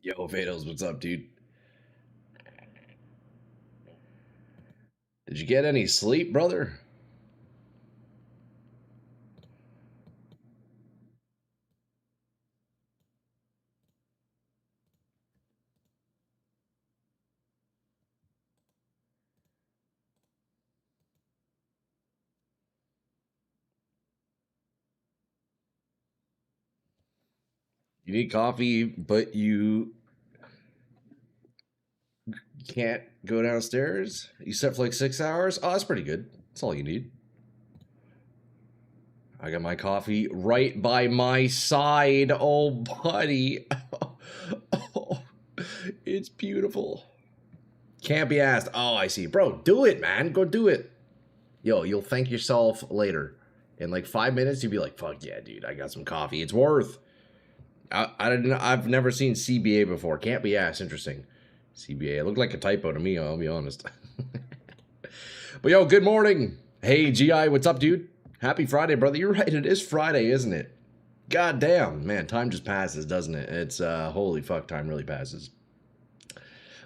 Yo, Vados, what's up, dude? Did you get any sleep, brother? You need coffee, but you can't go downstairs? You slept for like 6 hours? Oh, that's pretty good. That's all you need. I got my coffee right by my side. Oh, buddy. Oh, it's beautiful. Can't be asked. Oh, I see. Bro, do it, man. Go do it. Yo, you'll thank yourself later. In like 5 minutes, you'll be like, fuck yeah, dude. I got some coffee. It's worth. I didn't. I've never seen CBA before. Can't be asked. Interesting. CBA. It looked like a typo to me. I'll be honest. But yo, good morning. Hey, GI, what's up, dude? Happy Friday, brother. You're right. It is Friday, isn't it? God damn, man. Time just passes, doesn't it? It's holy fuck. Time really passes.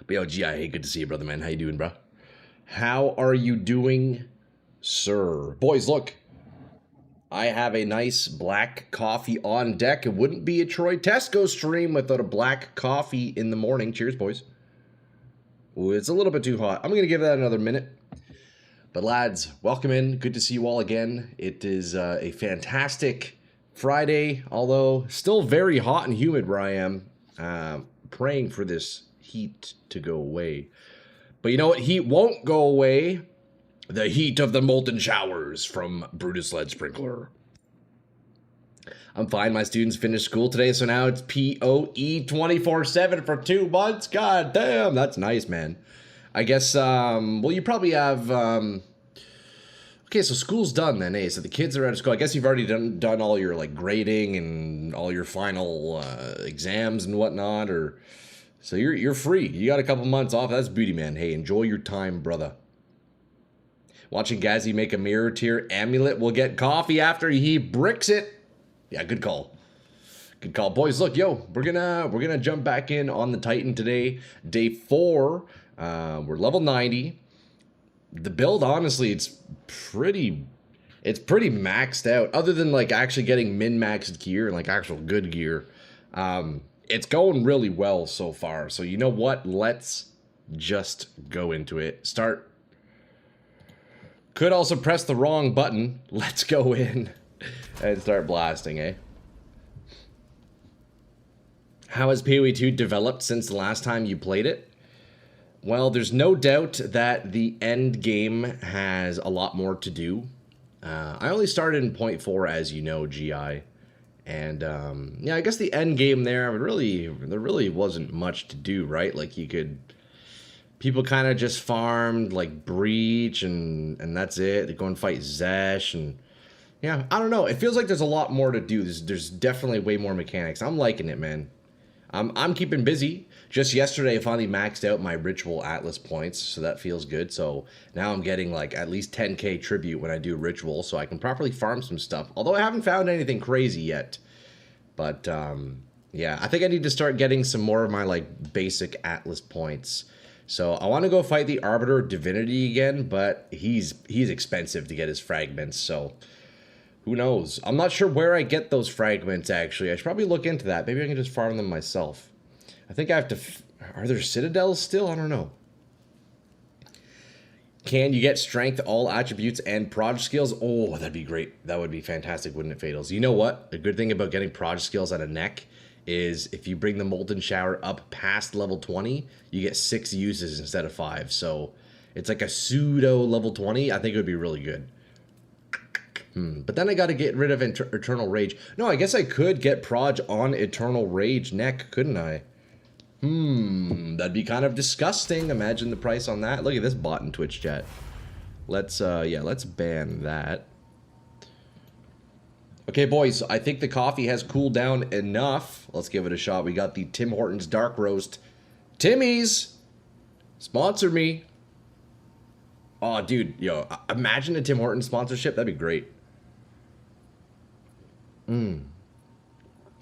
But yo, GI, hey, good to see you, brother, man. How you doing, bro? How are you doing, sir? Boys, look. I have a nice black coffee on deck. It wouldn't be a Troy Tesco stream without a black coffee in the morning. Cheers, boys. Ooh, it's a little bit too hot. I'm going to give that another minute. But lads, welcome in. Good to see you all again. It is a fantastic Friday, although still very hot and humid where I am. Praying for this heat to go away. But you know what? Heat won't go away. The heat of the molten showers from Brutus Lead Sprinkler. I'm fine. My students finished school today, so now it's POE 24/7 for 2 months. God damn, that's nice, man. I guess, well, you probably have, okay, so school's done then, eh? So the kids are out of school. I guess you've already done all your, like, grading and all your final exams and whatnot, or, so you're free. You got a couple months off. That's beauty, man. Hey, enjoy your time, brother. Watching Gazzy make a mirror tier amulet will get coffee after he bricks it. Yeah, good call. Good call. Boys, look, yo, we're gonna jump back in on the Titan today. Day 4. We're level 90. The build, honestly, it's pretty maxed out. Other than like actually getting min-maxed gear and like actual good gear. It's going really well so far. So you know what? Let's just go into it. Start. Could also press the wrong button. Let's go in and start blasting, eh? How has PoE 2 developed since the last time you played it? Well, there's no doubt that the end game has a lot more to do. I only started in 0.4, as you know, GI. And, yeah, I guess the end game there really wasn't much to do, right? Like, you could... People kind of just farmed, like, Breach, and that's it. They go and fight Zesh, and... Yeah, I don't know. It feels like there's a lot more to do. There's definitely way more mechanics. I'm liking it, man. I'm keeping busy. Just yesterday, I finally maxed out my Ritual Atlas points, so that feels good. So now I'm getting, like, at least 10k tribute when I do Ritual, so I can properly farm some stuff. Although I haven't found anything crazy yet. But, yeah, I think I need to start getting some more of my, like, basic Atlas points. So I want to go fight the Arbiter of Divinity again, but he's expensive to get his fragments, so who knows? I'm not sure where I get those fragments, actually. I should probably look into that. Maybe I can just farm them myself. I think I have to... Are there citadels still? I don't know. Can you get strength, all attributes, and prod skills? Oh, that'd be great. That would be fantastic, wouldn't it, Fatals? You know what? A good thing about getting prod skills at a neck is if you bring the Molten Shower up past level 20, you get 6 uses instead of 5. So it's like a pseudo level 20. I think it would be really good. But then I got to get rid of Eternal Rage. No, I guess I could get Proj on Eternal Rage neck, couldn't I? That'd be kind of disgusting. Imagine the price on that. Look at this bot in Twitch chat. Let's, yeah, let's ban that. Okay, boys, I think the coffee has cooled down enough. Let's give it a shot. We got the Tim Hortons Dark Roast. Timmy's! Sponsor me. Oh, dude, yo, imagine a Tim Hortons sponsorship. That'd be great.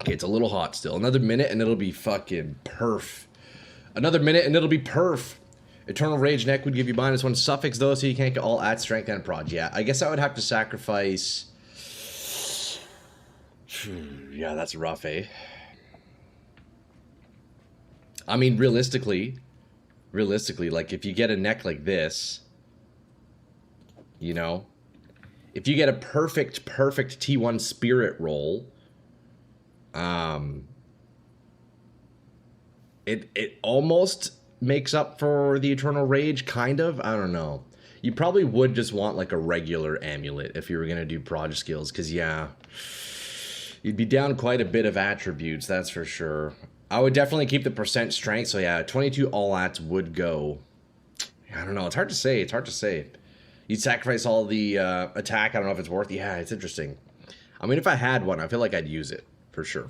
Okay, it's a little hot still. Another minute and it'll be fucking perf. Another minute and it'll be perf. Eternal Rage Neck would give you -1 suffix though, so you can't get all at strength and prod. Yeah, I guess I would have to sacrifice... Yeah, that's rough, eh? I mean, realistically, like, if you get a neck like this, you know, if you get a perfect T1 spirit roll, it almost makes up for the Eternal Rage, kind of. I don't know. You probably would just want, like, a regular amulet if you were going to do prod skills, because, yeah, you'd be down quite a bit of attributes, that's for sure. I would definitely keep the percent strength, so yeah, 22 all-ats would go. I don't know, it's hard to say, You'd sacrifice all the attack, I don't know if it's worth it. Yeah, it's interesting. I mean, if I had one, I feel like I'd use it, for sure.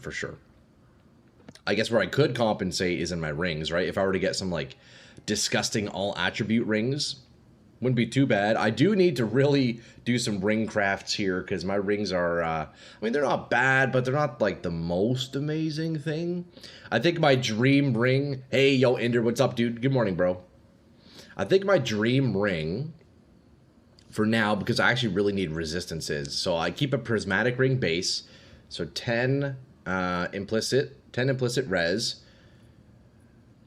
I guess where I could compensate is in my rings, right? If I were to get some, like, disgusting all-attribute rings, wouldn't be too bad. I do need to really do some ring crafts here, because my rings are, I mean, they're not bad, but they're not, like, the most amazing thing. I think my dream ring... Hey, yo, Ender, what's up, dude? Good morning, bro. I think my dream ring, for now, because I actually really need resistances, so I keep a prismatic ring base, so 10 implicit res,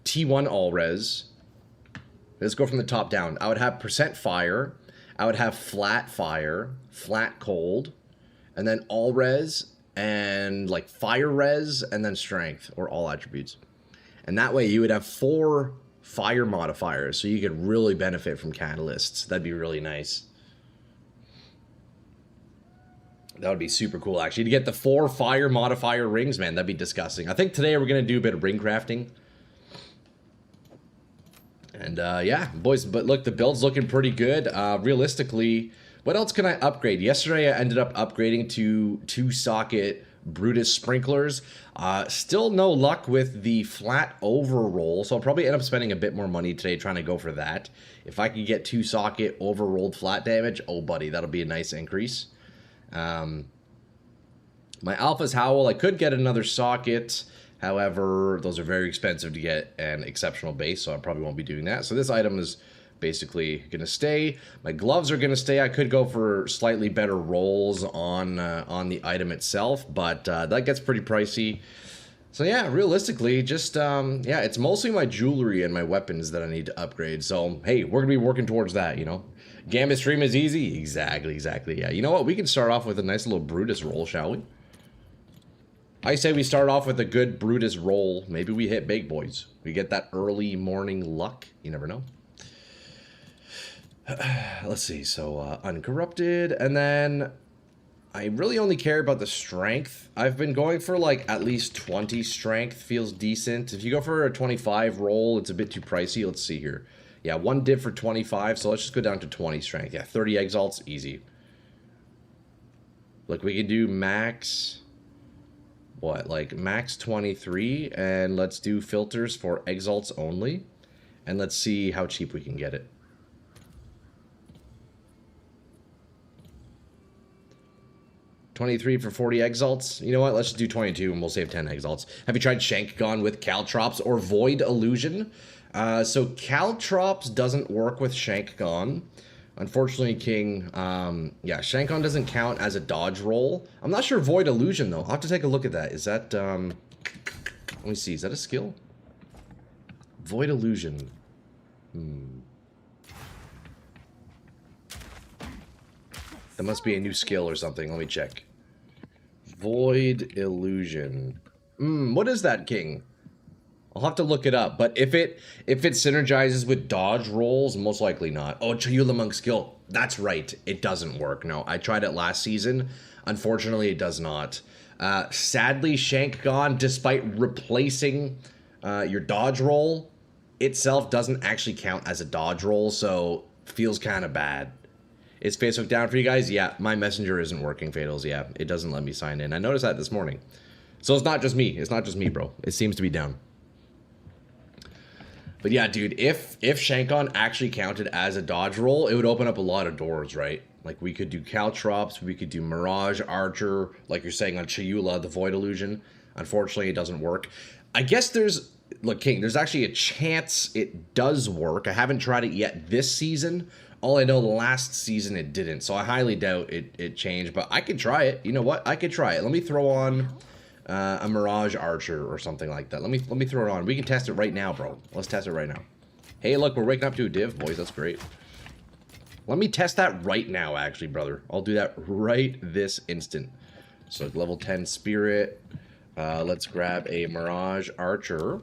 T1 all res. Let's go from the top down. I would have percent fire, I would have flat fire, flat cold, and then all res, and like fire res, and then strength, or all attributes. And that way you would have 4 fire modifiers, so you could really benefit from catalysts. That'd be really nice. That would be super cool, actually. To get the 4 fire modifier rings, man, that'd be disgusting. I think today we're going to do a bit of ring crafting. And, yeah, boys, but look, the build's looking pretty good. Realistically, what else can I upgrade? Yesterday, I ended up upgrading to 2-socket Brutus Sprinklers. Still no luck with the flat overroll, so I'll probably end up spending a bit more money today trying to go for that. If I could get 2-socket overrolled flat damage, oh, buddy, that'll be a nice increase. My Alpha's Howl, I could get another socket. However, those are very expensive to get an exceptional base, so I probably won't be doing that. So this item is basically going to stay. My gloves are going to stay. I could go for slightly better rolls on the item itself, but that gets pretty pricey. So yeah, realistically, just, yeah, it's mostly my jewelry and my weapons that I need to upgrade. So, hey, we're going to be working towards that, you know. Gambit stream is easy. Exactly. Yeah, you know what? We can start off with a nice little Brutus roll, shall we? I say we start off with a good Brutus roll. Maybe we hit big, boys. We get that early morning luck. You never know. Let's see. So, uncorrupted. And then I really only care about the strength. I've been going for, like, at least 20 strength. Feels decent. If you go for a 25 roll, it's a bit too pricey. Let's see here. Yeah, 1 div for 25. So let's just go down to 20 strength. Yeah, 30 exalts. Easy. Look, we can do max... What, like max 23, and let's do filters for exalts only, and let's see how cheap we can get it. $23 for 40 exalts. You know what? Let's just do 22 and we'll save 10 exalts. Have you tried Shankgonne with Caltrops or Void Illusion? So Caltrops doesn't work with Shankgonne. Unfortunately, King, yeah, Shankgonne doesn't count as a dodge roll. I'm not sure Void Illusion, though. I'll have to take a look at that. Is that, let me see. Is that a skill? Void Illusion. That must be a new skill or something. Let me check. Void Illusion. What is that, King? I'll have to look it up, but if it synergizes with dodge rolls, most likely not. Oh, Chayula Monk skill. That's right. It doesn't work. No, I tried it last season. Unfortunately, it does not. Sadly, Shankgonne, despite replacing your dodge roll, itself doesn't actually count as a dodge roll, so feels kind of bad. Is Facebook down for you guys? Yeah, my messenger isn't working, Fatals. Yeah, it doesn't let me sign in. I noticed that this morning. So it's not just me. It's not just me, bro. It seems to be down. But yeah, dude, if Shankgonne actually counted as a dodge roll, it would open up a lot of doors, right? Like, we could do Caltrops, we could do Mirage Archer, like you're saying on Chayula, the Void Illusion. Unfortunately, it doesn't work. I guess there's... Look, King, there's actually a chance it does work. I haven't tried it yet this season. All I know, last season it didn't. So I highly doubt it changed. But I could try it. You know what? I could try it. Let me throw on a Mirage Archer or something like that. Let me throw it on. We can test it right now, bro. Let's test it right now. Hey, look, we're waking up to a div, boys. That's great. Let me test that right now, actually, brother. I'll do that right this instant. So level 10 Spirit. Let's grab a Mirage Archer.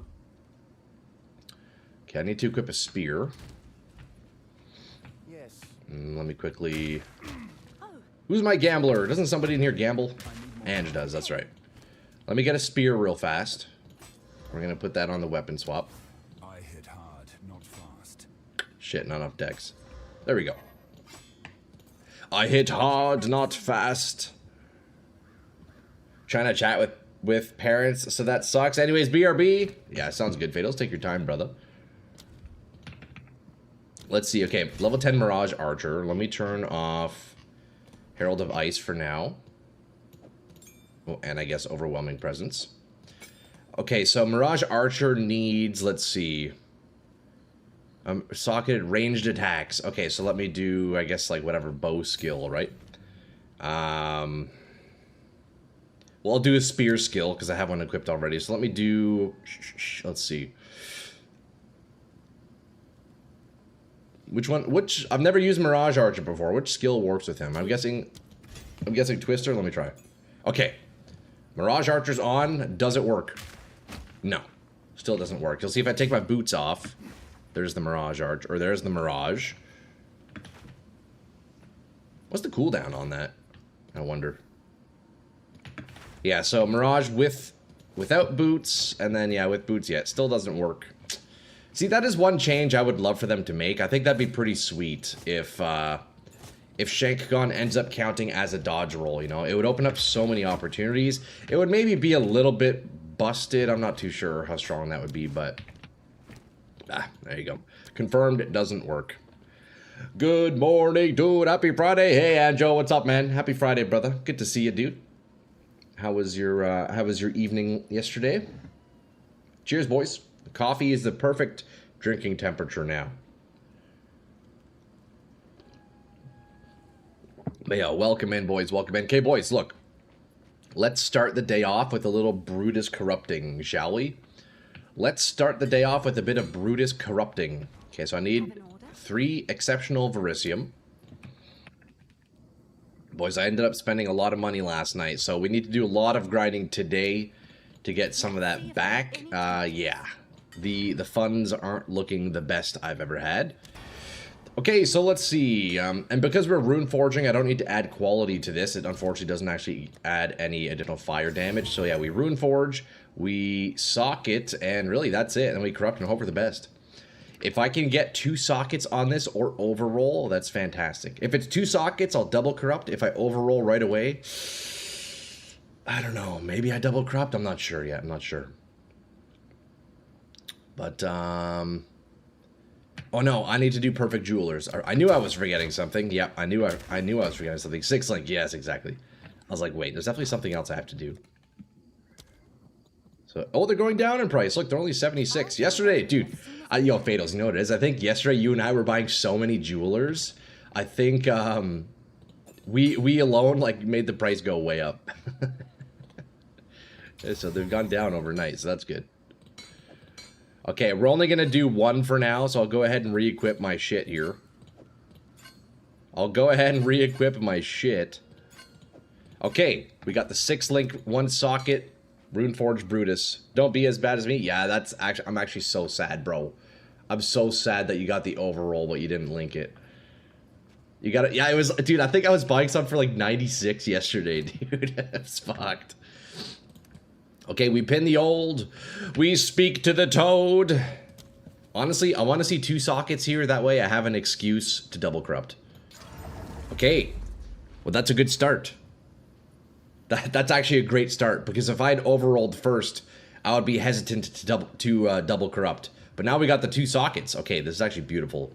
Okay, I need to equip a Spear. Yes. Let me quickly... Who's my gambler? Doesn't somebody in here gamble? Ange does, that's right. Let me get a Spear real fast. We're going to put that on the weapon swap. I hit hard, not fast. Shit, not enough decks. There we go. I hit hard, not fast. Trying to chat with parents, so that sucks. Anyways, BRB. Yeah, sounds good, Fatals. Take your time, brother. Let's see. Okay, level 10 Mirage Archer. Let me turn off Herald of Ice for now. Oh, and I guess Overwhelming Presence. Okay, so Mirage Archer needs, let's see. Socketed ranged attacks. Okay, so let me do, I guess, like, whatever bow skill, right? Well, I'll do a spear skill, because I have one equipped already. So let me do, let's see. Which one, I've never used Mirage Archer before. Which skill works with him? I'm guessing Twister. Let me try. Okay. Mirage Archer's on. Does it work? No. Still doesn't work. You'll see if I take my boots off. There's the Mirage Archer, or there's the Mirage. What's the cooldown on that? I wonder. Yeah, so Mirage without boots, and then, yeah, with boots, yeah, it still doesn't work. See, that is one change I would love for them to make. I think that'd be pretty sweet if Shankgonne ends up counting as a dodge roll, you know? It would open up so many opportunities. It would maybe be a little bit busted. I'm not too sure how strong that would be, but... there you go. Confirmed it doesn't work. Good morning, dude. Happy Friday. Hey, Anjo, what's up, man? Happy Friday, brother. Good to see you, dude. How was your evening yesterday? Cheers, boys. Coffee is the perfect drinking temperature now. But yeah, welcome in, boys. Welcome in. Okay, boys, look. Let's start the day off with a little Brutus corrupting, shall we? Let's start the day off with a bit of Brutus corrupting. Okay, so I need 3 exceptional Verisium. Boys, I ended up spending a lot of money last night, so we need to do a lot of grinding today to get some of that back. Yeah. The funds aren't looking the best I've ever had. Okay, so let's see. And because we're rune forging, I don't need to add quality to this. It unfortunately doesn't actually add any additional fire damage. So yeah, we rune forge, we socket, and really that's it. And we corrupt and hope for the best. If I can get 2 sockets on this or overroll, that's fantastic. If it's 2 sockets, I'll double corrupt. If I overroll right away, I don't know. Maybe I double corrupt. I'm not sure yet. I'm not sure. But, oh no, I need to do perfect jewelers. I knew I was forgetting something. Yep, I knew I was forgetting something. 6 link, yes, exactly. I was like, wait, there's definitely something else I have to do. So, oh, they're going down in price. Look, they're only 76. Yesterday, dude, yo, Fatals, you know what it is? I think yesterday you and I were buying so many jewelers. I think, we alone, like, made the price go way up. So they've gone down overnight, so that's good. Okay, we're only going to do 1 for now, so I'll go ahead and re-equip my shit here. I'll go ahead and re-equip my shit. Okay, we got the 6 link, 1 socket, Runeforged Brutus. Don't be as bad as me. Yeah, that's actually, I'm actually so sad, bro. I'm so sad that you got the overroll, but you didn't link it. You got it. Yeah, it was, dude, I think I was buying some for like 96 yesterday, dude. It's fucked. Okay, we pin the old. We speak to the toad. Honestly, I want to see 2 sockets here. That way I have an excuse to double corrupt. Okay. Well, that's a good start. That's actually a great start. Because if I'd overrolled first, I would be hesitant to double corrupt. But now we got the 2 sockets. Okay, this is actually beautiful.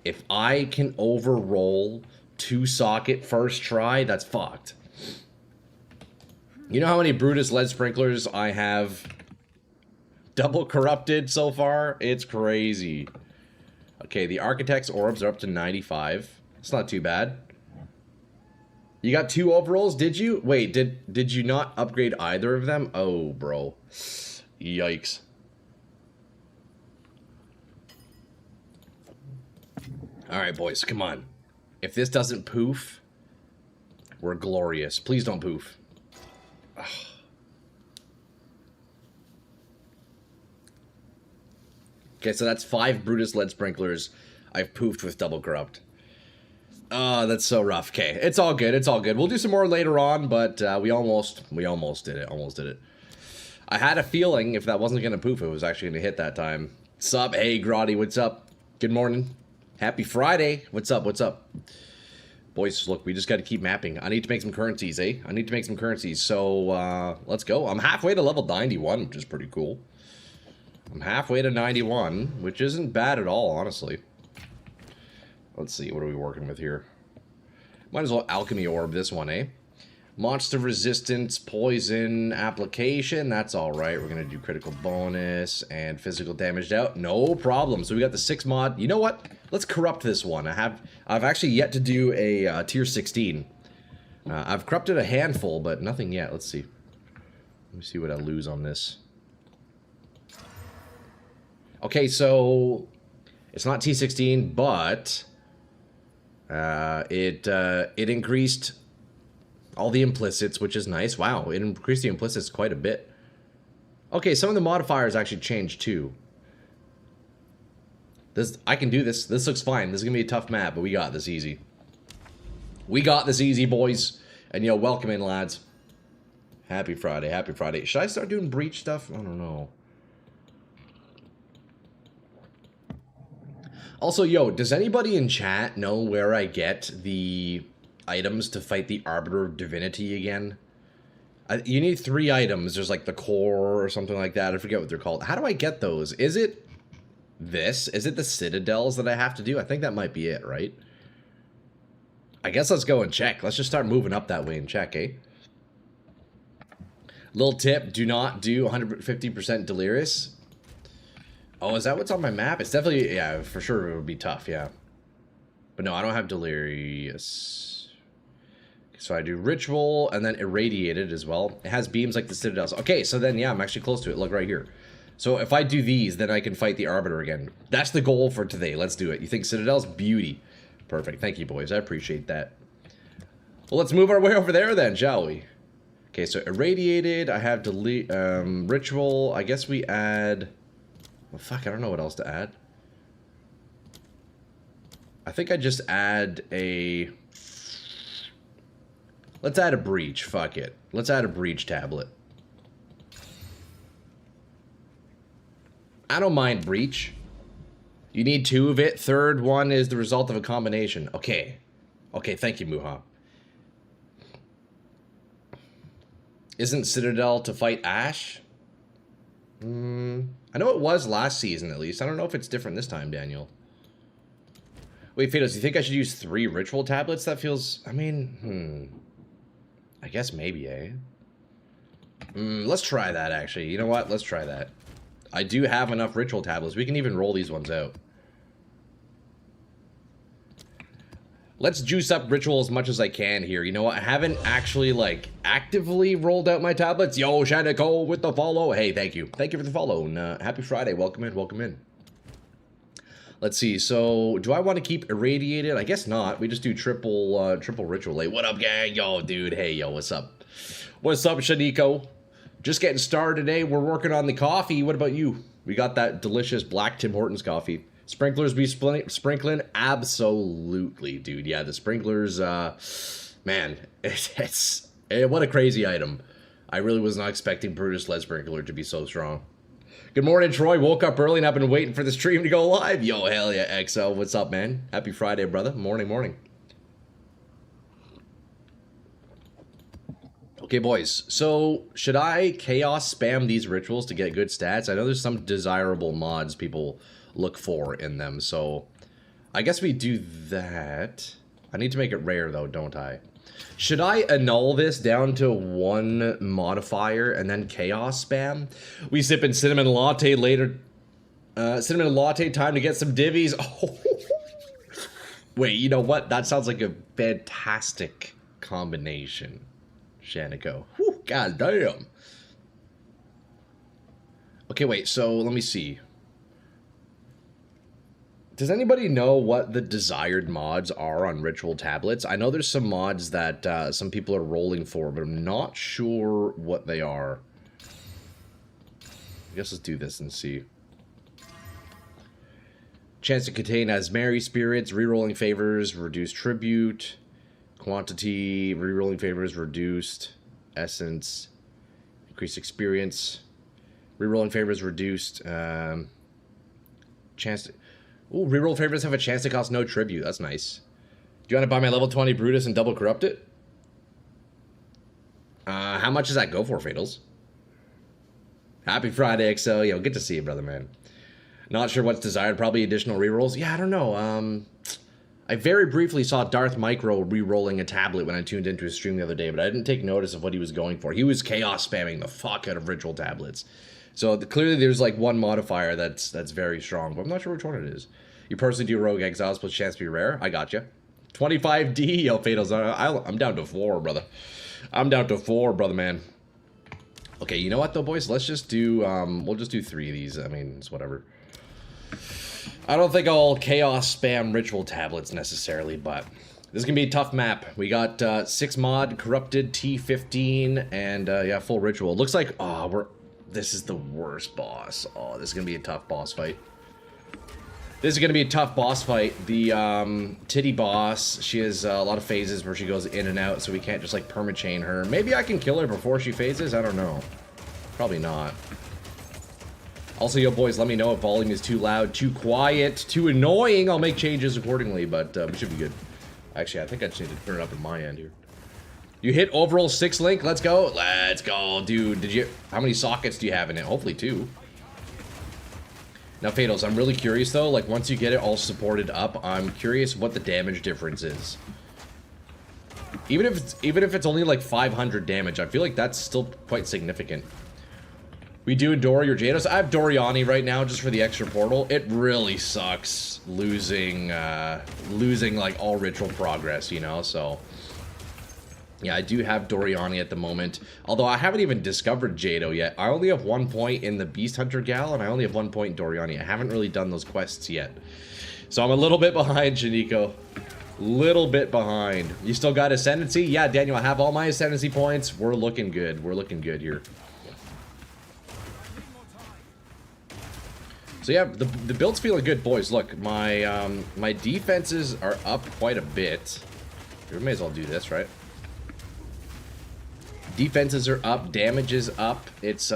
If I can overroll 2 socket first try, that's fucked. You know how many Brutus Lead Sprinklers I have double corrupted so far? It's crazy. Okay, the Architect's orbs are up to 95. It's not too bad. You got 2 overalls, did you? Wait, did you not upgrade either of them? Oh, bro. Yikes. Alright, boys, come on. If this doesn't poof, we're glorious. Please don't poof. Ugh. Okay, so that's 5 Brutus Lead Sprinklers I've poofed with double corrupt. Oh, that's so rough. Okay, it's all good. It's all good. We'll do some more later on, but we almost did it. Almost did it. I had a feeling if that wasn't going to poof, it was actually going to hit that time. Sup? Hey, Grotty, what's up? Good morning. Happy Friday. What's up? What's up? Boys, look, we just got to keep mapping. I need to make some currencies, eh? I need to make some currencies. So, let's go. I'm halfway to level 91, which is pretty cool. I'm halfway to 91, which isn't bad at all, honestly. Let's see, what are we working with here? Might as well alchemy orb this one, eh? Monster resistance, poison application. That's all right. We're gonna do critical bonus and physical damage out. No problem. So we got the 6 mod. You know what? Let's corrupt this one. I've actually yet to do a tier 16. I've corrupted a handful, but nothing yet. Let's see. Let me see what I lose on this. Okay, so it's not T16, but it increased all the implicits, which is nice. Wow, it increased the implicits quite a bit. Okay, some of the modifiers actually changed too. I can do this. This looks fine. This is gonna be a tough map, but we got this easy. We got this easy, boys. And yo, welcome in, lads. Happy Friday. Happy Friday. Should I start doing breach stuff? I don't know. Also, yo, does anybody in chat know where I get the items to fight the Arbiter of Divinity again? You need 3 items. There's like the core or something like that. I forget what they're called. How do I get those? Is it this? Is it the citadels that I have to do? I think that might be it, right? I guess let's go and check. Let's just start moving up that way and check, eh? Little tip, do not do 150% Delirious. Oh, is that what's on my map? It's definitely, yeah, for sure it would be tough, yeah. But no, I don't have Delirious. So I do Ritual, and then Irradiated as well. It has beams like the Citadels. Okay, so then, yeah, I'm actually close to it. Look right here. So if I do these, then I can fight the Arbiter again. That's the goal for today. Let's do it. You think Citadels? Beauty. Perfect. Thank you, boys. I appreciate that. Well, let's move our way over there then, shall we? Okay, so Irradiated. I have Ritual. I guess we add... Well, fuck, I don't know what else to add. I think I just add a... Let's add a breach. Fuck it. Let's add a breach tablet. I don't mind breach. You need 2 of it. Third one is the result of a combination. Okay. Okay, thank you, Muha. Isn't Citadel to fight Ash? I know it was last season, at least. I don't know if it's different this time, Daniel. Wait, Phaedos, do you think I should use 3 ritual tablets? That feels... I mean, I guess maybe, eh? Let's try that, actually. You know what? Let's try that. I do have enough ritual tablets. We can even roll these ones out. Let's juice up ritual as much as I can here. You know what? I haven't actually, like, actively rolled out my tablets. Yo, Shaniko with the follow. Hey, thank you. Thank you for the follow. And, happy Friday. Welcome in. Welcome in. Let's see. So, do I want to keep Irradiated? I guess not. We just do triple ritual. Hey, what up, gang? Yo, dude. Hey, yo, what's up? What's up, Shaniko? Just getting started today. We're working on the coffee. What about you? We got that delicious black Tim Hortons coffee. Sprinklers be sprinkling? Absolutely, dude. Yeah, the sprinklers, man, what a crazy item. I really was not expecting Brutus Lead Sprinkler to be so strong. Good morning, Troy. Woke up early and I've been waiting for the stream to go live. Yo, hell yeah, XO. What's up, man? Happy Friday, brother. Morning, morning. Okay, boys. So, should I chaos spam these rituals to get good stats? I know there's some desirable mods people look for in them, so I guess we do that. I need to make it rare, though, don't I? Should I annul this down to 1 modifier and then chaos spam? We sipping cinnamon latte later. Cinnamon latte time to get some divvies. Oh. Wait, you know what? That sounds like a fantastic combination. Shanico. Whew, god damn. Okay, wait, so let me see. Does anybody know what the desired mods are on ritual tablets? I know there's some mods that some people are rolling for, but I'm not sure what they are. I guess let's do this and see. Chance to contain Asmeri spirits, rerolling favors, reduced tribute, quantity, rerolling favors, reduced essence, increased experience, rerolling favors, reduced chance to... Ooh, reroll favors have a chance to cost no tribute. That's nice. Do you want to buy my level 20 Brutus and double corrupt it? How much does that go for, Fatals? Happy Friday, XO. Yo, good to see you, brother, man. Not sure what's desired. Probably additional rerolls. Yeah, I don't know. I very briefly saw Darth Micro re-rolling a tablet when I tuned into his stream the other day, but I didn't take notice of what he was going for. He was chaos spamming the fuck out of ritual tablets. So clearly there's like one modifier that's very strong, but I'm not sure which one it is. You personally do Rogue Exiles plus chance to be rare? I got you. 25D, yo, Fatals. I'm down to 4, brother. I'm down to 4, brother, man. Okay, you know what though, boys? Let's just do, we'll just do 3 of these. I mean, it's whatever. I don't think I'll chaos spam ritual tablets necessarily, but this is gonna be a tough map. We got 6 mod, corrupted, T15, and yeah, full ritual. Looks like, oh, this is the worst boss. Oh, this is gonna be a tough boss fight. This is gonna be a tough boss fight. The titty boss, she has a lot of phases where she goes in and out, so we can't just like permachain her. Maybe I can kill her before she phases, I don't know. Probably not. Also, yo boys, let me know if volume is too loud, too quiet, too annoying. I'll make changes accordingly, but we should be good. Actually, I think I just need to turn it up on my end here. You hit overall 6 link. Let's go. Let's go, dude. How many sockets do you have in it? Hopefully 2. Now, Fatals, I'm really curious though. Like once you get it all supported up, I'm curious what the damage difference is. Even if it's only like 500 damage, I feel like that's still quite significant. We do adore your Jados. I have Doriani right now just for the extra portal. It really sucks losing like all ritual progress, you know, so yeah, I do have Doriani at the moment. Although I haven't even discovered Jado yet. I only have 1 point in the Beast Hunter Gal, and I only have 1 point in Doriani. I haven't really done those quests yet. So I'm a little bit behind, Shaniko. Little bit behind. You still got Ascendancy? Yeah, Daniel, I have all my Ascendancy points. We're looking good. We're looking good here. So yeah, the build's feeling good, boys. Look, my my defenses are up quite a bit. We may as well do this, right? Defenses are up, damage is up. It's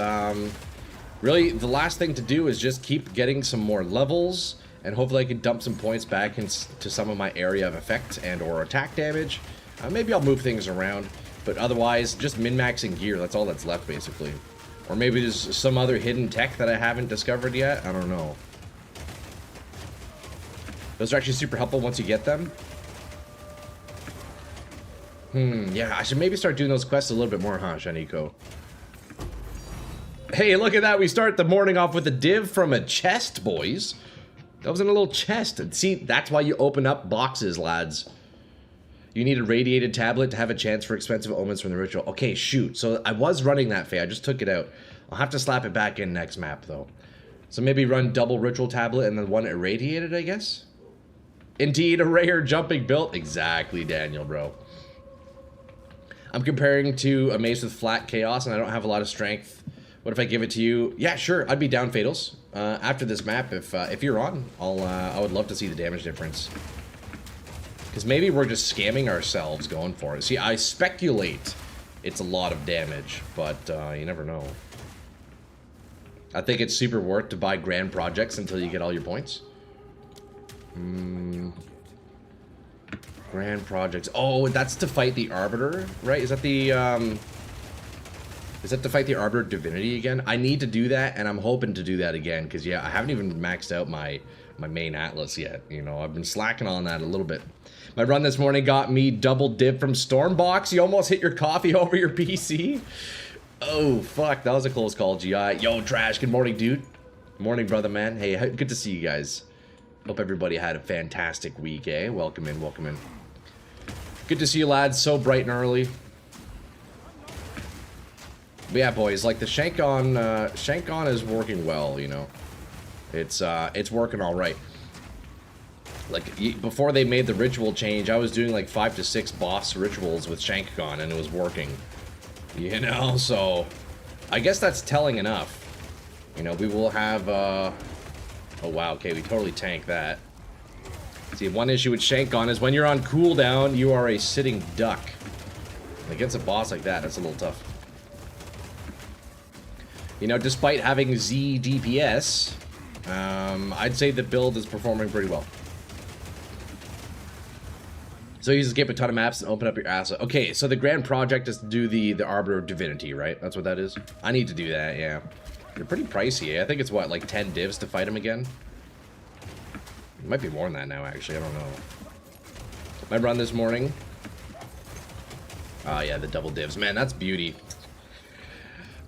really the last thing to do is just keep getting some more levels, and hopefully I can dump some points back into some of my area of effect and or attack damage. Maybe I'll move things around, but otherwise just min-maxing gear. That's all that's left basically. Or maybe there's some other hidden tech that I haven't discovered yet. I don't know. Those are actually super helpful once you get them. Yeah, I should maybe start doing those quests a little bit more, huh, Shaniko? Hey, look at that. We start the morning off with a div from a chest, boys. That was in a little chest. And see, that's why you open up boxes, lads. You need a radiated tablet to have a chance for expensive omens from the ritual. Okay, shoot. So I was running that Faye. I just took it out. I'll have to slap it back in next map, though. So maybe run double ritual tablet and then one irradiated, I guess? Indeed, a rare jumping build. Exactly, Daniel, bro. I'm comparing to a mace with flat chaos, and I don't have a lot of strength. What if I give it to you? Yeah, sure. I'd be down, Fatals. After this map, if you're on, I would love to see the damage difference. Because maybe we're just scamming ourselves going for it. See, I speculate it's a lot of damage, but you never know. I think it's super worth to buy grand projects until you get all your points. Grand projects. Oh, that's to fight the Arbiter, right? Is that the Is that to fight the Arbiter of Divinity again? I need to do that, and I'm hoping to do that again, because, yeah, I haven't even maxed out my main Atlas yet. You know, I've been slacking on that a little bit. My run this morning got me double dip from Stormbox. You almost hit your coffee over your PC? Oh, fuck, that was a close call, GI. Yo, Trash, good morning, dude. Morning, brother, man. Hey, good to see you guys. Hope everybody had a fantastic week, eh? Welcome in, welcome in. Good to see you, lads. So bright and early. But yeah, boys, like the Shankgonne is working well, you know. It's working all right. Like, before they made the ritual change, I was doing like 5 to 6 boss rituals with Shankgonne, and it was working. You know, so I guess that's telling enough. You know, we will have, oh wow, okay, we totally tanked that. See, one issue with Shankgonne is when you're on cooldown, you are a sitting duck. And against a boss like that, that's a little tough. You know, despite having Z DPS, I'd say the build is performing pretty well. So you just skip a ton of maps and open up your ass. Okay, so the grand project is to do the Arbiter of Divinity, right? That's what that is? I need to do that, yeah. They're pretty pricey, eh? I think it's, what, like 10 divs to fight him again? It might be more than that now, actually. I don't know. My run this morning. Oh, yeah, the double divs. Man, that's beauty.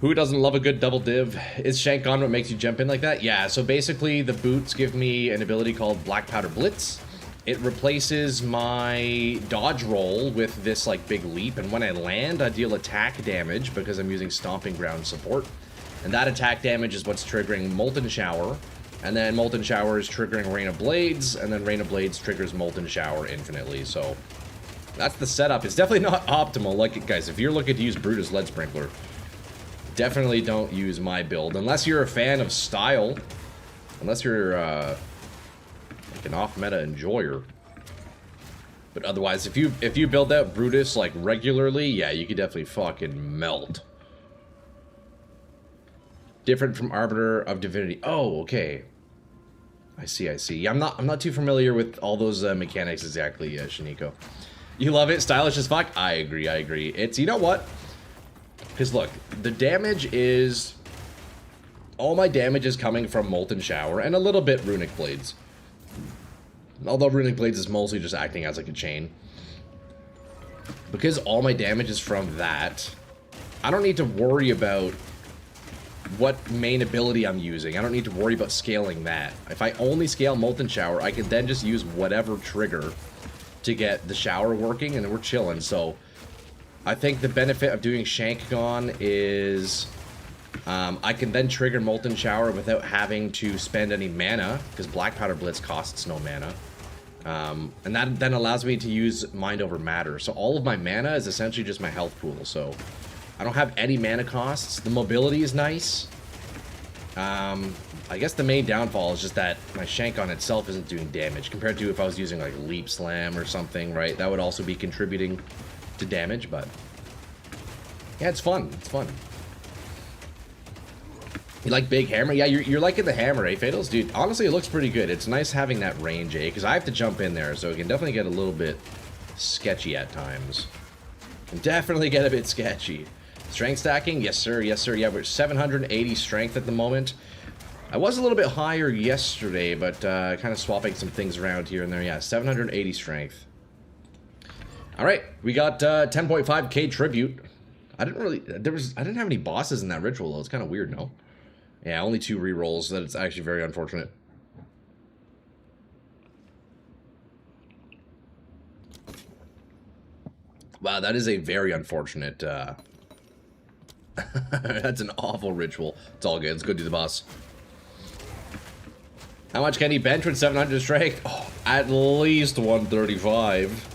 Who doesn't love a good double div? Is Shankgonne what makes you jump in like that? Yeah, so basically the boots give me an ability called Black Powder Blitz. It replaces my dodge roll with this like big leap, and when I land, I deal attack damage because I'm using Stomping Ground support. And that attack damage is what's triggering Molten Shower, and then Molten Shower is triggering Rain of Blades, and then Rain of Blades triggers Molten Shower infinitely, so that's the setup. It's definitely not optimal. Like, guys, if you're looking to use Brutus Lead Sprinkler, definitely don't use my build unless you're a fan of style, unless you're like an off-meta enjoyer. But otherwise, if you build out Brutus like regularly, yeah, you could definitely fucking melt. Different from Arbiter of Divinity. Oh, okay. I see, I see. Yeah, I'm not too familiar with all those mechanics exactly, Shaniko. You love it, stylish as fuck. I agree, I agree. It's, you know what? Because look, the damage is... all my damage is coming from Molten Shower and a little bit Runic Blades. Although Runic Blades is mostly just acting as like a chain. Because all my damage is from that, I don't need to worry about what main ability I'm using. I don't need to worry about scaling that. If I only scale Molten Shower, I can then just use whatever trigger to get the shower working, and we're chilling. So I think the benefit of doing Shankgonne is I can then trigger Molten Shower without having to spend any mana, because Black Powder Blitz costs no mana. And that then allows me to use Mind Over Matter. So all of my mana is essentially just my health pool. So I don't have any mana costs. The mobility is nice. I guess the main downfall is just that my Shankgonne itself isn't doing damage compared to if I was using like Leap Slam or something, right? That would also be contributing to damage, but yeah, it's fun. It's fun. You like big hammer? Yeah, you're liking the hammer, eh, Fatals? Dude, honestly, it looks pretty good. It's nice having that range, eh? Because I have to jump in there, so it can definitely get a little bit sketchy at times. Can definitely get a bit sketchy. Strength stacking? Yes, sir. Yes, sir. Yeah, we're 780 strength at the moment. I was a little bit higher yesterday, but kind of swapping some things around here and there. Yeah, 780 strength. All right, we got 10.5k tribute. I didn't have any bosses in that ritual though. It's kind of weird, no? Yeah, only 2 rerolls. That's actually very unfortunate. Wow, that is a very unfortunate, that's an awful ritual. It's all good. Let's go do the boss. How much can he bench with 700 strength? Oh, at least 135.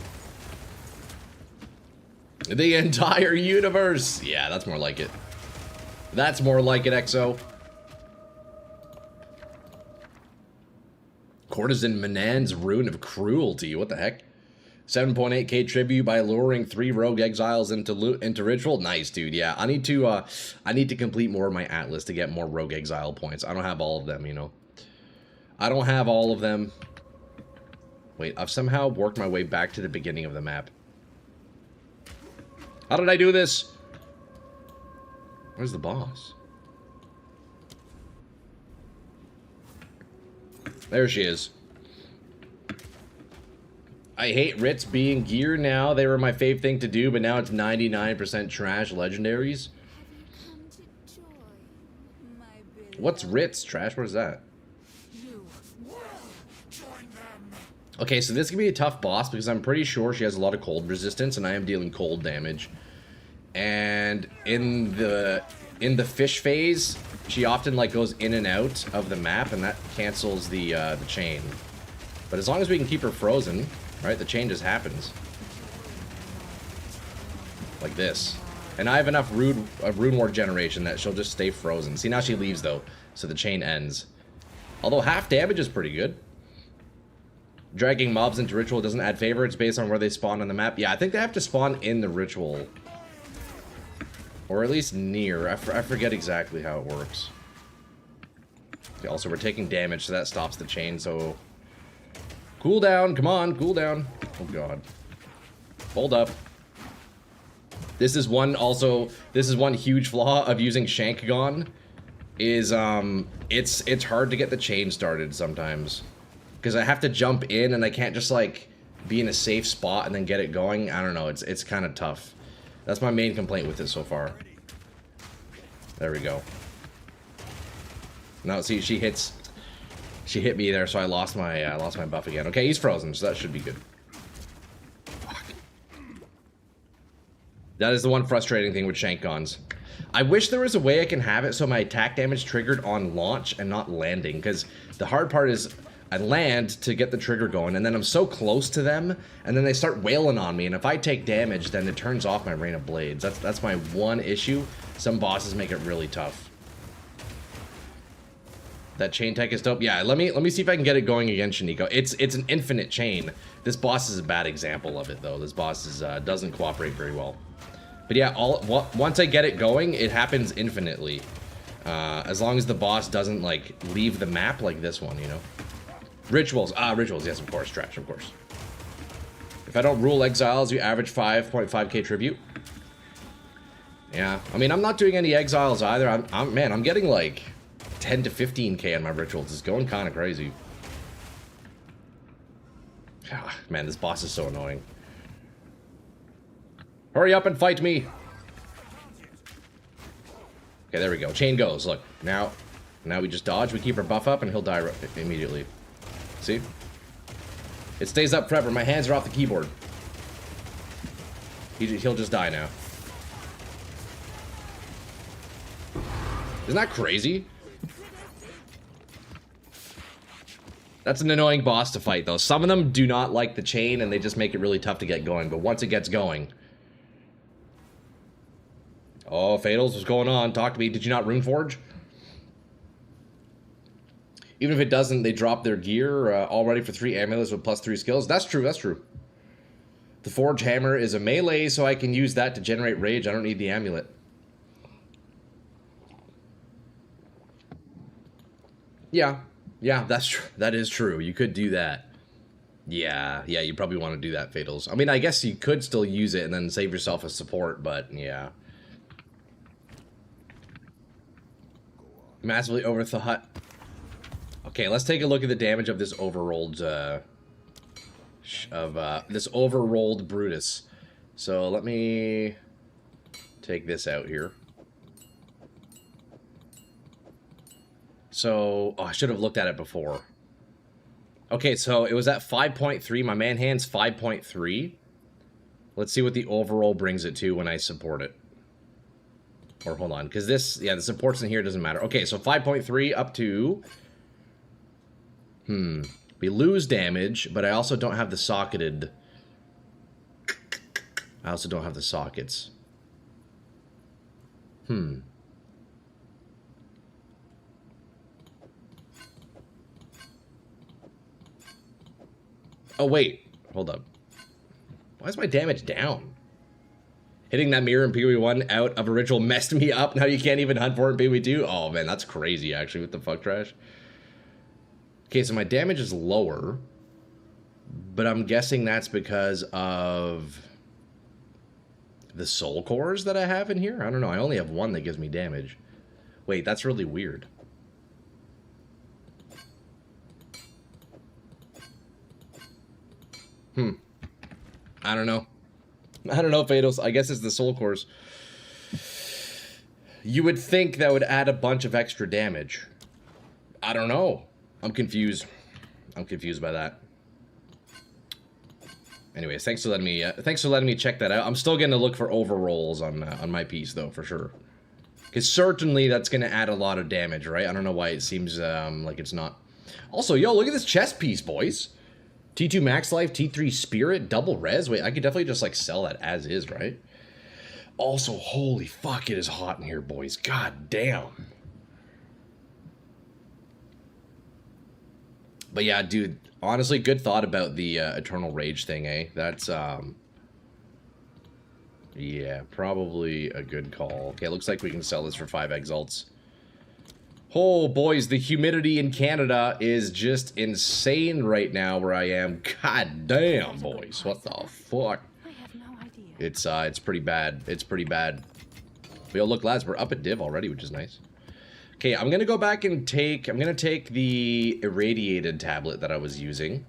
The entire universe! Yeah, that's more like it. That's more like it, EXO. Courtesan Manan's Rune of Cruelty. What the heck? 7.8k tribute by luring 3 rogue exiles into ritual. Nice, dude. Yeah, I need to complete more of my atlas to get more rogue exile points. I don't have all of them, you know. I don't have all of them. Wait, I've somehow worked my way back to the beginning of the map. How did I do this? Where's the boss? There she is. I hate writs being gear now. They were my fave thing to do, but now it's 99% trash legendaries. What's writs? Trash? What is that? Okay, so this can be a tough boss because I'm pretty sure she has a lot of cold resistance and I am dealing cold damage. And in the fish phase, she often like goes in and out of the map and that cancels the chain. But as long as we can keep her frozen, right, the chain just happens. Like this. And I have enough rune ward generation that she'll just stay frozen. See, now she leaves though, so the chain ends. Although half damage is pretty good. Dragging mobs into ritual doesn't add favor. It's based on where they spawn on the map. Yeah, I think they have to spawn in the ritual. Or at least near. I forget exactly how it works. Okay, also, we're taking damage, so that stops the chain, so... Cool down. Come on, cool down. Oh, God. Hold up. This is one huge flaw of using Shankgonne. Is, it's hard to get the chain started sometimes. Because I have to jump in and I can't just like be in a safe spot and then get it going. I don't know, it's kind of tough. That's my main complaint with it so far. There we go. Now see, she hit me there, so I lost my buff again. Okay, he's frozen, so that should be good. Fuck. That is the one frustrating thing with Shankgonnes. I wish there was a way I can have it so my attack damage triggered on launch and not landing, because the hard part is I land to get the trigger going, and then I'm so close to them, and then they start wailing on me, and if I take damage, then it turns off my Rain of Blades. That's my one issue. Some bosses make it really tough. That chain tech is dope. Yeah, let me see if I can get it going again, Shaniko. It's an infinite chain. This boss is a bad example of it, though. This boss doesn't cooperate very well. But yeah, once I get it going, it happens infinitely. As long as the boss doesn't, like, leave the map like this one, you know? Rituals. Rituals, yes, of course. Trash, of course. If I don't rule exiles, you average 5.5k tribute. Yeah, I mean, I'm not doing any exiles either. I'm getting, like, 10 to 15k on my rituals. It's going kind of crazy. Man, this boss is so annoying. Hurry up and fight me. Okay, there we go. Chain goes. Look, now we just dodge. We keep our buff up, and he'll die immediately. See? It stays up forever. My hands are off the keyboard. He'll just die now. Isn't that crazy? That's an annoying boss to fight, though. Some of them do not like the chain, and they just make it really tough to get going. But once it gets going... Oh, Fatals, what's going on? Talk to me. Did you not Runeforge? Even if it doesn't, they drop their gear all ready for 3 amulets with +3 skills. That's true, that's true. The Forge Hammer is a melee, so I can use that to generate rage. I don't need the amulet. Yeah, that's true. That is true. You could do that. Yeah, you probably want to do that, Fatals. I mean, I guess you could still use it and then save yourself a support, but yeah. Massively overthought. Okay, let's take a look at the damage of this overrolled, this overrolled Brutus. So let me take this out here. So, I should have looked at it before. Okay, so it was at 5.3. My man hand's 5.3. Let's see what the overroll brings it to when I support it. Or hold on, because this, yeah, the supports in here doesn't matter. Okay, so 5.3 up to... We lose damage, but I also don't have the socketed... I also don't have the sockets. Oh, wait. Hold up. Why is my damage down? Hitting that mirror in PoE1 out of a ritual messed me up. Now you can't even hunt for it in PoE2. Oh, man, that's crazy, actually, with the fuck trash. Okay, so my damage is lower. But I'm guessing that's because of... the soul cores that I have in here? I don't know. I only have one that gives me damage. Wait, that's really weird. I don't know. I don't know, Fados. I guess it's the soul cores. You would think that would add a bunch of extra damage. I don't know. I'm confused. I'm confused by that. Anyways, thanks for letting me check that out. I'm still going to look for overrolls on my piece, though, for sure. Because certainly that's going to add a lot of damage, right? I don't know why it seems like it's not. Also, yo, look at this chest piece, boys. T2 max life, T3 spirit, double res. Wait, I could definitely just, like, sell that as is, right? Also, holy fuck, it is hot in here, boys. God damn. But yeah, dude, honestly, good thought about the Eternal Rage thing, eh? That's, yeah, probably a good call. Okay, looks like we can sell this for 5 exalts. Oh, boys, the humidity in Canada is just insane right now where I am. God damn, boys. What the fuck? I have no idea. It's pretty bad. It's pretty bad. But yo, look, lads, we're up at div already, which is nice. Okay, I'm gonna go back and take... I'm gonna take the irradiated tablet that I was using.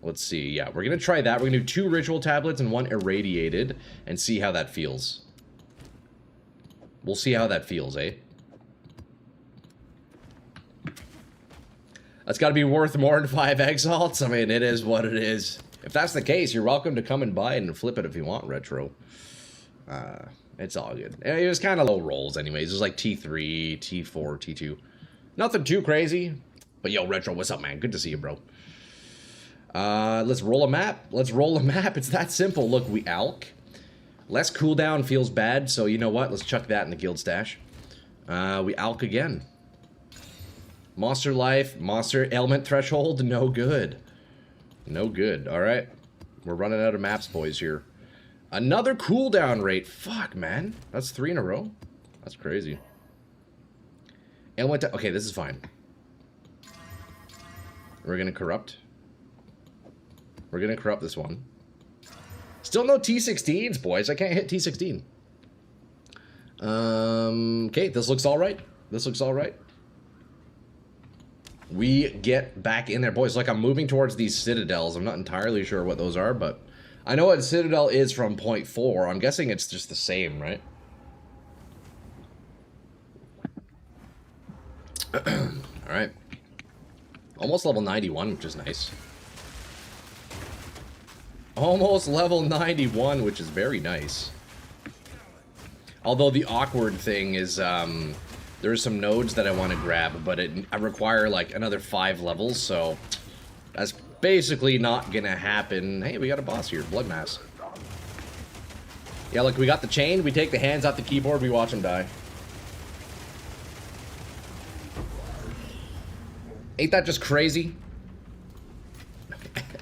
Let's see. Yeah, we're gonna try that. We're gonna do 2 ritual tablets and 1 irradiated and see how that feels. We'll see how that feels, eh? That's got to be worth more than 5 exalts. I mean, it is what it is. If that's the case, you're welcome to come and buy it and flip it if you want, Retro. It's all good. It was kind of low rolls anyways. It was like T3, T4, T2. Nothing too crazy. But yo, Retro, what's up, man? Good to see you, bro. Let's roll a map. Let's roll a map. It's that simple. Look, we alch. Less cooldown feels bad, so you know what? Let's chuck that in the guild stash. We alch again. Monster life, monster ailment threshold, no good. No good, alright. We're running out of maps, boys, here. Another cooldown rate. Fuck, man. That's 3 in a row. That's crazy. Ailment, okay, this is fine. We're gonna corrupt. We're gonna corrupt this one. Still no T16s, boys. I can't hit T16. Okay, this looks alright. This looks alright. We get back in there. Boys, like, I'm moving towards these citadels. I'm not entirely sure what those are, but I know what citadel is from point 4. I'm guessing it's just the same, right? Alright. Almost level 91, which is nice. Almost level 91, which is very nice. Although the awkward thing is, there's some nodes that I want to grab, but I require, like, another 5 levels, so that's basically not gonna happen. Hey, we got a boss here, Blood Mass. Yeah, look, we got the chain, we take the hands off the keyboard, we watch him die. Ain't that just crazy?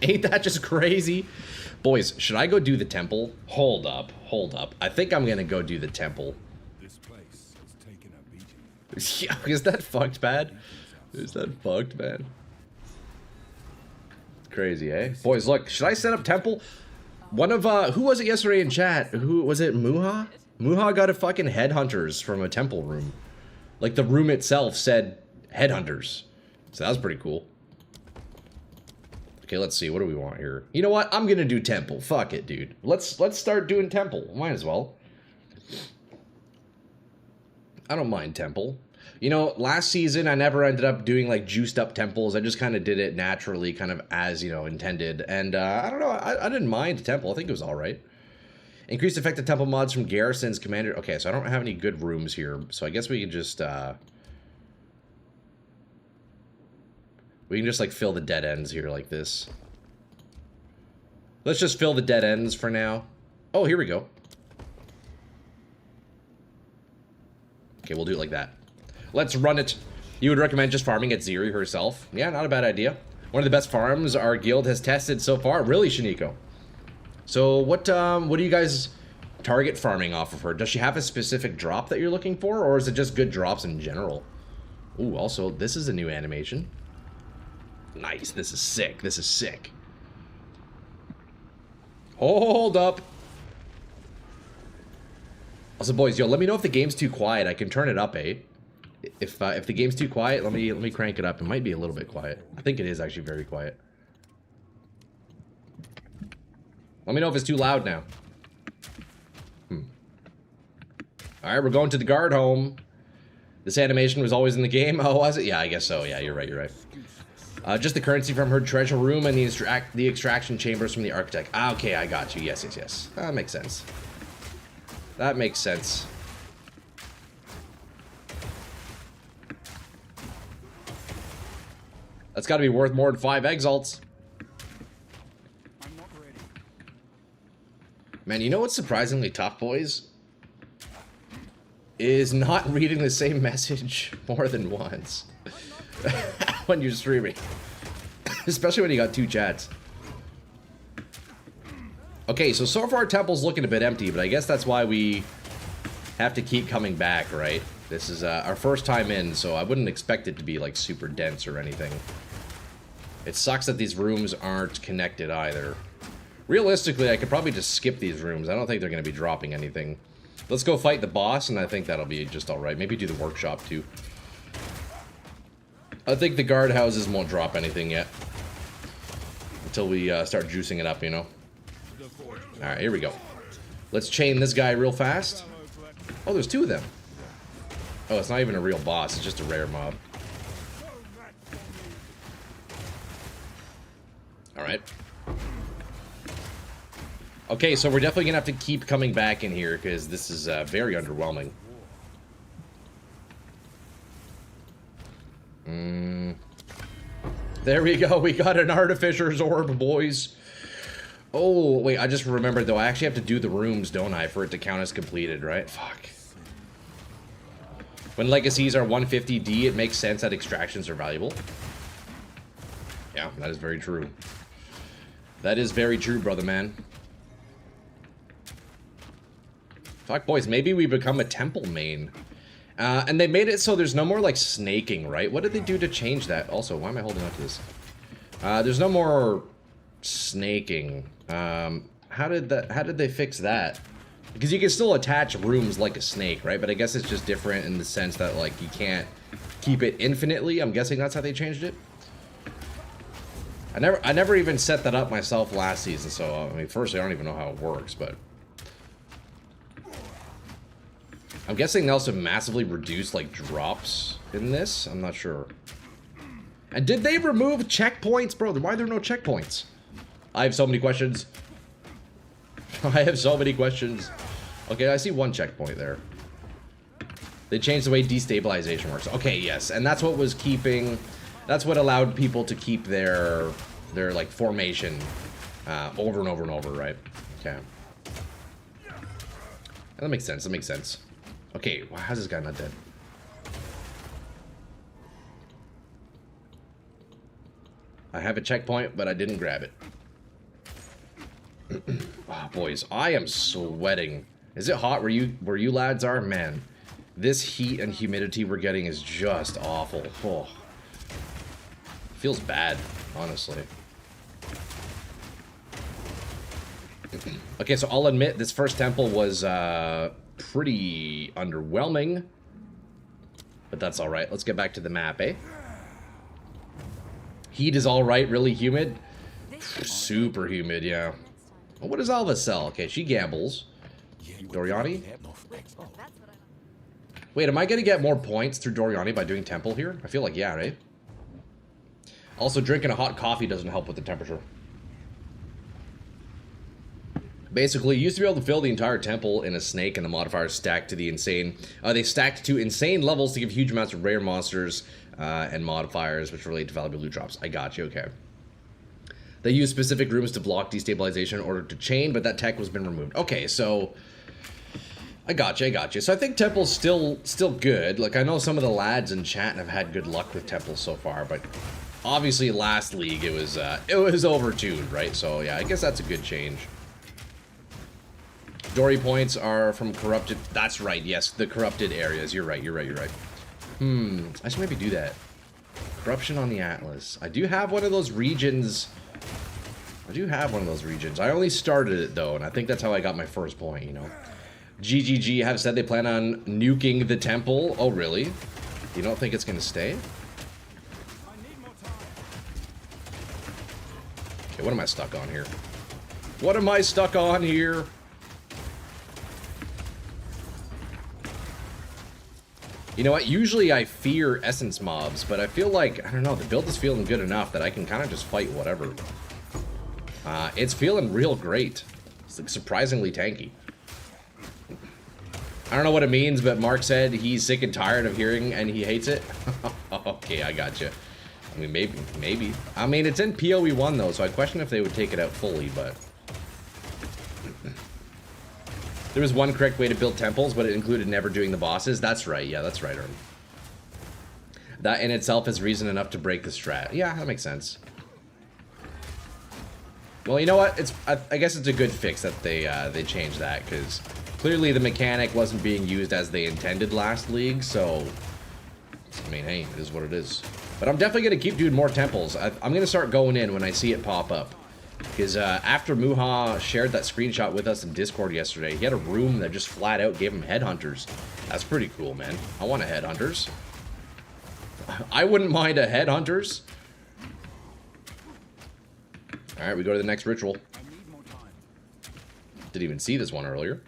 Ain't that just crazy? Boys, should I go do the temple? Hold up, hold up. I think I'm gonna go do the temple. Yeah, is that fucked bad? Is that fucked bad? Crazy, eh? Boys, look, should I set up temple? One of, who was it yesterday in chat? Who, was it Muha? Muha got a fucking headhunters from a temple room. Like, the room itself said headhunters. So that was pretty cool. Okay, let's see, what do we want here? You know what? I'm gonna do temple. Fuck it, dude. Let's start doing temple. Might as well. I don't mind temple. You know, last season I never ended up doing like juiced up temples. I just kind of did it naturally, kind of as, you know, intended. And I don't know, I didn't mind temple. I think it was all right. Increased effective temple mods from garrisons, commander. Okay, so I don't have any good rooms here. So I guess we can just like fill the dead ends here like this. Let's just fill the dead ends for now. Oh, here we go. Okay, we'll do it like that. Let's run it. You would recommend just farming at Ziri herself? Yeah, not a bad idea. One of the best farms our guild has tested so far. Really, Shaniko? So what do you guys target farming off of her? Does she have a specific drop that you're looking for, or is it just good drops in general? Ooh, also, this is a new animation. Nice, this is sick. This is sick. Hold up. Also, boys, yo, let me know if the game's too quiet. I can turn it up, eh? If the game's too quiet, let me crank it up. It might be a little bit quiet. I think it is actually very quiet. Let me know if it's too loud now. Alright, we're going to the guard home. This animation was always in the game. Oh, was it? Yeah, I guess so. Yeah, you're right, you're right. Just the currency from her treasure room and the extraction chambers from the architect. Ah, okay, I got you. Yes, yes, yes. That makes sense. That makes sense. That's got to be worth more than 5 exalts. I'm not ready. Man, you know what's surprisingly tough, boys? Is not reading the same message more than once when you're streaming. Especially when you got 2 chats. Okay, so far Temple's looking a bit empty, but I guess that's why we have to keep coming back, right? This is our first time in, so I wouldn't expect it to be like super dense or anything. It sucks that these rooms aren't connected either. Realistically, I could probably just skip these rooms. I don't think they're going to be dropping anything. Let's go fight the boss, and I think that'll be just alright. Maybe do the workshop, too. I think the guard houses won't drop anything yet. Until we start juicing it up, you know? Alright, here we go. Let's chain this guy real fast. Oh, there's 2 of them. Oh, it's not even a real boss. It's just a rare mob. Alright. Okay, so we're definitely gonna have to keep coming back in here because this is very underwhelming. There we go. We got an Artificer's Orb, boys. Oh, wait, I just remembered, though. I actually have to do the rooms, don't I, for it to count as completed, right? Fuck. When legacies are 150D, it makes sense that extractions are valuable. Yeah, that is very true. That is very true, brother man. Fuck, boys, maybe we become a temple main. And they made it so there's no more, like, snaking, right? What did they do to change that? Also, why am I holding on to this? There's no more snaking. How did they fix that? Because you can still attach rooms like a snake, right? But I guess it's just different in the sense that, like, you can't keep it infinitely. I'm guessing that's how they changed it. I never even set that up myself last season, so, I mean, firstly, I don't even know how it works, but... I'm guessing they also massively reduced, like, drops in this? I'm not sure. And did they remove checkpoints? Bro, why are there no checkpoints? I have so many questions. I have so many questions. Okay, I see 1 checkpoint there. They changed the way destabilization works. Okay, yes, and that's what was keeping... That's what allowed people to keep their like, formation over and over and over, right? Okay. That makes sense, that makes sense. Okay, well, how's this guy not dead? I have a checkpoint, but I didn't grab it. Oh, boys, I am sweating. Is it hot where you lads are? Man, this heat and humidity we're getting is just awful. Oh. Feels bad, honestly. Okay, so I'll admit this first temple was pretty underwhelming. But that's alright. Let's get back to the map, eh? Heat is alright, really humid. Super humid, yeah. Well, what does Alva sell? Okay, she gambles. Doriani? Wait, am I gonna get more points through Doriani by doing temple here? I feel like, yeah, right? Also, drinking a hot coffee doesn't help with the temperature. Basically, you used to be able to fill the entire temple in a snake, and the modifiers stacked to the insane... they stacked to insane levels to give huge amounts of rare monsters and modifiers, which relate to valuable loot drops. I got you, okay. They use specific rooms to block destabilization in order to chain, but that tech has been removed. Okay, so... I got you. So I think Temple's still good. Like, I know some of the lads in chat have had good luck with Temple so far, but... Obviously, last league, it was overtuned, right? So, yeah, I guess that's a good change. Dory points are from corrupted... That's right, yes, the corrupted areas. You're right. I should maybe do that. Corruption on the Atlas. I do have one of those regions. I only started it, though, and I think that's how I got my first point, you know. GGG have said they plan on nuking the temple. Oh, really? You don't think it's going to stay? Okay, what am I stuck on here? What am I stuck on here? You know what? Usually I fear essence mobs, but I feel like, I don't know, the build is feeling good enough that I can kind of just fight whatever. It's feeling real great. It's like surprisingly tanky. I don't know what it means, but Mark said he's sick and tired of hearing and he hates it. Okay, I gotcha. I mean, maybe. I mean, it's in PoE 1 though, so I question if they would take it out fully, but... There was one correct way to build temples, but it included never doing the bosses. That's right, yeah, that's right, Erm. That in itself is reason enough to break the strat. Yeah, that makes sense. Well, you know what? I guess it's a good fix that they changed that, because clearly the mechanic wasn't being used as they intended last league, so... I mean, hey, it is what it is. But I'm definitely going to keep doing more temples. I'm going to start going in when I see it pop up. Because after Muha shared that screenshot with us in Discord yesterday, he had a room that just flat out gave him headhunters. That's pretty cool, man. I want a headhunters. I wouldn't mind a headhunters. Alright, we go to the next ritual. Didn't even see this one earlier.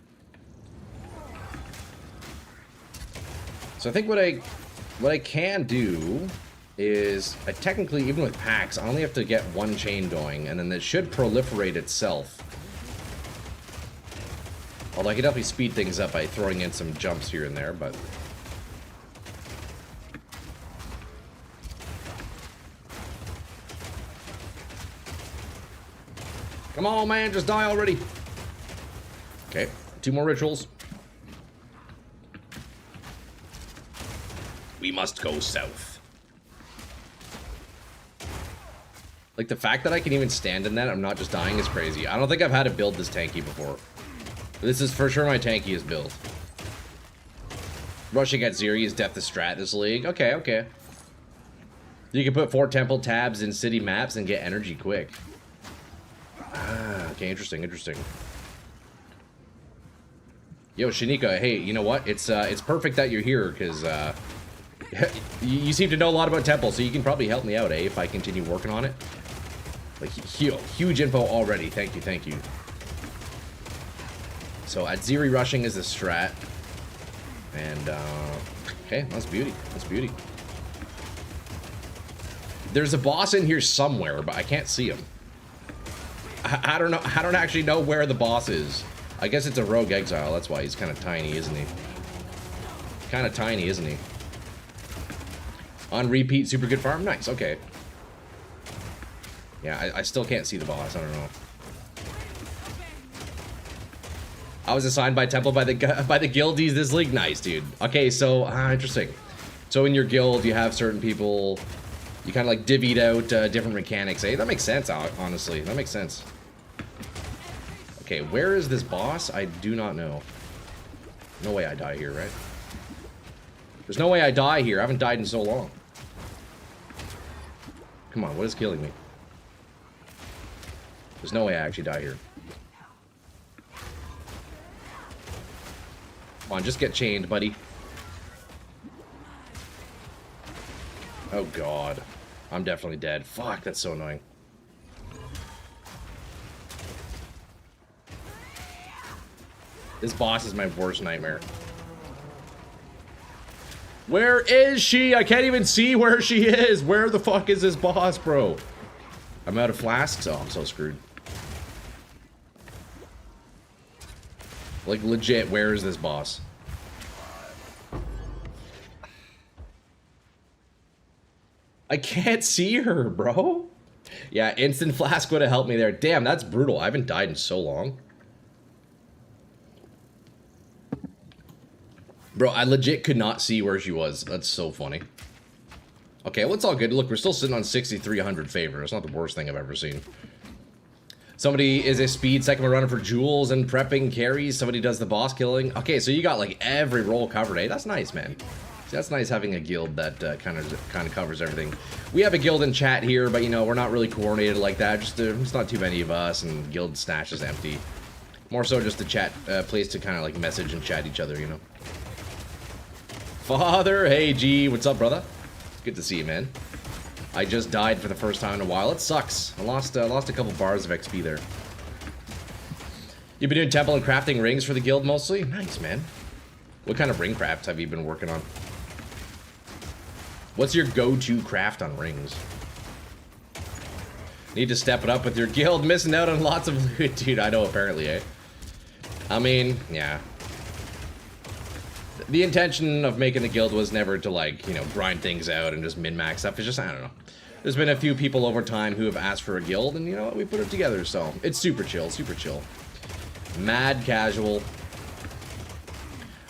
So I think what I can do is, I technically, even with packs, I only have to get one chain going, and then it should proliferate itself. Although I could definitely speed things up by throwing in some jumps here and there, but... Come on, man, just die already! Okay, 2 more rituals. We must go south. Like, the fact that I can even stand in that, I'm not just dying, is crazy. I don't think I've had to build this tanky before. This is for sure my tankiest build. Rushing at Zeri is death to strat this league. Okay, okay. You can put 4 temple tabs in city maps and get energy quick. Ah, okay, interesting, interesting. Yo, Shanika, hey, you know what? It's perfect that you're here, because, you seem to know a lot about temple, so you can probably help me out, eh, if I continue working on it. Like, huge info already. Thank you, thank you. So, at Zeri rushing is the strat. And, okay, that's beauty. That's beauty. There's a boss in here somewhere, but I can't see him. I don't know. I don't actually know where the boss is. I guess it's a rogue exile. That's why he's kind of tiny, isn't he? Kind of tiny, isn't he? On repeat, super good farm. Nice. Okay. Yeah, I still can't see the boss. I don't know. I was assigned by temple by the guildies this league. Nice, dude. Okay, so interesting. So in your guild, you have certain people. You kind of like divvied out different mechanics. Hey, that makes sense. Honestly, that makes sense. Okay, where is this boss? I do not know. No way I die here, right? There's no way I die here. I haven't died in so long. Come on, what is killing me? There's no way I actually die here. Come on, just get chained, buddy. Oh, God. I'm definitely dead. Fuck, that's so annoying. This boss is my worst nightmare. Where is she? I can't even see where she is. Where the fuck is this boss, bro? I'm out of flasks. Oh, I'm so screwed. Like, legit, where is this boss? I can't see her, bro. Yeah, instant flask would have helped me there. Damn, that's brutal. I haven't died in so long. Bro, I legit could not see where she was. That's so funny. Okay, well, it's all good. Look, we're still sitting on 6,300 favor. It's not the worst thing I've ever seen. Somebody is a speed second runner for jewels and prepping carries. Somebody does the boss killing. Okay, so you got like every role covered, eh? That's nice, man. See, that's nice having a guild that kind of covers everything. We have a guild in chat here, but you know, we're not really coordinated like that. Just it's not too many of us, and guild stash is empty. More so just to chat, place to kind of like message and chat each other, you know. Father, hey G, what's up, brother? Good to see you, man. I just died for the first time in a while. It sucks. I lost a couple bars of XP there. You've been doing temple and crafting rings for the guild mostly? Nice, man. What kind of ring craft have you been working on? What's your go-to craft on rings? Need to step it up with your guild. Missing out on lots of loot. Dude, I know, apparently, eh? I mean, yeah. The intention of making the guild was never to, like, you know, grind things out and just min-max stuff. It's just, I don't know. There's been a few people over time who have asked for a guild, and, you know what, we put it together, so it's super chill, super chill. Mad casual.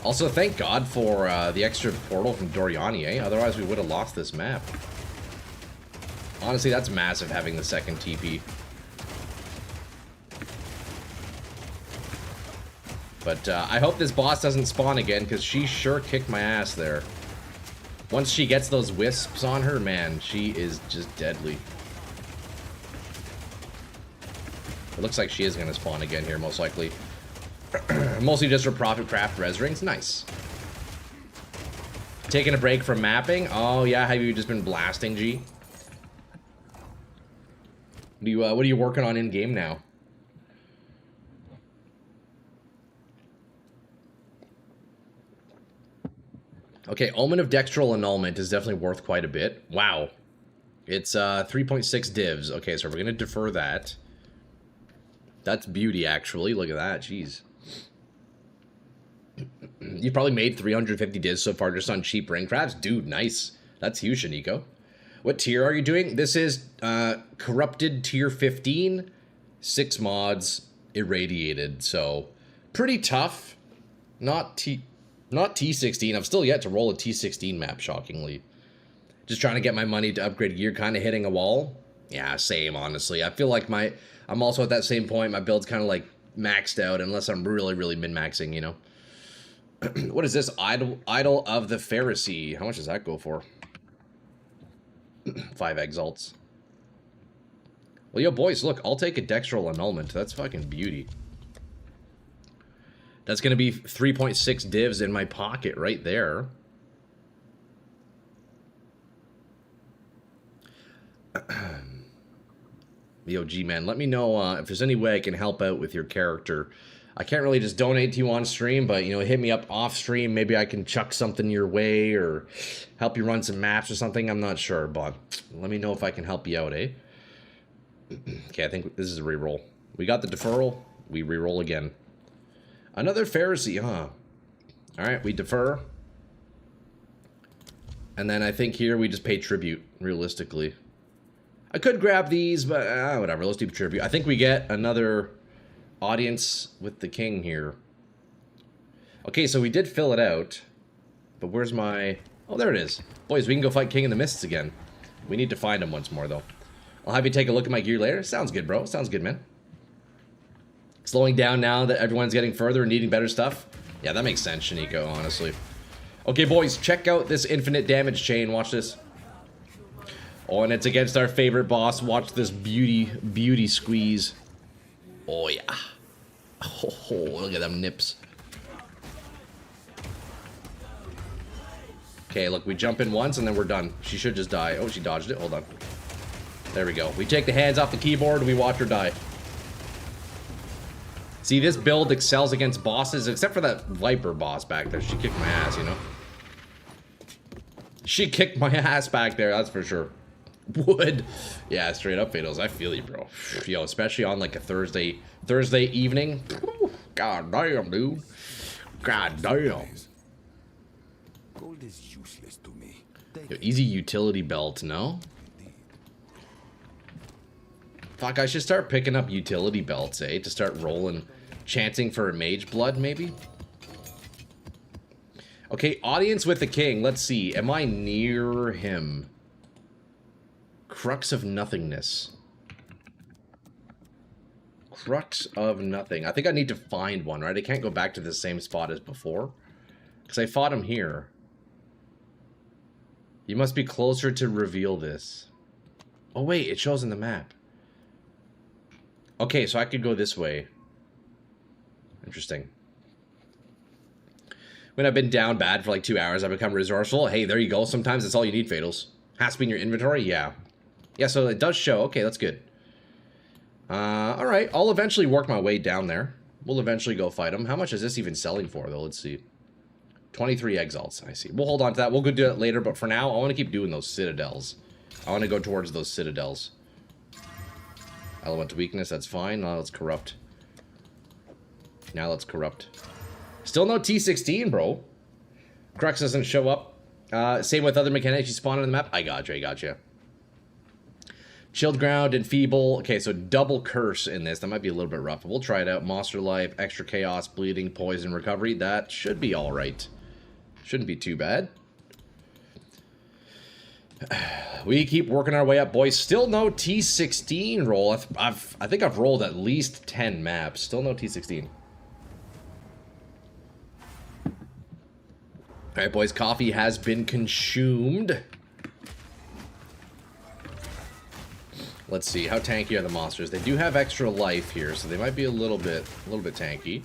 Also, thank God for the extra portal from Doriani, eh? Otherwise, we would have lost this map. Honestly, that's massive, having the second TP. But I hope this boss doesn't spawn again, because she sure kicked my ass there. Once she gets those wisps on her, man, she is just deadly. It looks like she is going to spawn again here, most likely. Mostly just for profit craft res rings. Nice. Taking a break from mapping? Oh, yeah, have you just been blasting, G? What are you working on in-game now? Okay, Omen of Dextral Annulment is definitely worth quite a bit. Wow. It's 3.6 divs. Okay, so we're going to defer that. That's beauty, actually. Look at that. Jeez. You probably made 350 divs so far just on cheap ring crafts. Dude, nice. That's huge, Shaniko. What tier are you doing? This is Corrupted Tier 15. 6 mods. Irradiated. So, pretty tough. Not T16. I'm still yet to roll a T16 map, shockingly. Just trying to get my money to upgrade gear, kind of hitting a wall. Yeah, same, honestly. I feel like I'm also at that same point. My build's kind of like maxed out, unless I'm really, really min-maxing, you know? What is this? Idol of the Pharisee. How much does that go for? 5 exalts. Well, yo, boys, look. I'll take a Dextral Annulment. That's fucking beauty. That's going to be 3.6 divs in my pocket right there. Yo, G-Man, let me know if there's any way I can help out with your character. I can't really just donate to you on stream, but, you know, hit me up off stream. Maybe I can chuck something your way or help you run some maps or something. I'm not sure, but let me know if I can help you out, eh? Okay, I think this is a reroll. We got the deferral. We reroll again. Another Pharisee, huh? Alright, we defer. And then I think here we just pay tribute, realistically. I could grab these, but whatever. Let's do tribute. I think we get another audience with the king here. Okay, so we did fill it out. But where's my... Oh, there it is. Boys, we can go fight King in the Mists again. We need to find him once more, though. I'll have you take a look at my gear later. Sounds good, bro. Sounds good, man. Slowing down now that everyone's getting further and needing better stuff. Yeah, that makes sense, Shaniko, honestly. Okay, boys, check out this infinite damage chain. Watch this. Oh, and it's against our favorite boss. Watch this beauty squeeze. Oh, yeah. Oh, look at them nips. Okay, look, we jump in once and then we're done. She should just die. Oh, she dodged it. Hold on. There we go. We take the hands off the keyboard, we watch her die. See, this build excels against bosses, except for that Viper boss back there. She kicked my ass, you know? She kicked my ass back there, that's for sure. Would. Yeah, straight up, Fados. I feel you, bro. Yo, especially on, like, a Thursday evening. God damn, dude. God damn. Gold is useless to me. Yo, easy utility belt, no? Fuck, I should start picking up utility belts, eh? To start rolling, chanting for a mage blood, maybe? Okay, audience with the king. Let's see. Am I near him? Crux of nothingness. Crux of nothing. I think I need to find one, right? I can't go back to the same spot as before. Because I fought him here. You must be closer to reveal this. Oh, wait. It shows in the map. Okay, so I could go this way. Interesting. When I've been down bad for like 2 hours, I become resourceful. Hey, there you go. Sometimes that's all you need, Fatals. Has to be in your inventory? Yeah. Yeah, so it does show. Okay, that's good. Alright, I'll eventually work my way down there. We'll eventually go fight him. How much is this even selling for, though? Let's see. 23 exalts, I see. We'll hold on to that. We'll go do it later, but for now, I want to keep doing those citadels. I want to go towards those citadels. Elemental weakness, that's fine. Now let's corrupt. Now let's corrupt. Still no T16, bro. Crux doesn't show up. Same with other mechanics you spawn on the map. I gotcha. Chilled ground and feeble. Okay, so double curse in this. That might be a little bit rough, but we'll try it out. Monster life, extra chaos, bleeding, poison, recovery. That should be all right. Shouldn't be too bad. We keep working our way up, boys. Still no T16 roll. I think I've rolled at least 10 maps. Still no T16. Alright, boys. Coffee has been consumed. Let's see. How tanky are the monsters? They do have extra life here, so they might be a little bit tanky.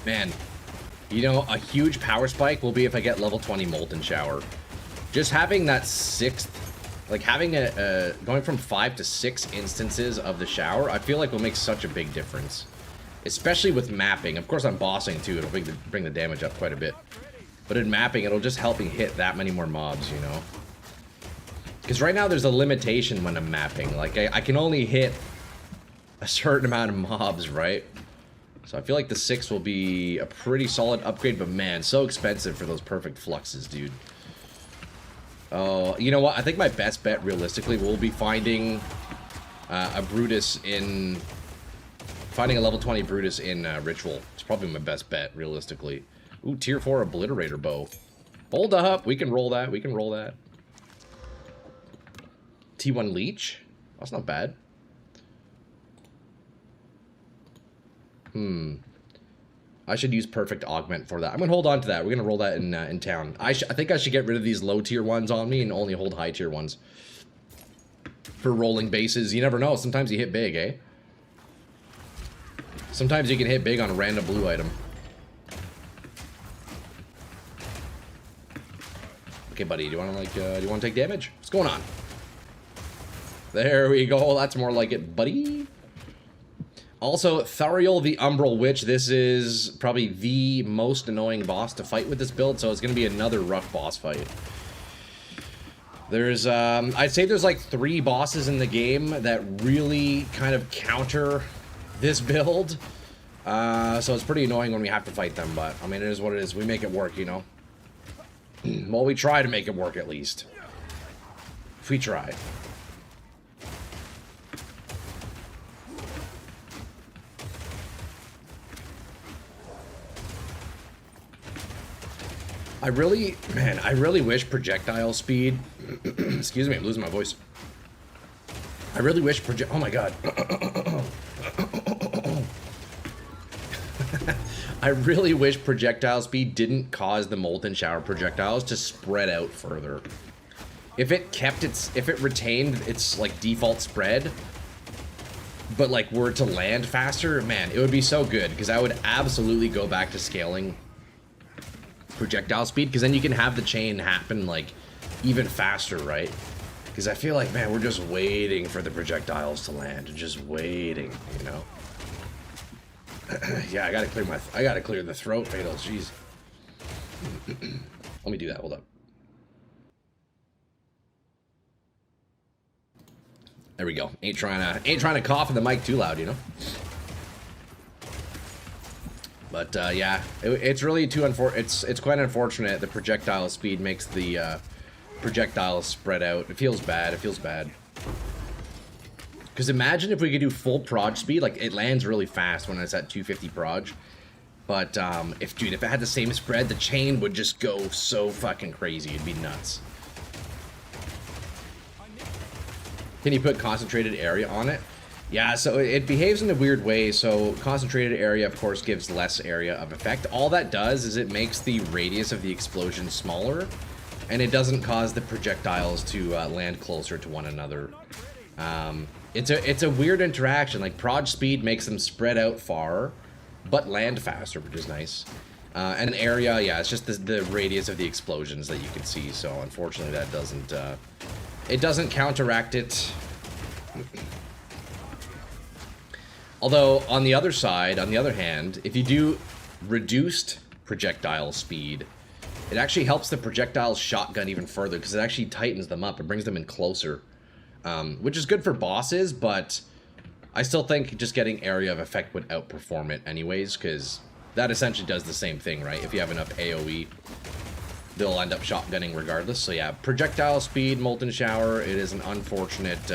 Man, you know, a huge power spike will be if I get level 20 Molten Shower. Just having that 6th, like having going from 5 to 6 instances of the shower, I feel like will make such a big difference. Especially with mapping. Of course, I'm bossing too. It'll bring the damage up quite a bit. But in mapping, it'll just help me hit that many more mobs, you know? Because right now, there's a limitation when I'm mapping. Like, I can only hit a certain amount of mobs, right? So I feel like the 6 will be a pretty solid upgrade, but man, so expensive for those perfect fluxes, dude. Oh, you know what? I think my best bet, realistically, will be finding a Brutus in... Finding a level 20 Brutus in Ritual. It's probably my best bet, realistically. Ooh, tier 4 Obliterator Bow. Hold up, we can roll that, T1 Leech? That's not bad. I should use Perfect Augment for that. I'm gonna hold on to that. We're gonna roll that in town. I think I should get rid of these low tier ones on me and only hold high tier ones. For rolling bases, you never know. Sometimes you hit big, eh? Sometimes you can hit big on a random blue item. Okay, buddy, do you want to like, do you want to take damage? What's going on? There we go. That's more like it, buddy. Also, Thariel the Umbral Witch. This is probably the most annoying boss to fight with this build, so it's going to be another rough boss fight. There's, I'd say there's like 3 bosses in the game that really kind of counter this build. So it's pretty annoying when we have to fight them, but, I mean, it is what it is. We make it work, you know? Well, we try to make it work, at least. If we try. I really wish projectile speed... Excuse me, I'm losing my voice. I really wish oh my god. I really wish projectile speed didn't cause the Molten Shower projectiles to spread out further. If it retained its, like, default spread, but, like, were to land faster, man, it would be so good, because I would absolutely go back to scaling projectile speed, because then you can have the chain happen, like, even faster, right? Because I feel like, man, we're just waiting for the projectiles to land, just waiting, you know? Yeah, I gotta clear the throat, Fatals, jeez. Let me do that, hold up. There we go. Ain't trying to cough in the mic too loud, you know? But yeah, it's really it's quite unfortunate the projectile speed makes the projectiles spread out. It feels bad. Because imagine if we could do full proj speed, like it lands really fast when it's at 250 proj. But if it had the same spread, the chain would just go so fucking crazy. It'd be nuts. Can you put concentrated area on it? Yeah, so it behaves in a weird way. So concentrated area, of course, gives less area of effect. All that does is it makes the radius of the explosion smaller. and it doesn't cause the projectiles to land closer to one another. It's a weird interaction. Like, prod speed makes them spread out far, but land faster, which is nice. And an area, yeah, it's just the radius of the explosions that you can see. So unfortunately, that doesn't it doesn't counteract it. Although on the other side, on the other hand, if you do reduced projectile speed, it actually helps the projectiles shotgun even further because it actually tightens them up. It brings them in closer. Which is good for bosses, but I still think just getting area of effect would outperform it anyways, because that essentially does the same thing, right? If you have enough AoE, they'll end up shotgunning regardless. So yeah, projectile speed, Molten Shower, it is an unfortunate,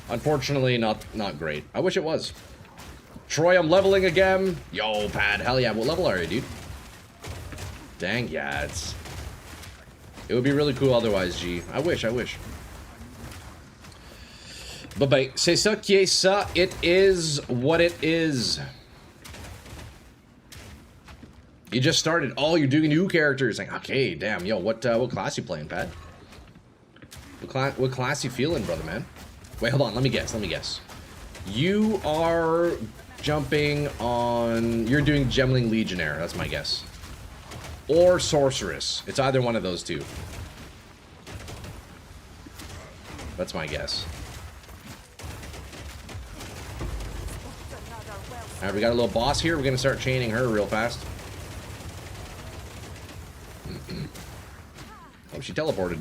unfortunately not great. I wish it was. Troy, I'm leveling again. Yo, Pad, hell yeah. What level are you, dude? Dang, yeah, it would be really cool otherwise, G. I wish. Bye-bye. C'est ça qui est ça. It is what it is. You just started. Oh, you're doing new characters. Like, okay, damn. Yo, what class you playing, Pat? What class you feeling, brother, man? Wait, hold on. Let me guess. You are jumping on... You're doing Gemling Legionnaire. That's my guess. Or Sorceress. It's either one of those two. That's my guess. Alright, we got a little boss here. We're gonna start chaining her real fast. Oh, she teleported.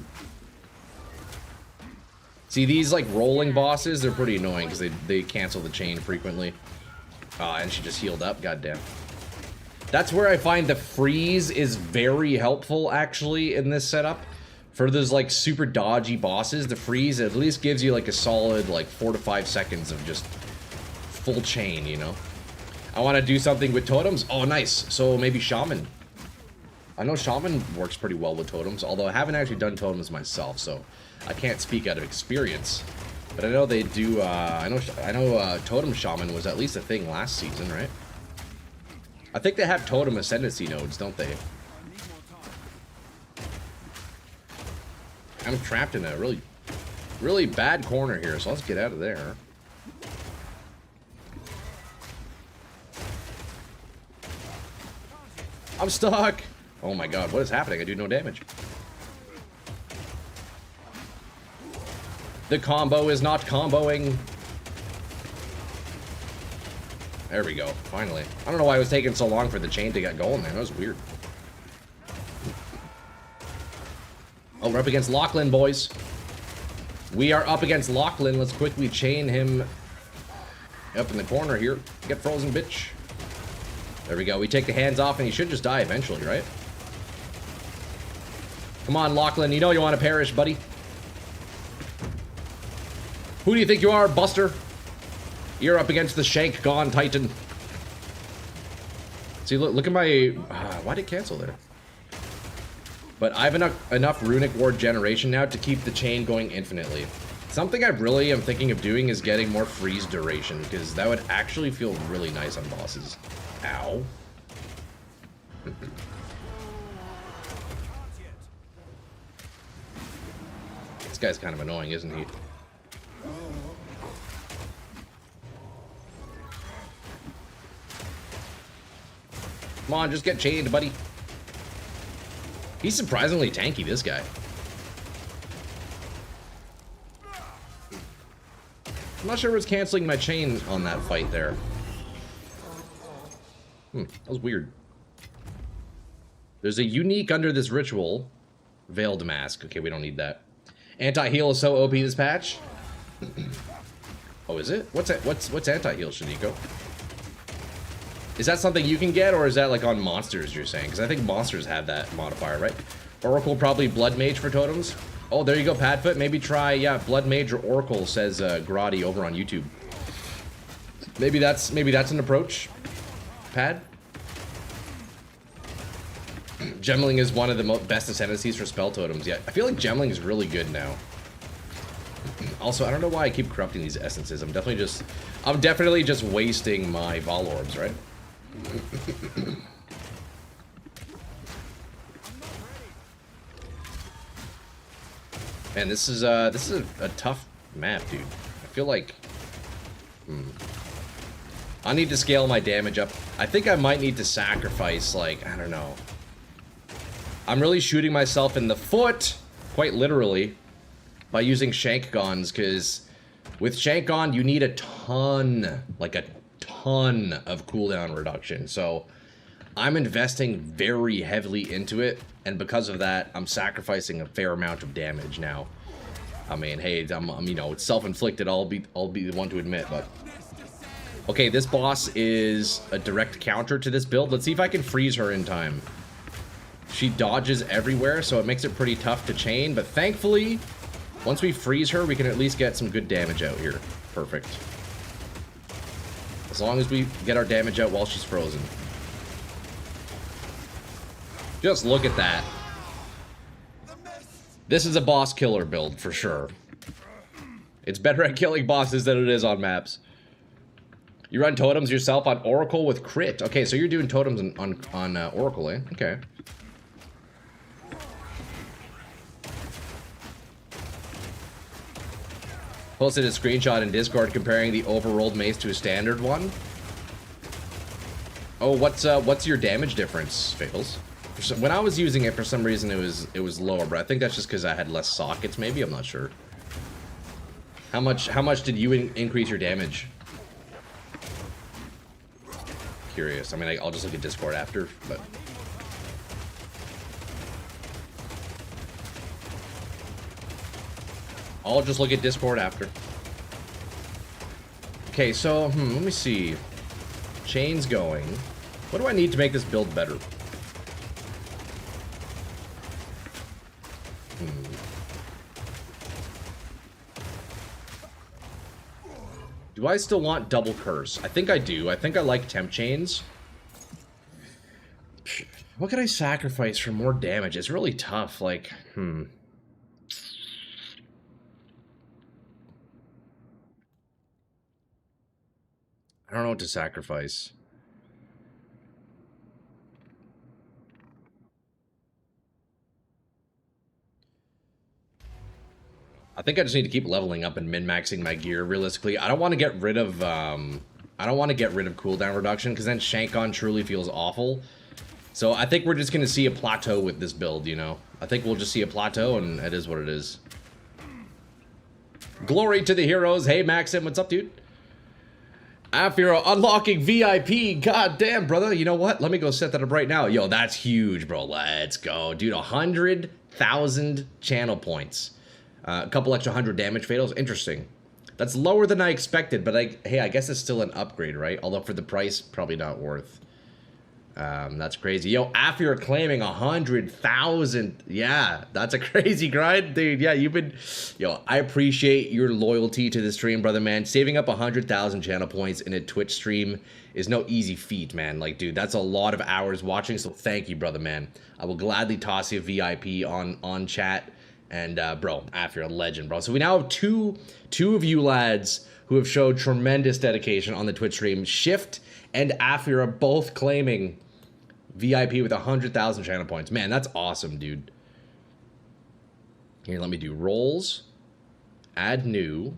See, these, like, rolling bosses, they're pretty annoying because they cancel the chain frequently. And she just healed up, goddamn. That's where I find the freeze is very helpful, actually, in this setup. For those, like, super dodgy bosses, the freeze at least gives you, like, a solid, like, 4 to 5 seconds of just full chain, you know? I want to do something with totems. Oh, nice. So maybe Shaman. I know Shaman works pretty well with totems, although I haven't actually done totems myself, so I can't speak out of experience. But I know they do, I know Totem Shaman was at least a thing last season, right? I think they have Totem Ascendancy nodes, don't they? I'm trapped in a really, really bad corner here, so let's get out of there. I'm stuck! Oh my god, what is happening? I do no damage. The combo is not comboing. There we go, finally. I don't know why it was taking so long for the chain to get going, man. That was weird. Oh, we're up against Lachlan, boys. We are up against Lachlan. Let's quickly chain him up in the corner here. Get frozen, bitch. There we go. We take the hands off, and he should just die eventually, right? Come on, Lachlan. You know you want to perish, buddy. Who do you think you are, Buster? You're up against the Shankgonne Titan. See, look at my... why did it cancel there? But I have enough Runic Ward generation now to keep the chain going infinitely. Something I really am thinking of doing is getting more freeze duration, because that would actually feel really nice on bosses. Ow. This guy's kind of annoying, isn't he? Come on, just get chained, buddy. He's surprisingly tanky, this guy. I'm not sure what's canceling my chain on that fight there. That was weird. There's a unique under this ritual. Veiled Mask. Okay, we don't need that. Anti-heal is so OP this patch. Oh, is it? What's anti-heal, Shaniko? Is that something you can get, or is that like on monsters you're saying? Because I think monsters have that modifier, right? Oracle, probably Blood Mage for totems. Oh, there you go, Padfoot. Maybe try, yeah, Blood Mage or Oracle, says Grotti over on YouTube. Maybe that's an approach. Pad? Gemling is one of the best ascendancies for spell totems. Yeah, I feel like Gemling is really good now. Also, I don't know why I keep corrupting these essences. I'm definitely just wasting my Vol Orbs, right? Man, this is a tough map, dude. I feel like I need to scale my damage up. I think I might need to sacrifice, like, I don't know. I'm really shooting myself in the foot, quite literally, by using Shankgonnes, because with Shankgonne, you need a ton, like a ton of cooldown reduction. So I'm investing very heavily into it, and because of that, I'm sacrificing a fair amount of damage now. I mean, hey, I'm you know, it's self-inflicted. I'll be the one to admit, but okay, this boss is a direct counter to this build. Let's see if I can freeze her in time. She dodges everywhere, so it makes it pretty tough to chain, but thankfully, once we freeze her, we can at least get some good damage out here. Perfect. As long as we get our damage out while she's frozen. Just look at that. This is a boss killer build, for sure. It's better at killing bosses than it is on maps. You run totems yourself on Oracle with crit. Okay, so you're doing totems on Oracle, eh? Okay. Posted a screenshot in Discord comparing the overrolled mace to a standard one. Oh, what's your damage difference, Fatals? When I was using it, for some reason it was lower, but I think that's just because I had less sockets. Maybe, I'm not sure. How much did you increase your damage? Curious. I mean, I'll just look at Discord after, but. I'll just look at Discord after. Okay, so, let me see. Chains going. What do I need to make this build better? Do I still want double curse? I think I do. I think I like temp chains. What could I sacrifice for more damage? It's really tough. Like, I don't know what to sacrifice. I think I just need to keep leveling up and min-maxing my gear. Realistically, I don't want to get rid of cooldown reduction, because then Shankgonne truly feels awful. So I think we're just gonna see a plateau with this build. You know, I think we'll just see a plateau, and it is what it is. Glory to the heroes. Hey Maxim, what's up, dude? Afiro unlocking VIP. God damn, brother. You know what? Let me go set that up right now. Yo, that's huge, bro. Let's go, dude. 100,000 channel points. A couple extra 100 damage fatals. Interesting. That's lower than I expected, but hey, I guess it's still an upgrade, right? Although for the price, probably not worth. That's crazy. Yo, after you're claiming 100,000, yeah, that's a crazy grind, dude. Yeah, yo, I appreciate your loyalty to the stream, brother, man. Saving up 100,000 channel points in a Twitch stream is no easy feat, man. Like, dude, that's a lot of hours watching, so thank you, brother, man. I will gladly toss you a VIP on chat. And, bro, after a legend, bro. So we now have two of you lads who have showed tremendous dedication on the Twitch stream. Shift and Afira both claiming VIP with 100,000 channel points. Man, that's awesome, dude. Here, let me do roles. Add new.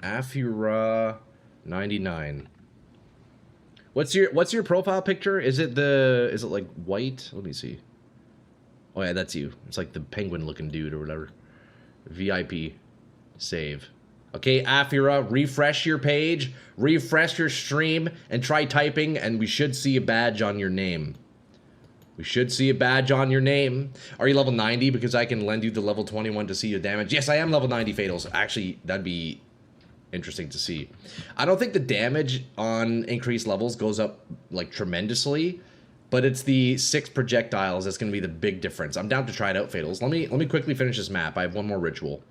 Afira 99. What's your profile picture? Is it like white? Let me see. Oh yeah, that's you. It's like the penguin looking dude or whatever. VIP. Save. Okay, Afira, refresh your page, refresh your stream, and try typing, and we should see a badge on your name. We should see a badge on your name. Are you level 90? Because I can lend you the level 21 to see your damage. Yes, I am level 90 fatals. Actually, that'd be interesting to see. I don't think the damage on increased levels goes up like tremendously, but it's the 6 projectiles that's going to be the big difference. I'm down to try it out, fatals. Let me quickly finish this map. I have one more ritual.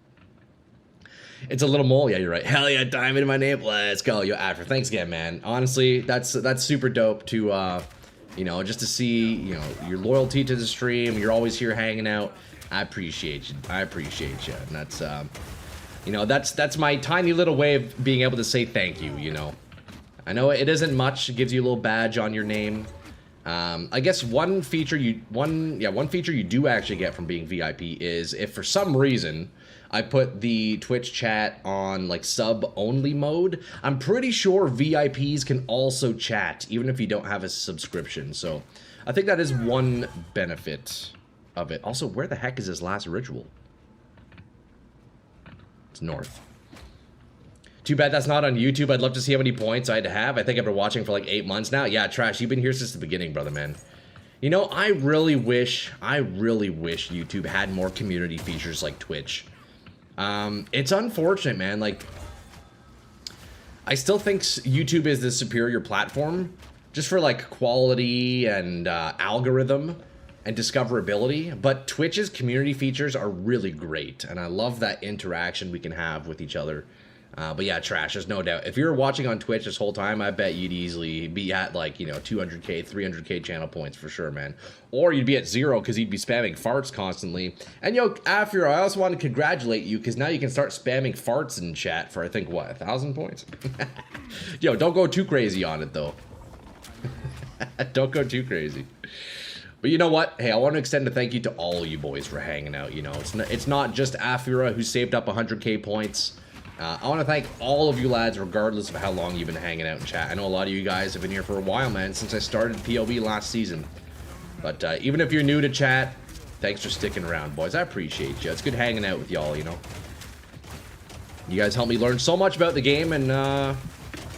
It's a little mole. Yeah, you're right. Hell yeah, diamond in my name. Let's go. Yo, After. Thanks again, man. Honestly, that's super dope to, you know, just to see, you know, your loyalty to the stream. You're always here hanging out. I appreciate you. I appreciate you. And that's, you know, that's my tiny little way of being able to say thank you, you know. I know it isn't much. It gives you a little badge on your name. I guess one feature you do actually get from being VIP is if for some reason I put the Twitch chat on like sub only mode, I'm pretty sure VIPs can also chat even if you don't have a subscription. So I think that is one benefit of it. Also, where the heck is this last ritual? It's north. Too bad that's not on YouTube. I'd love to see how many points I'd have. I think I've been watching for like 8 months now. Yeah, Trash, you've been here since the beginning, brother, man. You know, I really wish YouTube had more community features like Twitch. It's unfortunate, man. Like, I still think YouTube is the superior platform just for like quality and algorithm and discoverability. But Twitch's community features are really great. And I love that interaction we can have with each other. But yeah, Trash, there's no doubt. If you were watching on Twitch this whole time, I bet you'd easily be at like, you know, 200k, 300k channel points for sure, man. Or you'd be at 0 because you'd be spamming farts constantly. And yo, Afro, I also want to congratulate you because now you can start spamming farts in chat for, I think, what, 1,000 points? Yo, don't go too crazy on it, though. Don't go too crazy. But you know what? Hey, I want to extend a thank you to all you boys for hanging out. You know, it's not just Afura who saved up 100k points. I want to thank all of you lads, regardless of how long you've been hanging out in chat. I know a lot of you guys have been here for a while, man, since I started POB last season. But even if you're new to chat, thanks for sticking around, boys. I appreciate you. It's good hanging out with y'all, you know. You guys helped me learn so much about the game, and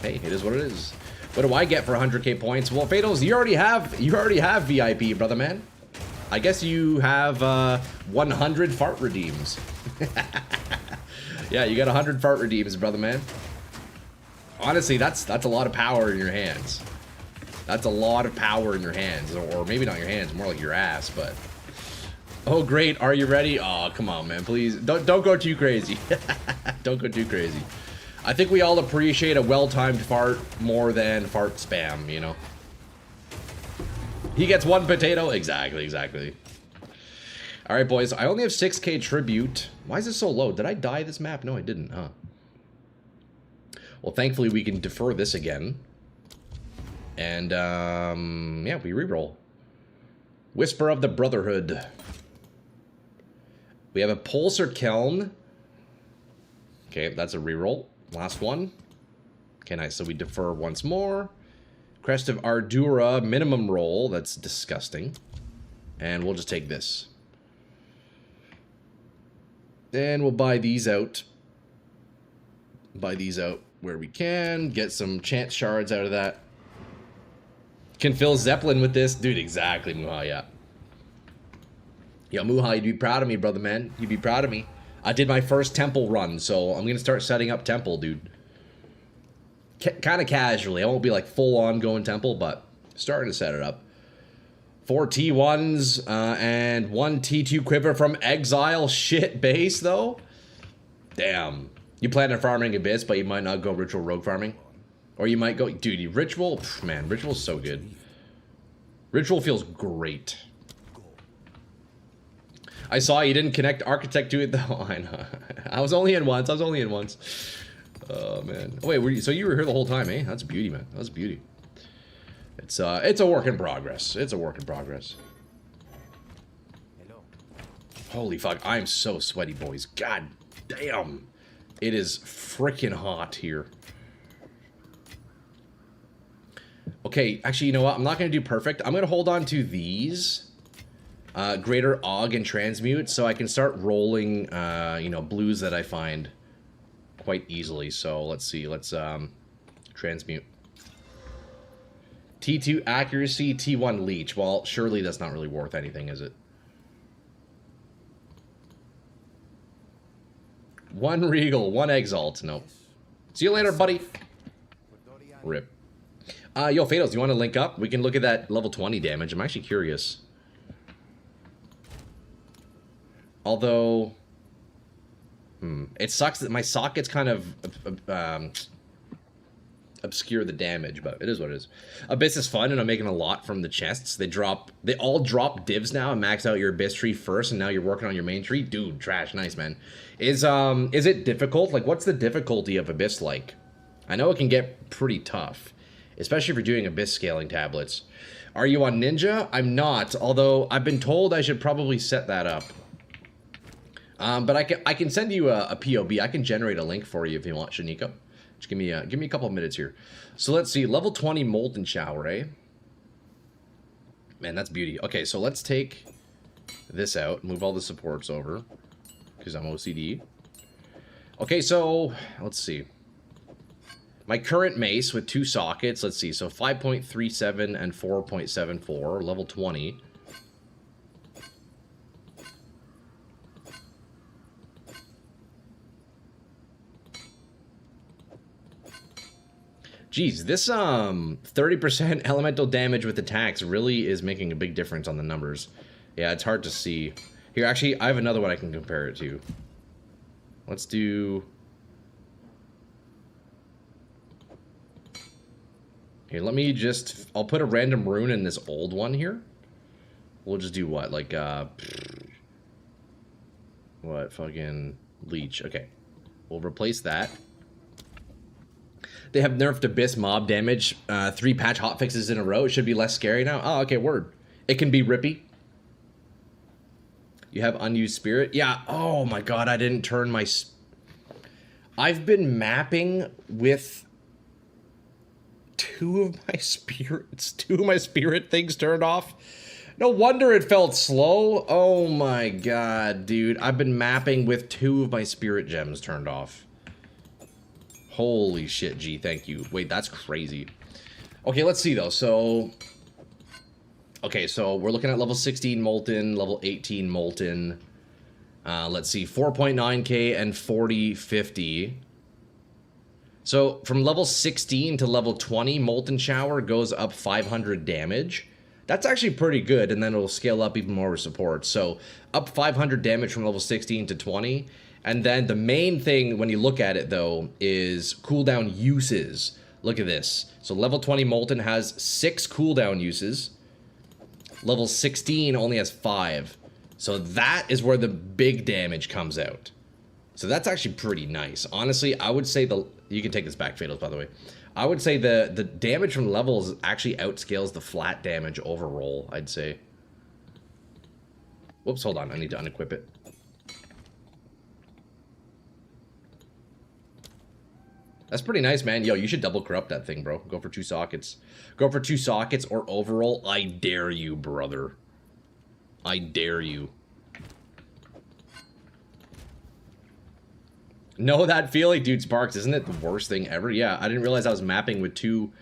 hey, it is what it is. What do I get for 100k points? Well, Fatals, you already have VIP, brother man. I guess you have 100 fart redeems. Yeah, you got 100 fart redeems, brother man. Honestly, that's a lot of power in your hands. That's a lot of power in your hands, or maybe not your hands, more like your ass. But oh, great, are you ready? Oh, come on, man, please don't go too crazy. Don't go too crazy. I think we all appreciate a well-timed fart more than fart spam, you know. He gets 1 potato. Exactly. All right, boys. I only have 6k tribute. Why is it so low? Did I die this map? No, I didn't, huh? Well, thankfully, we can defer this again. And, yeah, we reroll. Whisper of the Brotherhood. We have a Pulsar Keln. Okay, that's a reroll. Last one. Okay, nice. So we defer once more. Crest of Ardura, minimum roll. That's disgusting. And we'll just take this. Then we'll buy these out. Buy these out where we can. Get some chance shards out of that. Can fill Zeppelin with this. Dude, exactly, Muha, yeah. Yo, Muha, you'd be proud of me, brother, man. You'd be proud of me. I did my first temple run, so I'm going to start setting up temple, dude. Kind of casually. I won't be like full on going temple, but starting to set it up. 4 T1s and 1 T2 quiver from Exile. Shit base, though. Damn. You plan on farming Abyss, but you might not go Ritual Rogue farming. Or you might go... Dude, Ritual... Pff, man, Ritual's so good. Ritual feels great. I saw you didn't connect Architect to it, though. I know. I was only in once. Oh, man. Oh, wait, so you were here the whole time, eh? That's beauty, man. That's beauty. It's a work in progress. It's a work in progress. Hello. Holy fuck, I'm so sweaty, boys. God damn. It is freaking hot here. Okay, actually, you know what? I'm not going to do perfect. I'm going to hold on to these. Greater Aug and Transmute, so I can start rolling, you know, blues that I find quite easily. So let's see. Let's Transmute. T2 Accuracy, T1 Leech. Well, surely that's not really worth anything, is it? 1 Regal, 1 Exalt. Nope. See you later, buddy. Rip. Yo, Fados, you want to link up? We can look at that level 20 damage. I'm actually curious. Although... it sucks that my sockets kind of... obscure the damage, but it is what it is. Abyss is fun, and I'm making a lot from the chests. They all drop divs now and max out your Abyss tree first, and now you're working on your main tree. Dude, Trash, nice, man. Is it difficult? Like, what's the difficulty of Abyss like? I know it can get pretty tough. especially if you're doing abyss scaling tablets. Are you on Ninja? I'm not, although I've been told I should probably set that up. But I can send you a POB. I can generate a link for you if you want, Shaniko. Just give me a couple of minutes here. So let's see, level 20 Molten Shower, eh? Man, that's beauty. Okay, so let's take this out, move all the supports over, because I'm OCD. Okay, so let's see. My current mace with 2 sockets, let's see, so 5.37 and 4.74, level 20. Geez, this 30% elemental damage with attacks really is making a big difference on the numbers. Yeah, it's hard to see. Here, actually, I have another one I can compare it to. Let's do... Here, let me just... I'll put a random rune in this old one here. We'll just do what? Like, what? Fucking leech. Okay. We'll replace that. They have nerfed Abyss mob damage. 3 patch hotfixes in a row. It should be less scary now. Oh, okay, word. It can be rippy. You have unused spirit. Yeah. Oh my god, I didn't turn my... I've been mapping with 2 of my spirits. 2 of my spirit things turned off. No wonder it felt slow. Oh my god, dude. I've been mapping with 2 of my spirit gems turned off. Holy shit, G, thank you. Wait, that's crazy. Okay, let's see, though. So, okay, so we're looking at level 16 Molten, level 18 Molten. Let's see, 4.9k and 4050. So, from level 16 to level 20, Molten Shower goes up 500 damage. That's actually pretty good, and then it'll scale up even more with support. So, up 500 damage from level 16 to 20. And then the main thing when you look at it, though, is cooldown uses. Look at this. So level 20 Molten has 6 cooldown uses. Level 16 only has 5. So that is where the big damage comes out. So that's actually pretty nice. Honestly, I would say the... You can take this back, Fatals, by the way. I would say the damage from levels actually outscales the flat damage overall, I'd say. Whoops, hold on. I need to unequip it. That's pretty nice, man. Yo, you should double corrupt that thing, bro. Go for 2 sockets. Go for 2 sockets or overroll. I dare you, brother. I dare you. Know that feeling? Dude, Sparks, isn't it the worst thing ever? Yeah, I didn't realize I was mapping with two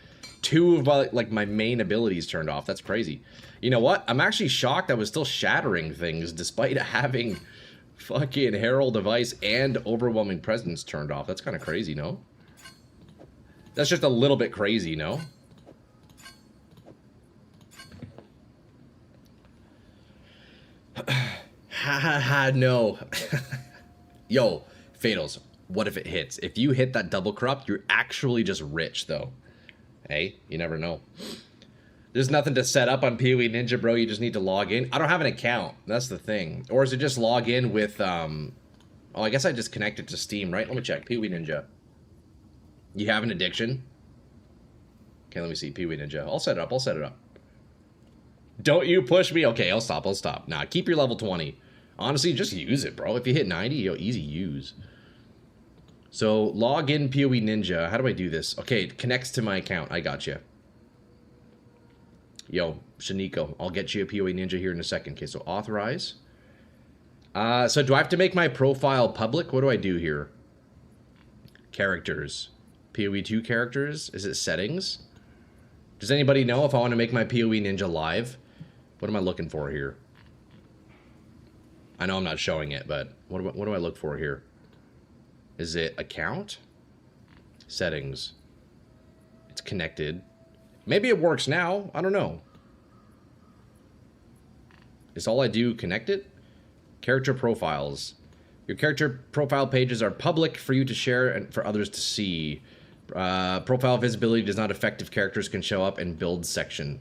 of my, like, my main abilities turned off. That's crazy. You know what? I'm actually shocked I was still shattering things despite having fucking Herald of Ice and Overwhelming Presence turned off. That's kind of crazy, no? That's just a little bit crazy, no? Ha ha ha, no. Yo, Fatals, what if it hits? If you hit that double corrupt, you're actually just rich, though. Hey, you never know. There's nothing to set up on PoE Ninja, bro. You just need to log in. I don't have an account. That's the thing. Or is it just log in with, Oh, I guess I just connected to Steam, right? Let me check. PoE Ninja. You have an addiction? Okay, let me see. PoE Ninja. I'll set it up. I'll set it up. Don't you push me? Okay, I'll stop. I'll stop. Nah, keep your level 20. Honestly, just use it, bro. If you hit 90, yo, easy use. So, log in PoE Ninja. How do I do this? Okay, it connects to my account. I got you. Yo, Shaniko, I'll get you a PoE Ninja here in a second. Okay, so authorize. So do I have to make my profile public? What do I do here? Characters. PoE 2 characters? Is it settings? Does anybody know if I want to make my PoE Ninja live? What am I looking for here? I know I'm not showing it, but what do I look for here? Is it account? Settings. It's connected. Maybe it works now. I don't know. Is all I do connected? Character profiles. Your character profile pages are public for you to share and for others to see. Profile visibility does not affect if characters can show up in build section.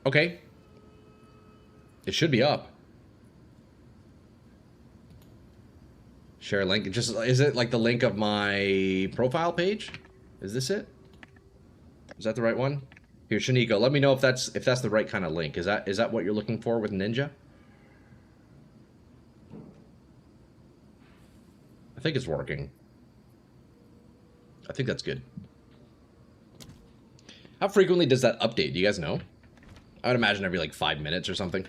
Okay. It should be up. Share link. Just is it like the link of my profile page? Is this it? Is that the right one? Here, Shaniko, let me know if that's the right kind of link. Is that what you're looking for with Ninja? I think it's working. I think that's good. How frequently does that update? Do you guys know? I would imagine every like 5 minutes or something.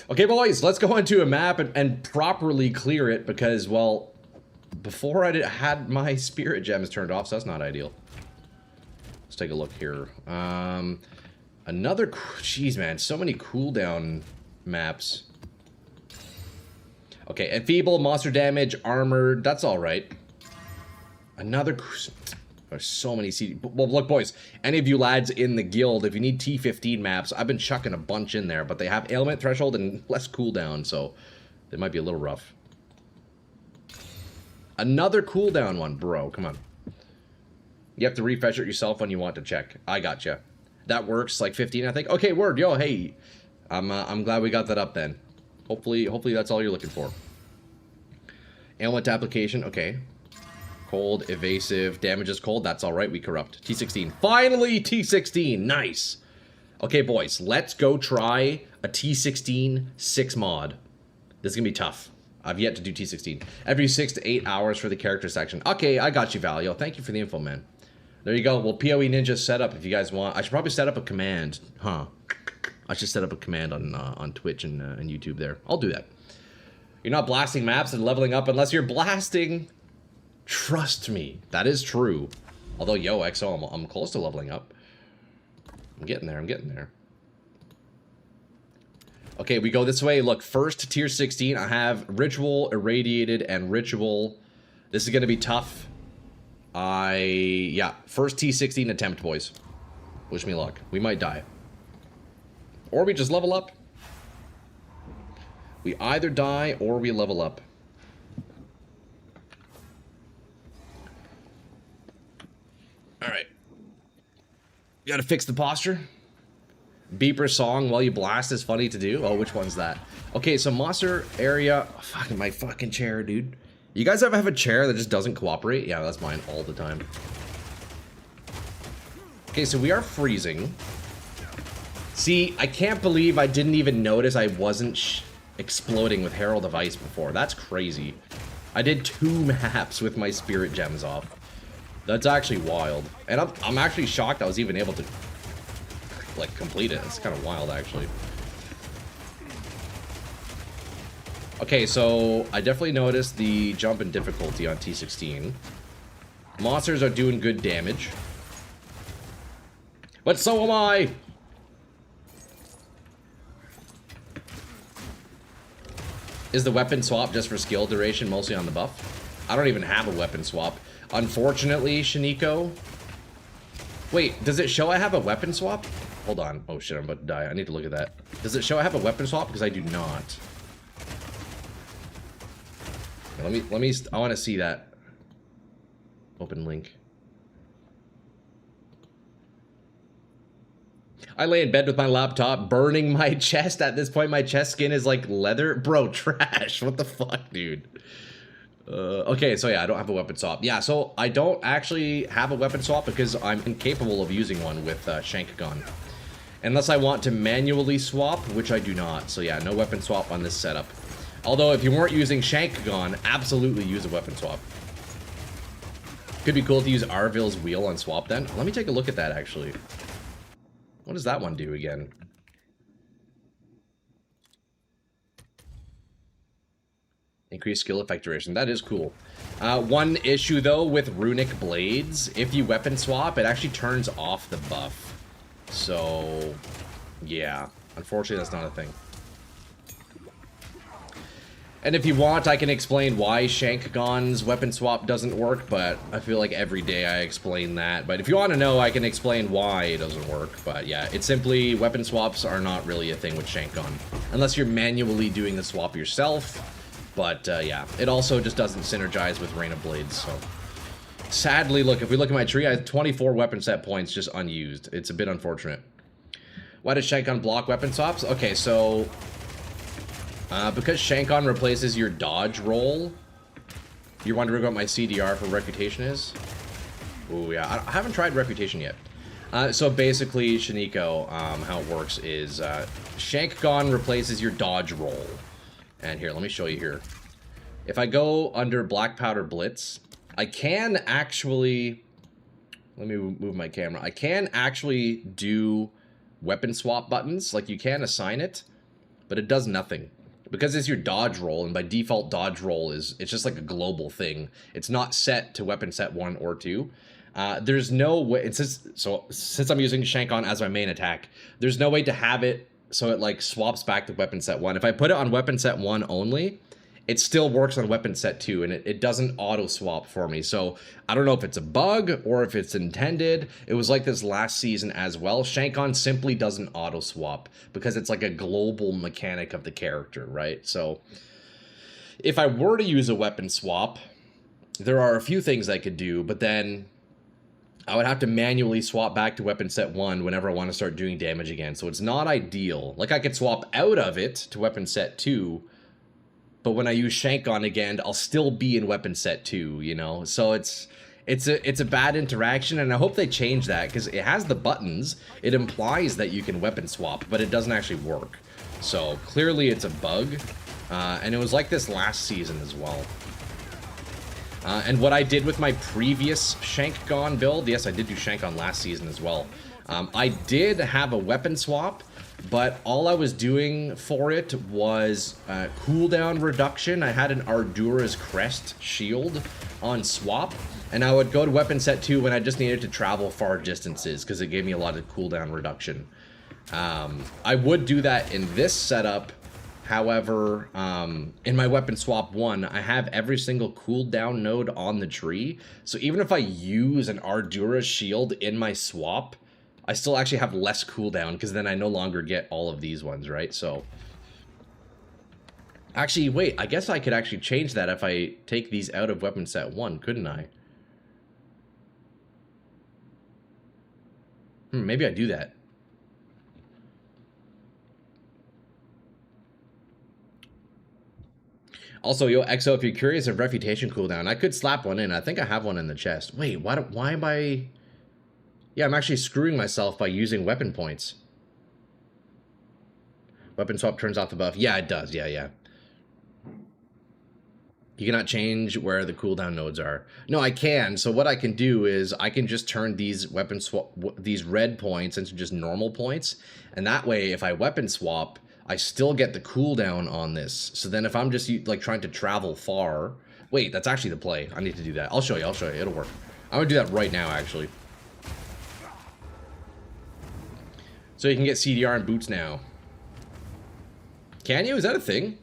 Okay, boys, let's go into a map and properly clear it because, well, before I had my spirit gems turned off, so that's not ideal. Let's take a look here. Jeez, man, so many cooldown maps. Okay, enfeeble, monster damage, armored, that's all right. There's so many CD. Well, look, boys, any of you lads in the guild, if you need T15 maps, I've been chucking a bunch in there, but they have ailment threshold and less cooldown, so they might be a little rough. Another cooldown one, bro. Come on. You have to refresh it yourself when you want to check. I gotcha. That works, like 15, I think. Okay, word, yo, hey. I'm glad we got that up then. Hopefully that's all you're looking for. Ailment application, okay. Cold, evasive, damages cold, that's alright, we corrupt. T16. Finally, T16, nice. Okay, boys, let's go try a T16 6 mod. This is gonna be tough. I've yet to do T16. Every 6 to 8 hours for the character section. Okay, I got you, Valio. Thank you for the info, man. There you go. Well, PoE Ninja set up if you guys want. I should probably set up a command. Huh. I should set up a command on Twitch and YouTube there. I'll do that. You're not blasting maps and leveling up unless you're blasting. Trust me, that is true. Although, yo, XO, I'm close to leveling up. I'm getting there, I'm getting there. Okay, we go this way. Look, first tier 16, I have Ritual, Irradiated, and Ritual. This is going to be tough. Yeah, first T16 attempt, boys. Wish me luck. We might die. Or we just level up. We either die or we level up. Alright. You gotta fix the posture. Beeper song while you blast is funny to do. Oh, which one's that? Okay, so monster area. Oh, fucking my fucking chair, dude. You guys ever have a chair that just doesn't cooperate? Yeah, that's mine all the time. Okay, so we are freezing. See, I can't believe I didn't even notice I wasn't exploding with Herald of Ice before. That's crazy. I did 2 maps with my spirit gems off. That's actually wild. And I'm actually shocked I was even able to, like, complete it. It's kind of wild, actually. Okay, so I definitely noticed the jump in difficulty on T16. Monsters are doing good damage. But so am I! Is the weapon swap just for skill duration, mostly on the buff? I don't even have a weapon swap. Unfortunately, Shaniko. Wait, does it show I have a weapon swap? Hold on. Oh shit, I'm about to die. I need to look at that. Does it show I have a weapon swap? Because I do not. Let me, I want to see that. Open link. I lay in bed with my laptop, burning my chest. At this point, my chest skin is like leather. Bro, trash. What the fuck, dude? Okay, so yeah, I don't have a weapon swap. Yeah, so I don't actually have a weapon swap because I'm incapable of using one with Shankgonne. Unless I want to manually swap, which I do not. So yeah, no weapon swap on this setup. Although, if you weren't using Shankgonne, absolutely use a weapon swap. Could be cool to use Arvil's wheel on swap then. Let me take a look at that, actually. What does that one do again? Increase skill effect duration. That is cool. One issue, though, with runic blades, if you weapon swap, it actually turns off the buff. So, yeah. Unfortunately, that's not a thing. And if you want, I can explain why Shankgonne's weapon swap doesn't work, but I feel like every day I explain that. But if you want to know, I can explain why it doesn't work. But yeah, it's simply weapon swaps are not really a thing with Shankgonne. Unless you're manually doing the swap yourself. But yeah, it also just doesn't synergize with Rain of Blades, so. Sadly, look, if we look at my tree, I have 24 weapon set points just unused. It's a bit unfortunate. Why does Shankgonne block weapon swaps? Okay, so... because Shankgonne replaces your dodge roll, you're wondering what my CDR for reputation is? Ooh, yeah. I haven't tried Reputation yet. So basically, Shiniko, how it works is Shankgonne replaces your dodge roll. And here, let me show you here. If I go under Black Powder Blitz, I can actually... Let me move my camera. I can actually do weapon swap buttons. Like, you can assign it, but it does nothing. Because it's your dodge roll, and by default, dodge roll it's just like a global thing. It's not set to weapon set 1 or 2. There's no way, since I'm using Shankgonne as my main attack, there's no way to have it so it like swaps back to weapon set 1. If I put it on weapon set 1 only, it still works on weapon set 2, and it doesn't auto swap for me. So I don't know if it's a bug or if it's intended. It was like this last season as well. Shankgonne simply doesn't auto swap because it's like a global mechanic of the character, right? So if I were to use a weapon swap, there are a few things I could do, but then I would have to manually swap back to weapon set 1 whenever I want to start doing damage again. So it's not ideal. Like, I could swap out of it to weapon set 2, but when I use Shankgonne again, I'll still be in weapon set 2, you know? So it's a bad interaction, and I hope they change that, because it has the buttons. It implies that you can weapon swap, but it doesn't actually work. So clearly it's a bug, and it was like this last season as well. And what I did with my previous Shankgonne build, yes, I did do Shankgonne last season as well. I did have a weapon swap, but all I was doing for it was cooldown reduction. I had an Ardura's Crest shield on swap, and I would go to weapon set 2 when I just needed to travel far distances, because it gave me a lot of cooldown reduction. I would do that in this setup. However, in my weapon swap 1, I have every single cooldown node on the tree. So even if I use an Ardura's shield in my swap, I still actually have less cooldown, because then I no longer get all of these ones, right? So, actually, wait, I guess I could actually change that if I take these out of weapon set 1, couldn't I? Maybe I do that. Also, yo, EXO, if you're curious of refutation cooldown, I could slap one in. I think I have one in the chest. Wait, why am I... Yeah, I'm actually screwing myself by using weapon points. Weapon swap turns off the buff. Yeah, it does. Yeah. You cannot change where the cooldown nodes are. No, I can. So what I can do is I can just turn these weapon swap, these red points into just normal points. And that way, if I weapon swap, I still get the cooldown on this. So then if I'm just like trying to travel far... Wait, that's actually the play. I need to do that. I'll show you. It'll work. I'm going to do that right now, actually. So you can get CDR and boots now. Can you? Is that a thing?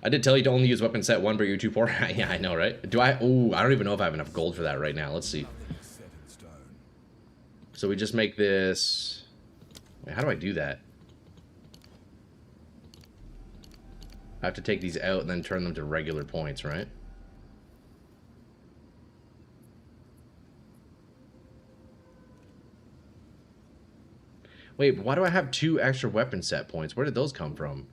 I did tell you to only use weapon set 1, but you're too poor. Yeah, I know, right? Do I? Ooh, I don't even know if I have enough gold for that right now. Let's see. So we just make this... Wait, how do I do that? I have to take these out and then turn them to regular points, right? Wait, why do I have 2 extra weapon set points? Where did those come from?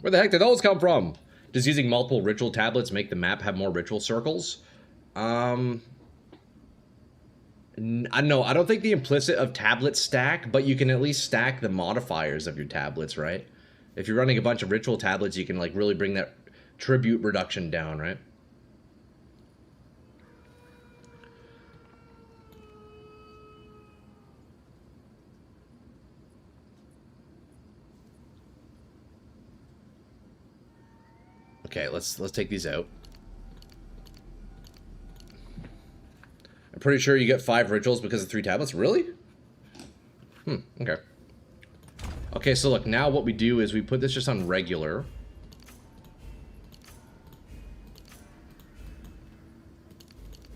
Where the heck did those come from? Does using multiple ritual tablets make the map have more ritual circles? I don't think the implicit of tablets stack, but you can at least stack the modifiers of your tablets, right? If you're running a bunch of ritual tablets, you can like really bring that tribute reduction down, right? Okay, let's take these out. I'm pretty sure you get 5 rituals because of 3 tablets. Really? Okay. Okay, so look, now what we do is we put this just on regular.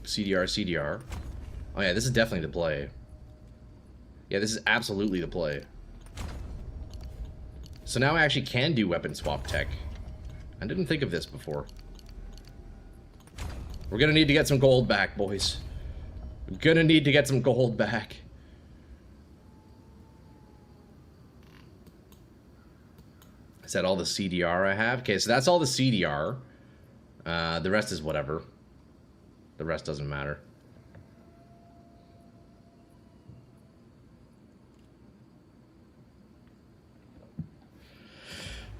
CDR. Oh yeah, this is definitely the play. Yeah, this is absolutely the play. So now I actually can do weapon swap tech. I didn't think of this before. We're gonna need to get some gold back, boys. We're gonna need to get some gold back. Is that all the CDR I have? Okay, so that's all the CDR. The rest is whatever. The rest doesn't matter.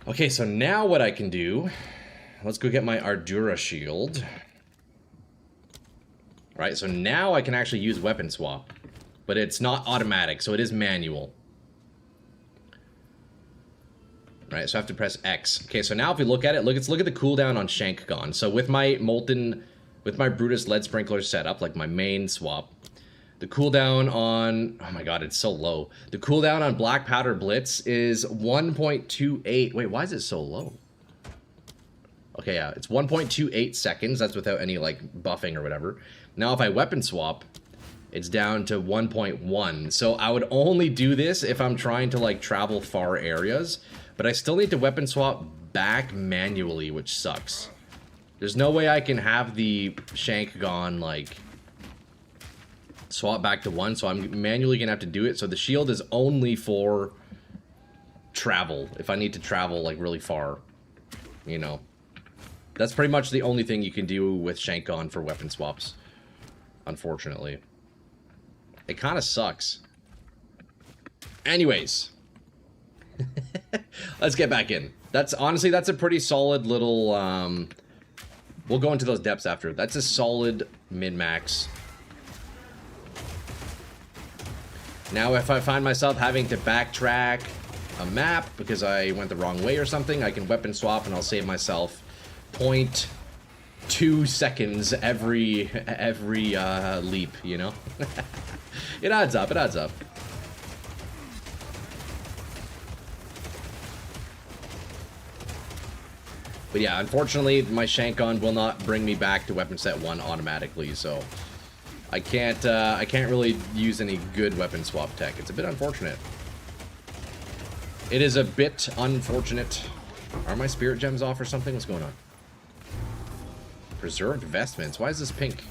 Okay, so now what I can do... Let's go get my Ardura shield. Alright, so now I can actually use weapon swap. But it's not automatic, so it is manual. Right, so I have to press X. Okay, so now if we look at it, let's look at the cooldown on Shankgonne. So with my Brutus Lead Sprinkler setup, like my main swap, the cooldown on, oh my god, it's so low. The cooldown on Black Powder Blitz is 1.28. Wait, why is it so low? Okay, yeah, it's 1.28 seconds. That's without any, like, buffing or whatever. Now if I weapon swap, it's down to 1.1. So I would only do this if I'm trying to, like, travel far areas. But I still need to weapon swap back manually, which sucks. There's no way I can have the Shankgonne, like, swap back to 1, so I'm manually gonna have to do it. So the shield is only for travel, if I need to travel, like, really far, you know. That's pretty much the only thing you can do with Shankgonne for weapon swaps, unfortunately. It kind of sucks. Anyways. Let's get back in. That's honestly, that's a pretty solid little, we'll go into those depths after. That's a solid min-max. Now if I find myself having to backtrack a map because I went the wrong way or something, I can weapon swap and I'll save myself 0.2 seconds every leap, you know? It adds up, it adds up. But yeah, unfortunately, my Shankgonne will not bring me back to weapon set 1 automatically, so I can't really use any good weapon swap tech. It's a bit unfortunate. It is a bit unfortunate. Are my spirit gems off or something? What's going on? Preserved vestments. Why is this pink?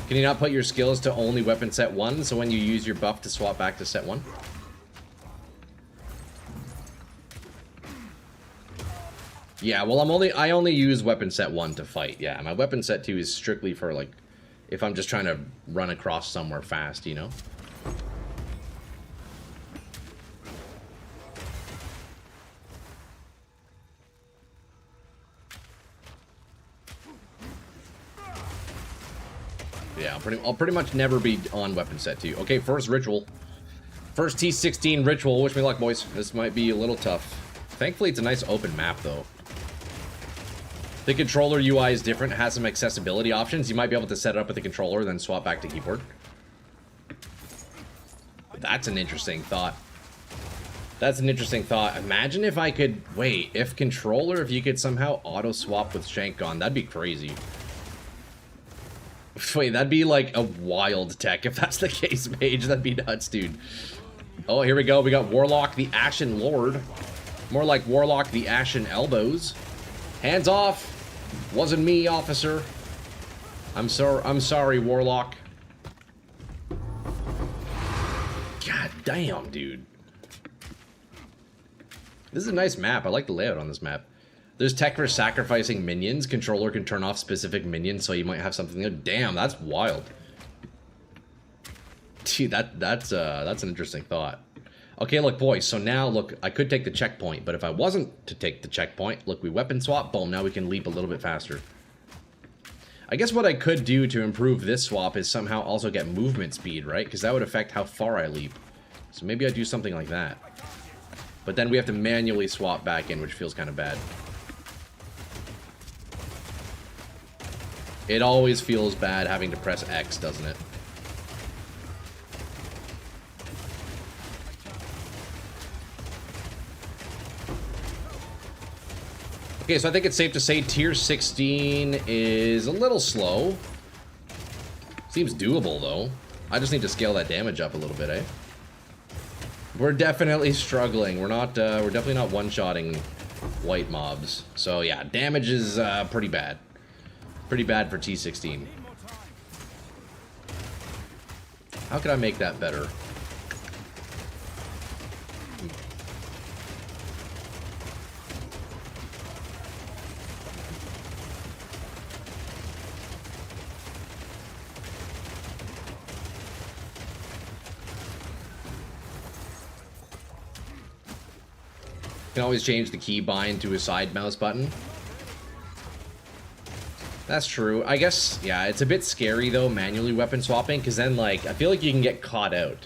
Can you not put your skills to only weapon set 1, so when you use your buff to swap back to set 1? Yeah, well, I only use weapon set 1 to fight. Yeah, my weapon set 2 is strictly for, like, if I'm just trying to run across somewhere fast, you know? Yeah, I'll pretty much never be on weapon set 2. Okay, first ritual. First T16 ritual. Wish me luck, boys. This might be a little tough. Thankfully, it's a nice open map, though. The controller UI is different. It has some accessibility options. You might be able to set it up with the controller, then swap back to keyboard. That's an interesting thought. That's an interesting thought. Imagine if I could... Wait, if controller, if you could somehow auto-swap with Shankgonne, that'd be crazy. Wait, that'd be like a wild tech if that's the case, Mage. That'd be nuts, dude. Oh, here we go. We got Warlock the Ashen Lord. More like Warlock the Ashen Elbows. Hands off. Wasn't me, officer. I'm sorry, Warlock. God damn, dude. This is a nice map. I like the layout on this map. There's tech for sacrificing minions. Controller can turn off specific minions, so you might have something there. Damn, that's wild. Gee, that's an interesting thought. Okay, look, boys, so now, look, I could take the checkpoint, but if I wasn't to take the checkpoint, look, we weapon swap, boom, now we can leap a little bit faster. I guess what I could do to improve this swap is somehow also get movement speed, right? Because that would affect how far I leap. So maybe I do something like that. But then we have to manually swap back in, which feels kind of bad. It always feels bad having to press X, doesn't it? Okay, so I think it's safe to say tier 16 is a little slow. Seems doable, though. I just need to scale that damage up a little bit, eh? We're definitely struggling. We're definitely not one-shotting white mobs. So, yeah, damage is pretty bad. Pretty bad for T16. How could I make that better? can always change the keybind to a side mouse button. That's true. I guess, yeah, it's a bit scary, though, manually weapon swapping, because then, like, I feel like you can get caught out.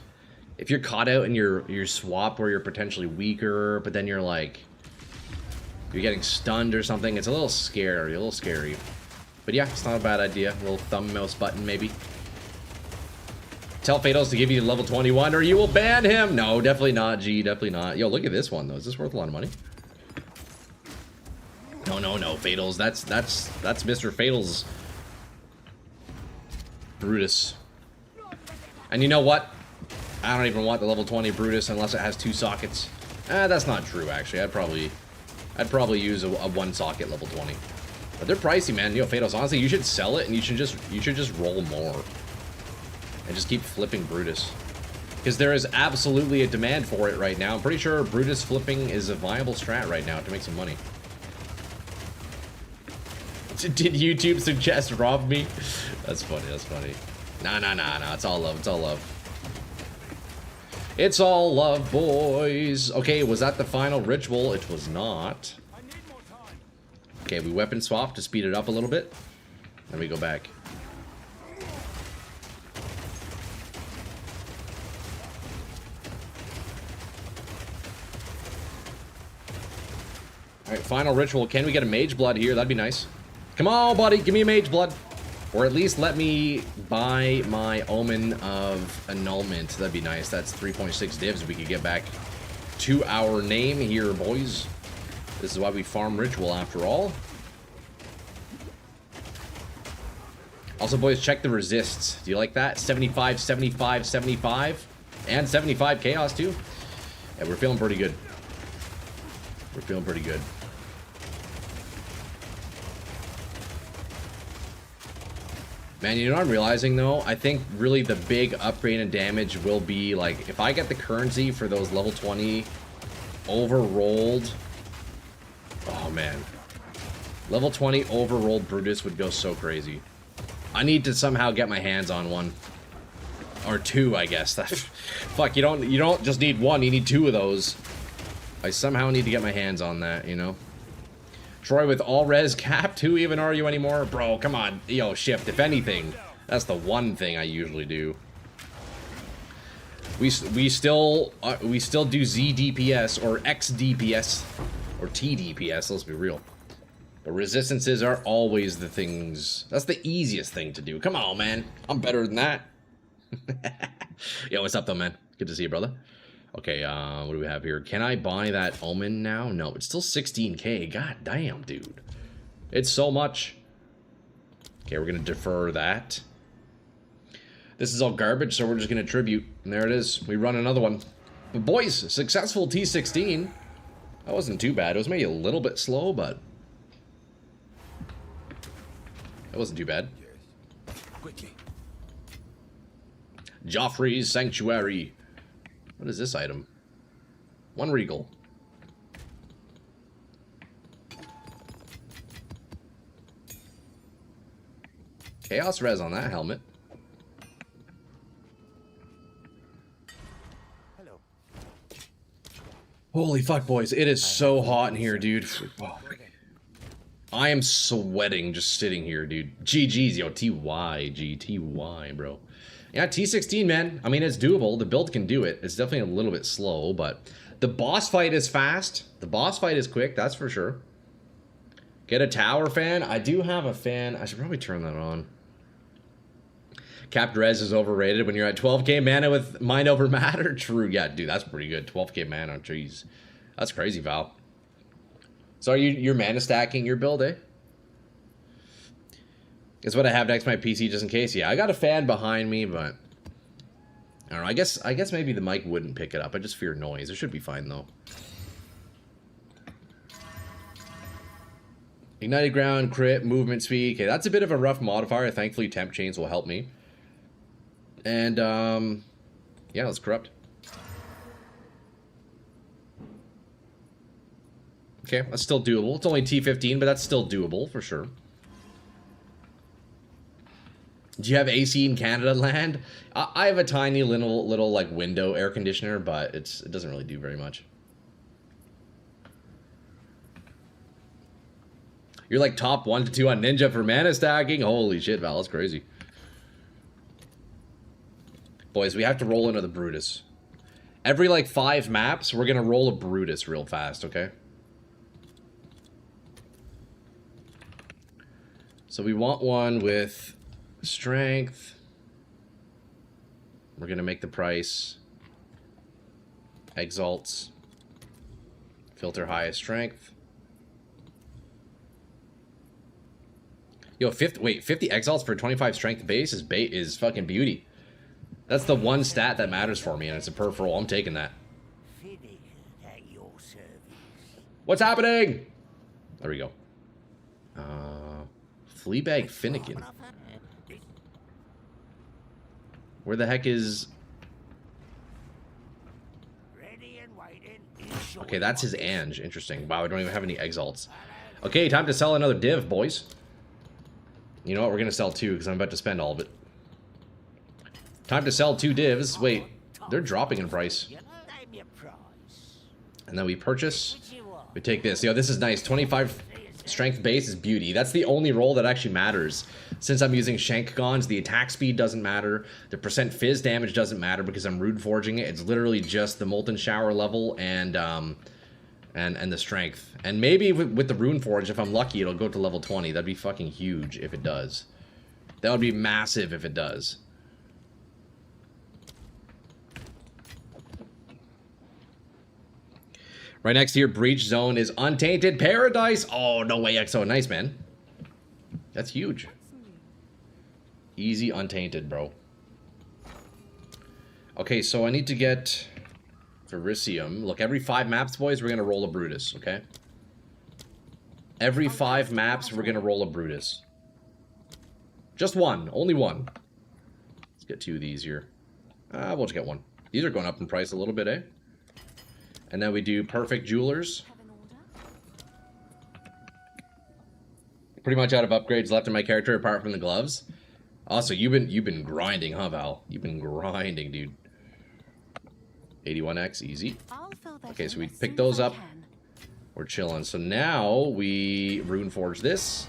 If you're caught out and you're swap where you're potentially weaker, but then you're, like, you're getting stunned or something, it's a little scary, But yeah, it's not a bad idea. A little thumb mouse button, maybe. Tell Fatals to give you level 21 or you will ban him! No, definitely not, G, definitely not. Yo, look at this one, though. Is this worth a lot of money? No, Fatals. That's Mr. Fatals. Brutus. And you know what? I don't even want the level 20 Brutus unless it has 2 sockets. That's not true, actually. I'd probably use a 1 socket level 20. But they're pricey, man. Yo, Fatals, honestly, you should sell it and you should just roll more. And just keep flipping Brutus. Because there is absolutely a demand for it right now. I'm pretty sure Brutus flipping is a viable strat right now to make some money. Did YouTube suggest rob me? That's funny, that's funny. Nah, it's all love, it's all love. It's all love, boys. Okay, was that the final ritual? It was not. Okay, we weapon swap to speed it up a little bit. Then we go back. Alright, final ritual. Can we get a mage blood here? That'd be nice. Come on, buddy. Give me a mage blood. Or at least let me buy my Omen of Annulment. That'd be nice. That's 3.6 divs. We could get back to our name here, boys. This is why we farm ritual after all. Also, boys, check the resists. Do you like that? 75, 75, 75. And 75 chaos, too. Yeah, we're feeling pretty good. We're feeling pretty good. Man, you know what I'm realizing, though? I think really the big upgrade in damage will be, like, if I get the currency for those level 20 overrolled... Oh, man. Level 20 overrolled Brutus would go so crazy. I need to somehow get my hands on one. Or 2, I guess. Fuck, you don't just need 1, you need 2 of those. I somehow need to get my hands on that, you know? Troy with all res capped? Who even are you anymore? Bro, come on. Yo, shift. If anything, that's the one thing I usually do. We still do Z DPS or X DPS or T DPS, let's be real. But resistances are always the things. That's the easiest thing to do. Come on, man. I'm better than that. Yo, what's up, though, man? Good to see you, brother. Okay, what do we have here? Can I buy that Omen now? No, it's still 16k. God damn, dude. It's so much. Okay, we're going to defer that. This is all garbage, so we're just going to tribute. And there it is. We run another one. But boys, successful T16. That wasn't too bad. It was maybe a little bit slow, but... That wasn't too bad. Quickly. Joffrey's Sanctuary. What is this item? 1 regal. Chaos res on that helmet. Hello. Holy fuck, boys. It is so hot in here, dude. I am sweating just sitting here, dude. GG's, yo. TY, bro. Yeah, T16, man. I mean, it's doable. The build can do it. It's definitely a little bit slow, but the boss fight is fast. The boss fight is quick, that's for sure. Get a tower fan. I do have a fan. I should probably turn that on. Capped res is overrated when you're at 12k mana with Mind Over Matter. True, yeah, dude, that's pretty good. 12k mana, jeez. That's crazy, Val. So are you're mana stacking your build, eh? It's what I have next to my PC just in case. Yeah, I got a fan behind me, but I don't know. I guess maybe the mic wouldn't pick it up. I just fear noise. It should be fine though. Ignited ground, crit, movement speed. Okay, that's a bit of a rough modifier. Thankfully, temp chains will help me. And yeah, let's corrupt. Okay, that's still doable. It's only T15, but that's still doable for sure. Do you have AC in Canada land? I have a tiny little like window air conditioner, but it doesn't really do very much. You're like top 1 to 2 on Ninja for mana stacking? Holy shit, Val, that's crazy. Boys, we have to roll into the Brutus. Every, like, 5 maps, we're gonna roll a Brutus real fast, okay? So we want one with strength. We're gonna make the price exalts. Filter highest strength. Yo, 50 exalts for 25 strength base is fucking beauty. That's the one stat that matters for me, and it's a peripheral. I'm taking that. What's happening? There we go. Fleabag Finnegan. Where the heck is... Okay, that's his Ange. Interesting. Wow, we don't even have any exalts. Okay, time to sell another div, boys. You know what? We're going to sell 2 because I'm about to spend all of it. Time to sell 2 divs. Wait, they're dropping in price. And then we purchase. We take this. Yo, this is nice. 25 strength base is beauty. That's the only roll that actually matters. Since I'm using Shankgonnes, the attack speed doesn't matter. The percent fizz damage doesn't matter because I'm rune forging it. It's literally just the molten shower level and the strength. And maybe with the rune forge, if I'm lucky, it'll go to level 20. That'd be fucking huge if it does. That would be massive if it does. Right next to your breach zone is Untainted Paradise. Oh, no way, XO. Nice, man. That's huge. Easy Untainted, bro. Okay, so I need to get Verisium. Look, every 5 maps, boys, we're going to roll a Brutus, okay? Every 5 maps, we're going to roll a Brutus. Just one. Only one. Let's get 2 of these here. We'll just get 1. These are going up in price a little bit, eh? And then we do Perfect Jewelers. Pretty much out of upgrades left in my character apart from the gloves. Also, you've been grinding, huh, Val? You've been grinding, dude. 81x, easy. Okay, so we pick those up. We're chilling. So now we rune forge this.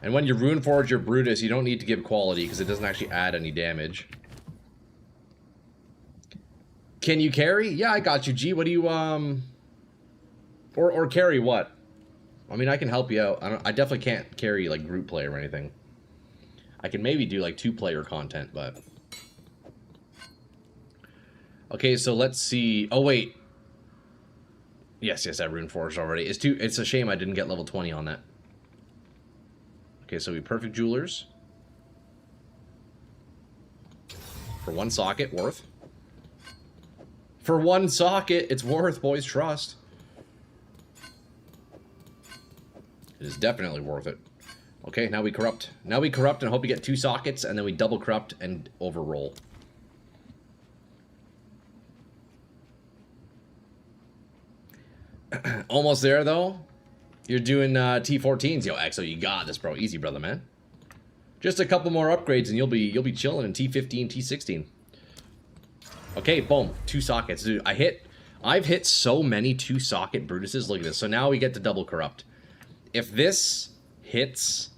And when you rune forge your Brutus, you don't need to give quality because it doesn't actually add any damage. Can you carry? Yeah, I got you, G. What do you, Or carry what? I mean, I can help you out. I definitely can't carry, like, group play or anything. I can maybe do, like, 2-player content, but... Okay, so let's see. Oh, wait. Yes, I rune forged already. It's a shame I didn't get level 20 on that. Okay, so we Perfect Jewelers. For 1 socket, worth. For 1 socket, it's worth, boys, trust. It is definitely worth it. Okay, now we corrupt. Now we corrupt and hope we get 2 sockets, and then we double corrupt and overroll. Almost there, though. You're doing T14s. Yo, XO, you got this, bro. Easy, brother, man. Just a couple more upgrades, and you'll be chilling in T15, T16. Okay, boom. 2 sockets. Dude, I've hit so many 2-socket Brutuses. Look at this. So now we get to double corrupt. If this hits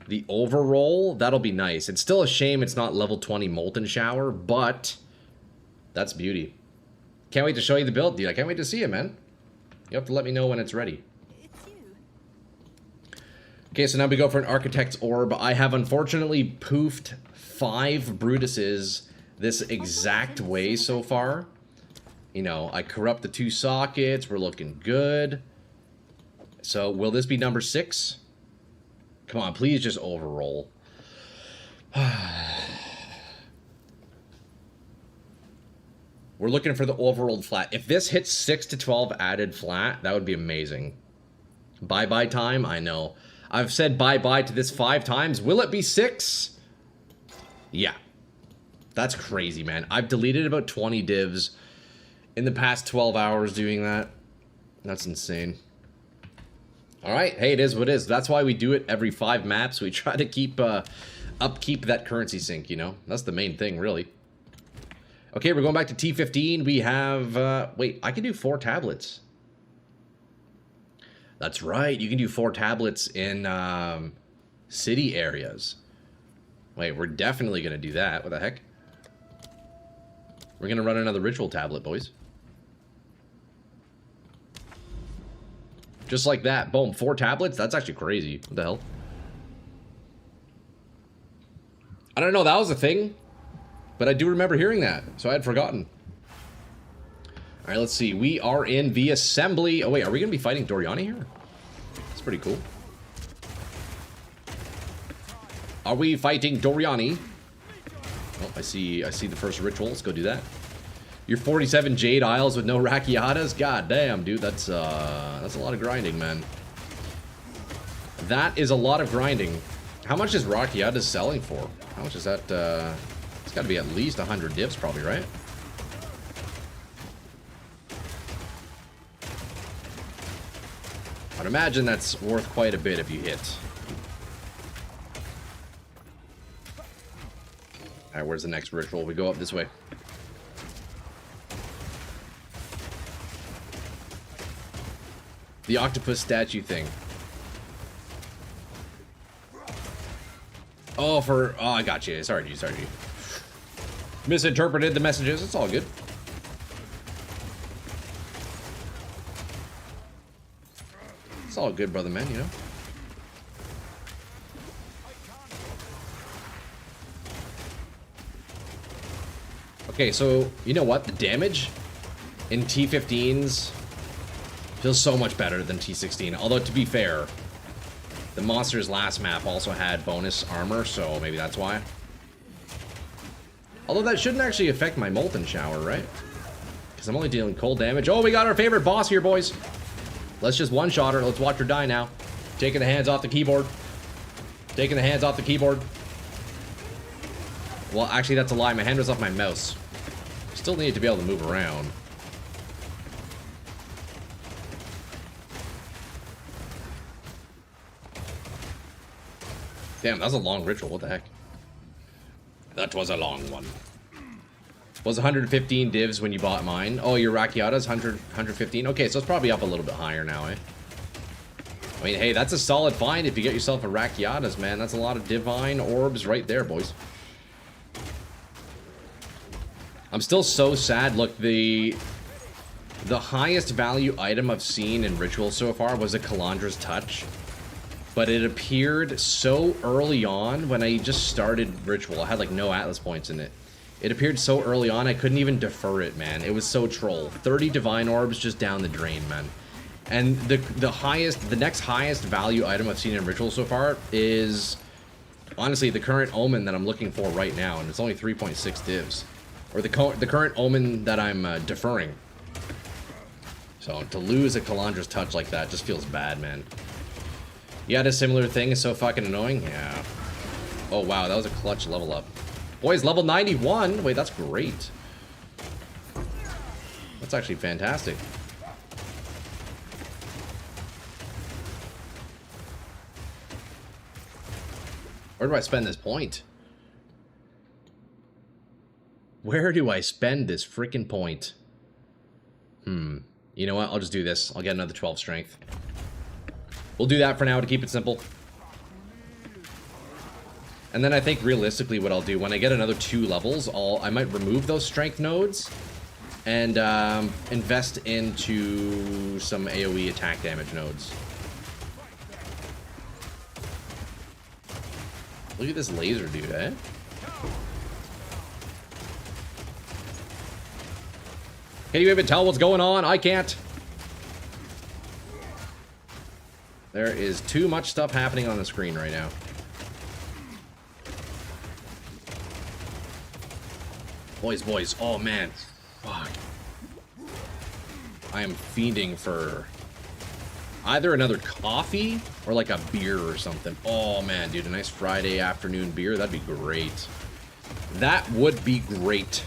the overroll, that'll be nice. It's still a shame it's not level 20 Molten Shower, but that's beauty. Can't wait to show you the build, dude. I can't wait to see it, man. You have to let me know when it's ready. Okay, so now we go for an Architect's Orb. I have unfortunately poofed 5 Brutuses this exact way so far. You know, I corrupt the 2 sockets. We're looking good. So, will this be number 6? Come on, please just overroll. We're looking for the overrolled flat. If this hits 6 to 12 added flat, that would be amazing. Bye-bye time? I know. I've said bye-bye to this 5 times. Will it be 6? Yeah. That's crazy, man. I've deleted about 20 divs in the past 12 hours doing that. That's insane. Alright, hey, it is what it is. That's why we do it every 5 maps. We try to keep upkeep that currency sync, you know? That's the main thing, really. Okay, we're going back to T15. We have... wait, I can do 4 tablets. That's right. You can do 4 tablets in city areas. Wait, we're definitely going to do that. What the heck? We're going to run another ritual tablet, boys. Just like that. Boom. 4 tablets? That's actually crazy. What the hell? I don't know. That was a thing. But I do remember hearing that. So I had forgotten. All right, let's see. We are in the assembly. Oh, wait. Are we going to be fighting Doriani here? That's pretty cool. Are we fighting Doriani? Oh, I see the first ritual. Let's go do that. You're 47 Jade Isles with no Rakiatas? God damn, dude. That's a lot of grinding, man. That is a lot of grinding. How much is Rakiatas selling for? How much is that? It's got to be at least 100 divs, probably, right? I'd imagine that's worth quite a bit if you hit. Alright, where's the next ritual? We go up this way. The octopus statue thing. Oh, I got you. Sorry, G. Misinterpreted the messages. It's all good. It's all good, brother man, you know? Okay, so, you know what? The damage in T15s feels so much better than T16. Although, to be fair, the monster's last map also had bonus armor, so maybe that's why. Although that shouldn't actually affect my Molten Shower, right? Because I'm only dealing cold damage. Oh, we got our favorite boss here, boys. Let's just one-shot her. Let's watch her die now. Taking the hands off the keyboard. Taking the hands off the keyboard. Well, actually, that's a lie. My hand was off my mouse. Still need to be able to move around. Damn, that was a long ritual. What the heck? That was a long one. Was 115 divs when you bought mine? Oh, your Rakiata's 115? Okay, so it's probably up a little bit higher now, eh? I mean, hey, that's a solid find if you get yourself a Rakiata's, man. That's a lot of divine orbs right there, boys. I'm still so sad. Look, the highest value item I've seen in Ritual so far was a Kalandra's Touch. But it appeared so early on when I just started Ritual. I had like no Atlas points in it. It appeared so early on I couldn't even defer it, man. It was so troll. 30 divine orbs just down the drain, man. And the next highest value item I've seen in Ritual so far is honestly the current Omen that I'm looking for right now, and it's only 3.6 divs. Or the current Omen that I'm deferring. So to lose a Kalandra's Touch like that just feels bad, man. You had a similar thing, it's so fucking annoying? Yeah. Oh wow, that was a clutch level up. Boys, level 91? Wait, that's great. That's actually fantastic. Where do I spend this point? Where do I spend this freaking point? You know what? I'll just do this. I'll get another 12 strength. We'll do that for now to keep it simple. And then I think realistically what I'll do, when I get another 2 levels, I might remove those strength nodes and invest into some AoE attack damage nodes. Look at this laser dude, eh? Can you even tell what's going on? I can't. There is too much stuff happening on the screen right now. Boys. Oh, man. Fuck. I am fiending for either another coffee or like a beer or something. Oh, man, dude. A nice Friday afternoon beer. That'd be great. That would be great.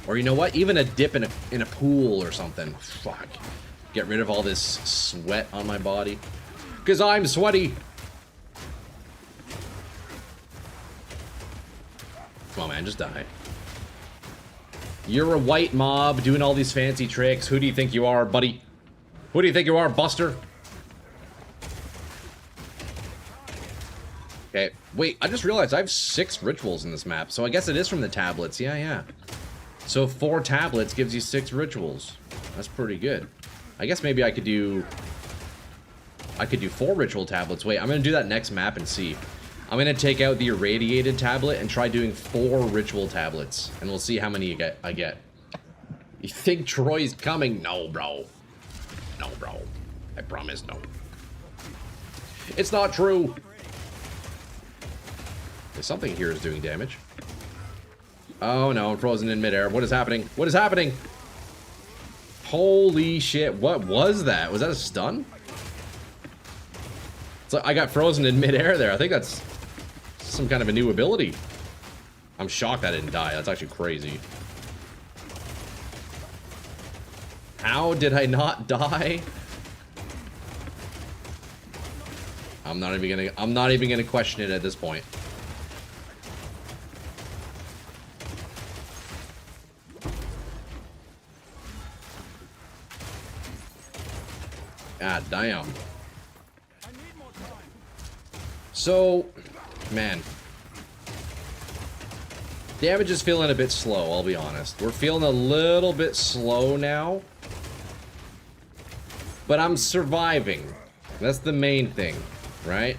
Or you know what? Even a dip in a pool or something. Fuck. Get rid of all this sweat on my body. Because I'm sweaty. Come on, man. Just die. You're a white mob doing all these fancy tricks. Who do you think you are, buddy? Who do you think you are, Buster? Okay, wait, I just realized I have 6 rituals in this map, so I guess it is from the tablets. Yeah. So 4 tablets gives you 6 rituals. That's pretty good. I guess maybe I could do 4 ritual tablets. Wait, I'm gonna do that next map and see. I'm gonna take out the irradiated tablet and try doing 4 ritual tablets, and we'll see how many I get. You think Troy's coming? No, bro. No, bro. I promise, no. It's not true. Something here is doing damage. Oh no, I'm frozen in midair. What is happening? What is happening? Holy shit, what was that? Was that a stun? So I got frozen in midair there. I think that's some kind of a new ability. I'm shocked I didn't die. That's actually crazy. How did I not die? I'm not even gonna question it at this point. God damn. So, man. Damage is feeling a bit slow, I'll be honest. We're feeling a little bit slow now. But I'm surviving. That's the main thing, right?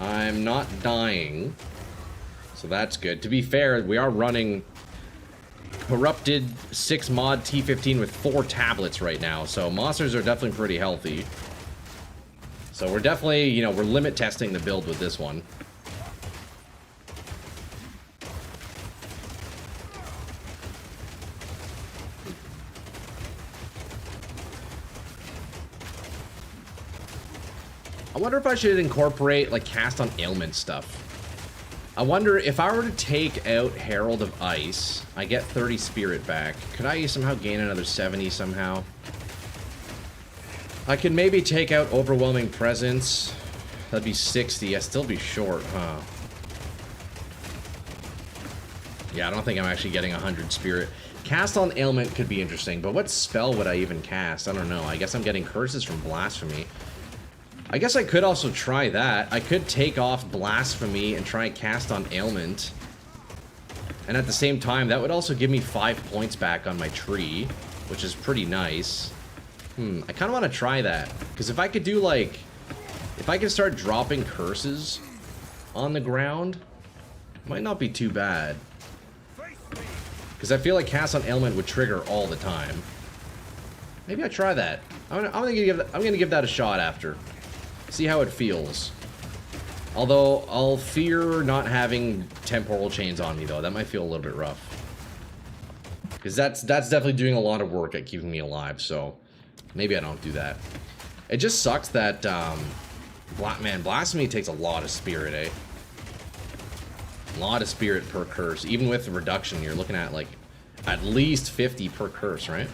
I'm not dying. So that's good. To be fair, we are running corrupted 6 mod T15 with 4 tablets right now, so monsters are definitely pretty healthy. So we're definitely, you know, we're limit testing the build with this one. I wonder if I should incorporate, like, cast on ailment stuff. I wonder if I were to take out Herald of Ice, I get 30 spirit back. Could I somehow gain another 70 somehow? I could maybe take out Overwhelming Presence. That'd be 60. I'd still be short, huh? Yeah, I don't think I'm actually getting 100 spirit. Cast on ailment could be interesting, but what spell would I even cast? I don't know. I guess I'm getting curses from Blasphemy. I guess I could also try that. I could take off Blasphemy and try and cast on Ailment. And at the same time, that would also give me 5 points back on my tree, which is pretty nice. I kind of want to try that. Because if I could do, like... If I could start dropping curses on the ground, it might not be too bad. Because I feel like cast on Ailment would trigger all the time. Maybe I try that. I'm gonna give that a shot after. See how it feels. Although, I'll fear not having temporal chains on me, though. That might feel a little bit rough. Because that's definitely doing a lot of work at keeping me alive, so... Maybe I don't do that. It just sucks that, man, Blasphemy takes a lot of spirit, eh? A lot of spirit per curse. Even with the reduction, you're looking at, like, at least 50 per curse, right?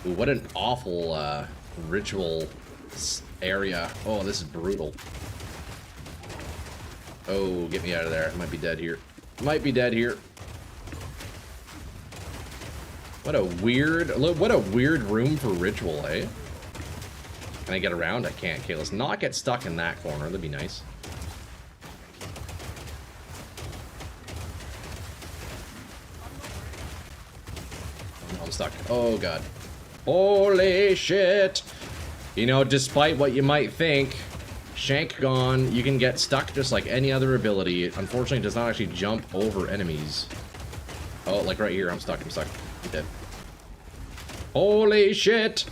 Ooh, what an awful, ritual... area. Oh, this is brutal. Oh, get me out of there. I might be dead here. Might be dead here. What a weird room for ritual, eh? Can I get around? I can't. Okay, let's not get stuck in that corner. That'd be nice. Oh, I'm stuck. Oh, God. Holy shit! You know, despite what you might think, Shankgonne, you can get stuck just like any other ability. It unfortunately does not actually jump over enemies. Oh, like right here, I'm stuck, I'm dead. Holy shit!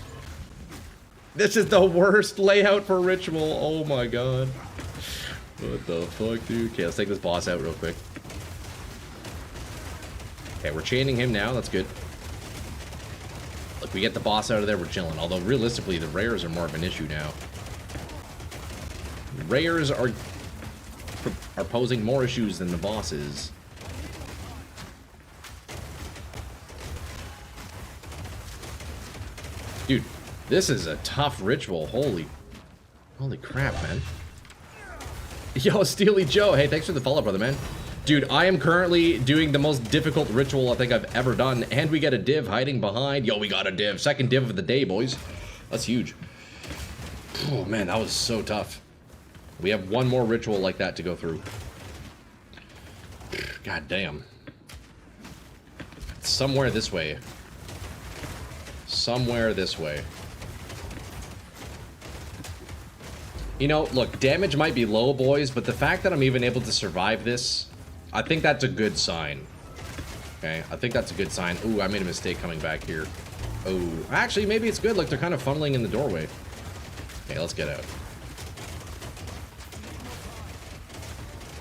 This is the worst layout for ritual, oh my god. What the fuck, dude? Okay, let's take this boss out real quick. Okay, we're chaining him now, that's good. Look, we get the boss out of there, we're chilling. Although, realistically, the rares are more of an issue now. Rares are posing more issues than the bosses. Dude, this is a tough ritual. Holy crap, man. Yo, Steely Joe. Hey, thanks for the follow, brother, man. Dude, I am currently doing the most difficult ritual I think I've ever done, and we get a div hiding behind. Yo, we got a div. Second div of the day, boys. That's huge. Oh, man, that was so tough. We have one more ritual like that to go through. God damn. Somewhere this way. Somewhere this way. You know, look, damage might be low, boys, but the fact that I'm even able to survive this, I think that's a good sign. Okay, I think that's a good sign. Ooh, I made a mistake coming back here. Oh, actually, maybe it's good. Look, they're kind of funneling in the doorway. Okay, let's get out.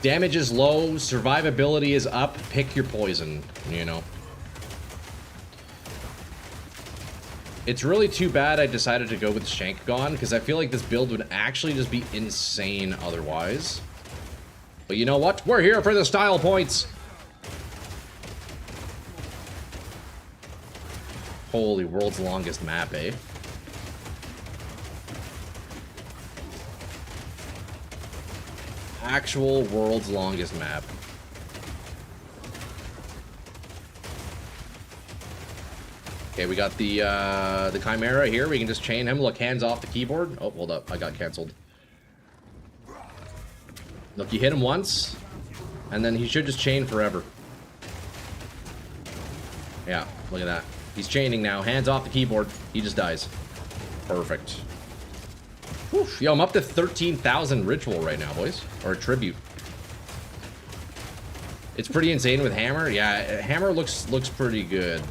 Damage is low, survivability is up. Pick your poison, you know. It's really too bad I decided to go with Shankgonne, because I feel like this build would actually just be insane otherwise. But you know what? We're here for the style points! Holy, world's longest map, eh? Actual world's longest map. Okay, we got the Chimera here. We can just chain him. Look, hands off the keyboard. Oh, hold up. I got canceled. Look, you hit him once, and then he should just chain forever. Yeah, look at that. He's chaining now. Hands off the keyboard. He just dies. Perfect. Whew. Yo, I'm up to 13,000 ritual right now, boys. Or a tribute. It's pretty insane with hammer. Yeah, hammer looks pretty good.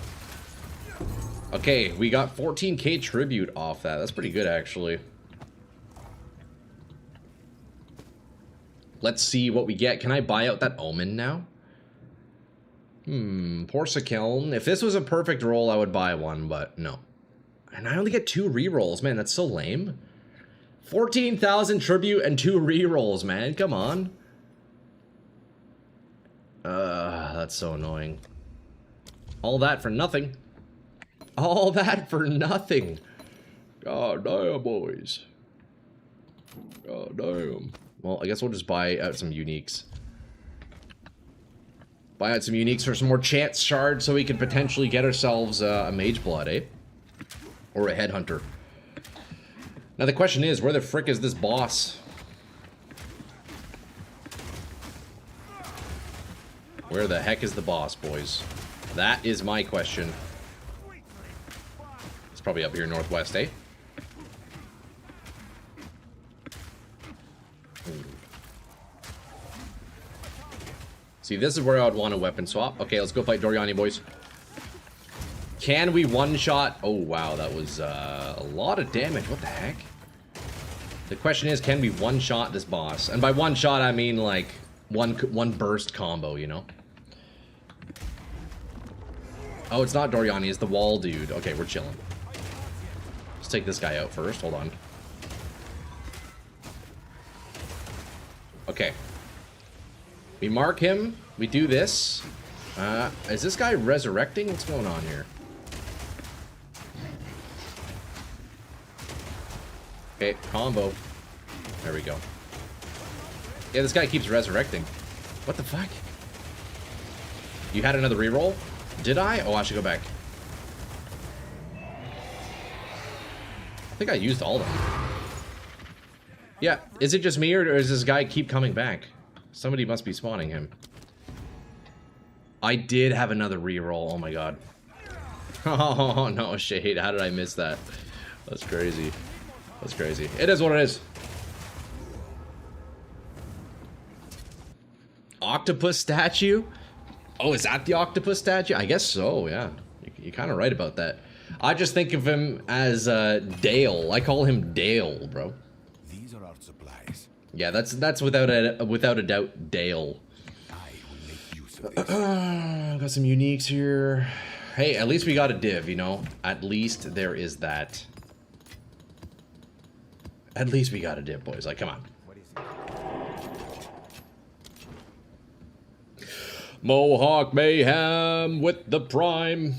Okay, we got 14k tribute off that. That's pretty good, actually. Let's see what we get. Can I buy out that omen now? Porcelain. If this was a perfect roll, I would buy one, but no. And I only get 2 rerolls. Man, that's so lame. 14,000 tribute and 2 rerolls, man. Come on. That's so annoying. All that for nothing. All that for nothing. God damn, boys. God damn. Well, I guess we'll just buy out some uniques. Buy out some uniques for some more chance shards so we can potentially get ourselves a mage blood, eh? Or a headhunter. Now the question is, where the frick is this boss? Where the heck is the boss, boys? That is my question. It's probably up here northwest, eh? See, this is where I would want a weapon swap. Okay, let's go fight Doriani, boys. Can we one-shot? Oh, wow, that was a lot of damage. What the heck? The question is, can we one-shot this boss? And by one-shot, I mean, like, one burst combo, you know? Oh, it's not Doriani, it's the wall dude. Okay, we're chilling. Let's take this guy out first. Hold on. Okay. We mark him. We do this. Is this guy resurrecting? What's going on here? Okay, combo. There we go. Yeah, this guy keeps resurrecting. What the fuck? You had another reroll? Did I? Oh, I should go back. I think I used all of them. Yeah, is it just me or does this guy keep coming back? Somebody must be spawning him. I did have another reroll. Oh my god. Oh no, shade. How did I miss that? That's crazy. That's crazy. It is what it is. Octopus statue? Oh, is that the octopus statue? I guess so, yeah. You're kind of right about that. I just think of him as Dale. I call him Dale, bro. These are our supplies. Yeah, that's without a doubt Dale. I will make use of this. Got some uniques here. Hey, at least we got a div, you know? At least there is that. At least we got a div, boys. Like, come on. What is it? Mohawk Mayhem with the Prime.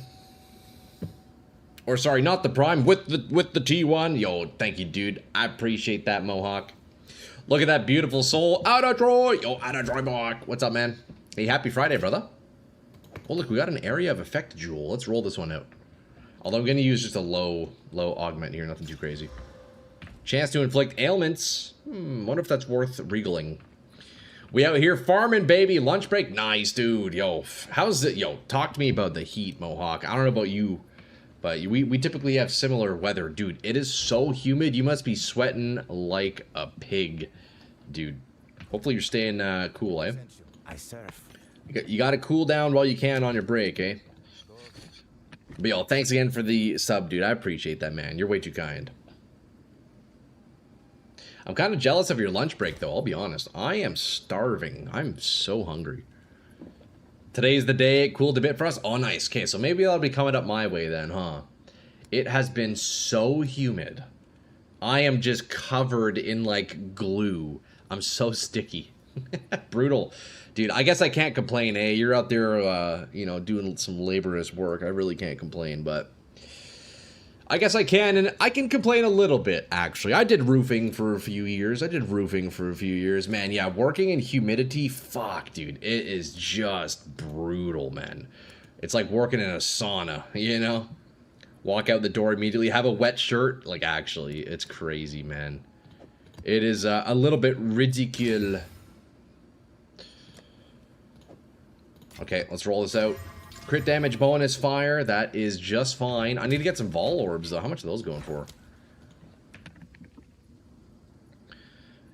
Or sorry, not the Prime, with the T1. Yo, thank you, dude. I appreciate that, Mohawk. Look at that beautiful soul. Out of Troy. Yo, out of Troy, Mohawk. What's up, man? Hey, happy Friday, brother. Oh, look, we got an area of effect jewel. Let's roll this one out. Although I'm going to use just a low augment here, nothing too crazy. Chance to inflict ailments. Wonder if that's worth regaling. We out here farming, baby. Lunch break. Nice, dude. Yo, how's it? Yo, talk to me about the heat, Mohawk. I don't know about you, but we typically have similar weather. Dude, it is so humid. You must be sweating like a pig, dude. Hopefully you're staying cool, eh? I surf. You got to cool down while you can on your break, eh? But yo, thanks again for the sub, dude. I appreciate that, man. You're way too kind. I'm kind of jealous of your lunch break, though. I'll be honest. I am starving. I'm so hungry. Today's the day. It cooled a bit for us. Oh, nice. Okay, so maybe that'll be coming up my way then, huh? It has been so humid. I am just covered in, like, glue. I'm so sticky. Brutal. Dude, I guess I can't complain, eh? You're out there, you know, doing some laborious work. I really can't complain, but I guess I can, and I can complain a little bit, actually. I did roofing for a few years. Man, yeah, working in humidity, fuck, dude. It is just brutal, man. It's like working in a sauna, you know? Walk out the door immediately, have a wet shirt. Like, actually, it's crazy, man. It is a little bit ridiculous. Okay, let's roll this out. Crit damage bonus fire, that is just fine. I need to get some Vol Orbs, though. How much are those going for?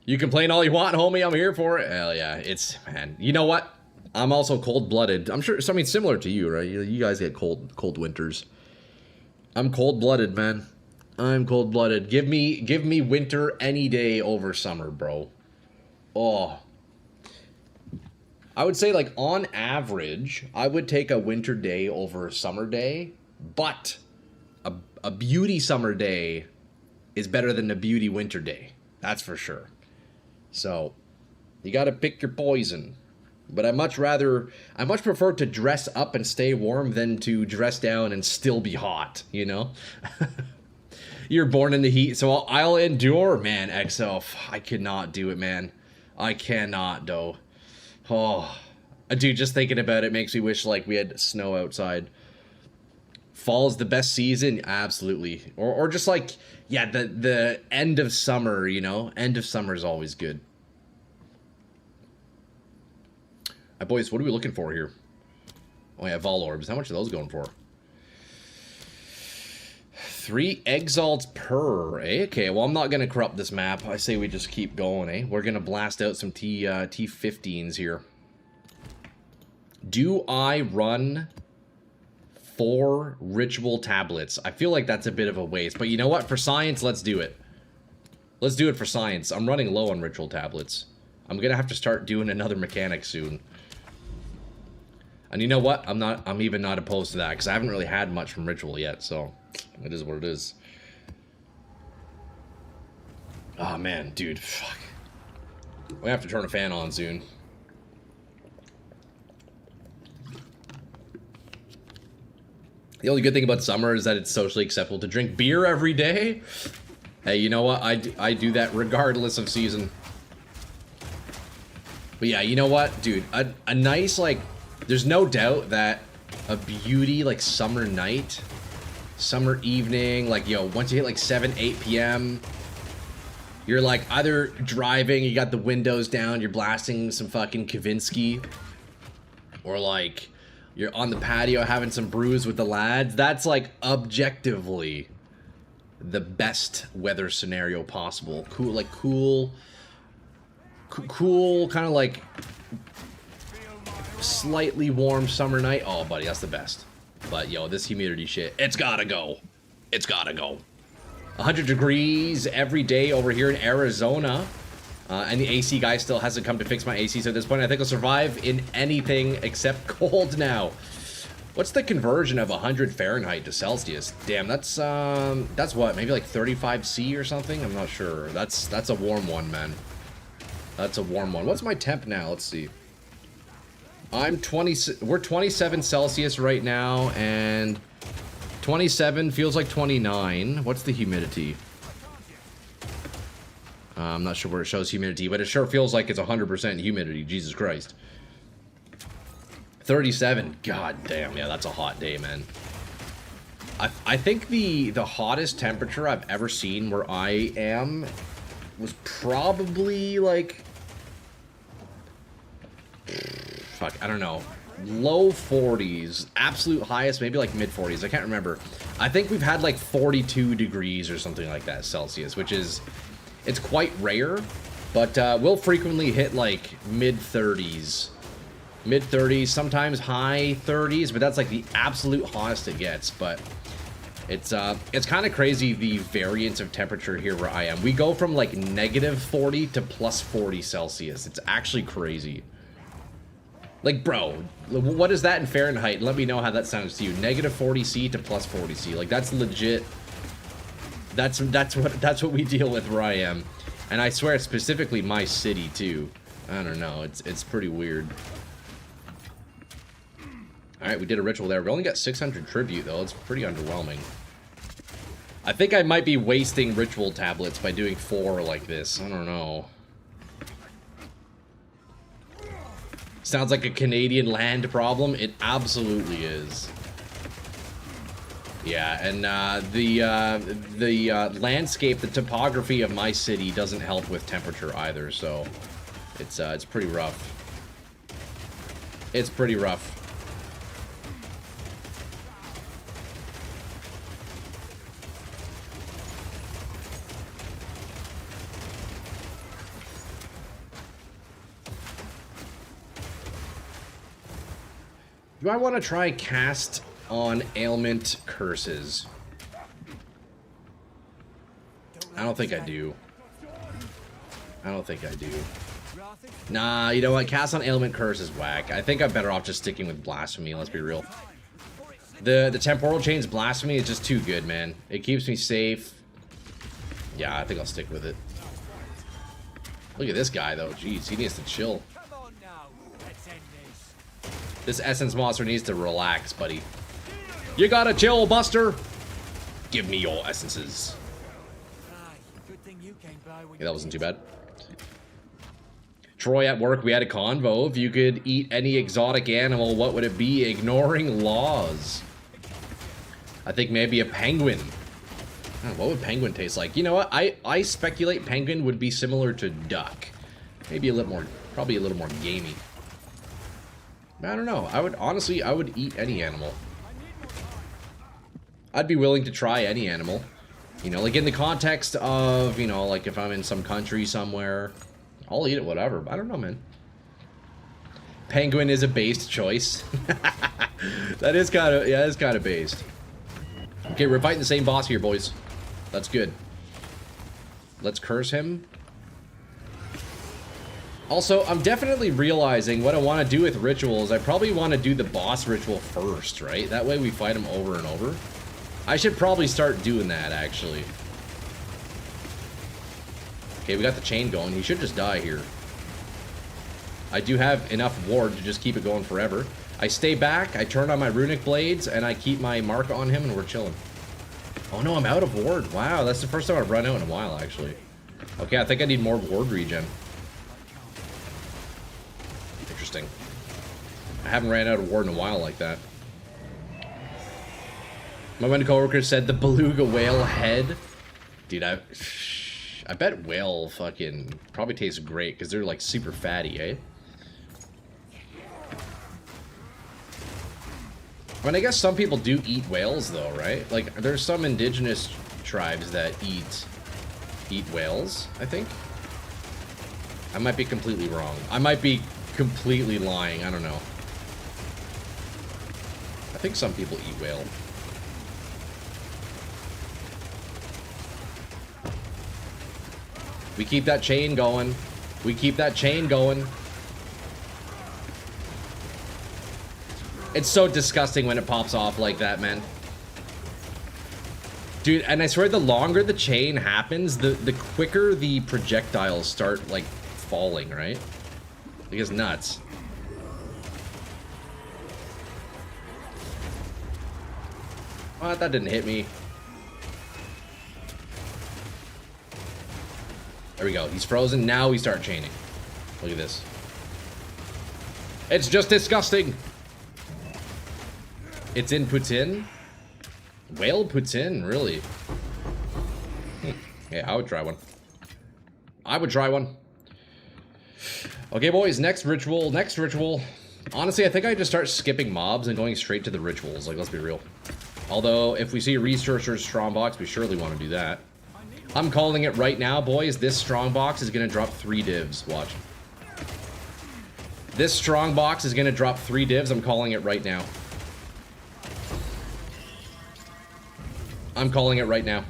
You complain all you want, homie. I'm here for it. Hell yeah, it's, man. You know what? I'm also cold-blooded. I'm sure something similar to you, right? You guys get cold winters. I'm cold-blooded, man. I'm cold-blooded. Give me winter any day over summer, bro. Oh. I would say, like, on average, I would take a winter day over a summer day, but a beauty summer day is better than a beauty winter day. That's for sure. So, you gotta pick your poison. But I much prefer to dress up and stay warm than to dress down and still be hot, you know? You're born in the heat, so I'll endure, man, XL. I cannot do it, man. I cannot, though. Oh, dude, just thinking about it makes me wish, like, we had snow outside. Fall's the best season? Absolutely. Or just, like, yeah, the end of summer, you know? End of summer is always good. Boys, what are we looking for here? Oh, yeah, Vol Orbs. How much are those going for? 3 exalts per, eh? Okay, well, I'm not going to corrupt this map. I say we just keep going, eh? We're going to blast out some T15s here. Do I run 4 ritual tablets? I feel like that's a bit of a waste. But you know what? For science, let's do it. Let's do it for science. I'm running low on ritual tablets. I'm going to have to start doing another mechanic soon. And you know what? I'm even not opposed to that, because I haven't really had much from ritual yet, so it is what it is. Oh man, dude, fuck. We have to turn a fan on soon. The only good thing about summer is that it's socially acceptable to drink beer every day. Hey, you know what? I do that regardless of season. But yeah, you know what, dude? A nice, like, there's no doubt that a beauty, like, summer night, summer evening, like, yo, once you hit, like, 7, 8 p.m., you're, like, either driving, you got the windows down, you're blasting some fucking Kavinsky, or, like, you're on the patio having some brews with the lads. That's, like, objectively the best weather scenario possible. Cool, like, cool, kind of, like, slightly warm summer night. Oh, buddy, that's the best. But, yo, this humidity shit, it's gotta go. It's gotta go. 100 degrees every day over here in Arizona. And the AC guy still hasn't come to fix my AC, so at this point I think I'll survive in anything except cold now. What's the conversion of 100 Fahrenheit to Celsius? Damn, that's what, maybe like 35 C or something? I'm not sure. That's a warm one, man. That's a warm one. What's my temp now? Let's see. We're 27 Celsius right now, and 27 feels like 29. What's the humidity? I'm not sure where it shows humidity, but it sure feels like it's 100% humidity. Jesus Christ. 37. God damn, yeah, that's a hot day, man. I think the hottest temperature I've ever seen where I am was probably like, fuck, I don't know, low 40s, absolute highest maybe like mid 40s. I can't remember. I think we've had like 42 degrees or something like that Celsius, which is, it's quite rare, but we'll frequently hit like mid 30s, sometimes high 30s, but that's like the absolute hottest it gets. But it's kind of crazy, the variance of temperature here where I am. We go from like negative 40 to plus 40 Celsius. It's actually crazy. Like, bro, what is that in Fahrenheit? Let me know how that sounds to you. Negative 40C to plus 40C. Like, that's legit. That's what we deal with where I am. And I swear, specifically my city too. I don't know. It's pretty weird. All right, we did a ritual there. We only got 600 tribute though. It's pretty underwhelming. I think I might be wasting ritual tablets by doing 4 like this. I don't know. Sounds like a Canadian land problem. It absolutely is. Yeah, and the landscape, the topography of my city doesn't help with temperature either, so it's pretty rough. It's pretty rough. Do I want to try cast on ailment curses? I don't think I do. I don't think I do. Nah, you know what? Cast on ailment curse is whack. I think I'm better off just sticking with blasphemy, let's be real. The temporal chains blasphemy is just too good, man. It keeps me safe. Yeah, I think I'll stick with it. Look at this guy though. Jeez, he needs to chill. This essence monster needs to relax, buddy. You gotta chill, Buster. Give me your essences. Yeah, that wasn't too bad. Troy at work, we had a convo. If you could eat any exotic animal, what would it be? Ignoring laws. I think maybe a penguin. I don't know, what would penguin taste like? You know what? I speculate penguin would be similar to duck. Maybe a little more, probably a little more gamey. I don't know. I would eat any animal. I'd be willing to try any animal. You know, like in the context of, you know, like if I'm in some country somewhere, I'll eat it, whatever. I don't know, man. Penguin is a based choice. That is kind of, yeah, it's kind of based. Okay, we're fighting the same boss here, boys. That's good. Let's curse him. Also, I'm definitely realizing what I want to do with rituals. I probably want to do the boss ritual first, right? That way we fight him over and over. I should probably start doing that, actually. Okay, we got the chain going. He should just die here. I do have enough ward to just keep it going forever. I stay back, I turn on my runic blades, and I keep my mark on him, and we're chilling. Oh no, I'm out of ward. Wow, that's the first time I've run out in a while, actually. Okay, I think I need more ward regen. Interesting. I haven't ran out of ward in a while like that. My one coworker said the beluga whale head. Dude, I bet whale fucking probably tastes great because they're like super fatty, eh? I mean, I guess some people do eat whales though, right? Like, there's some indigenous tribes that eat whales, I think. I might be completely wrong. I might be completely lying. I don't know. I think some people eat whale. We keep that chain going. We keep that chain going. It's so disgusting when it pops off like that, man. Dude, and I swear the longer the chain happens, the quicker the projectiles start, like, falling, right? Like, it's nuts. Oh, that didn't hit me. There we go. He's frozen. Now we start chaining. Look at this. It's just disgusting. It's in Putin? Whale Putin, really? Yeah, I would try one. I would try one. Okay, boys, next ritual, next ritual. Honestly, I think I just start skipping mobs and going straight to the rituals, like, let's be real. Although, if we see a researcher's strongbox, we surely want to do that. I'm calling it right now, boys. This strongbox is going to drop 3 divs. Watch. This strongbox is going to drop 3 divs. I'm calling it right now. I'm calling it right now.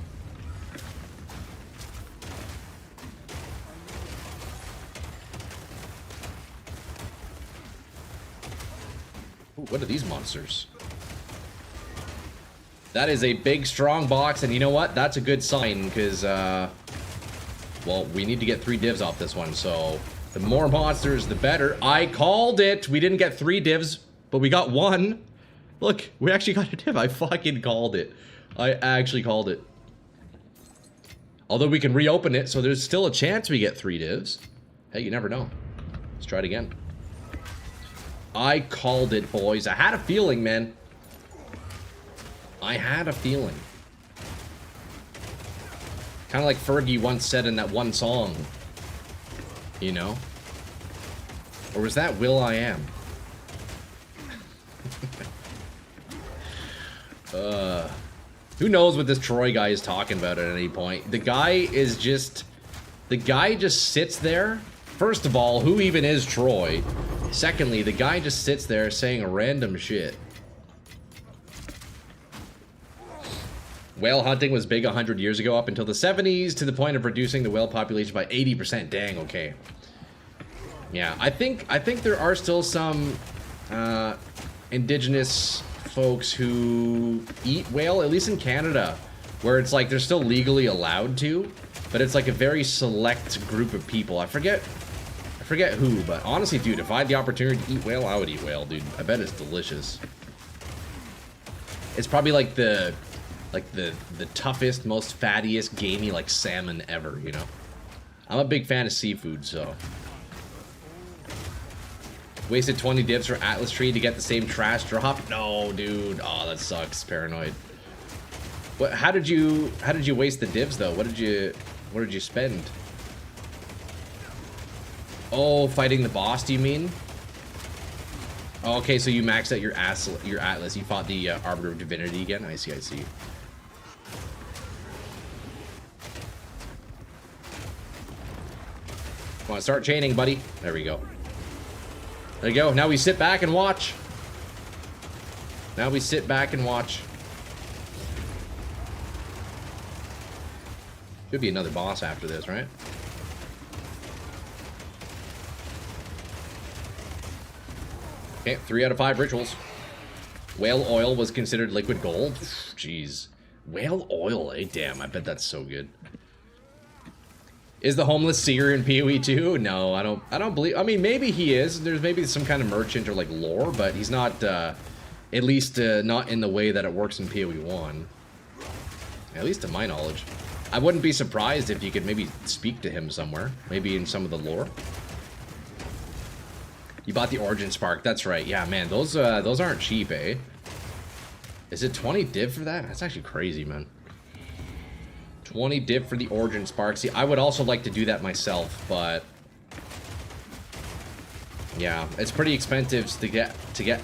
Ooh, what are these monsters? That is a big strong box, and you know what? That's a good sign, because, well, we need to get 3 divs off this one, so the more monsters, the better. I called it! We didn't get 3 divs, but we got 1. Look, we actually got a div. I fucking called it. I actually called it. Although we can reopen it, so there's still a chance we get 3 divs. Hey, you never know. Let's try it again. I called it, boys. I had a feeling, man. I had a feeling. Kind of like Fergie once said in that one song. You know? Or was that Will I Am? Who knows what this Troy guy is talking about at any point? The guy just sits there. First of all, who even is Troy? Secondly, the guy just sits there saying random shit. Whale hunting was big 100 years ago up until the 70s, to the point of reducing the whale population by 80%. Dang, okay. Yeah, I think there are still some indigenous folks who eat whale, at least in Canada, where it's like they're still legally allowed to, but it's like a very select group of people. I forget who, but honestly, dude, if I had the opportunity to eat whale, I would eat whale, dude. I bet it's delicious. It's probably like the toughest, most fattiest, gamey, like, salmon ever, you know? I'm a big fan of seafood, so. Wasted 20 divs for Atlas Tree to get the same trash drop? No, dude. Oh, that sucks. Paranoid. What? How did you waste the divs, though? What did you spend? Oh, fighting the boss, do you mean? Oh, okay, so you maxed out your Atlas. You fought the Arbiter of Divinity again? I see, I see. Come on, start chaining, buddy. There we go. There you go. Now we sit back and watch. Now we sit back and watch. Should be another boss after this, right? Okay, 3 out of 5 rituals. Whale oil was considered liquid gold. Jeez. Whale oil, eh? Damn, I bet that's so good. Is the homeless seer in PoE 2? No, I don't believe. I mean, maybe he is. There's maybe some kind of merchant or like lore, but he's not. At least not in the way that it works in PoE 1. At least to my knowledge. I wouldn't be surprised if you could maybe speak to him somewhere. Maybe in some of the lore. You bought the Origin Spark. That's right. Yeah, man, those aren't cheap, eh? Is it 20 div for that? That's actually crazy, man. 20 div for the Origin Spark. See, I would also like to do that myself, but yeah, it's pretty expensive to get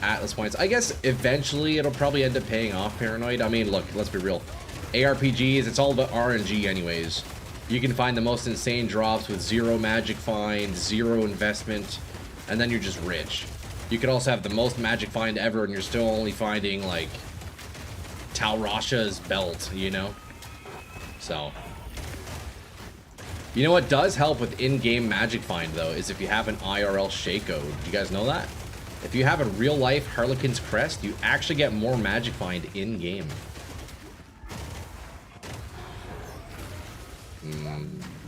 Atlas points. I guess eventually it'll probably end up paying off, Paranoid. I mean, look, let's be real. ARPGs, it's all about RNG anyways. You can find the most insane drops with 0 magic find, 0 investment, and then you're just rich. You could also have the most magic find ever and you're still only finding like Tal Rasha's belt, you know? So, you know what does help with in-game magic find, though, is if you have an IRL Shaco. Do you guys know that? If you have a real-life Harlequin's Crest, you actually get more magic find in-game.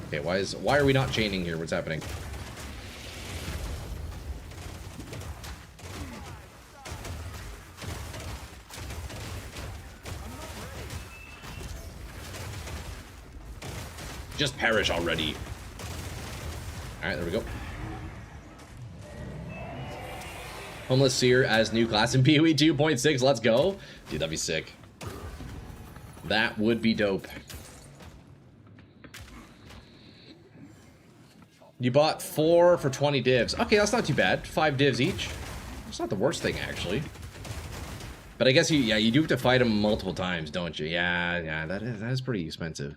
Okay, why are we not chaining here? What's happening? Just perish already. Alright, there we go. Homeless Seer as new class in PoE 2.6. Let's go. Dude, that'd be sick. That would be dope. You bought 4 for 20 divs. Okay, that's not too bad. 5 divs each. It's not the worst thing, actually. But I guess you do have to fight him multiple times, don't you? Yeah, that is pretty expensive.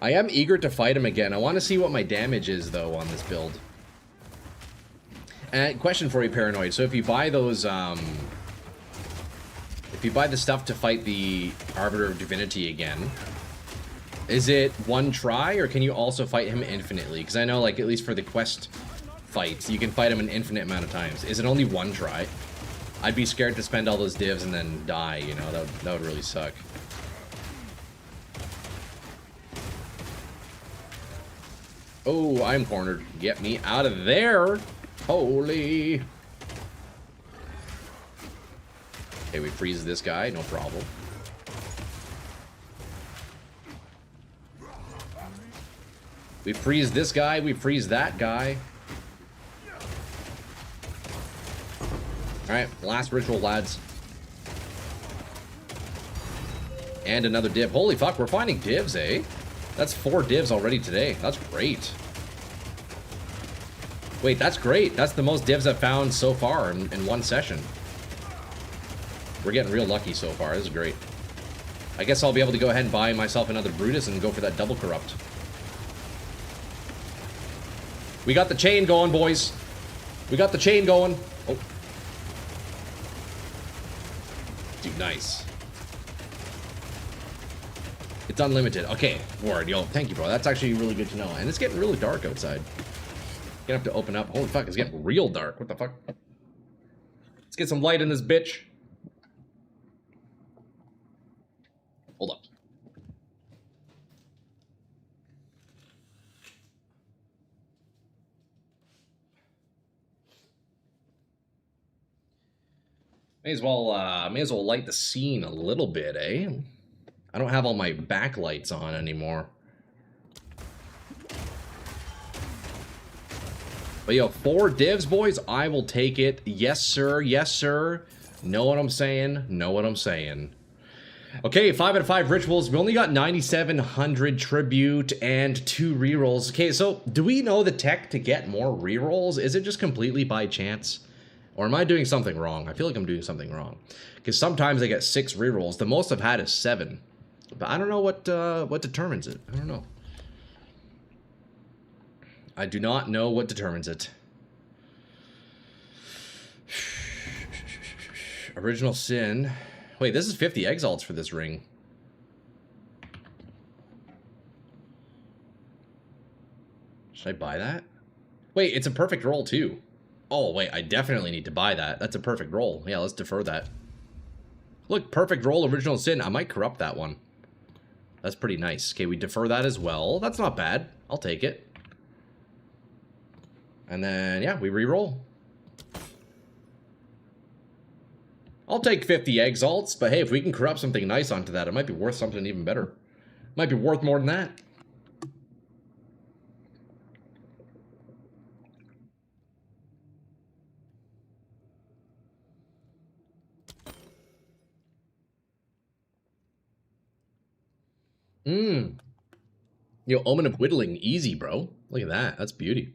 I am eager to fight him again. I want to see what my damage is, though, on this build. And question for you, Paranoid. So if you buy those, if you buy the stuff to fight the Arbiter of Divinity again, is it one try, or can you also fight him infinitely? Because I know, like, at least for the quest fights, you can fight him an infinite amount of times. Is it only one try? I'd be scared to spend all those divs and then die, you know? That would really suck. Oh, I'm cornered. Get me out of there! Holy! Okay, we freeze this guy, no problem. We freeze this guy, we freeze that guy. Alright, last ritual, lads. And another div. Holy fuck, we're finding divs, eh? That's 4 divs already today. That's great. Wait, that's great. That's the most divs I've found so far in one session. We're getting real lucky so far. This is great. I guess I'll be able to go ahead and buy myself another Brutus and go for that double corrupt. We got the chain going, boys. We got the chain going. Oh. Dude, nice. It's unlimited. Okay, word, yo, thank you, bro. That's actually really good to know. And it's getting really dark outside. Gonna have to open up. Holy fuck, it's getting real dark. What the fuck? Let's get some light in this bitch. Hold up. May as well light the scene a little bit, eh? I don't have all my backlights on anymore. But yo, 4 divs, boys, I will take it. Yes, sir. Yes, sir. Know what I'm saying? Know what I'm saying. Okay, 5 out of 5 rituals. We only got 9,700 tribute and 2 rerolls. Okay, so do we know the tech to get more rerolls? Is it just completely by chance? Or am I doing something wrong? I feel like I'm doing something wrong. Because sometimes I get 6 rerolls. The most I've had is 7. But I don't know what determines it. I don't know. I do not know what determines it. Original Sin. Wait, this is 50 exalts for this ring. Should I buy that? Wait, it's a perfect roll too. Oh, wait, I definitely need to buy that. That's a perfect roll. Yeah, let's defer that. Look, perfect roll, Original Sin. I might corrupt that one. That's pretty nice. Okay, we defer that as well. That's not bad. I'll take it. And then, yeah, we re-roll. I'll take 50 exalts, but hey, if we can corrupt something nice onto that, it might be worth something even better. Might be worth more than that. Yo, Omen of Whittling, easy, bro. Look at that. That's beauty.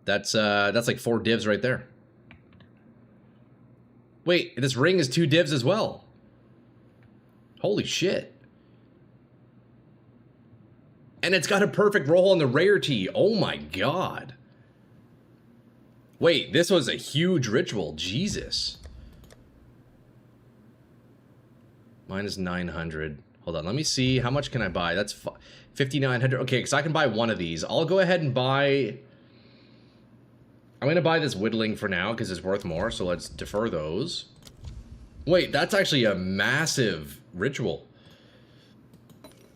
That's like 4 divs right there. Wait, this ring is 2 divs as well. Holy shit. And it's got a perfect roll on the rarity. Oh my god. Wait, this was a huge ritual. Jesus. Minus 900. Hold on, let me see. How much can I buy? That's 5,900. Okay, because I can buy one of these. I'll go ahead and buy... I'm going to buy this whittling for now because it's worth more, so let's defer those. Wait, that's actually a massive ritual.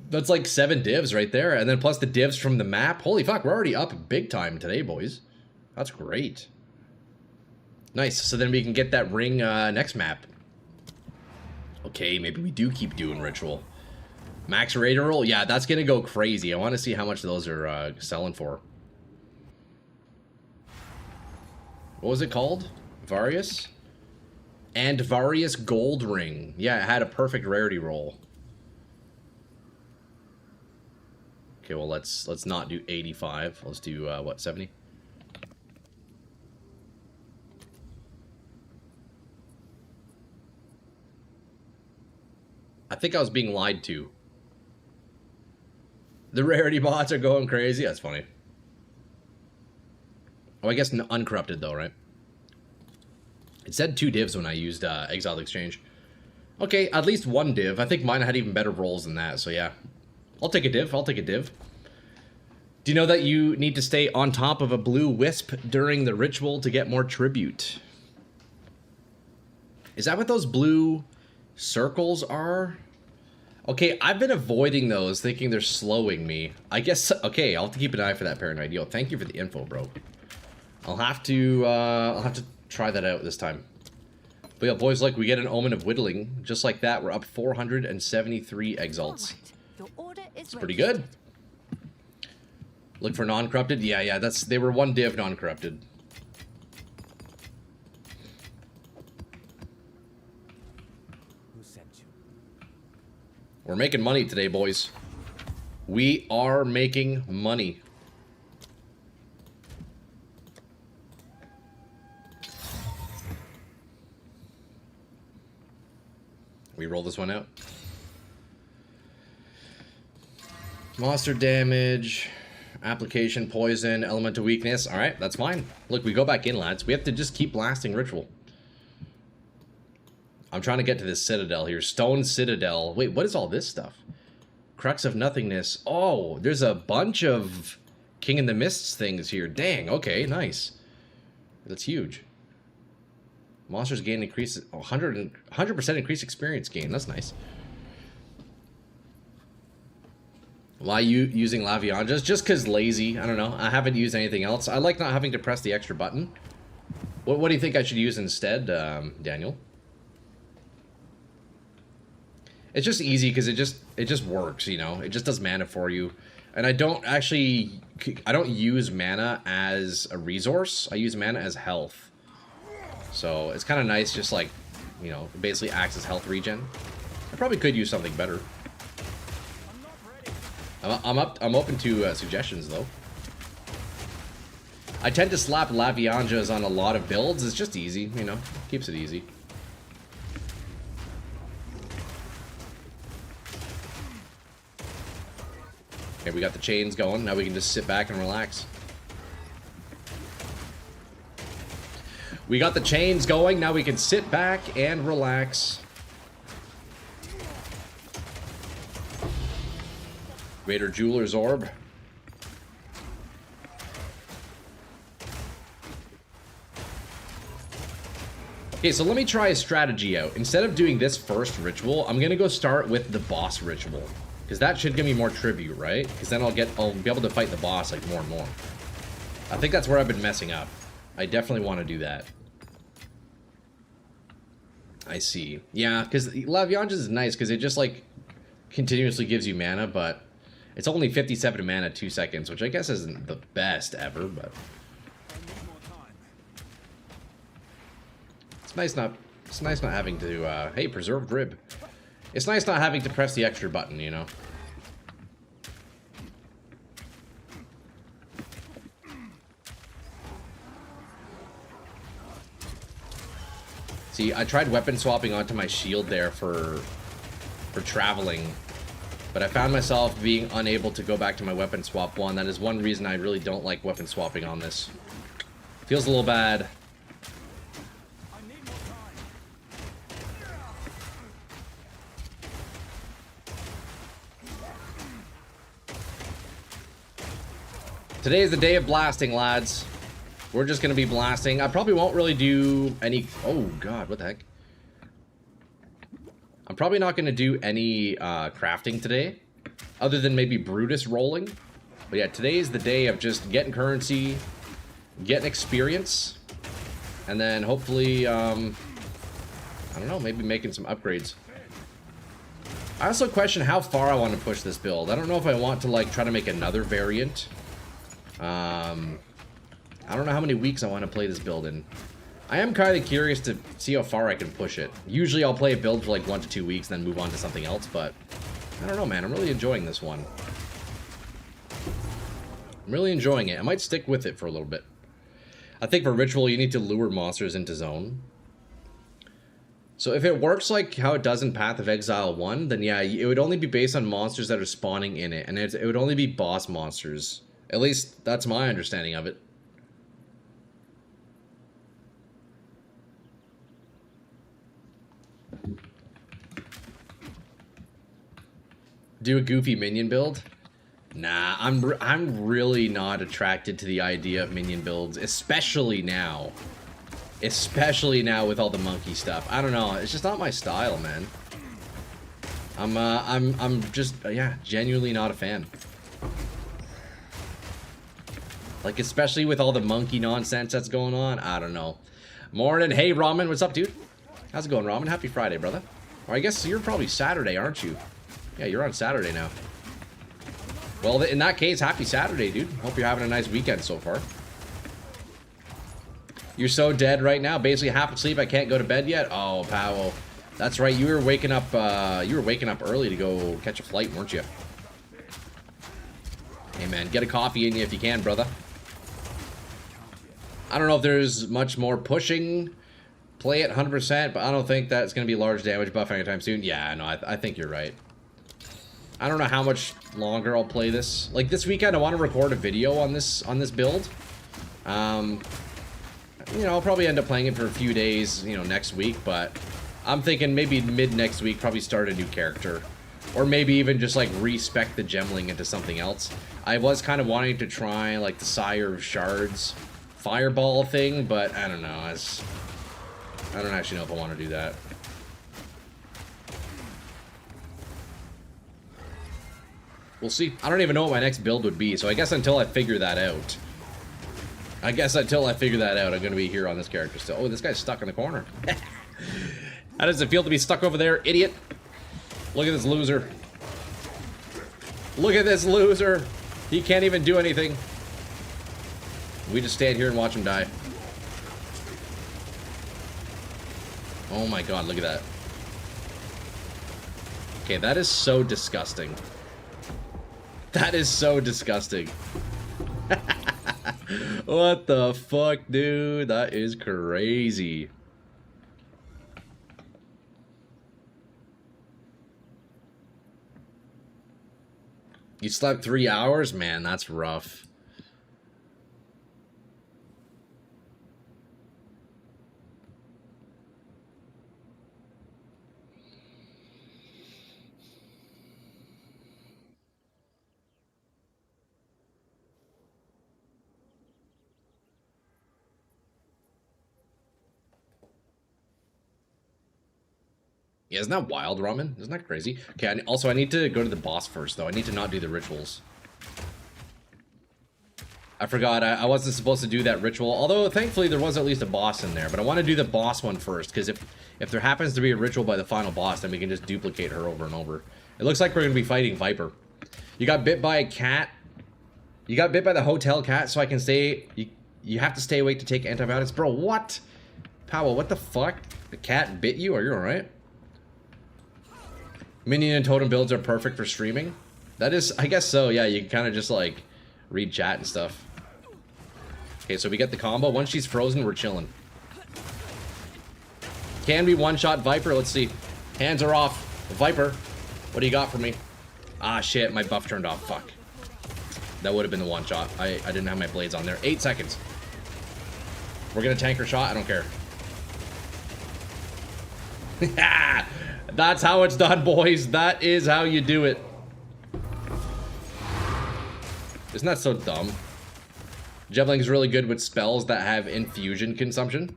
That's like 7 divs right there, and then plus the divs from the map. Holy fuck, we're already up big time today, boys. That's great. Nice, so then we can get that ring next map. Okay, maybe we do keep doing ritual. Max Raider roll? Yeah, that's going to go crazy. I want to see how much those are selling for. What was it called? Varius? And Varius Gold Ring. Yeah, it had a perfect rarity roll. Okay, well, let's not do 85. Let's do, what, 70? I think I was being lied to. The rarity bots are going crazy. That's funny. Oh, I guess uncorrupted, though, right? It said 2 divs when I used Exiled Exchange. Okay, at least 1 div. I think mine had even better rolls than that, so yeah. I'll take a div. I'll take a div. Do you know that you need to stay on top of a blue wisp during the ritual to get more tribute? Is that what those blue circles are? Okay, I've been avoiding those, thinking they're slowing me. I guess, okay, I'll have to keep an eye for that Paranoid. Yo, thank you for the info, bro. I'll have to try that out this time. But yeah, boys, like, we get an Omen of Whittling. Just like that, we're up 473 exalts. It's pretty good. Look for non-corrupted. Yeah, they were 1 div non-corrupted. Who sent you? We're making money today, boys. We are making money. We roll this one out. Monster damage, application, poison, elemental weakness. All right, that's fine. Look, we go back in, lads. We have to just keep blasting ritual. I'm trying to get to this citadel here. Stone Citadel. Wait, what is all this stuff? Crux of Nothingness. Oh, there's a bunch of King in the Mists things here. Dang, okay, nice. That's huge. Monsters gain increase 100% increased experience gain. That's nice. Why you using Lavianjas? Just because lazy. I don't know. I haven't used anything else. I like not having to press the extra button. What do you think I should use instead, Daniel? It's just easy because it just works, you know. It just does mana for you. And I don't use mana as a resource. I use mana as health. So it's kind of nice, just like, you know, it basically acts as health regen. I probably could use something better. I'm open to suggestions though. I tend to slap Lavianjas on a lot of builds. It's just easy, you know, keeps it easy. Okay, we got the chains going. Now we can just sit back and relax. We got the chains going. Now we can sit back and relax. Greater Jeweler's Orb. Okay, so let me try a strategy out. Instead of doing this first ritual, I'm gonna go start with the boss ritual. Because that should give me more tribute, right? Because then I'll be able to fight the boss like more and more. I think that's where I've been messing up. I definitely want to do that. I see. Yeah, because Lavianjas is nice because it just like continuously gives you mana, but it's only 57 mana 2 seconds, which I guess isn't the best ever, but it's nice not having to hey, preserved rib. It's nice not having to press the extra button, you know. See, I tried weapon swapping onto my shield there for traveling, but I found myself being unable to go back to my weapon swap one. That is one reason I really don't like weapon swapping on this. Feels a little bad. Today is the day of blasting, lads. We're just gonna be blasting. I probably won't really do any... Oh, God, what the heck? I'm probably not gonna do any crafting today, other than maybe Brutus rolling. But yeah, today is the day of just getting currency, getting experience, and then hopefully, I don't know, maybe making some upgrades. I also question how far I want to push this build. I don't know if I want to, like, try to make another variant. I don't know how many weeks I want to play this build in. I am kind of curious to see how far I can push it. Usually I'll play a build for like 1 to 2 weeks, then move on to something else, but I don't know, man. I'm really enjoying this one. I'm really enjoying it. I might stick with it for a little bit. I think for Ritual, you need to lure monsters into zone. So if it works like how it does in Path of Exile 1, then yeah, it would only be based on monsters that are spawning in it, and it would only be boss monsters. At least, that's my understanding of it. Do a goofy minion build? Nah, I'm really not attracted to the idea of minion builds, especially now. Especially now with all the monkey stuff. I don't know, it's just not my style, man. I'm just, yeah, genuinely not a fan. Like, especially with all the monkey nonsense that's going on, I don't know. Morning, hey Ramen, what's up, dude? How's it going, Ramen? Happy Friday, brother. Or I guess you're probably Saturday, aren't you? Yeah, you're on Saturday now. Well, in that case, happy Saturday, dude. Hope you're having a nice weekend so far. You're so dead right now. Basically half asleep. I can't go to bed yet. Oh, Powell. That's right. You were waking up. You were waking up early to go catch a flight, weren't you? Hey, man, get a coffee in you if you can, brother. I don't know if there's much more pushing. Play it 100%, but I don't think that's going to be large damage buff anytime soon. Yeah, no, I think you're right. I don't know how much longer I'll play this. Like this weekend, I want to record a video on this build. You know, I'll probably end up playing it for a few days, you know, next week, but I'm thinking maybe mid next week, probably start a new character. Or maybe even just like respec the gemling into something else. I was kind of wanting to try like the Sire of Shards fireball thing, but I don't know. I don't actually know if I want to do that. We'll see. I don't even know what my next build would be, so I guess until I figure that out. I'm going to be here on this character still. Oh, this guy's stuck in the corner. How does it feel to be stuck over there, idiot? Look at this loser. Look at this loser. He can't even do anything. We just stand here and watch him die. Oh my god, look at that. Okay, that is so disgusting. That is so disgusting. What the fuck, dude? That is crazy. You slept 3 hours? Man, that's rough. Yeah, isn't that wild, Ramen? Isn't that crazy? Okay, I need to go to the boss first, though. I need to not do the rituals. I forgot, I wasn't supposed to do that ritual, although thankfully there was at least a boss in there, but I want to do the boss one first, because if there happens to be a ritual by the final boss, then we can just duplicate her over and over. It looks like we're going to be fighting Viper. You got bit by a cat. You got bit by the hotel cat, so I can stay... You have to stay awake to take antibiotics. Bro, what? Powell, what the fuck? The cat bit you? Are you alright? Minion and totem builds are perfect for streaming. That is, I guess so, yeah, you can kind of just like read chat and stuff. Okay, so we get the combo. Once she's frozen, we're chilling. Can we one-shot Viper? Let's see. Hands are off. Viper, what do you got for me? Ah, shit, my buff turned off. Fuck. That would have been the one-shot. I didn't have my blades on there. 8 seconds. We're gonna tank her shot? I don't care. That's how it's done, boys. That is how you do it. Isn't that so dumb? Gemling's really good with spells that have infusion consumption.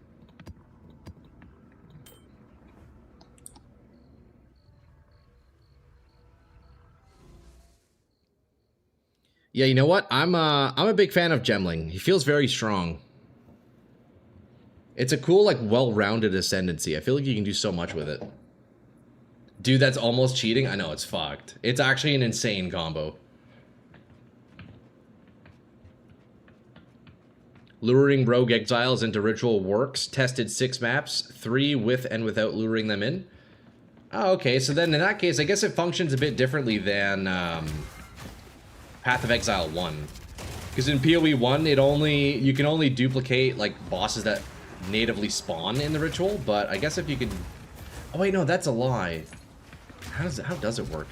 Yeah, you know what? I'm a big fan of Gemling. He feels very strong. It's a cool, like, well-rounded ascendancy. I feel like you can do so much with it. Dude, that's almost cheating? I know, it's fucked. It's actually an insane combo. Luring rogue exiles into ritual works. Tested 6 maps, 3 with and without luring them in. Oh, okay, so then in that case, I guess it functions a bit differently than Path of Exile 1. Because in PoE 1, you can only duplicate like bosses that natively spawn in the ritual, but I guess if you could... Oh wait, no, that's a lie. How does it work?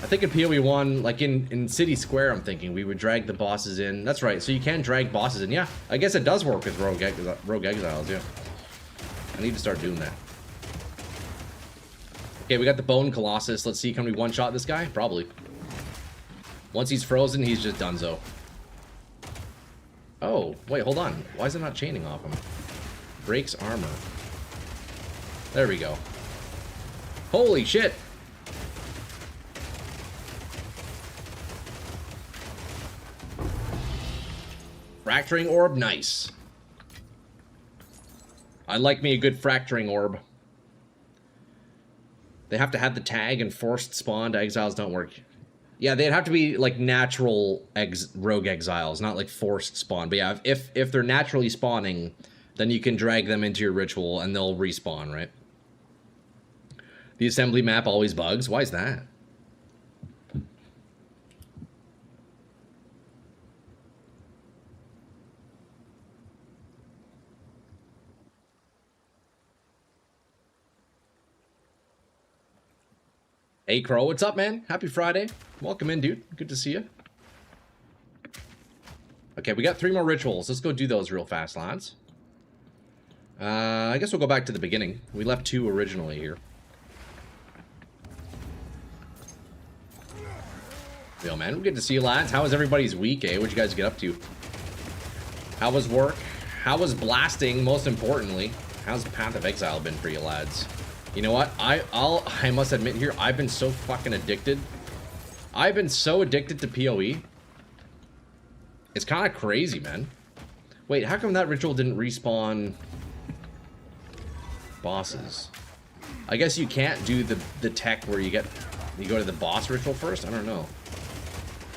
I think in PoE 1, like in City Square, I'm thinking we would drag the bosses in. That's right, so you can drag bosses in. Yeah, I guess it does work with Rogue Exiles, yeah. I need to start doing that. Okay, we got the Bone Colossus. Let's see, can we one-shot this guy? Probably. Once he's frozen, he's just donezo. Oh, wait, hold on. Why is it not chaining off him? Breaks armor. There we go. Holy shit! Fracturing orb, nice. I like me a good fracturing orb. They have to have the tag, and forced spawned exiles don't work. Yeah, they'd have to be like natural rogue exiles, not like forced spawn. But yeah, if they're naturally spawning, then you can drag them into your ritual and they'll respawn, right? The assembly map always bugs. Why is that? Hey, Crow, what's up, man? Happy Friday. Welcome in, dude. Good to see you. Okay, we got 3 more rituals. Let's go do those real fast, lads. I guess we'll go back to the beginning. We left 2 originally here. Yo, man, good to see you, lads. How was everybody's week, eh? What'd you guys get up to? How was work? How was blasting, most importantly? How's Path of Exile been for you, lads? You know what? I must admit here, I've been so fucking addicted. I've been so addicted to PoE. It's kind of crazy, man. Wait, how come that ritual didn't respawn bosses? I guess you can't do the tech where you go to the boss ritual first? I don't know.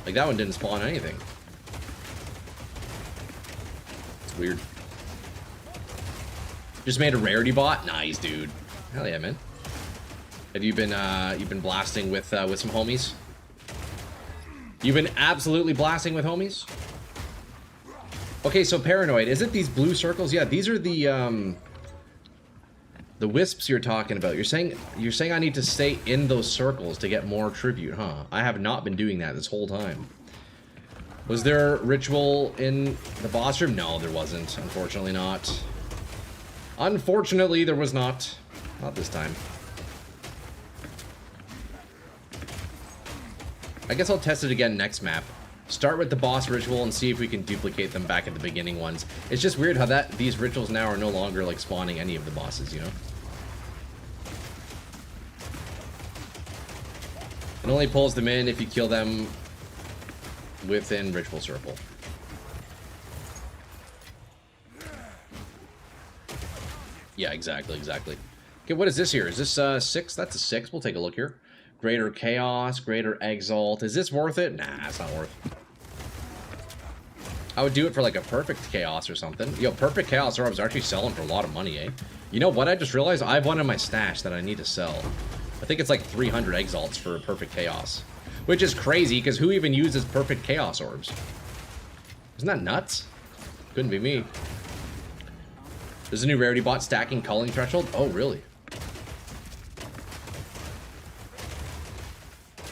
Like, that one didn't spawn anything. It's weird. Just made a rarity bot? Nice, dude. Hell yeah, man. Have you been you've been blasting with some homies? You've been absolutely blasting with homies? Okay, so Paranoid, is it these blue circles? Yeah, these are the wisps you're talking about. You're saying I need to stay in those circles to get more tribute, huh? I have not been doing that this whole time. Was there a ritual in the boss room? No, there wasn't. Unfortunately not. Unfortunately, there was not. Not this time. I guess I'll test it again next map. Start with the boss ritual and see if we can duplicate them back at the beginning ones. It's just weird how these rituals now are no longer like spawning any of the bosses, you know? It only pulls them in if you kill them within ritual circle. Yeah, exactly. Okay, what is this here? Is this 6? That's a 6. We'll take a look here. Greater Chaos, Greater Exalt. Is this worth it? Nah, it's not worth it. I would do it for like a Perfect Chaos or something. Yo, Perfect Chaos orbs are actually selling for a lot of money, eh? You know what? I just realized I have one in my stash that I need to sell. I think it's like 300 Exalts for a Perfect Chaos. Which is crazy, because who even uses Perfect Chaos orbs? Isn't that nuts? Couldn't be me. There's a new rarity bot stacking culling threshold. Oh, really?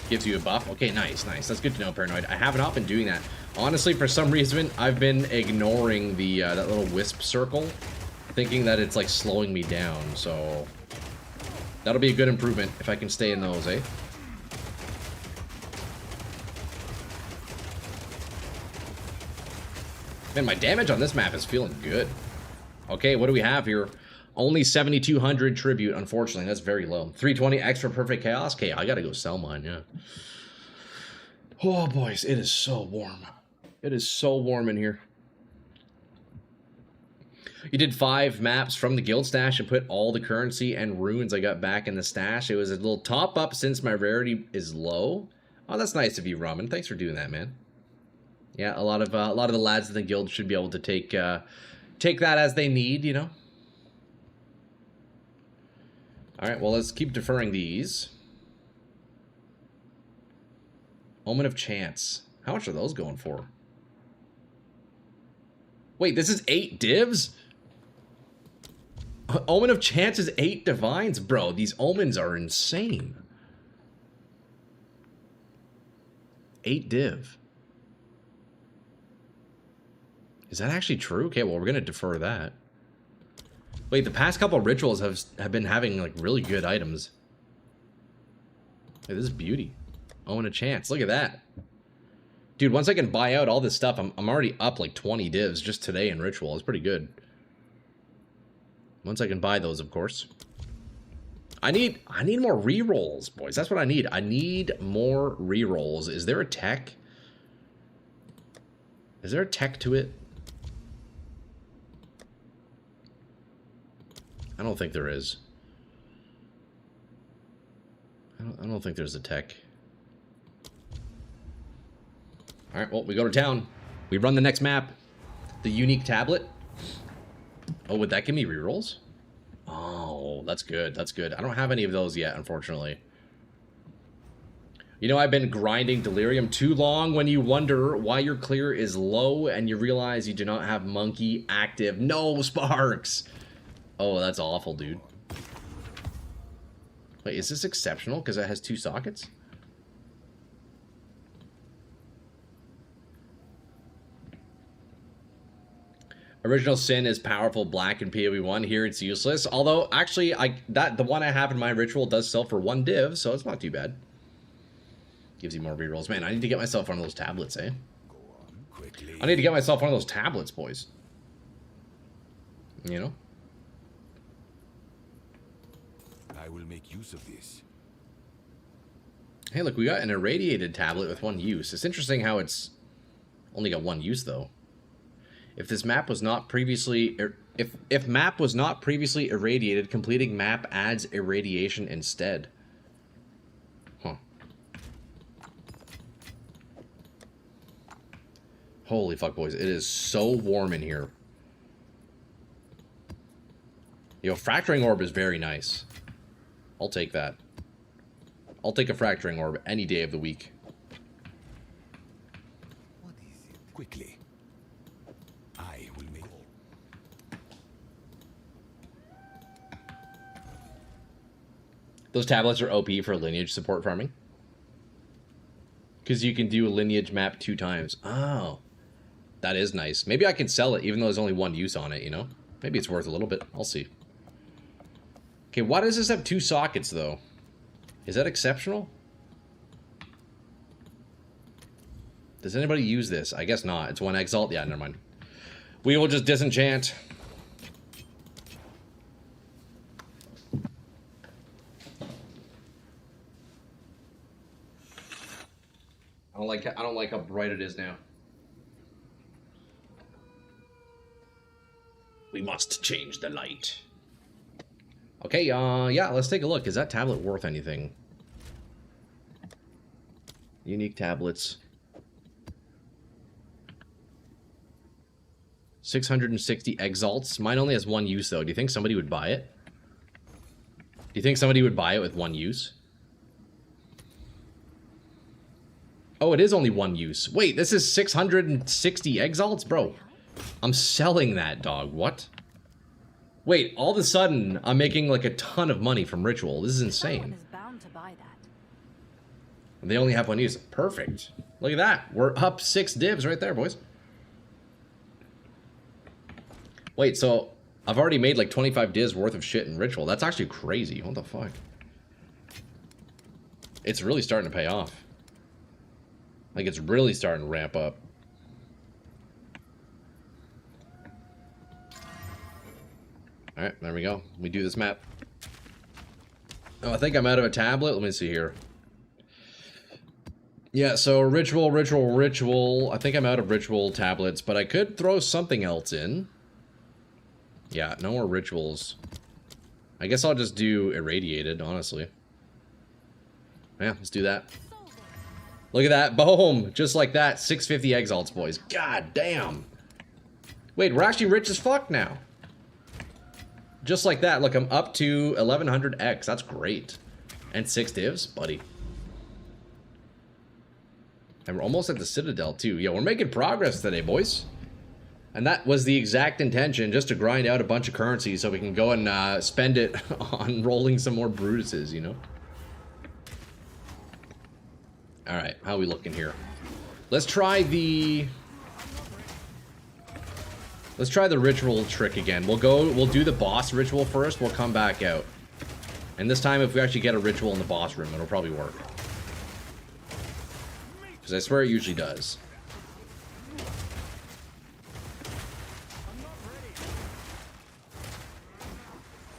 Gives you a buff. Okay, nice. That's good to know, Paranoid. I have not been doing that. Honestly, for some reason, I've been ignoring the that little wisp circle, thinking that it's like slowing me down. So that'll be a good improvement if I can stay in those, eh? Man, my damage on this map is feeling good. Okay, what do we have here? Only 7,200 tribute, unfortunately. That's very low. 320 extra perfect chaos. Okay, I gotta go sell mine, yeah. Oh, boys, it is so warm. It is so warm in here. You did 5 maps from the guild stash and put all the currency and runes I got back in the stash. It was a little top up since my rarity is low. Oh, that's nice of you, Ramen. Thanks for doing that, man. Yeah, a lot of the lads in the guild should be able to take that as they need, you know. All right, well, let's keep deferring these. Omen of Chance. How much are those going for? Wait, this is 8 divs? Omen of Chance is 8 divines? Bro, these omens are insane. 8 div. Is that actually true? Okay, well, we're going to defer that. Wait, the past couple of rituals have been having, like, really good items. Hey, this is beauty. Omen of Chance. Look at that. Dude, once I can buy out all this stuff, I'm already up, like, 20 divs just today in ritual. It's pretty good. Once I can buy those, of course. I need more rerolls, boys. That's what I need. I need more rerolls. Is there a tech? Is there a tech to it? I don't think there is. I don't think there's a tech. Alright, well, we go to town. We run the next map. The unique tablet. Oh, would that give me rerolls? Oh, that's good. That's good. I don't have any of those yet, unfortunately. You know, I've been grinding Delirium too long when you wonder why your clear is low and you realize you do not have Monkey active. No, Sparks! Oh, that's awful, dude. Wait, is this exceptional because it has 2 sockets? Original Sin is powerful black in PoE1. Here it's useless. Although, actually, the one I have in my ritual does sell for 1 div, so it's not too bad. Gives you more rerolls. Man, I need to get myself one of those tablets, eh? Go on quickly. I need to get myself one of those tablets, boys. You know? I will make use of this. Hey, look, we got an irradiated tablet with 1 use. It's interesting how it's only got 1 use, though. If this map was not previously... If map was not previously irradiated, completing map adds irradiation instead. Huh. Holy fuck, boys. It is so warm in here. Yo, Fracturing Orb is very nice. I'll take that. I'll take a Fracturing Orb any day of the week. What is it? Quickly. I will make... Those tablets are OP for lineage support farming. Because you can do a lineage map 2 times. Oh. That is nice. Maybe I can sell it even though there's only 1 use on it, you know? Maybe it's worth a little bit. I'll see. Okay, why does this have 2 sockets, though? Is that exceptional? Does anybody use this? I guess not. It's 1 Exalt. Yeah, never mind. We will just disenchant. I don't like how bright it is now. We must change the light. Okay, yeah, let's take a look. Is that tablet worth anything? Unique tablets. 660 exalts. Mine only has 1 use, though. Do you think somebody would buy it? Do you think somebody would buy it with 1 use? Oh, it is only 1 use. Wait, this is 660 exalts? Bro, I'm selling that, dog. What? Wait, all of a sudden, I'm making like a ton of money from Ritual. This is insane. Is bound to buy that. They only have 1 use. Perfect. Look at that. We're up 6 divs right there, boys. Wait, so I've already made like 25 divs worth of shit in Ritual. That's actually crazy. What the fuck? It's really starting to pay off. Like, it's really starting to ramp up. Alright, there we go. We do this map. Oh, I think I'm out of a tablet. Let me see here. Yeah, so Ritual. I think I'm out of Ritual tablets, but I could throw something else in. Yeah, no more Rituals. I guess I'll just do Irradiated, honestly. Yeah, let's do that. Look at that. Boom. Just like that. 650 exalts, boys. God damn. Wait, we're actually rich as fuck now. Just like that. Look, I'm up to 1100x. That's great. And 6 divs, buddy. And we're almost at the Citadel, too. Yeah, we're making progress today, boys. And that was the exact intention, just to grind out a bunch of currency so we can go and spend it on rolling some more Brutuses, you know? Alright, how are we looking here? Let's try the ritual trick again. We'll do the boss ritual first, we'll come back out. And this time, if we actually get a ritual in the boss room, it'll probably work. Because I swear it usually does.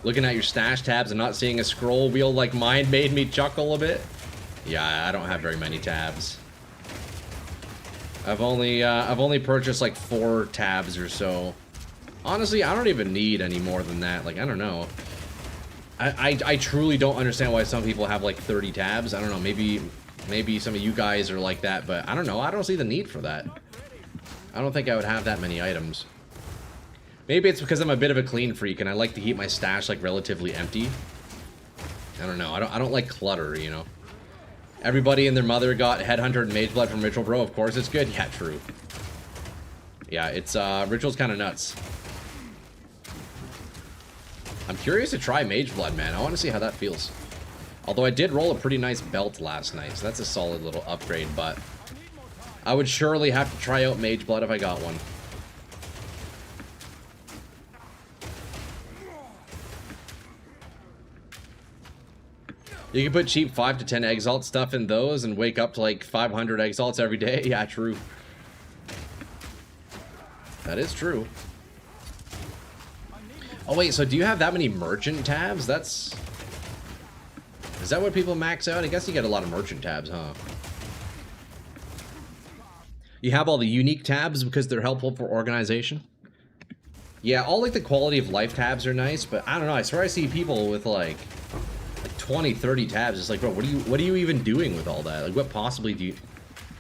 Looking at your stash tabs and not seeing a scroll wheel like mine made me chuckle a bit. Yeah, I don't have very many tabs. I've only purchased like 4 tabs or so. Honestly, I don't even need any more than that. Like, I don't know. I truly don't understand why some people have like 30 tabs. I don't know. Maybe some of you guys are like that, but I don't know. I don't see the need for that. I don't think I would have that many items. Maybe it's because I'm a bit of a clean freak and I like to keep my stash like relatively empty. I don't know. I don't like clutter, you know. Everybody and their mother got Headhunter and Mage Blood from Ritual, bro. Of course it's good. Yeah, true. Yeah, it's Ritual's kind of nuts. I'm curious to try Mage Blood, man. I want to see how that feels. Although I did roll a pretty nice belt last night, so that's a solid little upgrade, but I would surely have to try out Mage Blood if I got one. You can put cheap 5 to 10 exalt stuff in those and wake up to like 500 exalts every day. Yeah, true. That is true. Oh wait, so do you have that many merchant tabs? Is that what people max out? I guess you get a lot of merchant tabs, huh? You have all the unique tabs because they're helpful for organization? Yeah, all like the quality of life tabs are nice, but I don't know, I swear I see people with like 20, 30 tabs. It's like, bro, what are you even doing with all that? Like, what possibly do you,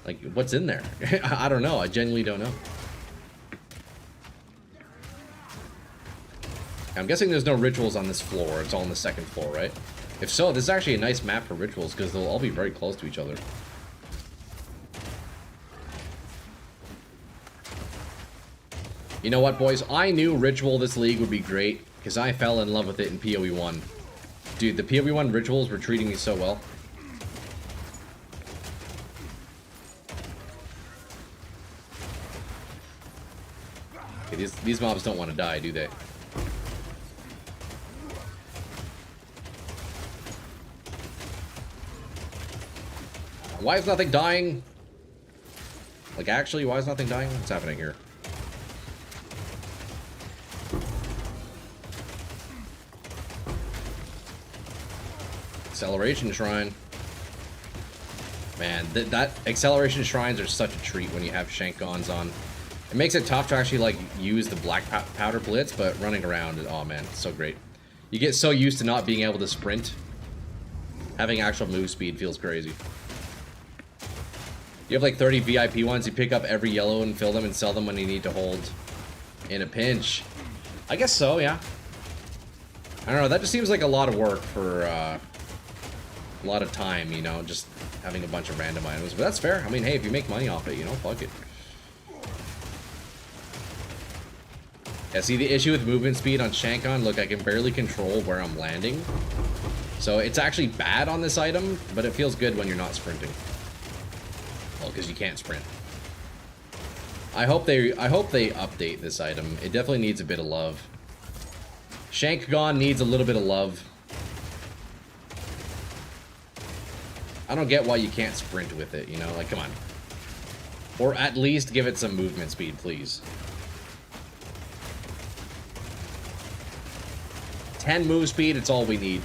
like, what's in there? I don't know. I genuinely don't know. I'm guessing there's no rituals on this floor. It's all on the second floor, right? If so, this is actually a nice map for rituals because they'll all be very close to each other. You know what, boys? I knew ritual this league would be great because I fell in love with it in PoE 1. Dude, the PoE 1 rituals were treating me so well. Okay, these mobs don't want to die, do they? Why is nothing dying? Like, actually, why is nothing dying? What's happening here? Acceleration Shrine. Man, that Acceleration Shrines are such a treat when you have Shankgonnes on. It makes it tough to actually, like, use the Black Powder Blitz, but running around, oh man, it's so great. You get so used to not being able to sprint. Having actual move speed feels crazy. You have like 30 VIP ones, you pick up every yellow and fill them and sell them when you need to hold in a pinch. I guess so, yeah. I don't know, that just seems like a lot of work for a lot of time, you know, just having a bunch of random items. But that's fair. I mean, hey, if you make money off it, you know, fuck it. Yeah, see, the issue with movement speed on Shankgonne, look, I can barely control where I'm landing. So it's actually bad on this item, but it feels good when you're not sprinting. Well, because you can't sprint. I hope they update this item. It definitely needs a bit of love. Shankgonne needs a little bit of love. I don't get why you can't sprint with it, you know? Like, come on. Or at least give it some movement speed, please. 10 move speed, it's all we need.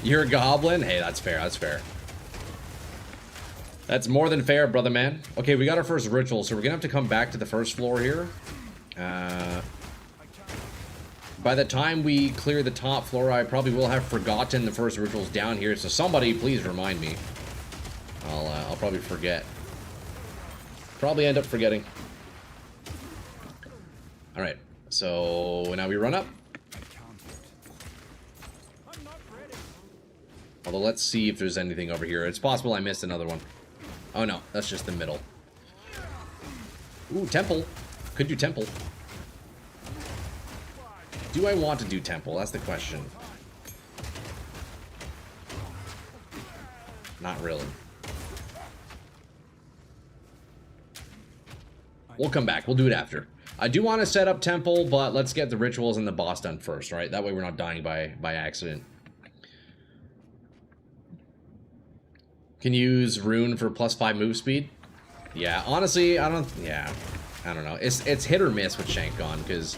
You're a goblin? Hey, that's fair, that's fair. That's more than fair, brother man. Okay, we got our first ritual, so we're gonna have to come back to the first floor here. By the time we clear the top floor, I probably will have forgotten the first rituals down here, so somebody please remind me. I'll probably forget. Probably end up forgetting. Alright, so now we run up. Although let's see if there's anything over here. It's possible I missed another one. Oh no, that's just the middle. Ooh, temple. Could do temple. Do I want to do temple? That's the question. Not really. We'll come back. We'll do it after. I do want to set up temple, but let's get the rituals and the boss done first, right? That way we're not dying by accident. Can use rune for +5 move speed. Yeah, honestly, I don't know. It's hit or miss with Shankgonne, because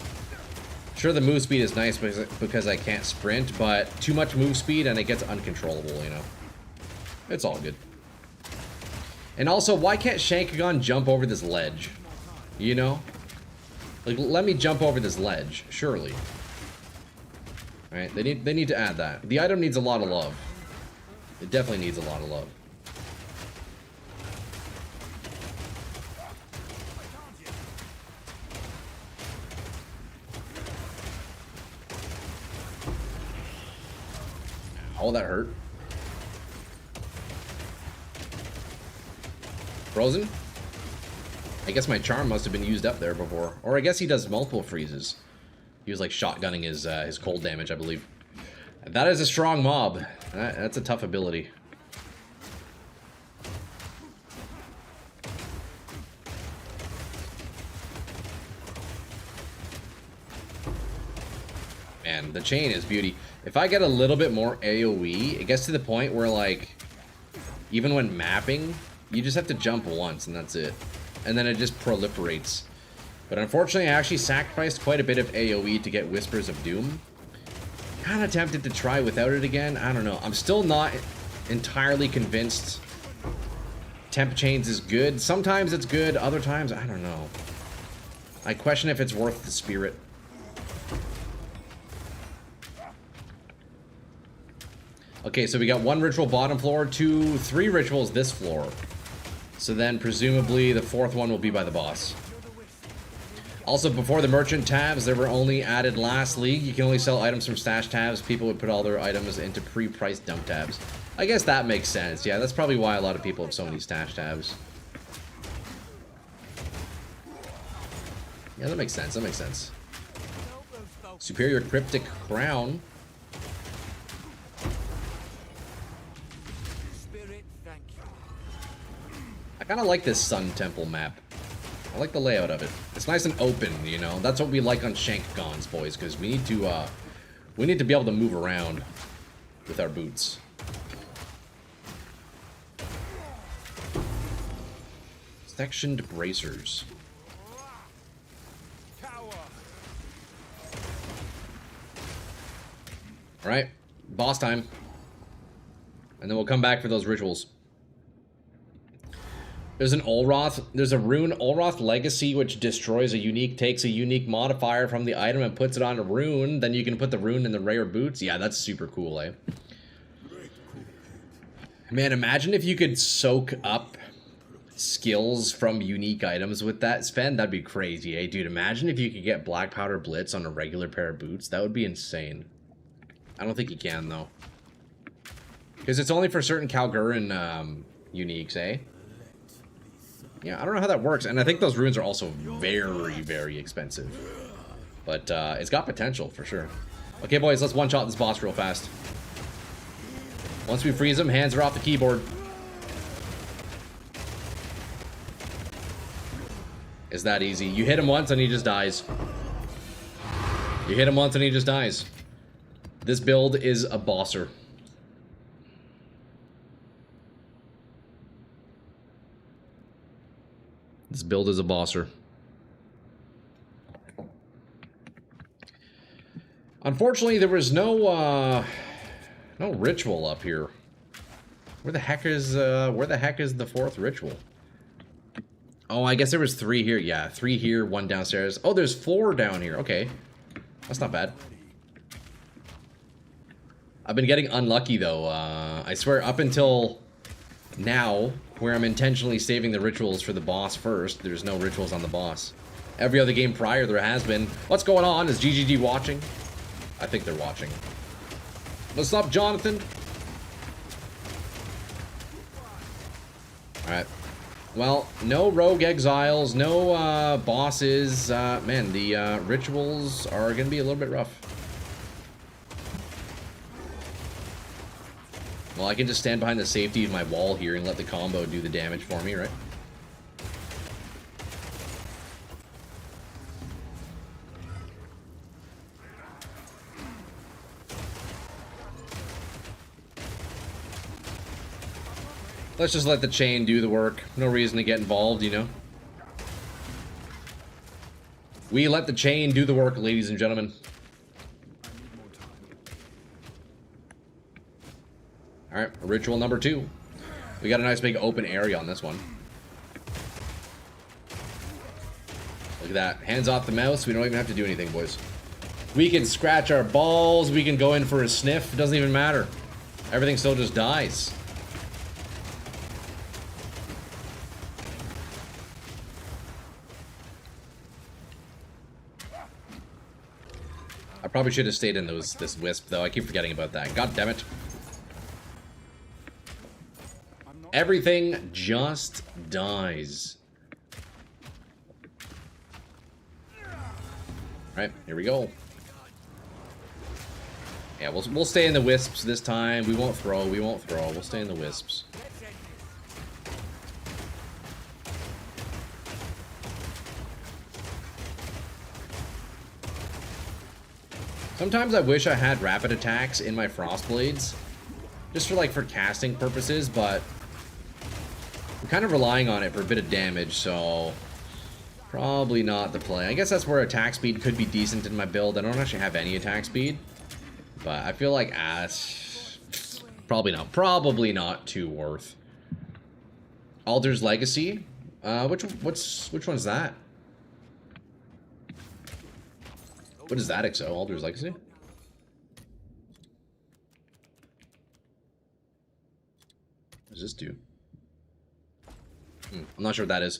sure the move speed is nice because I can't sprint, but too much move speed and it gets uncontrollable, you know. It's all good. And also, why can't Shankgonne jump over this ledge? You know? Like, let me jump over this ledge, surely. Alright, they need to add that. The item needs a lot of love. It definitely needs a lot of love. Oh, that hurt. Frozen? I guess my charm must have been used up there before. Or I guess he does multiple freezes. He was like shotgunning his cold damage, I believe. That is a strong mob. That's a tough ability. Man, the chain is beauty. If I get a little bit more AoE, it gets to the point where, like, even when mapping, you just have to jump once and that's it. And then it just proliferates. But unfortunately, I actually sacrificed quite a bit of AoE to get Whispers of Doom. Kind of tempted to try without it again. I don't know. I'm still not entirely convinced Temp Chains is good. Sometimes it's good, other times, I don't know. I question if it's worth the spirit. Okay, so we got 1 ritual bottom floor, 3 rituals this floor. So then presumably the 4th one will be by the boss. Also, before the merchant tabs, they were only added last league. You can only sell items from stash tabs. People would put all their items into pre-priced dump tabs. I guess that makes sense. Yeah, that's probably why a lot of people have so many stash tabs. Yeah, that makes sense. That makes sense. Superior Cryptic Crown. I kind of like this Sun Temple map. I like the layout of it. It's nice and open, you know. That's what we like on Shankgonne's, boys, because we need to be able to move around with our boots. Sectioned bracers. All right, boss time, and then we'll come back for those rituals. There's an Olroth. There's a rune Olroth Legacy, which destroys a unique, takes a unique modifier from the item and puts it on a rune. Then you can put the rune in the rare boots. Yeah, that's super cool, eh? Man, imagine if you could soak up skills from unique items with that spend. That'd be crazy, eh? Dude, imagine if you could get Black Powder Blitz on a regular pair of boots. That would be insane. I don't think you can, though. Because it's only for certain Kalgurin uniques, eh? Yeah, I don't know how that works, and I think those runes are also very, very expensive. But it's got potential, for sure. Okay, boys, let's one-shot this boss real fast. Once we freeze him, hands are off the keyboard. It's that easy. You hit him once and he just dies. You hit him once and he just dies. This build is a bosser. This build is a bosser. Unfortunately, there was no ritual up here. Where the heck is the 4th ritual? Oh, I guess there was 3 here. Yeah, 3 here, 1 downstairs. Oh, there's 4 down here. Okay, that's not bad. I've been getting unlucky though. I swear, up until now, where I'm intentionally saving the rituals for the boss first. There's no rituals on the boss. Every other game prior there has been. What's going on? Is GGG watching? I think they're watching. What's up, Jonathan? Alright. Well, no rogue exiles, no bosses. Man, the rituals are going to be a little bit rough. Well, I can just stand behind the safety of my wall here and let the combo do the damage for me, right? Let's just let the chain do the work. No reason to get involved, you know? We let the chain do the work, ladies and gentlemen. Alright, ritual number 2. We got a nice big open area on this one. Look at that. Hands off the mouse. We don't even have to do anything, boys. We can scratch our balls. We can go in for a sniff. It doesn't even matter. Everything still just dies. I probably should have stayed in this wisp, though. I keep forgetting about that. God damn it. Everything just dies. Alright, here we go. Yeah, we'll stay in the wisps this time. We won't throw. We'll stay in the wisps. Sometimes I wish I had rapid attacks in my frost blades, just for casting purposes, but I'm kind of relying on it for a bit of damage, so probably not the play. I guess that's where attack speed could be decent in my build. I don't actually have any attack speed, but I feel like probably not too worth. Aldur's Legacy, which one's that? What is that, XO? Aldur's Legacy? What does this do? I'm not sure what that is.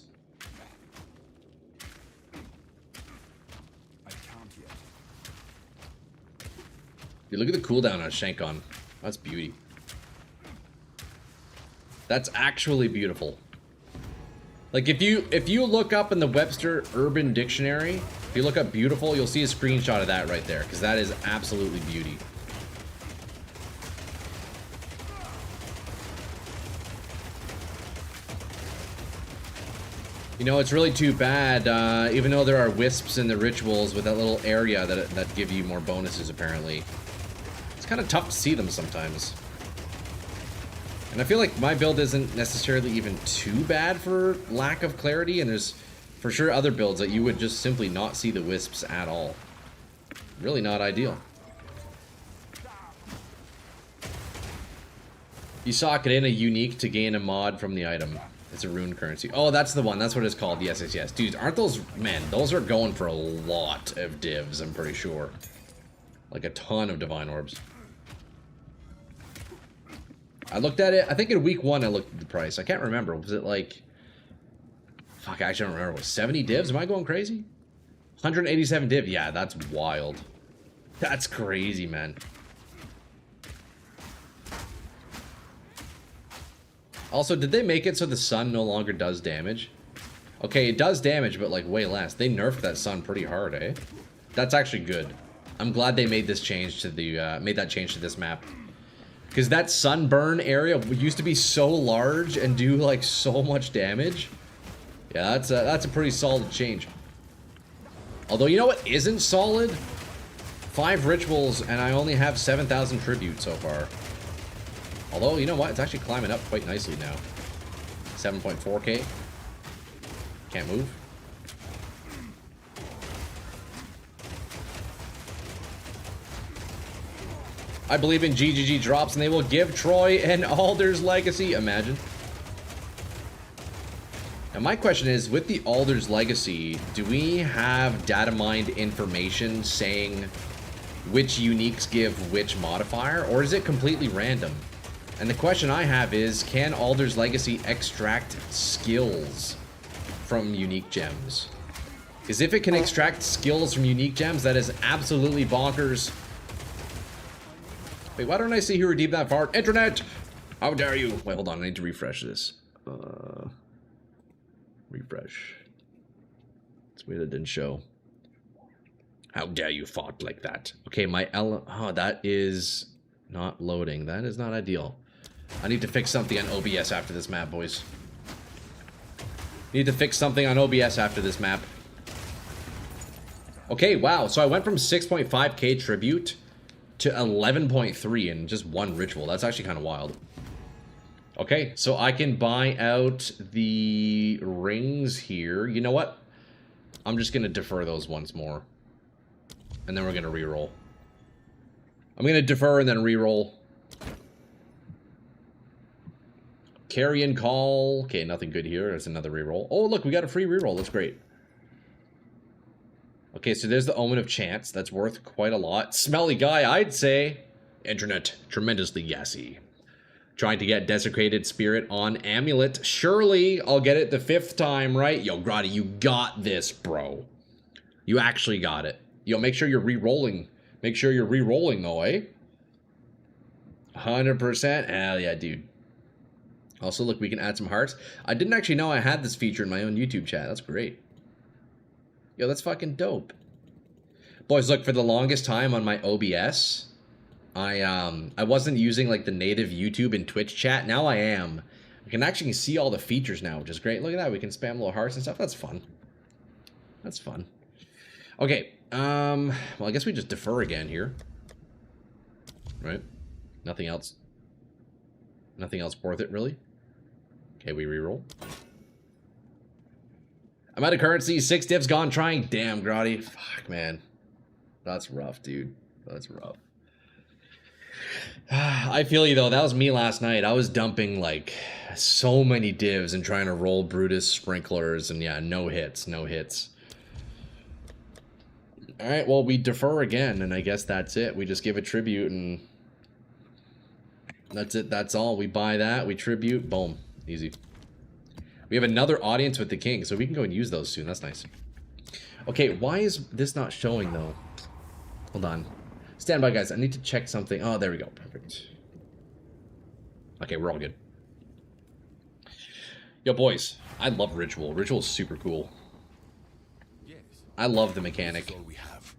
Dude, look at the cooldown on Shankgonne. That's beauty. That's actually beautiful. Like if you look up in the Webster Urban Dictionary, if you look up beautiful, you'll see a screenshot of that right there, because that is absolutely beauty. You know, it's really too bad, even though there are wisps in the rituals with that little area that give you more bonuses, apparently. It's kind of tough to see them sometimes. And I feel like my build isn't necessarily even too bad for lack of clarity, and there's for sure other builds that you would just simply not see the wisps at all. Really not ideal. You sock it in a unique to gain a mod from the item. It's a rune currency. Oh, that's the one. That's what it's called. Yes, yes, yes. Dude, aren't those... Man, those are going for a lot of divs, I'm pretty sure. Like a ton of divine orbs. I looked at it. I think in week 1 I looked at the price. I can't remember. Was it like... Fuck, I actually don't remember. Was 70 divs? Am I going crazy? 187 div. Yeah, that's wild. That's crazy, man. Also, did they make it so the sun no longer does damage? Okay, it does damage, but like way less. They nerfed that sun pretty hard, eh? That's actually good. I'm glad they made this change to the made that change to this map. Because that sunburn area used to be so large and do like so much damage. Yeah, that's a pretty solid change. Although, you know what isn't solid? 5 rituals, and I only have 7,000 tribute so far. Although, you know what? It's actually climbing up quite nicely now. 7.4k. Can't move. I believe in GGG drops, and they will give Troy an Aldur's Legacy. Imagine. Now, my question is, with the Aldur's Legacy, do we have data mined information saying which uniques give which modifier, or is it completely random? And the question I have is, can Aldur's Legacy extract skills from unique gems? Because if it can extract skills from unique gems, that is absolutely bonkers. Wait, why don't I see who redeemed that fart? Internet! How dare you? Wait, hold on, I need to refresh this. Refresh. It's weird it didn't show. How dare you fart like that? Okay, my oh, that is not loading. That is not ideal. I need to fix something on OBS after this map, boys. Need to fix something on OBS after this map. Okay, wow. So I went from 6.5k tribute to 11.3 in just one ritual. That's actually kind of wild. Okay, so I can buy out the rings here. You know what? I'm just going to defer those once more. And then we're going to reroll. I'm going to defer and then reroll. Carrion Call. Okay, nothing good here. There's another reroll. Oh, look, we got a free reroll. That's great. Okay, so there's the Omen of Chance. That's worth quite a lot. Smelly guy, I'd say. Internet, tremendously gassy. Trying to get Desecrated Spirit on Amulet. Surely I'll get it the 5th time, right? Yo, Grotty, you got this, bro. You actually got it. Yo, make sure you're re-rolling. Make sure you're re-rolling, though, eh? 100%? Hell yeah, dude. Also, look, we can add some hearts. I didn't actually know I had this feature in my own YouTube chat. That's great. Yo, that's fucking dope. Boys, look, for the longest time on my OBS, I wasn't using, like, the native YouTube and Twitch chat. Now I am. I can actually see all the features now, which is great. Look at that. We can spam little hearts and stuff. That's fun. That's fun. Okay. Well, I guess we just defer again here. Right? Nothing else. Nothing else worth it, really? Okay, we reroll. I'm out of currency. 6 divs gone trying. Damn, Grotty. Fuck, man. That's rough, dude. That's rough. I feel you, though. That was me last night. I was dumping, like, so many divs and trying to roll Brutus Sprinklers. And, yeah, no hits. No hits. Alright, well, we defer again. And I guess that's it. We just give a tribute and... that's it. That's all. We buy that. We tribute. Boom. Easy. We have another audience with the king, so we can go and use those soon. That's nice. Okay, why is this not showing, though? Hold on. Stand by, guys. I need to check something. Oh, there we go. Perfect. Okay, we're all good. Yo, boys. I love Ritual. Ritual is super cool. Yes. I love the mechanic. That's all we have.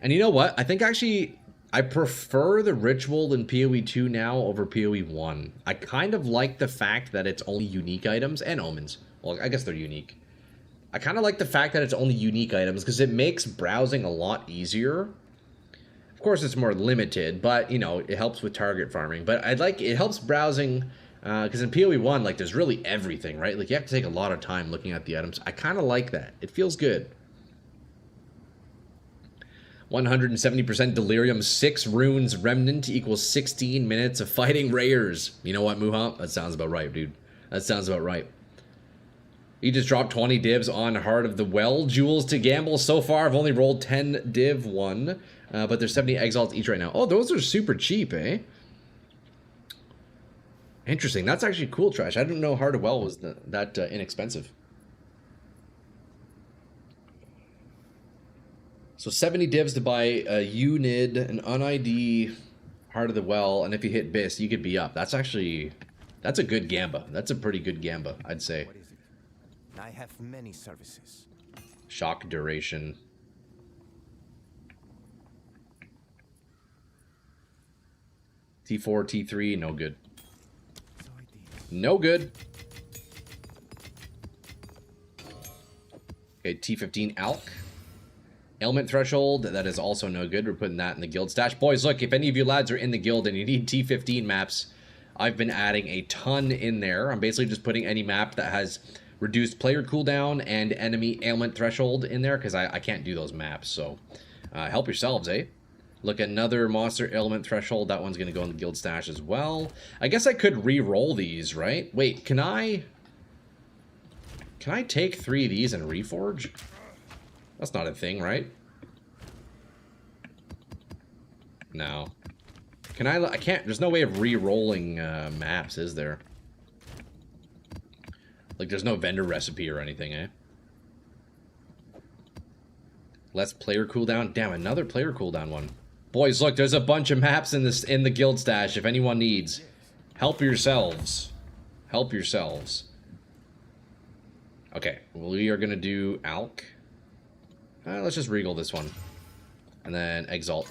And you know what? I think actually... I prefer the Ritual in PoE 2 now over PoE 1. I kind of like the fact that it's only unique items and omens. Well, I guess they're unique. I kind of like the fact that it's only unique items because it makes browsing a lot easier. Of course, it's more limited, but, you know, it helps with target farming. But it helps browsing because in PoE 1, like, there's really everything, right? Like, you have to take a lot of time looking at the items. I kind of like that. It feels good. 170% Delirium, 6 runes, Remnant equals 16 minutes of fighting rares. You know what, Muha? That sounds about right, dude. That sounds about right. You just dropped 20 divs on Heart of the Well. Jewels to gamble. So far, I've only rolled 10 div 1. But there's 70 exiles each right now. Oh, those are super cheap, eh? Interesting. That's actually cool, Trash. I didn't know Heart of Well was that inexpensive. So 70 divs to buy a UNID, an un-ID, Heart of the Well, and if you hit BIS, you could be up. That's actually, that's a good gamba. That's a pretty good gamba, I'd say. What is it? I have many services. Shock duration. T4, T3, no good. So I did. No good. Okay, T15 Alk. Ailment Threshold, that is also no good. We're putting that in the guild stash. Boys, look, if any of you lads are in the guild and you need T15 maps, I've been adding a ton in there. I'm basically just putting any map that has reduced player cooldown and enemy ailment threshold in there because I can't do those maps. So help yourselves, eh? Look, another monster ailment threshold. That one's going to go in the guild stash as well. I guess I could re-roll these, right? Wait, can I take 3 of these and reforge? That's not a thing, right? No. Can I can't, there's no way of re-rolling maps, is there? Like, there's no vendor recipe or anything, eh? Less player cooldown. Damn, another player cooldown one. Boys, look, there's a bunch of maps in the guild stash if anyone needs. Help yourselves. Help yourselves. Okay, we are gonna do Alk. Let's just regal this one. And then Exalt.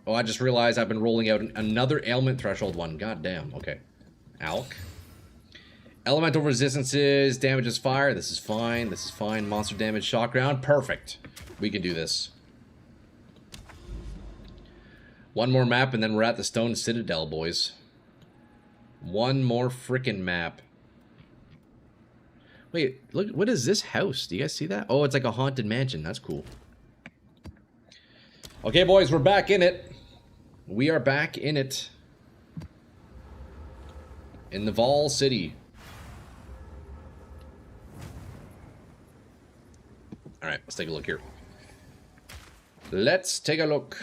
Oh, I just realized I've been rolling out another ailment threshold one. God damn, okay. Alk. Elemental resistances, damages fire. This is fine. This is fine. Monster damage, shock round. Perfect. We can do this. One more map and then we're at the Stone Citadel, boys. One more frickin' map. Wait, look, what is this house? Do you guys see that? Oh, it's like a haunted mansion. That's cool. Okay, boys, we're back in it. We are back in it. In the Vol City. Alright, let's take a look here. Let's take a look.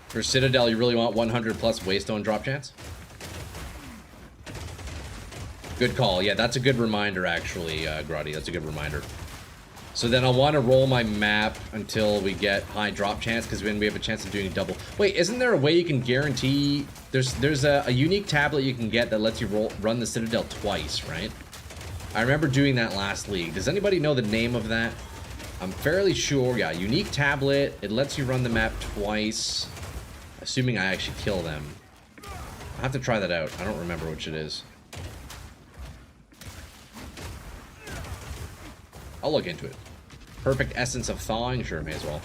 For Citadel, you really want 100 plus Waystone drop chance? Good call. Yeah, that's a good reminder, actually, Grotty. That's a good reminder. So then I'll want to roll my map until we get high drop chance, because then we have a chance of doing double. Wait, isn't there a way you can guarantee... There's a unique tablet you can get that lets you run the Citadel twice, right? I remember doing that last league. Does anybody know the name of that? I'm fairly sure. Yeah, unique tablet. It lets you run the map twice. Assuming I actually kill them. I'll have to try that out. I don't remember which it is. I'll look into it. Perfect essence of thawing? Sure, may as well.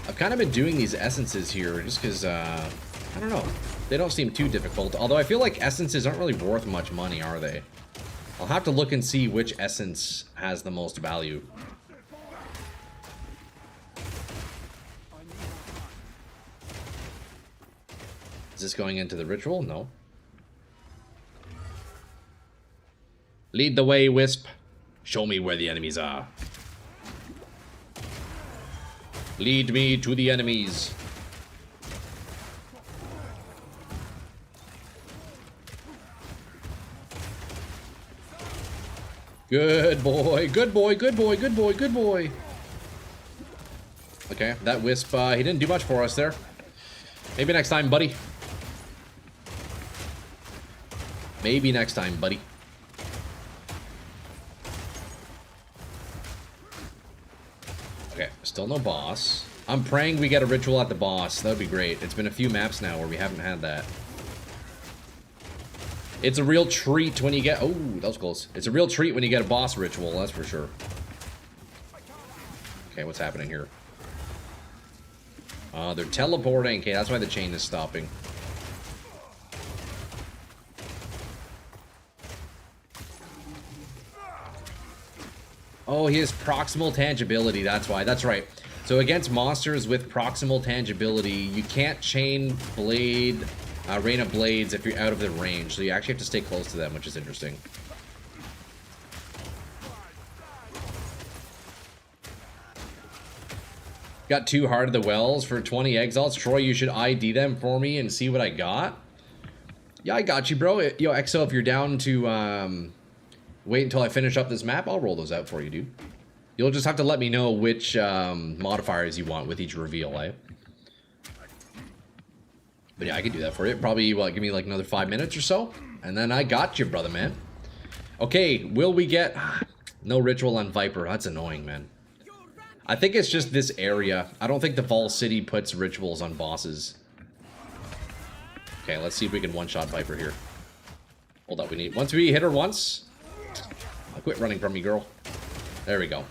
I've kind of been doing these essences here just because, I don't know. They don't seem too difficult. Although I feel like essences aren't really worth much money, are they? I'll have to look and see which essence has the most value. Is this going into the ritual? No. Lead the way, Wisp. Show me where the enemies are. Lead me to the enemies. Good boy, good boy, good boy, good boy, good boy. Okay, that Wisp, he didn't do much for us there. Maybe next time, buddy. Maybe next time, buddy. Okay, still no boss. I'm praying we get a ritual at the boss. That would be great. It's been a few maps now where we haven't had that. It's a real treat when you get... Oh, that was close. It's a real treat when you get a boss ritual, that's for sure. Okay, what's happening here? They're teleporting. Okay, that's why the chain is stopping. Oh, he has proximal tangibility. That's why. That's right. So against monsters with proximal tangibility, you can't chain blade... Rain of Blades if you're out of the range, so you actually have to stay close to them, which is interesting. Got 2 Heart of the Wells for 20 Exiles. Troy, you should ID them for me and see what I got. Yeah, I got you, bro. Yo, Exo, if you're down to wait until I finish up this map, I'll roll those out for you, dude. You'll just have to let me know which modifiers you want with each reveal, eh? But yeah, I can do that for you. Probably, what, give me like another 5 minutes or so? And then I got you, brother, man. Okay, will we get... no ritual on Viper. That's annoying, man. I think it's just this area. I don't think the Vol City puts rituals on bosses. Okay, let's see if we can one-shot Viper here. Hold up, we need... Once we hit her once... I'll quit running from me, girl. There we go.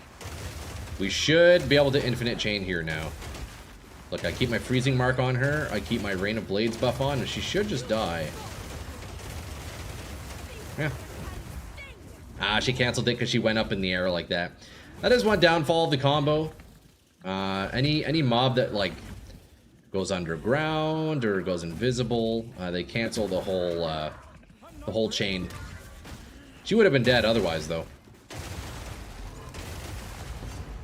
We should be able to infinite chain here now. Look, I keep my freezing mark on her. I keep my Rain of Blades buff on, and she should just die. Yeah. Ah, she canceled it because she went up in the air like that. That is one downfall of the combo. Any mob that, like, goes underground or goes invisible, they cancel the whole chain. She would have been dead otherwise, though.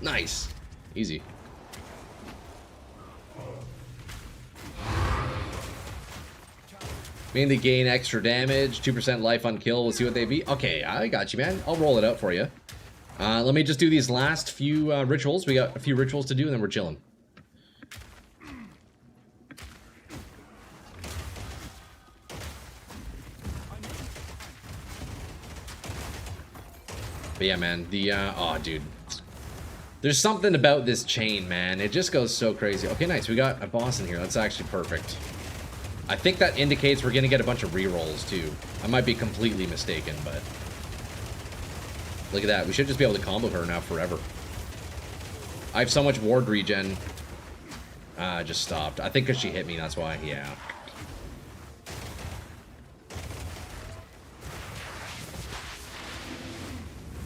Nice. Easy. Mainly gain extra damage, 2% life on kill. We'll see what they beat. Okay, I got you, man. I'll roll it out for you. Let me just do these last few rituals. We got a few rituals to do, and then we're chilling. But yeah, man, the, oh, dude. There's something about this chain, man. It just goes so crazy. Okay, nice. We got a boss in here. That's actually perfect. I think that indicates we're going to get a bunch of rerolls, too. I might be completely mistaken, but... Look at that. We should just be able to combo her now forever. I have so much ward regen. Just stopped. I think because she hit me, that's why. Yeah.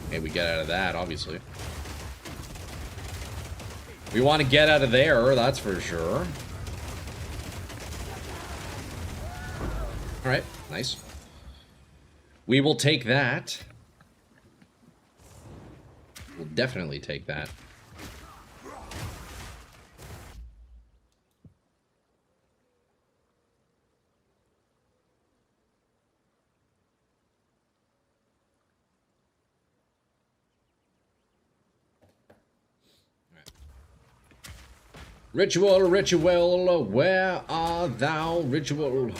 Hey, we get out of that, obviously. We want to get out of there, that's for sure. Alright, nice. We will take that. We'll definitely take that. Ritual, ritual, where art thou, ritual?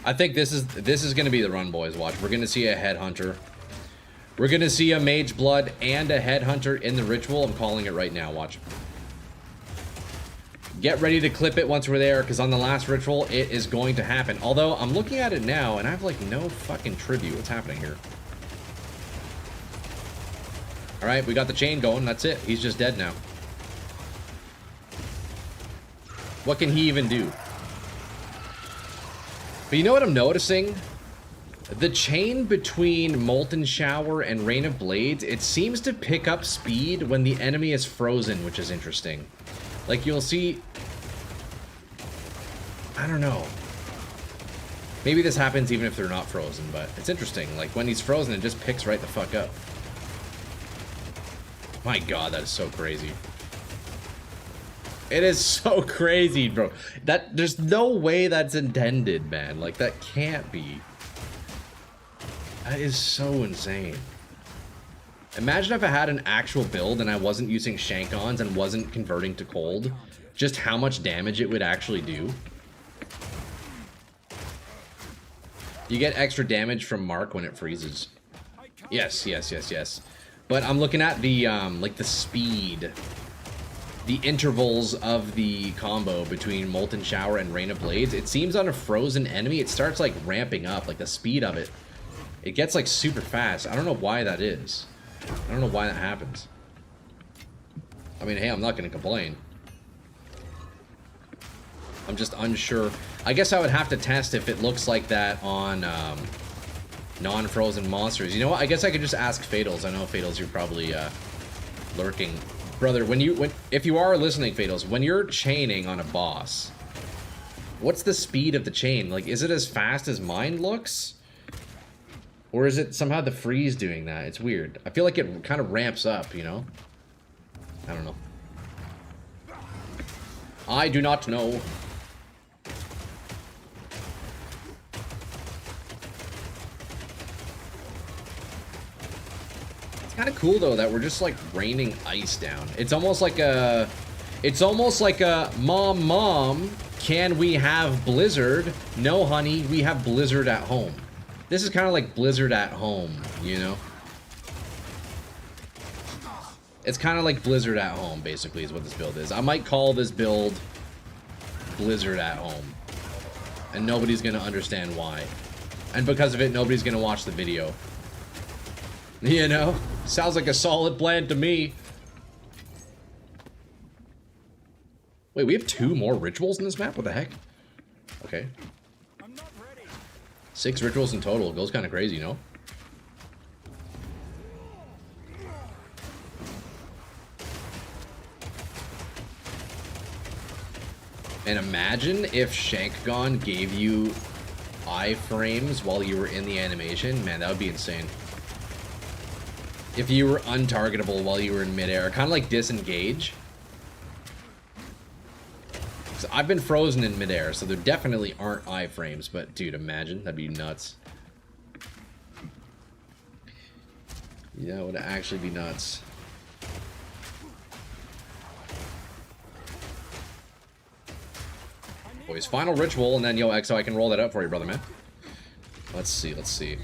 I think this is gonna be the run, boys. Watch, we're gonna see a headhunter. We're gonna see a mage blood and a headhunter in the ritual. I'm calling it right now. Watch. Get ready to clip it once we're there, because on the last ritual, it is going to happen. Although I'm looking at it now, and I have like no fucking tribute. What's happening here? All right, we got the chain going. That's it. He's just dead now. What can he even do? But you know what I'm noticing? The chain between Molten Shower and Rain of Blades, it seems to pick up speed when the enemy is frozen, which is interesting. Like, you'll see... I don't know. Maybe this happens even if they're not frozen, but it's interesting. Like, when he's frozen, it just picks right the fuck up. My god, that is so crazy. It is so crazy, bro. There's no way that's intended, man. Like, that can't be. That is so insane. Imagine if I had an actual build and I wasn't using Shankgonnes and wasn't converting to cold. Just how much damage it would actually do. You get extra damage from Mark when it freezes. Yes, yes, yes, yes. But I'm looking at the, like, the speed... the intervals of the combo between Molten Shower and Rain of Blades. It seems on a frozen enemy, it starts like ramping up, like the speed of it. It gets like super fast. I don't know why that is. I don't know why that happens. I mean, hey, I'm not gonna complain. I'm just unsure. I guess I would have to test if it looks like that on non-frozen monsters. You know what? I guess I could just ask Fatals. I know Fatals, you're probably lurking. Brother, if you are listening, Fatals, when you're chaining on a boss, what's the speed of the chain? Like, is it as fast as mine looks? Or is it somehow the freeze doing that? It's weird. I feel like it kind of ramps up, you know? I don't know. I do not know. Kind of cool though that we're just like raining ice down. It's almost like a mom, can we have Blizzard? No, honey, we have Blizzard at home. This is kind of like Blizzard at home, you know? It's kind of like Blizzard at home, basically, is what this build is. I might call this build Blizzard at home. And nobody's gonna understand why. And because of it, nobody's gonna watch the video. You know? Sounds like a solid plan to me. Wait, we have 2 more rituals in this map? What the heck? Okay. 6 rituals in total. It goes kind of crazy, you know? And imagine if Shankgonne gave you iframes while you were in the animation. Man, that would be insane. If you were untargetable while you were in midair. Kind of like disengage. I've been frozen in midair, so there definitely aren't iframes. But dude, imagine, that'd be nuts. Yeah, it would actually be nuts. Boys, final ritual, and then yo, Exo, I can roll that up for you, brother, man. Let's see, let's see.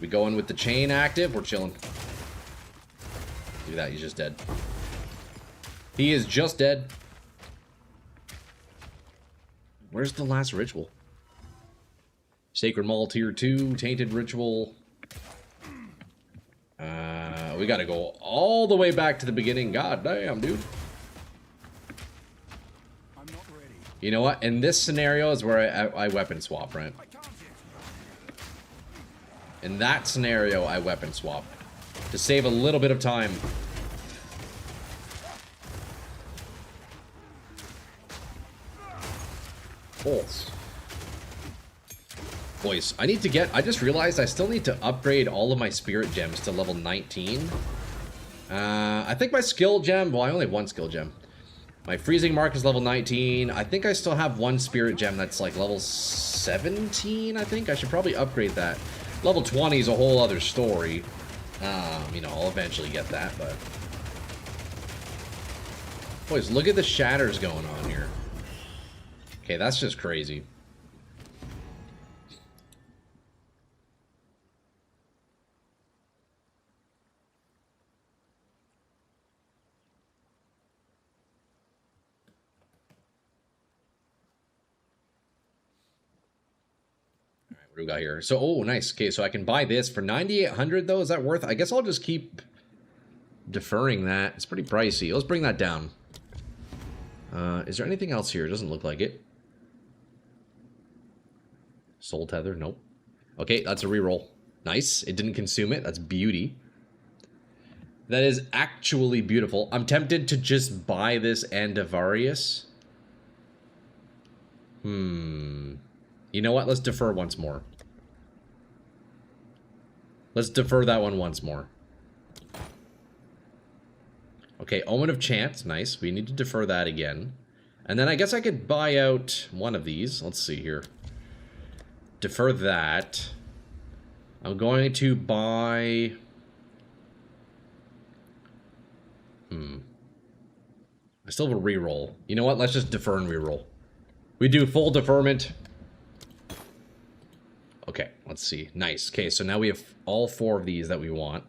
We going with the chain active? We're chilling. Look at that, he's just dead. He is just dead. Where's the last ritual? Sacred Maul Tier 2, Tainted Ritual. We gotta go all the way back to the beginning. God damn, dude. You know what? In this scenario is where I weapon swap, right? In that scenario, I weapon swap. To save a little bit of time. Bolts. Boys, I need to get... I just realized I still need to upgrade all of my spirit gems to level 19. I think my skill gem... Well, I only have one skill gem. My freezing mark is level 19. I think I still have one spirit gem that's like level 17, I think. I should probably upgrade that. Level 20 is a whole other story. You know, I'll eventually get that, but... Boys, look at the shatters going on here. Okay, that's just crazy. What do we got here? So, oh, nice. Okay, so I can buy this for 9,800 though. Is that worth? I guess I'll just keep deferring that. It's pretty pricey. Let's bring that down. Is there anything else here? It doesn't look like it. Soul Tether? Nope. Okay, that's a reroll. Nice. It didn't consume it. That's beauty. That is actually beautiful. I'm tempted to just buy this Andavarius. You know what? Let's defer once more. Let's defer that one once more. Okay, Omen of Chance. Nice. We need to defer that again. And then I guess I could buy out one of these. Let's see here. Defer that. I'm going to buy... I still have a reroll. You know what? Let's just defer and reroll. We do full deferment. Okay, let's see. Nice. Okay, so now we have all 4 of these that we want.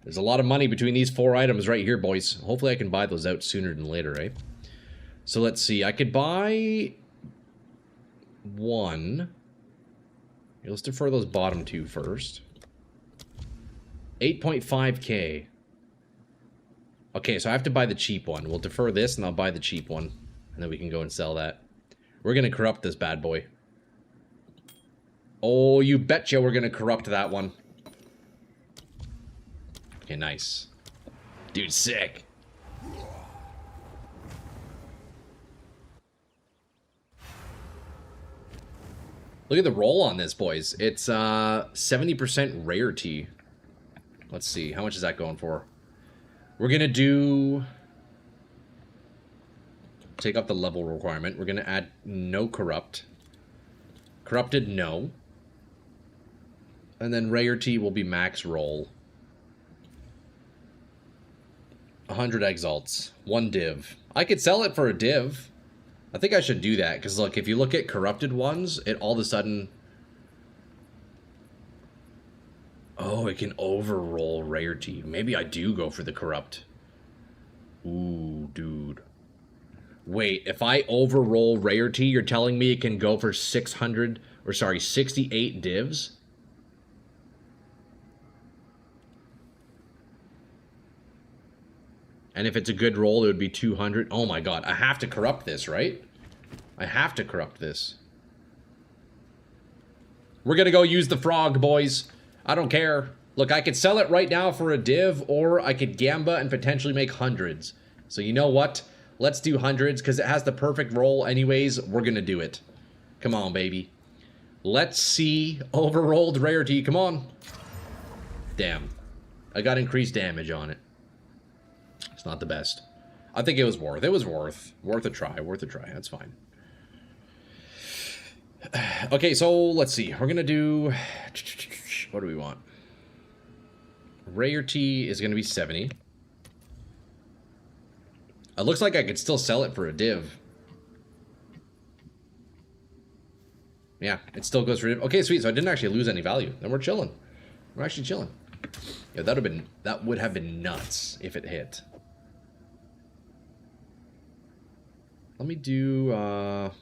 There's a lot of money between these 4 items right here, boys. Hopefully I can buy those out sooner than later, right? So let's see. I could buy 1. Here, let's defer those bottom 2 first. 8.5k. Okay, so I have to buy the cheap one. We'll defer this and I'll buy the cheap one. And then we can go and sell that. We're going to corrupt this bad boy. Oh, you betcha we're going to corrupt that one. Okay, nice. Dude, sick. Look at the roll on this, boys. It's 70% rarity. Let's see. How much is that going for? We're going to do... Take off the level requirement. We're going to add no corrupt. Corrupted, no. And then rarity will be max roll. 100 exalts. 1 div. I could sell it for a div. I think I should do that. Because, look, if you look at corrupted ones, it all of a sudden... Oh, it can overroll rarity. Maybe I do go for the corrupt. Ooh, dude. Wait, if I overroll rarity, you're telling me it can go for 600... Or, sorry, 68 divs? And if it's a good roll, it would be 200. Oh my god, I have to corrupt this, right? I have to corrupt this. We're gonna go use the frog, boys. I don't care. Look, I could sell it right now for a div, or I could gamba and potentially make hundreds. So you know what? Let's do hundreds, because it has the perfect roll anyways. We're gonna do it. Come on, baby. Let's see overrolled rarity. Come on. Damn. I got increased damage on it. It's not the best. I think it was worth a try. That's fine. Okay, so let's see. We're gonna do, what do we want? Rarity is gonna be 70. It looks like I could still sell it for a div. Yeah, it still goes for div. Okay, sweet. So I didn't actually lose any value. Then we're chilling. We're actually chilling. Yeah, that would have been nuts if it hit. Let me do how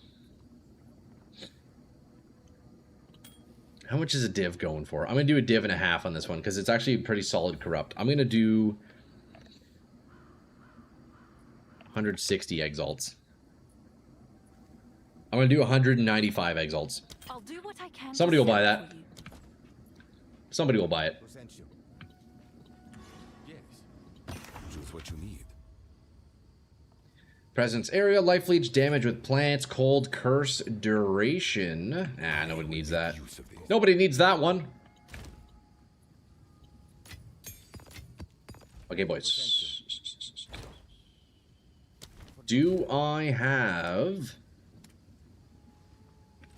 much is a div going for? I'm gonna do a div and a half on this one because it's actually pretty solid corrupt. I'm gonna do 160 exalts. I'm gonna do 195 exalts. I'll do what I can. Somebody will buy that. Somebody will buy it. Yes. Choose what you need. Presence area, life leech, damage with plants, cold, curse, duration. Ah, nobody needs that. Nobody needs that one. Okay, boys. Do I have...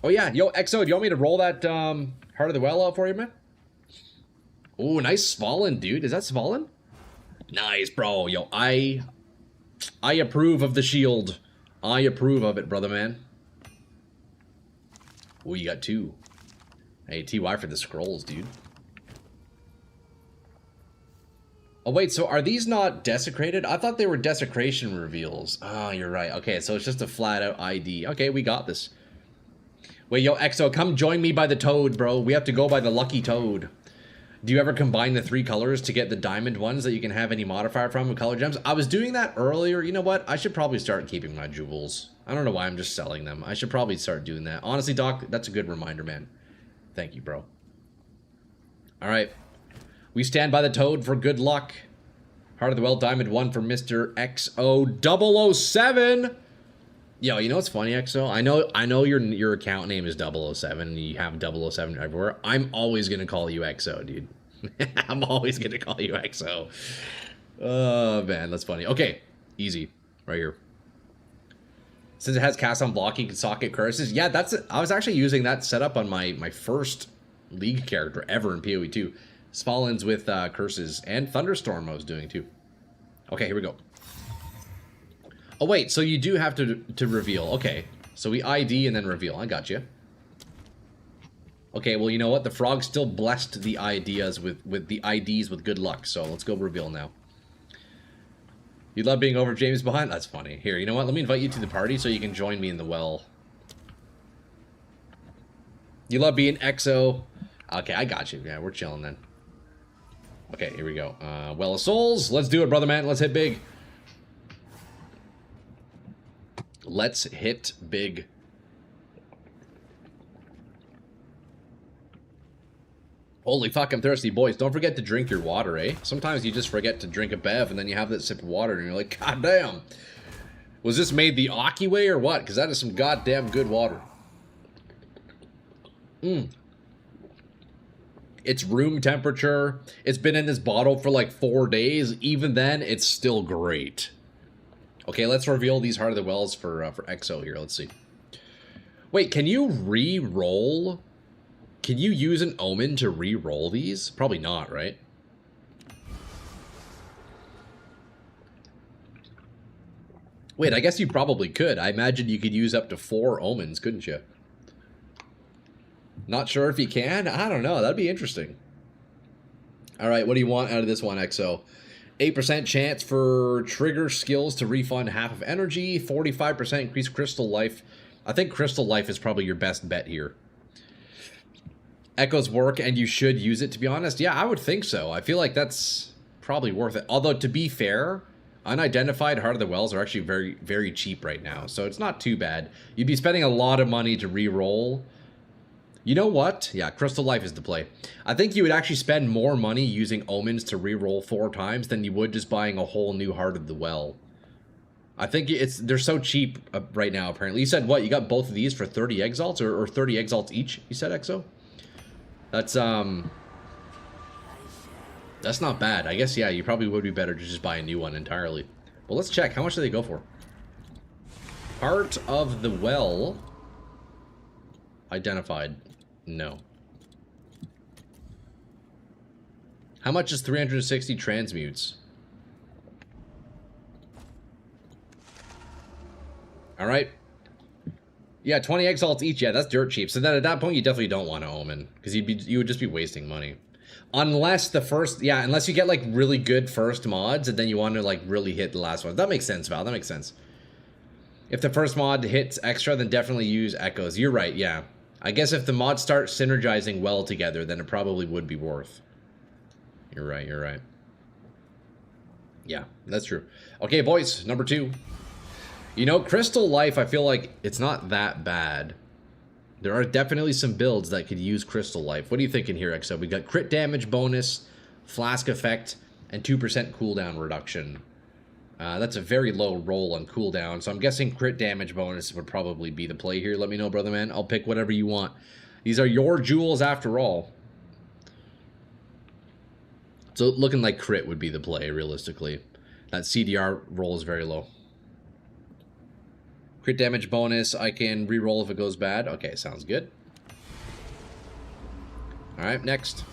Oh, yeah. Yo, Exo, do you want me to roll that Heart of the Well out for you, man? Oh, nice Svalin, dude. Is that Svalin? Nice, bro. Yo, I approve of the shield. I approve of it, brother man. Oh, you got 2. Hey, TY for the scrolls, dude. Oh, wait, so are these not desecrated? I thought they were desecration reveals. Oh, you're right. Okay, so it's just a flat-out ID. Okay, we got this. Wait, yo, Exo, come join me by the toad, bro. We have to go by the lucky toad. Do you ever combine the 3 colors to get the diamond ones that you can have any modifier from with color gems? I was doing that earlier. You know what? I should probably start keeping my jewels. I don't know why I'm just selling them. I should probably start doing that. Honestly, Doc, that's a good reminder, man. Thank you, bro. All right. We stand by the toad for good luck. Heart of the Well, diamond 1 for Mr. XO007. Yo, you know what's funny, XO? I know your account name is 007 and you have 007 everywhere. I'm always gonna call you XO, dude. I'm always gonna call you XO. Oh man, that's funny. Okay, easy. Right here. Since it has cast on blocking and socket curses. Yeah, that's it. I was actually using that setup on my first league character ever in PoE 2. Spallins with curses and Thunderstorm I was doing too. Okay, here we go. Oh wait, so you do have to reveal. Okay, so we ID and then reveal. I got you. Okay, well you know what? The frog still blessed the ideas with the IDs with good luck. So let's go reveal now. You love being over James behind? That's funny. Here, you know what? Let me invite you to the party so you can join me in the well. You love being XO. Okay, I got you. Yeah, we're chilling then. Okay, here we go. Well of Souls. Let's do it, brother man. Let's hit big. Let's hit big. Holy fuck, I'm thirsty. Boys, don't forget to drink your water, eh? Sometimes you just forget to drink a bev and then you have that sip of water and you're like, God damn. Was this made the Aki way or what? Because that is some goddamn good water. It's room temperature. It's been in this bottle for like 4 days. Even then, it's still great. Okay, let's reveal these Heart of the Wells for XO here. Let's see. Wait, can you re-roll? Can you use an omen to re-roll these? Probably not, right? Wait, I guess you probably could. I imagine you could use up to 4 omens, couldn't you? Not sure if you can. I don't know. That'd be interesting. All right, what do you want out of this one, XO? 8% chance for trigger skills to refund half of energy. 45% increased crystal life. I think crystal life is probably your best bet here. Echoes work and you should use it, to be honest. Yeah, I would think so. I feel like that's probably worth it. Although, to be fair, unidentified Heart of the Wells are actually very, very cheap right now. So it's not too bad. You'd be spending a lot of money to re-roll. You know what? Yeah, Crystal Life is the play. I think you would actually spend more money using omens to re-roll 4 times than you would just buying a whole new Heart of the Well. I think they're so cheap right now, apparently. You said what? You got both of these for 30 exalts or 30 exalts each, you said, XO? That's, That's not bad. I guess, yeah, you probably would be better to just buy a new one entirely. But let's check. How much do they go for? Heart of the Well. Identified. No. How much is 360 transmutes? Alright. Yeah, 20 exalts each. Yeah, that's dirt cheap. So then at that point, you definitely don't want to Omen. Because you would just be wasting money. Unless the first... Yeah, unless you get, like, really good first mods, and then you want to, like, really hit the last one. That makes sense, Val. That makes sense. If the first mod hits extra, then definitely use Echoes. You're right, yeah. I guess if the mods start synergizing well together, then it probably would be worth. You're right, you're right. Yeah, that's true. Okay, boys, number 2. You know, Crystal Life, I feel like it's not that bad. There are definitely some builds that could use Crystal Life. What are you thinking here, XO? We got crit damage bonus, flask effect, and 2% cooldown reduction. That's a very low roll on cooldown, so I'm guessing crit damage bonus would probably be the play here. Let me know, brother man. I'll pick whatever you want. These are your jewels after all. So looking like crit would be the play, realistically. That CDR roll is very low. Crit damage bonus, I can re-roll if it goes bad. Okay, sounds good. Alright, next.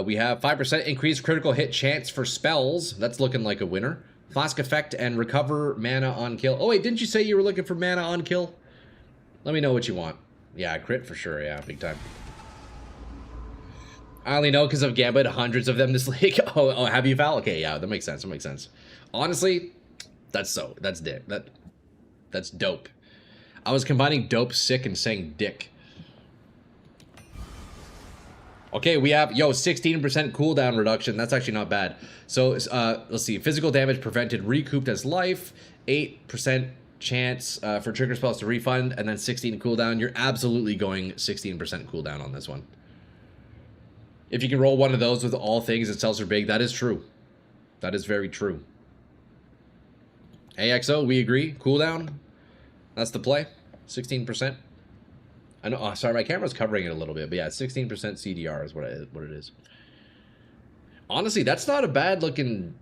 We have 5% increased critical hit chance for spells. That's looking like a winner. Flask effect and recover mana on kill. Oh wait, didn't you say you were looking for mana on kill? Let me know what you want. Yeah, crit for sure, yeah, big time. I only know because I've gambled hundreds of them this league. Oh, have you, Val? Okay, yeah, that makes sense, that makes sense. Honestly, that's dope. I was combining dope, sick, and saying dick. Okay, we have, 16% cooldown reduction. That's actually not bad. So, let's see. Physical damage prevented recouped as life. 8% chance for trigger spells to refund. And then 16 cooldown. You're absolutely going 16% cooldown on this one. If you can roll one of those with all things that sells are big, that is true. That is very true. AXO, we agree. Cooldown. That's the play. 16%. I know. Oh, sorry, my camera's covering it a little bit, but yeah, 16% CDR is what it is. Honestly, that's not a bad looking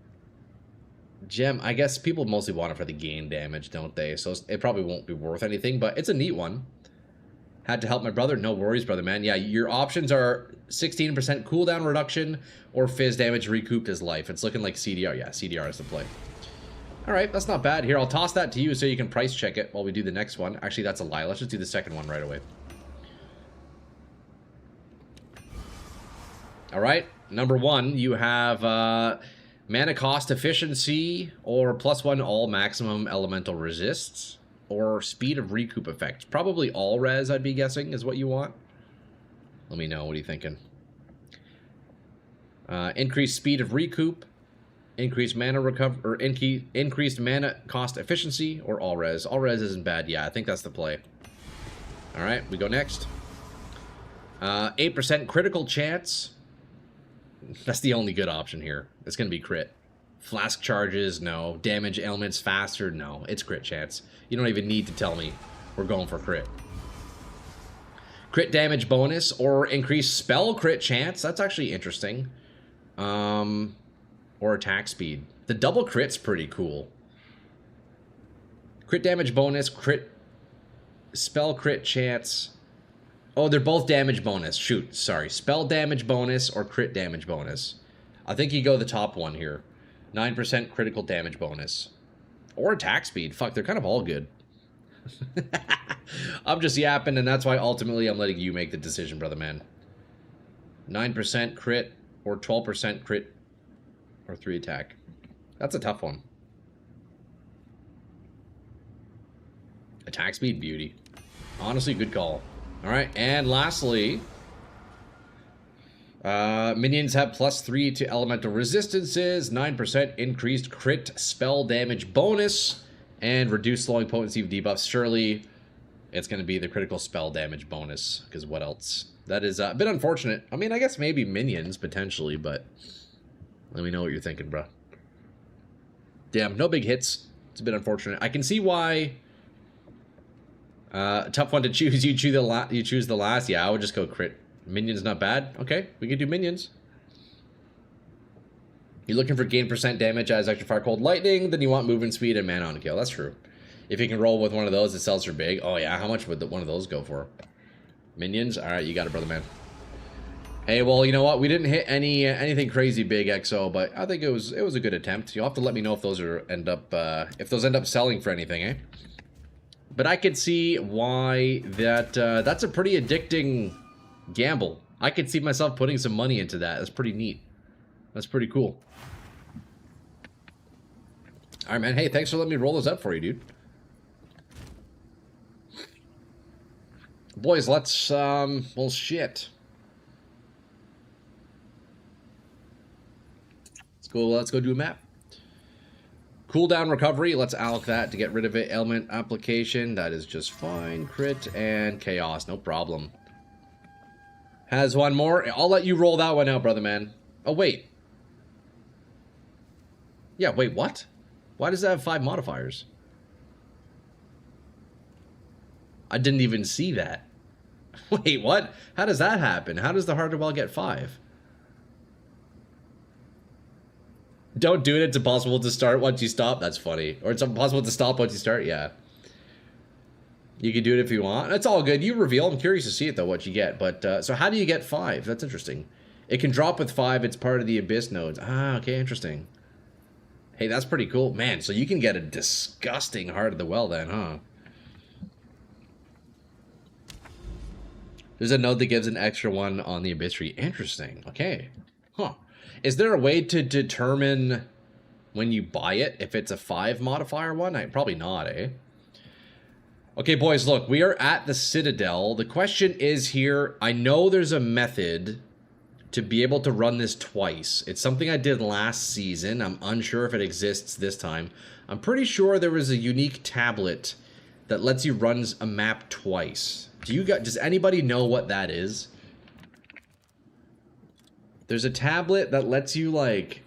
gem. I guess people mostly want it for the gain damage, don't they? So it probably won't be worth anything, but it's a neat one. Had to help my brother. No worries, brother, man. Yeah, your options are 16% cooldown reduction or fizz damage recouped as life. It's looking like CDR. Yeah, CDR is the play. All right, that's not bad. Here, I'll toss that to you so you can price check it while we do the next one. Actually, that's a lie. Let's just do the second one right away. All right, number 1, you have mana cost efficiency or +1 all maximum elemental resists or speed of recoup effect. Probably all res, I'd be guessing, is what you want. Let me know. What are you thinking? Increased speed of recoup, increased mana recover, or increased mana cost efficiency, or all res. All res isn't bad. Yeah, I think that's the play. All right, we go next. 8% critical chance. That's the only good option here. It's going to be crit. Flask charges, no. Damage elements faster, no. It's crit chance. You don't even need to tell me we're going for crit. Crit damage bonus or increased spell crit chance. That's actually interesting. Or attack speed. The double crit's pretty cool. Crit damage bonus, crit spell crit chance. Oh, they're both damage bonus. Shoot, sorry. Spell damage bonus or crit damage bonus. I think you go the top one here. 9% critical damage bonus. Or attack speed. Fuck, they're kind of all good. I'm just yapping, and that's why ultimately I'm letting you make the decision, brother man. 9% crit or 12% crit or 3 attack. That's a tough one. Attack speed, beauty. Honestly, good call. Alright, and lastly, minions have +3 to elemental resistances, 9% increased crit spell damage bonus, and reduced slowing potency of debuffs. Surely it's going to be the critical spell damage bonus, because what else? That is a bit unfortunate. I mean, I guess maybe minions, potentially, but let me know what you're thinking, bro. Damn, no big hits. It's a bit unfortunate. I can see why... tough one to choose. You choose the last. Yeah, I would just go crit Minions not bad. Okay, we can do minions. You're looking for gain percent damage as extra fire cold lightning, then you want movement speed and mana on kill. That's true. If you can roll with one of those, it sells for big. Oh yeah, how much would one of those go for? Minions? Alright, you got it, brother man. Hey, well, you know what? We didn't hit anything crazy big, XO, but I think it was a good attempt. You'll have to let me know if those end up selling for anything, eh? But I could see why that's a pretty addicting gamble. I could see myself putting some money into that. That's pretty neat. That's pretty cool. All right, man. Hey, thanks for letting me roll those up for you, dude. Boys, let's well, shit. Let's go do a map. Cooldown recovery, let's alloc that to get rid of it. Element application, that is just fine. Crit and chaos, no problem. Has one more. I'll let you roll that one out, brother man. Oh, wait. Yeah, wait, what? Why does that have 5 modifiers? I didn't even see that. Wait, what? How does that happen? How does the Heart of Well get 5? Don't do it. It's impossible to start once you stop. That's funny. Or it's impossible to stop once you start. Yeah. You can do it if you want. That's all good. You reveal. I'm curious to see it, though, what you get. But, so how do you get 5? That's interesting. It can drop with 5. It's part of the Abyss nodes. Ah, okay. Interesting. Hey, that's pretty cool. Man, so you can get a disgusting Heart of the Well then, huh? There's a node that gives an extra 1 on the Abyss tree. Interesting. Okay. Huh. Is there a way to determine when you buy it if it's a 5 modifier one? Probably not, eh? Okay, boys, look, we are at the Citadel. The question is here, I know there's a method to be able to run this twice. It's something I did last season. I'm unsure if it exists this time. I'm pretty sure there was a unique tablet that lets you run a map twice. Does anybody know what that is? There's a tablet that lets you, like...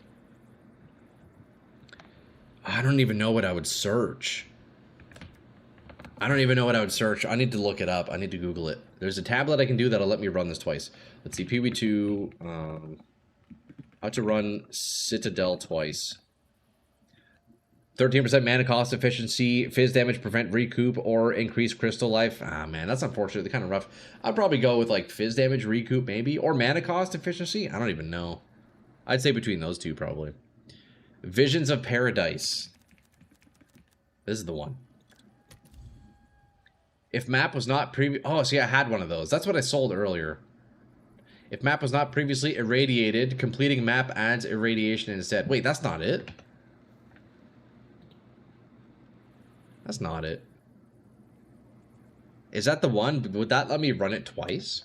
I don't even know what I would search. I don't even know what I would search. I need to look it up. I need to Google it. There's a tablet I can do that'll let me run this twice. Let's see, PW2... how to run Citadel twice. 13% mana cost efficiency, fizz damage, prevent recoup, or increase crystal life. Ah, man, that's unfortunately kind of rough. I'd probably go with, like, fizz damage, recoup, maybe. Or mana cost efficiency? I don't even know. I'd say between those two, probably. Visions of Paradise. This is the one. If map was not oh, see, I had one of those. That's what I sold earlier. If map was not previously irradiated, completing map adds irradiation instead. Wait, that's not it? That's not it. Is that the one? Would that let me run it twice?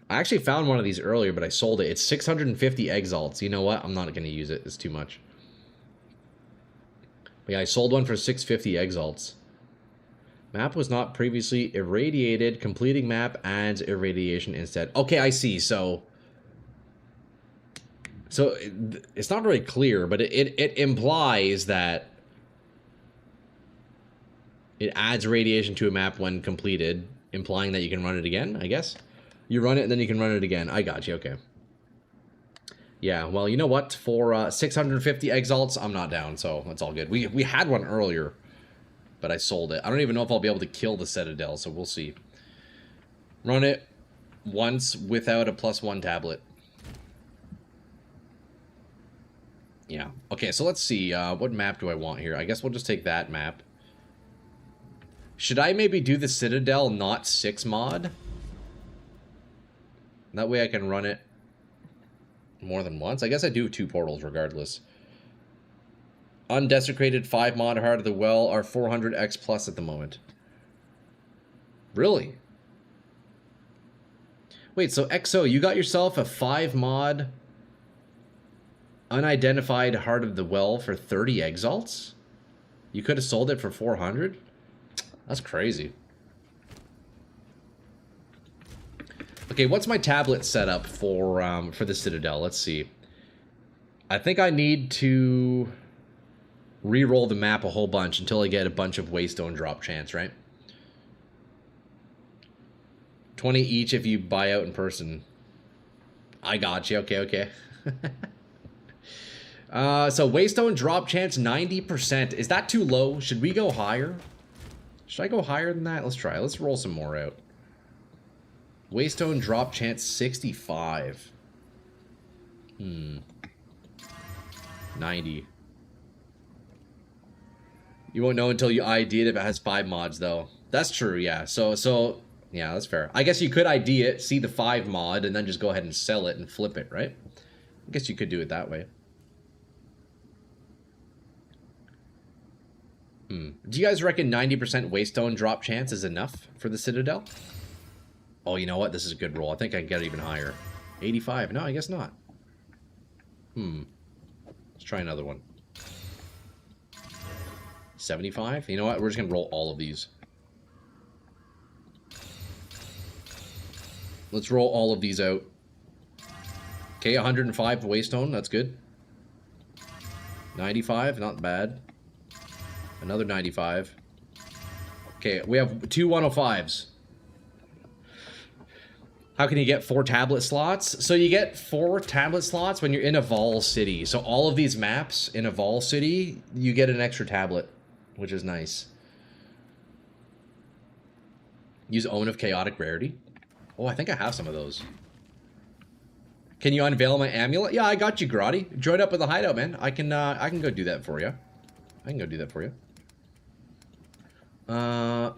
I actually found one of these earlier, but I sold it. It's 650 exalts. You know what? I'm not going to use it. It's too much. But yeah, I sold one for 650 exalts. Map was not previously irradiated. Completing map adds irradiation instead. Okay, I see. So it's not very clear, but it implies that it adds radiation to a map when completed, implying that you can run it again, I guess. You run it, and then you can run it again. I got you, okay. Yeah, well, you know what? For 650 exalts, I'm not down, so that's all good. We had one earlier, but I sold it. I don't even know if I'll be able to kill the Citadel, so we'll see. Run it once without a +1 tablet. Yeah. Okay, so let's see. What map do I want here? I guess we'll just take that map. Should I maybe do the Citadel not 6 mod? That way I can run it more than once. I guess I do 2 portals regardless. Undesecrated 5 mod Heart of the Well are 400x plus at the moment. Really? Wait, so XO, you got yourself a 5 mod unidentified Heart of the Well for 30 exalts? You could have sold it for 400? That's crazy. Okay, what's my tablet setup for the Citadel? Let's see. I think I need to re-roll the map a whole bunch until I get a bunch of Waystone drop chance, right? 20 each if you buy out in person. I got you. Okay, okay. So Waystone drop chance 90%. Is that too low? Should we go higher? Should I go higher than that? Let's try. Let's roll some more out. Waystone drop chance 65. 90. You won't know until you ID it if it has 5 mods, though. That's true, yeah. So yeah, that's fair. I guess you could ID it, see the 5 mod, and then just go ahead and sell it and flip it, right? I guess you could do it that way. Do you guys reckon 90% Waystone drop chance is enough for the Citadel? Oh, you know what? This is a good roll. I think I can get it even higher. 85. No, I guess not. Let's try another one. 75? You know what? We're just going to roll all of these. Let's roll all of these out. Okay, 105 Waystone. That's good. 95. Not bad. Another 95. Okay, we have 2 105s. How can you get 4 tablet slots? So you get 4 tablet slots when you're in a Vol City. So all of these maps in a Vol City, you get an extra tablet, which is nice. Use Omen of Chaotic Rarity. Oh, I think I have some of those. Can you unveil my amulet? Yeah, I got you, Grotti. Join up with the hideout, man. I can go do that for you. I can go do that for you.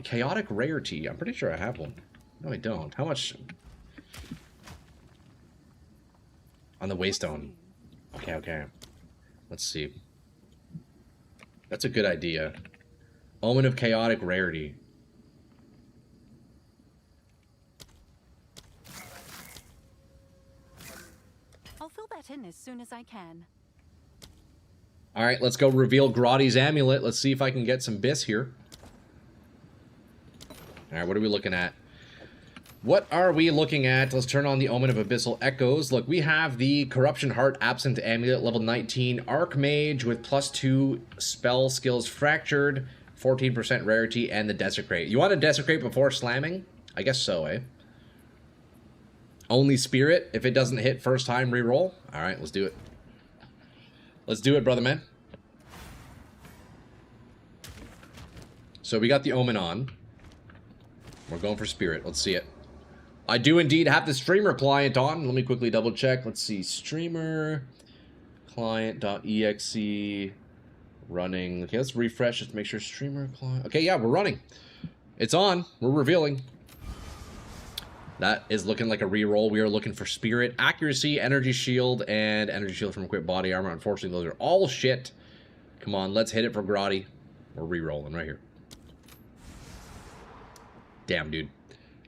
Chaotic Rarity. I'm pretty sure I have one. No, I don't. How much? On the Waystone. Okay, okay. Let's see. That's a good idea. Omen of Chaotic Rarity. I'll fill that in as soon as I can. Alright, let's go reveal Grotti's amulet. Let's see if I can get some bis here. Alright, what are we looking at? What are we looking at? Let's turn on the Omen of Abyssal Echoes. Look, we have the Corruption Heart Absent Amulet, level 19. Archmage with +2 spell skills fractured, 14% rarity, and the Desecrate. You want to Desecrate before slamming? I guess so, eh? Only Spirit. If it doesn't hit first time, reroll. Alright, let's do it. Let's do it, brother man. So we got the Omen on. We're going for Spirit. Let's see it. I do indeed have the streamer client on. Let me quickly double check. Let's see. Streamer client.exe running. Okay, let's refresh just to make sure streamer client. Okay, yeah, we're running. It's on. We're revealing. That is looking like a reroll. We are looking for Spirit, Accuracy, Energy Shield, and Energy Shield from Equipped Body Armor. Unfortunately, those are all shit. Come on, let's hit it for Grotti. We're rerolling right here. Damn, dude.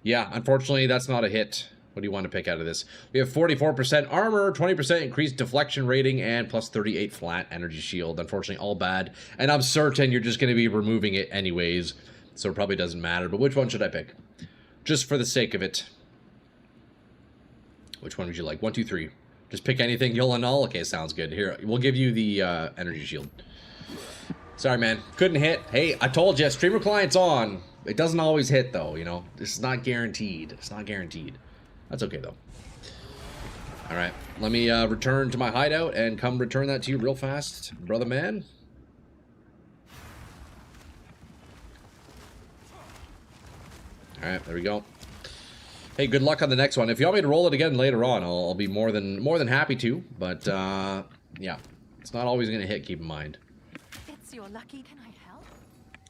Yeah, unfortunately, that's not a hit. What do you want to pick out of this? We have 44% armor, 20% increased deflection rating, and plus 38 flat energy shield. Unfortunately, all bad. And I'm certain you're just going to be removing it anyways, so it probably doesn't matter. But which one should I pick? Just for the sake of it. Which one would you like? 1, 2, 3. Just pick anything. You'll annul? Okay, sounds good. Here, we'll give you the energy shield. Sorry, man. Couldn't hit. Hey, I told you, streamer client's on. It doesn't always hit, though, you know. This is not guaranteed. It's not guaranteed. That's okay, though. All right. Let me return to my hideout and come return that to you real fast, brother man. All right, there we go. Hey, good luck on the next one. If you want me to roll it again later on, I'll be more than happy to. But, yeah. It's not always going to hit, keep in mind. It's your lucky. Can I help?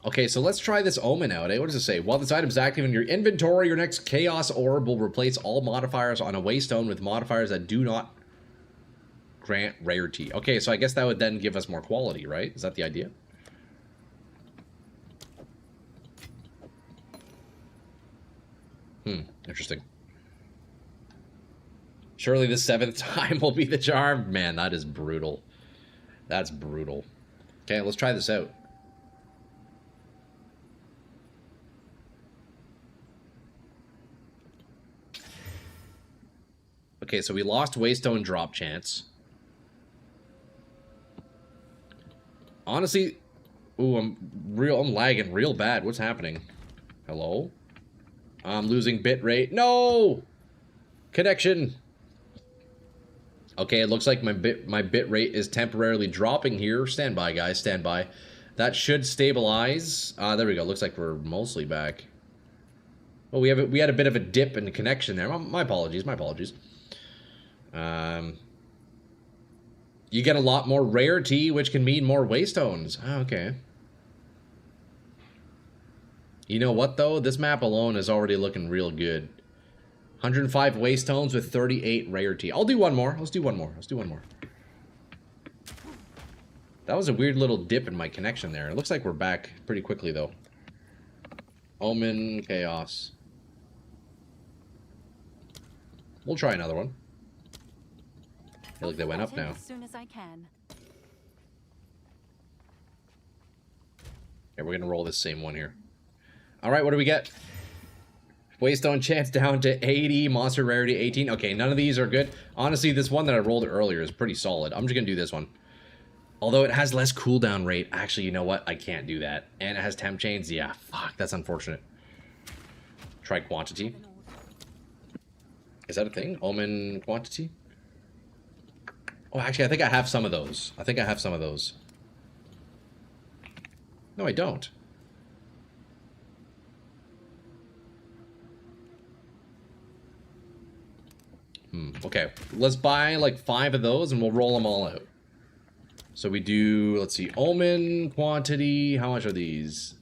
Okay, so let's try this Omen out, eh? What does it say? While this item is active in your inventory, your next Chaos Orb will replace all modifiers on a Waystone with modifiers that do not grant rarity. Okay, so I guess that would then give us more quality, right? Is that the idea? Interesting. Surely the 7th time will be the charm. Man, that is brutal. That's brutal. Okay, let's try this out. Okay, so we lost Waystone drop chance. Honestly, ooh, I'm lagging real bad. What's happening? Hello? I'm losing bit rate. No! Connection. Okay, it looks like my bit rate is temporarily dropping here. Stand by, guys. Stand by. That should stabilize. There we go. Looks like we're mostly back. Oh, we had a bit of a dip in the connection there. My apologies. My apologies. You get a lot more rarity, which can mean more waystones. Oh, okay. You know what, though? This map alone is already looking real good. 105 waystones with 38 rarity. I'll do one more. Let's do one more. Let's do one more. That was a weird little dip in my connection there. It looks like we're back pretty quickly, though. Omen, Chaos. We'll try another one. I feel like they went up now. As soon as I can. Okay, we're gonna roll this same one here. All right, what do we get? Waystone chance down to 80, monster rarity 18. Okay, none of these are good. Honestly, this one that I rolled earlier is pretty solid. I'm just gonna do this one. Although it has less cooldown rate. Actually, you know what? I can't do that. And it has temp chains. Yeah, fuck, that's unfortunate. Try quantity. Is that a thing? Omen quantity? Oh, actually, I think I have some of those. I think I have some of those. No, I don't. Okay, let's buy like 5 of those and we'll roll them all out. So we do, let's see, Omen quantity. How much are these?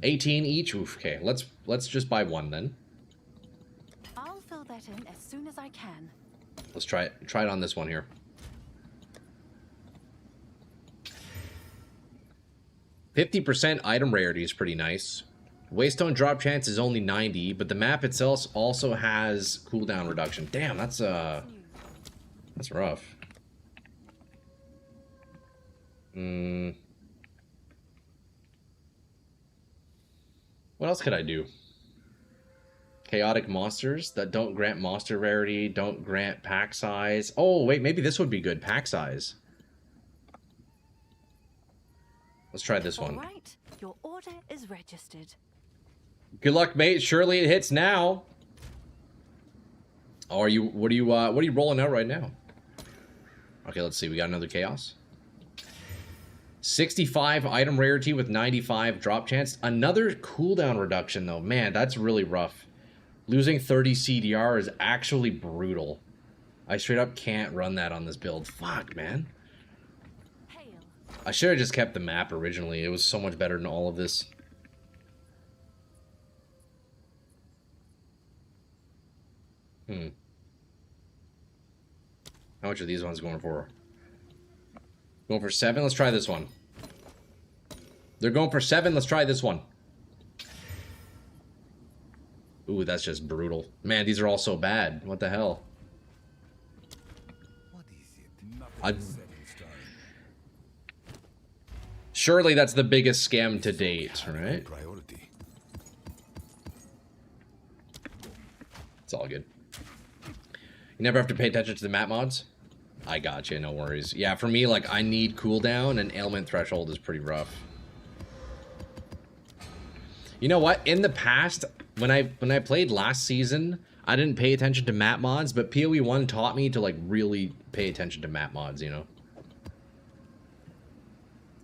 18 each? Oof, okay, let's just buy one then. I'll fill that in as soon as I can. Let's try it on this one here. %, item rarity is pretty nice. Waystone drop chance is only 90, but the map itself also has cooldown reduction. Damn, that's rough. What else could I do? Chaotic monsters that don't grant monster rarity, don't grant pack size. Oh, wait, maybe this would be good. Pack size. Let's try this one. All right, your order is registered. Good luck, mate. Surely it hits now. Oh, what are you rolling out right now? Okay, let's see. We got another chaos. 65 item rarity with 95 drop chance. Another cooldown reduction though. Man, that's really rough. Losing 30 CDR is actually brutal. I straight up can't run that on this build. Fuck, man. Hail. I should have just kept the map originally. It was so much better than all of this. How much are these ones going for? Going for 7? Let's try this one. They're going for 7. Let's try this one. Ooh, that's just brutal. Man, these are all so bad. What the hell? What is it? Surely that's the biggest scam to date, right? Priority. It's all good. You never have to pay attention to the map mods? I gotcha, no worries. Yeah, for me, like, I need cooldown, and ailment threshold is pretty rough. You know what? In the past, when I played last season, I didn't pay attention to map mods, but PoE 1 taught me to, like, really pay attention to map mods, you know?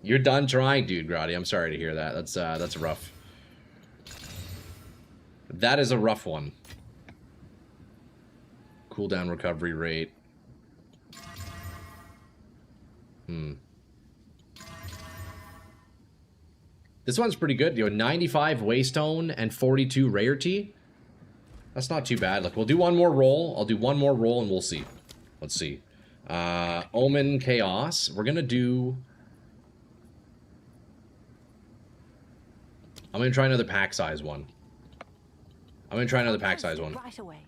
You're done trying, dude, Grotty. I'm sorry to hear that. That's rough. That is a rough one. Cooldown recovery rate. This one's pretty good. You know, 95 waystone and 42 rarity. That's not too bad. Look, we'll do one more roll. I'll do one more roll and we'll see. Let's see. Omen Chaos. We're gonna do... I'm gonna try another pack size one. Right away.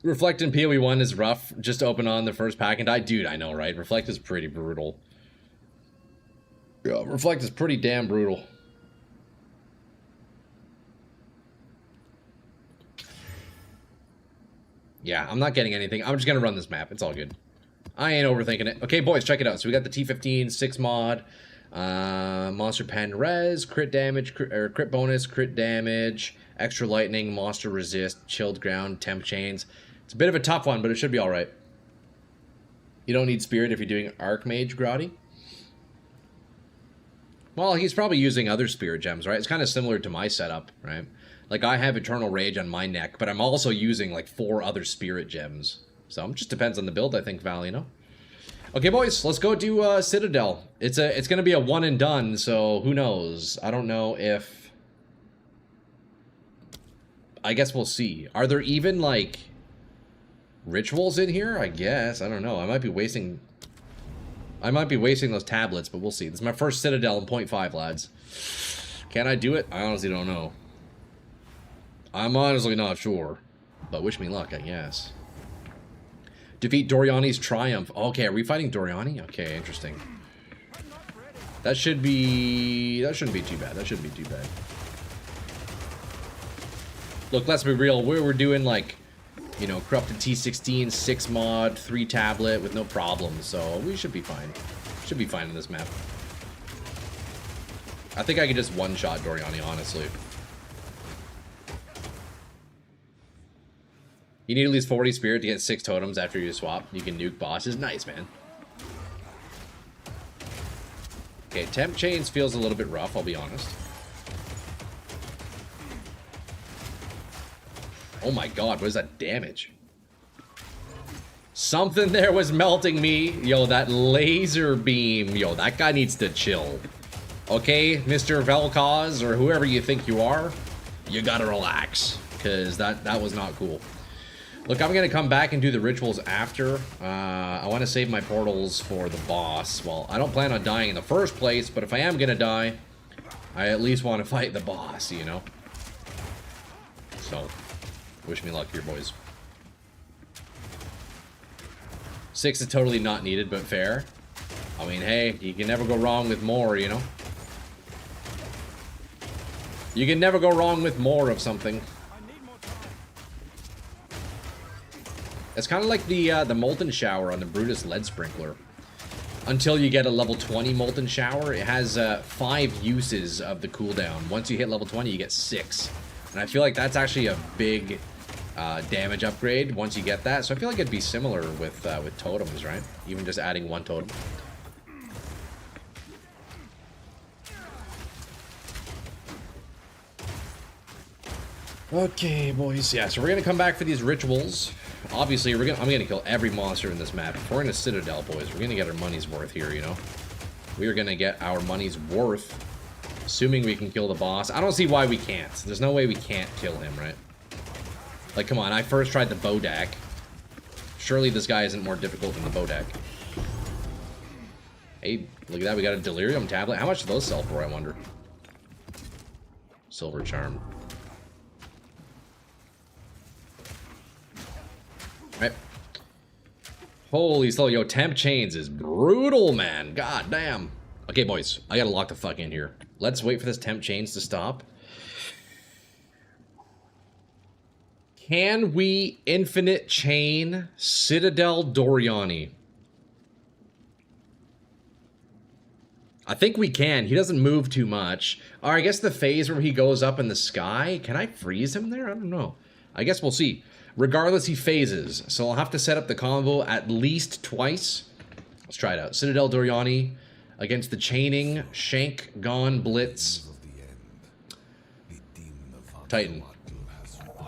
Reflect in PoE 1 is rough. Just open on the first pack and die. Dude, I know, right? Reflect is pretty brutal. Yeah, Reflect is pretty damn brutal. Yeah, I'm not getting anything. I'm just gonna run this map. It's all good. I ain't overthinking it. Okay, boys, check it out. So we got the T15 6 mod. Monster pen res, crit damage, or crit bonus, crit damage, extra lightning, monster resist, chilled ground, temp chains. It's a bit of a tough one, but it should be alright. You don't need spirit if you're doing Archmage Grotty. Well, he's probably using other spirit gems, right? It's kind of similar to my setup, right? Like, I have Eternal Rage on my neck, but I'm also using, like, 4 other spirit gems. So, it just depends on the build, I think, Val, you know? Okay, boys, let's go do Citadel. It's gonna be a one and done, so who knows? I don't know if... I guess we'll see. Are there even, like, rituals in here? I guess. I don't know. I might be wasting those tablets, but we'll see. This is my first Citadel in 0.5, lads. Can I do it? I honestly don't know. I'm honestly not sure. But wish me luck, I guess. Defeat Doriani's Triumph. Okay, are we fighting Doriani? Okay, interesting. That shouldn't be too bad. That shouldn't be too bad. Look, let's be real. We're doing, like, you know, corrupted T16, 6 mod, 3 tablet with no problems. So we should be fine. Should be fine in this map. I think I could just one-shot Doriani, honestly. You need at least 40 spirit to get 6 totems after you swap. You can nuke bosses. Nice, man. Okay, temp chains feels a little bit rough, I'll be honest. Oh my god, what is that damage? Something there was melting me. Yo, that laser beam. Yo, that guy needs to chill. Okay, Mr. Vel'Koz, or whoever you think you are, you gotta relax. Because that was not cool. Look, I'm going to come back and do the rituals after. I want to save my portals for the boss. Well, I don't plan on dying in the first place, but if I am going to die, I at least want to fight the boss, you know? So, wish me luck here, boys. 6 is totally not needed, but fair. I mean, hey, you can never go wrong with more, you know? You can never go wrong with more of something. It's kind of like the Molten Shower on the Brutus Lead Sprinkler. Until you get a level 20 Molten Shower, it has 5 uses of the cooldown. Once you hit level 20, you get 6. And I feel like that's actually a big damage upgrade once you get that. So I feel like it'd be similar with totems, right? Even just adding 1 totem. Okay, boys. Yeah, so we're going to come back for these rituals. Obviously, I'm gonna kill every monster in this map. If we're in a Citadel, boys, we're gonna get our money's worth here, you know? We are gonna get our money's worth, assuming we can kill the boss. I don't see why we can't. There's no way we can't kill him, right? Like, come on, I first tried the Bodak. Surely this guy isn't more difficult than the Bodak. Hey, look at that, we got a Delirium tablet. How much do those sell for, I wonder? Silver Charm. Right. Holy slow, yo, temp chains is brutal, man. God damn. Okay, boys, I gotta lock the fuck in here. Let's wait for this temp chains to stop. Can we infinite chain Citadel Doriani? I think we can. He doesn't move too much. Or I guess the phase where he goes up in the sky. Can I freeze him there? I don't know. I guess we'll see. Regardless, he phases, so I'll have to set up the combo at least twice. Let's try it out. Citadel Doriani against the chaining Shankgonne Blitz Titan.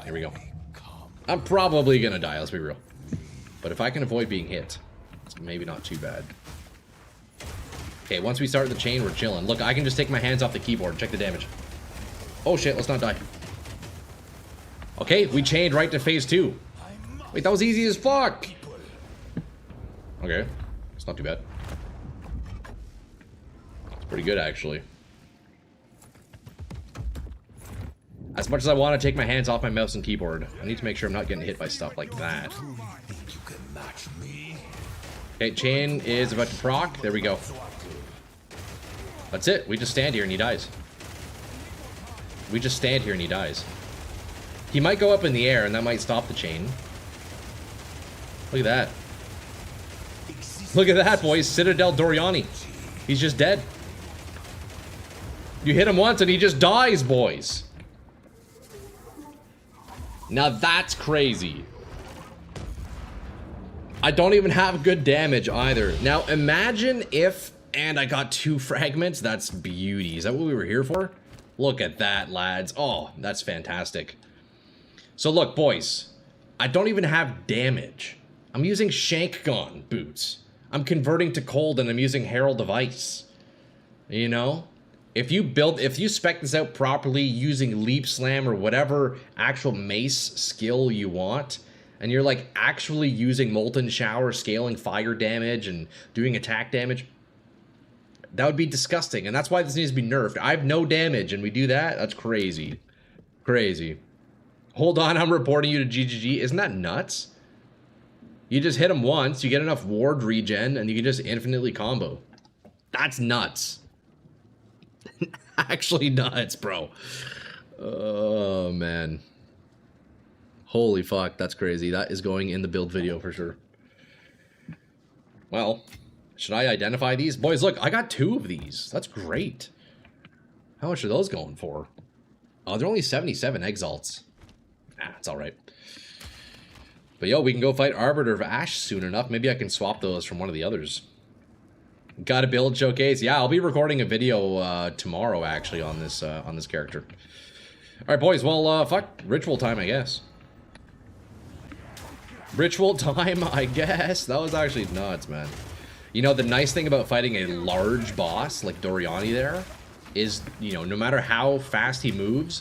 Here we go. I'm probably gonna die, let's be real. But if I can avoid being hit, it's maybe not too bad. Okay, once we start the chain, we're chilling. Look, I can just take my hands off the keyboard. Check the damage. Oh shit, let's not die. Okay, we chained right to phase 2. Wait, that was easy as fuck! Okay, it's not too bad. It's pretty good, actually. As much as I want to take my hands off my mouse and keyboard, I need to make sure I'm not getting hit by stuff like that. Okay, chain is about to proc. There we go. That's it. We just stand here and he dies. We just stand here and he dies. He might go up in the air, and that might stop the chain. Look at that. Look at that, boys. Citadel Doriani. He's just dead. You hit him once and he just dies, boys. Now that's crazy. I don't even have good damage either. Now imagine if, and I got 2 fragments. That's beauty. Is that what we were here for? Look at that, lads. Oh, that's fantastic. So look, boys. I don't even have damage. I'm using Shankgonne boots. I'm converting to cold and I'm using Herald of Ice. You know? If you spec this out properly using Leap Slam or whatever actual mace skill you want, and you're like actually using Molten Shower, scaling fire damage and doing attack damage, that would be disgusting. And that's why this needs to be nerfed. I have no damage and we do that? That's crazy. Crazy. Hold on, I'm reporting you to GGG. Isn't that nuts? You just hit him once, you get enough ward regen, and you can just infinitely combo. That's nuts. Actually nuts, bro. Oh, man. Holy fuck, that's crazy. That is going in the build video for sure. Well, should I identify these? Boys, look, I got 2 of these. That's great. How much are those going for? Oh, they're only 77 exalts. Ah, it's alright. But yo, we can go fight Arbiter of Ash soon enough. Maybe I can swap those from one of the others. Got a build showcase. Yeah, I'll be recording a video tomorrow actually on this character. All right, boys. Well, fuck ritual time, I guess. Ritual time, I guess. That was actually nuts, man. You know, the nice thing about fighting a large boss like Doriani there is, you know, no matter how fast he moves,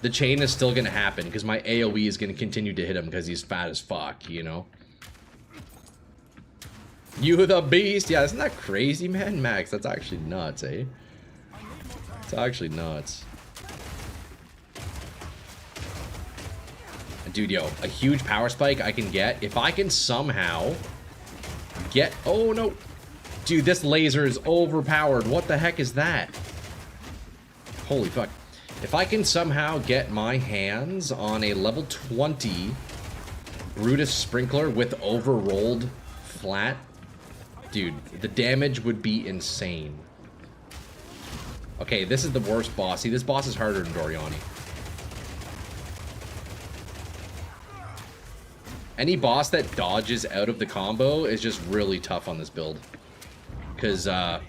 the chain is still gonna happen because my AoE is gonna continue to hit him because he's fat as fuck, you know. You the beast. Yeah, isn't that crazy, man? Max, that's actually nuts, eh? It's actually nuts. Dude, yo, a huge power spike I can get. If I can somehow get... Oh, no. Dude, this laser is overpowered. What the heck is that? Holy fuck. If I can somehow get my hands on a level 20 Brutus Sprinkler with overrolled flat... Dude, the damage would be insane. Okay, this is the worst boss. See, this boss is harder than Doriani. Any boss that dodges out of the combo is just really tough on this build. Because, well,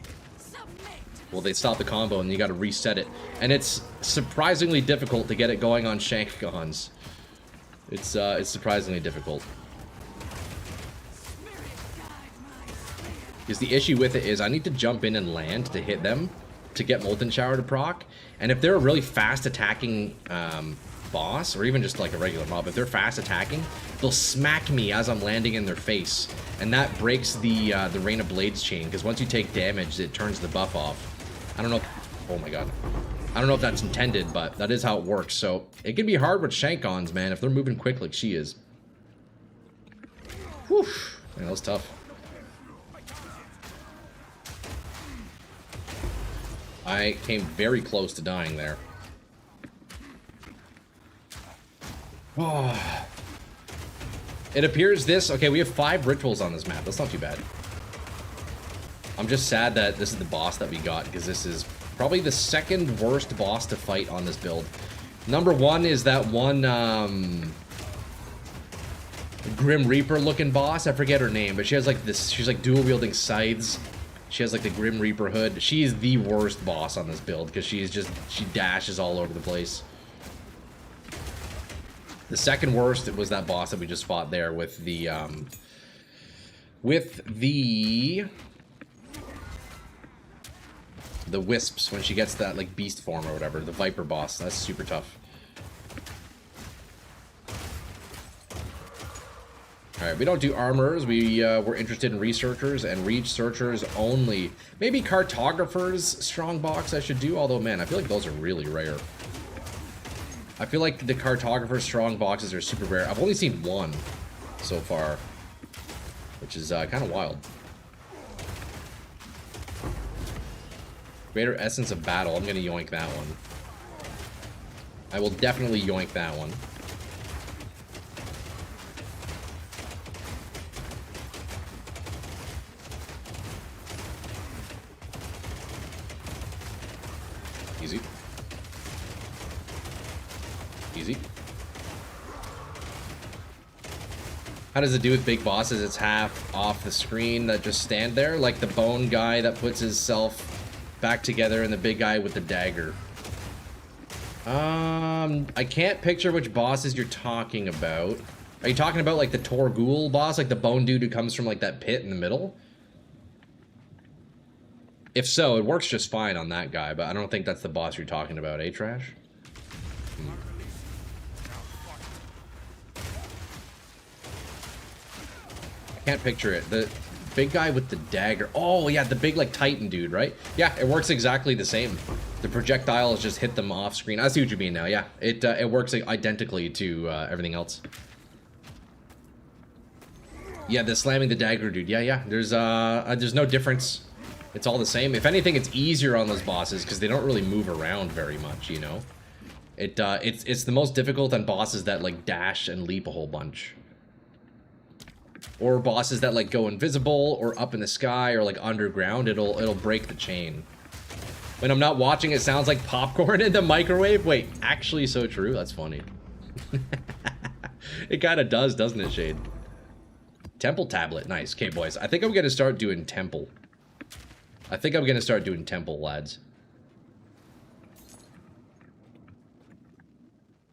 they stop the combo and you gotta reset it. And it's surprisingly difficult to get it going on Shankgonnes. It's surprisingly difficult. Because the issue with it is I need to jump in and land to hit them to get Molten Shower to proc. And if they're a really fast attacking boss, or even just like a regular mob, if they're fast attacking, they'll smack me as I'm landing in their face. And that breaks the Rain of Blades chain, because once you take damage, it turns the buff off. I don't know if, oh my god. I don't know if that's intended, but that is how it works. So it can be hard with Shankgonnes, man, if they're moving quick like she is. Whew. Man, that was tough. I came very close to dying there. Oh. It appears this... Okay, we have 5 rituals on this map. That's not too bad. I'm just sad that this is the boss that we got, because this is probably the 2nd worst boss to fight on this build. Number 1 is that one Grim Reaper looking boss. I forget her name, but she has like this... She's like dual wielding scythes. She has like the Grim Reaper hood. She is the worst boss on this build because she dashes all over the place. The 2nd worst was that boss that we just fought there with the wisps when she gets that like beast form or whatever, the Viper boss. That's super tough. Alright, we don't do armorers. We're interested in researchers and researchers only. Maybe cartographers strongbox I should do, although man, I feel like those are really rare. I feel like the cartographer strong boxes are super rare. I've only seen 1 so far, which is kind of wild. Greater Essence of Battle. I'm going to yoink that one. I will definitely yoink that one. Easy. Easy. How does it do with big bosses? It's half off the screen that just stand there, like the bone guy that puts himself back together and the big guy with the dagger. I can't picture which bosses you're talking about. Are you talking about like the Torgul boss, like the bone dude who comes from like that pit in the middle? If so, it works just fine on that guy, but I don't think that's the boss you're talking about, eh, Trash? Can't picture it. The big guy with the dagger. Oh, yeah, the big, like, Titan dude, right? Yeah, it works exactly the same. The projectiles just hit them off screen. I see what you mean now, yeah. It works identically to everything else. Yeah, the slamming the dagger dude. Yeah. There's no difference. It's all the same. If anything, it's easier on those bosses because they don't really move around very much, you know? It's the most difficult on bosses that, like, dash and leap a whole bunch. Or bosses that like go invisible or up in the sky or like underground, it'll break the chain. When I'm not watching, it sounds like popcorn in the microwave. Wait, actually so true? That's funny. It kind of does, doesn't it, Shade? Temple tablet, nice. Okay, boys, I think I'm gonna start doing temple. Temple, lads.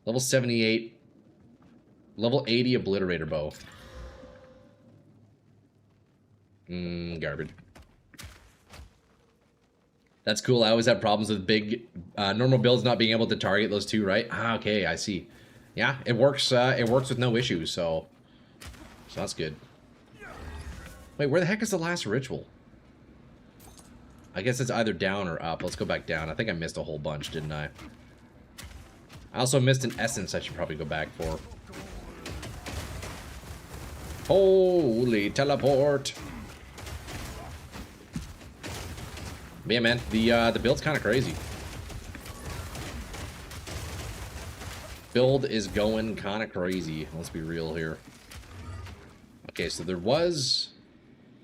Level 78. Level 80 obliterator bow. Garbage. That's cool. I always have problems with big normal builds not being able to target those two, right? Ah, okay, I see. Yeah, it works with no issues, so that's good. Wait, where the heck is the last ritual? I guess it's either down or up. Let's go back down. I think I missed a whole bunch, didn't I? I also missed an essence I should probably go back for. Holy teleport. But yeah, man, the build's kind of crazy. Build is going kind of crazy. Let's be real here. Okay, so there was...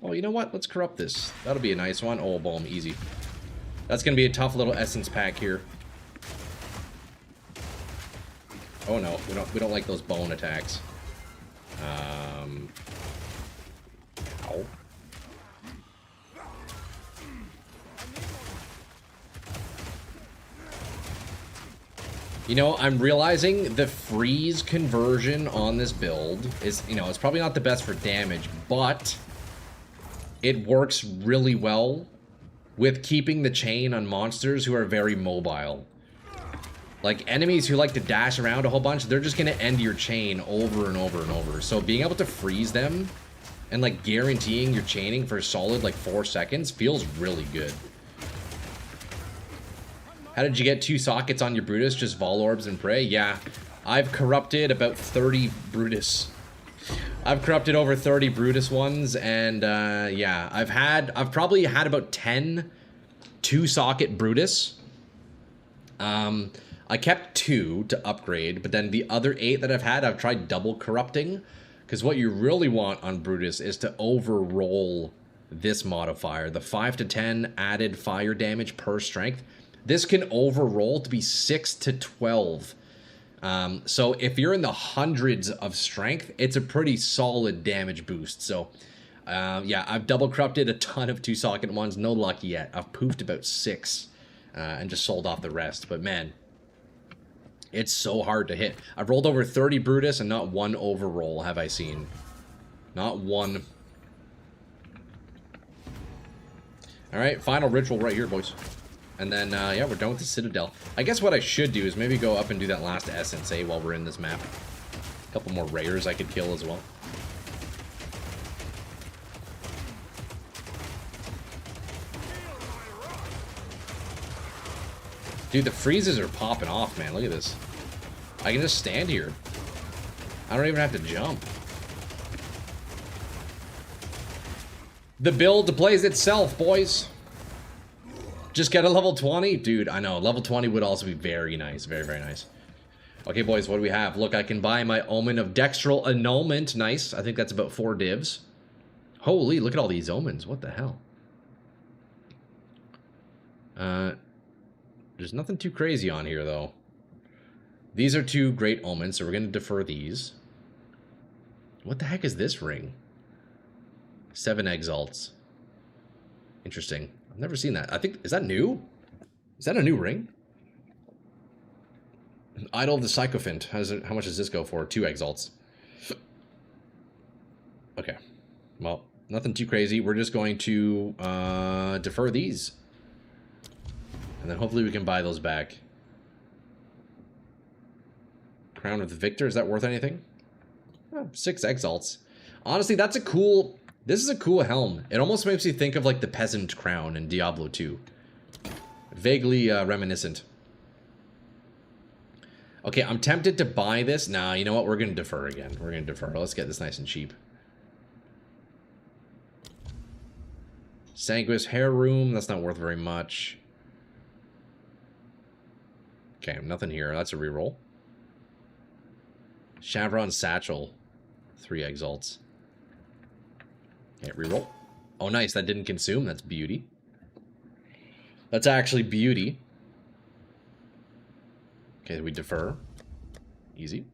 Oh, you know what? Let's corrupt this. That'll be a nice one. Oh, boom, easy. That's going to be a tough little essence pack here. Oh, no. We don't like those bone attacks. Ow. You know, I'm realizing the freeze conversion on this build is, you know, it's probably not the best for damage, but it works really well with keeping the chain on monsters who are very mobile. Like, enemies who like to dash around a whole bunch, they're just gonna end your chain over and over and over. So being able to freeze them and, like, guaranteeing your chaining for a solid, like, 4 seconds feels really good. How did you get 2 sockets on your Brutus? Just Vol Orbs and Prey? Yeah. I've corrupted about 30 Brutus. I've corrupted over 30 Brutus ones, and, yeah. I've probably had about 10 2-socket Brutus. I kept 2 to upgrade, but then the other 8 that I've had, I've tried double corrupting. Because what you really want on Brutus is to overroll this modifier. The 5 to 10 added fire damage per strength. This can overroll to be 6 to 12. So if you're in the hundreds of strength, it's a pretty solid damage boost. So, yeah, I've double corrupted a ton of 2-socket ones. No luck yet. I've poofed about 6 and just sold off the rest. But, man, it's so hard to hit. I've rolled over 30 Brutus and not one overroll have I seen. Not one. All right, final ritual right here, boys. And then, yeah, we're done with the Citadel. I guess what I should do is maybe go up and do that last essence, while we're in this map. A couple more rares I could kill as well. Dude, the freezes are popping off, man. Look at this. I can just stand here. I don't even have to jump. The build plays itself, boys. Just get a level 20? Dude, I know. Level 20 would also be very nice. Very, very nice. Okay, boys, what do we have? Look, I can buy my Omen of Dextral Annulment. Nice. I think that's about 4 divs. Holy, look at all these omens. What the hell? There's nothing too crazy on here, though. These are 2 great omens, so we're going to defer these. What the heck is this ring? 7 exalts. Interesting. I've never seen that. I think... Is that new? Is that a new ring? Idol of the Sycophant. How much does this go for? 2 exalts. Okay. Well, nothing too crazy. We're just going to defer these. And then hopefully we can buy those back. Crown of the Victor. Is that worth anything? Oh, 6 exalts. Honestly, that's a cool... This is a cool helm. It almost makes me think of like the Peasant Crown in Diablo 2. Vaguely reminiscent. Okay, I'm tempted to buy this. Nah, you know what? We're going to defer again. We're going to defer. Let's get this nice and cheap. Sanguis Hair Room. That's not worth very much. Okay, nothing here. That's a reroll. Chevron Satchel. 3 exalts. Okay, reroll. Oh, nice. That didn't consume. That's beauty. That's actually beauty. Okay, we defer. Easy.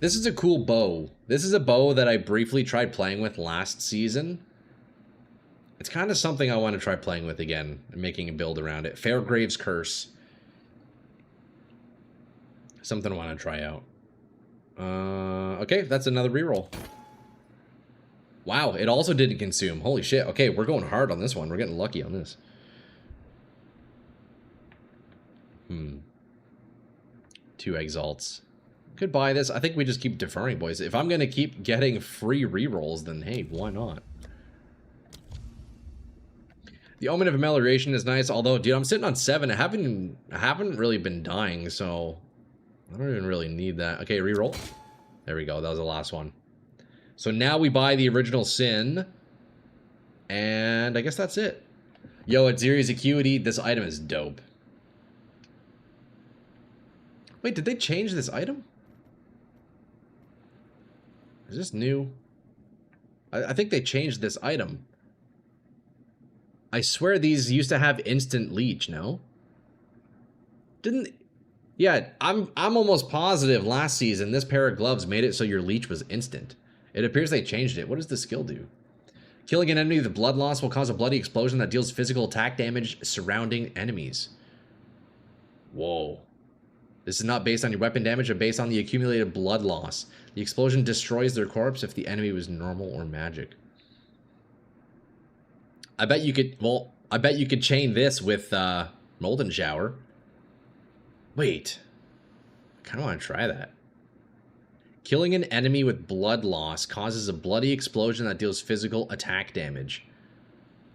This is a cool bow. This is a bow that I briefly tried playing with last season. It's kind of something I want to try playing with again and making a build around it. Fairgrave's Curse. Something I want to try out. Okay, that's another reroll. Wow, it also didn't consume. Holy shit. Okay, we're going hard on this one. We're getting lucky on this. 2 exalts. Could buy this. I think we just keep deferring, boys. If I'm going to keep getting free rerolls, then hey, why not? The Omen of Amelioration is nice, although, dude, I'm sitting on 7. I haven't really been dying, so I don't even really need that. Okay, reroll. There we go. That was the last one. So now we buy the Original Sin, and I guess that's it. Yo, at Zeri's Acuity, this item is dope. Wait, did they change this item? Is this new? I think they changed this item. I swear these used to have instant leech, no? Didn't... Yeah, I'm almost positive last season this pair of gloves made it so your leech was instant. It appears they changed it. What does the skill do? Killing an enemy with blood loss will cause a bloody explosion that deals physical attack damage surrounding enemies. Whoa. This is not based on your weapon damage, but based on the accumulated blood loss. The explosion destroys their corpse if the enemy was normal or magic. I bet you could, well, I bet you could chain this with Molten Shower. Wait. I kind of want to try that. Killing an enemy with blood loss causes a bloody explosion that deals physical attack damage.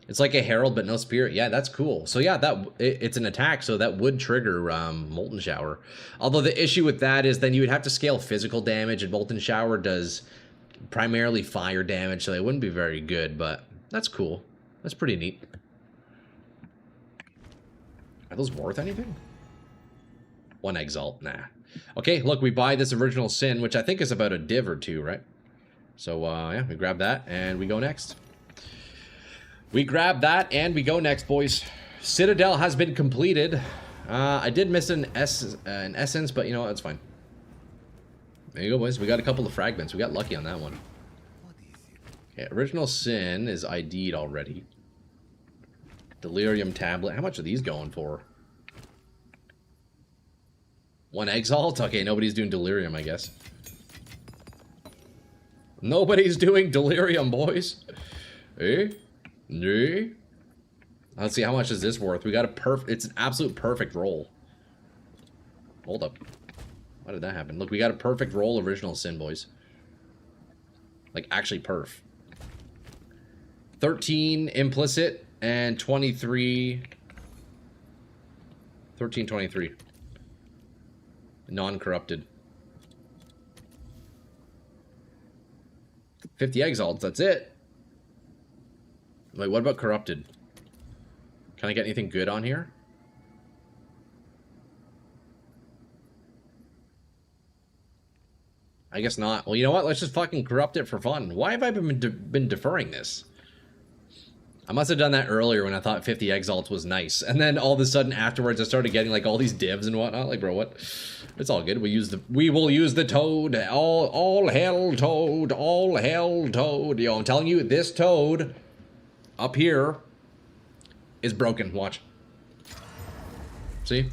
It's like a Herald, but no spirit. Yeah, that's cool. So yeah, it's an attack, so that would trigger Molten Shower. Although the issue with that is then you would have to scale physical damage, and Molten Shower does primarily fire damage, so it wouldn't be very good, but that's cool. That's pretty neat. Are those worth anything? 1 Exalt, nah. Okay, look, we buy this Original Sin, which I think is about a div or 2, right? So, yeah, we grab that, and we go next. We grab that, and we go next, boys. Citadel has been completed. I did miss an Essence, but you know what, that's fine. There you go, boys. We got a couple of fragments. We got lucky on that one. Okay, Original Sin is ID'd already. Delirium Tablet. How much are these going for? 1 Exalt? Okay, nobody's doing Delirium, I guess. Nobody's doing Delirium, boys. Eh? Eh? Let's see, how much is this worth? We got a it's an absolute perfect roll. Hold up. Why did that happen? Look, we got a perfect roll Original Sin, boys. Like, actually perf. 13 implicit and 23... 13, 23. Non-corrupted. 50 exalts, that's it. Wait, what about corrupted? Can I get anything good on here? I guess not. Well, you know what? Let's just fucking corrupt it for fun. Why have I been deferring this? I must have done that earlier when I thought 50 exalts was nice. And then all of a sudden afterwards I started getting like all these divs and whatnot. Like, bro, what? It's all good. We will use the toad. All hell toad. All hell toad. Yo, I'm telling you, this toad up here is broken. Watch. See?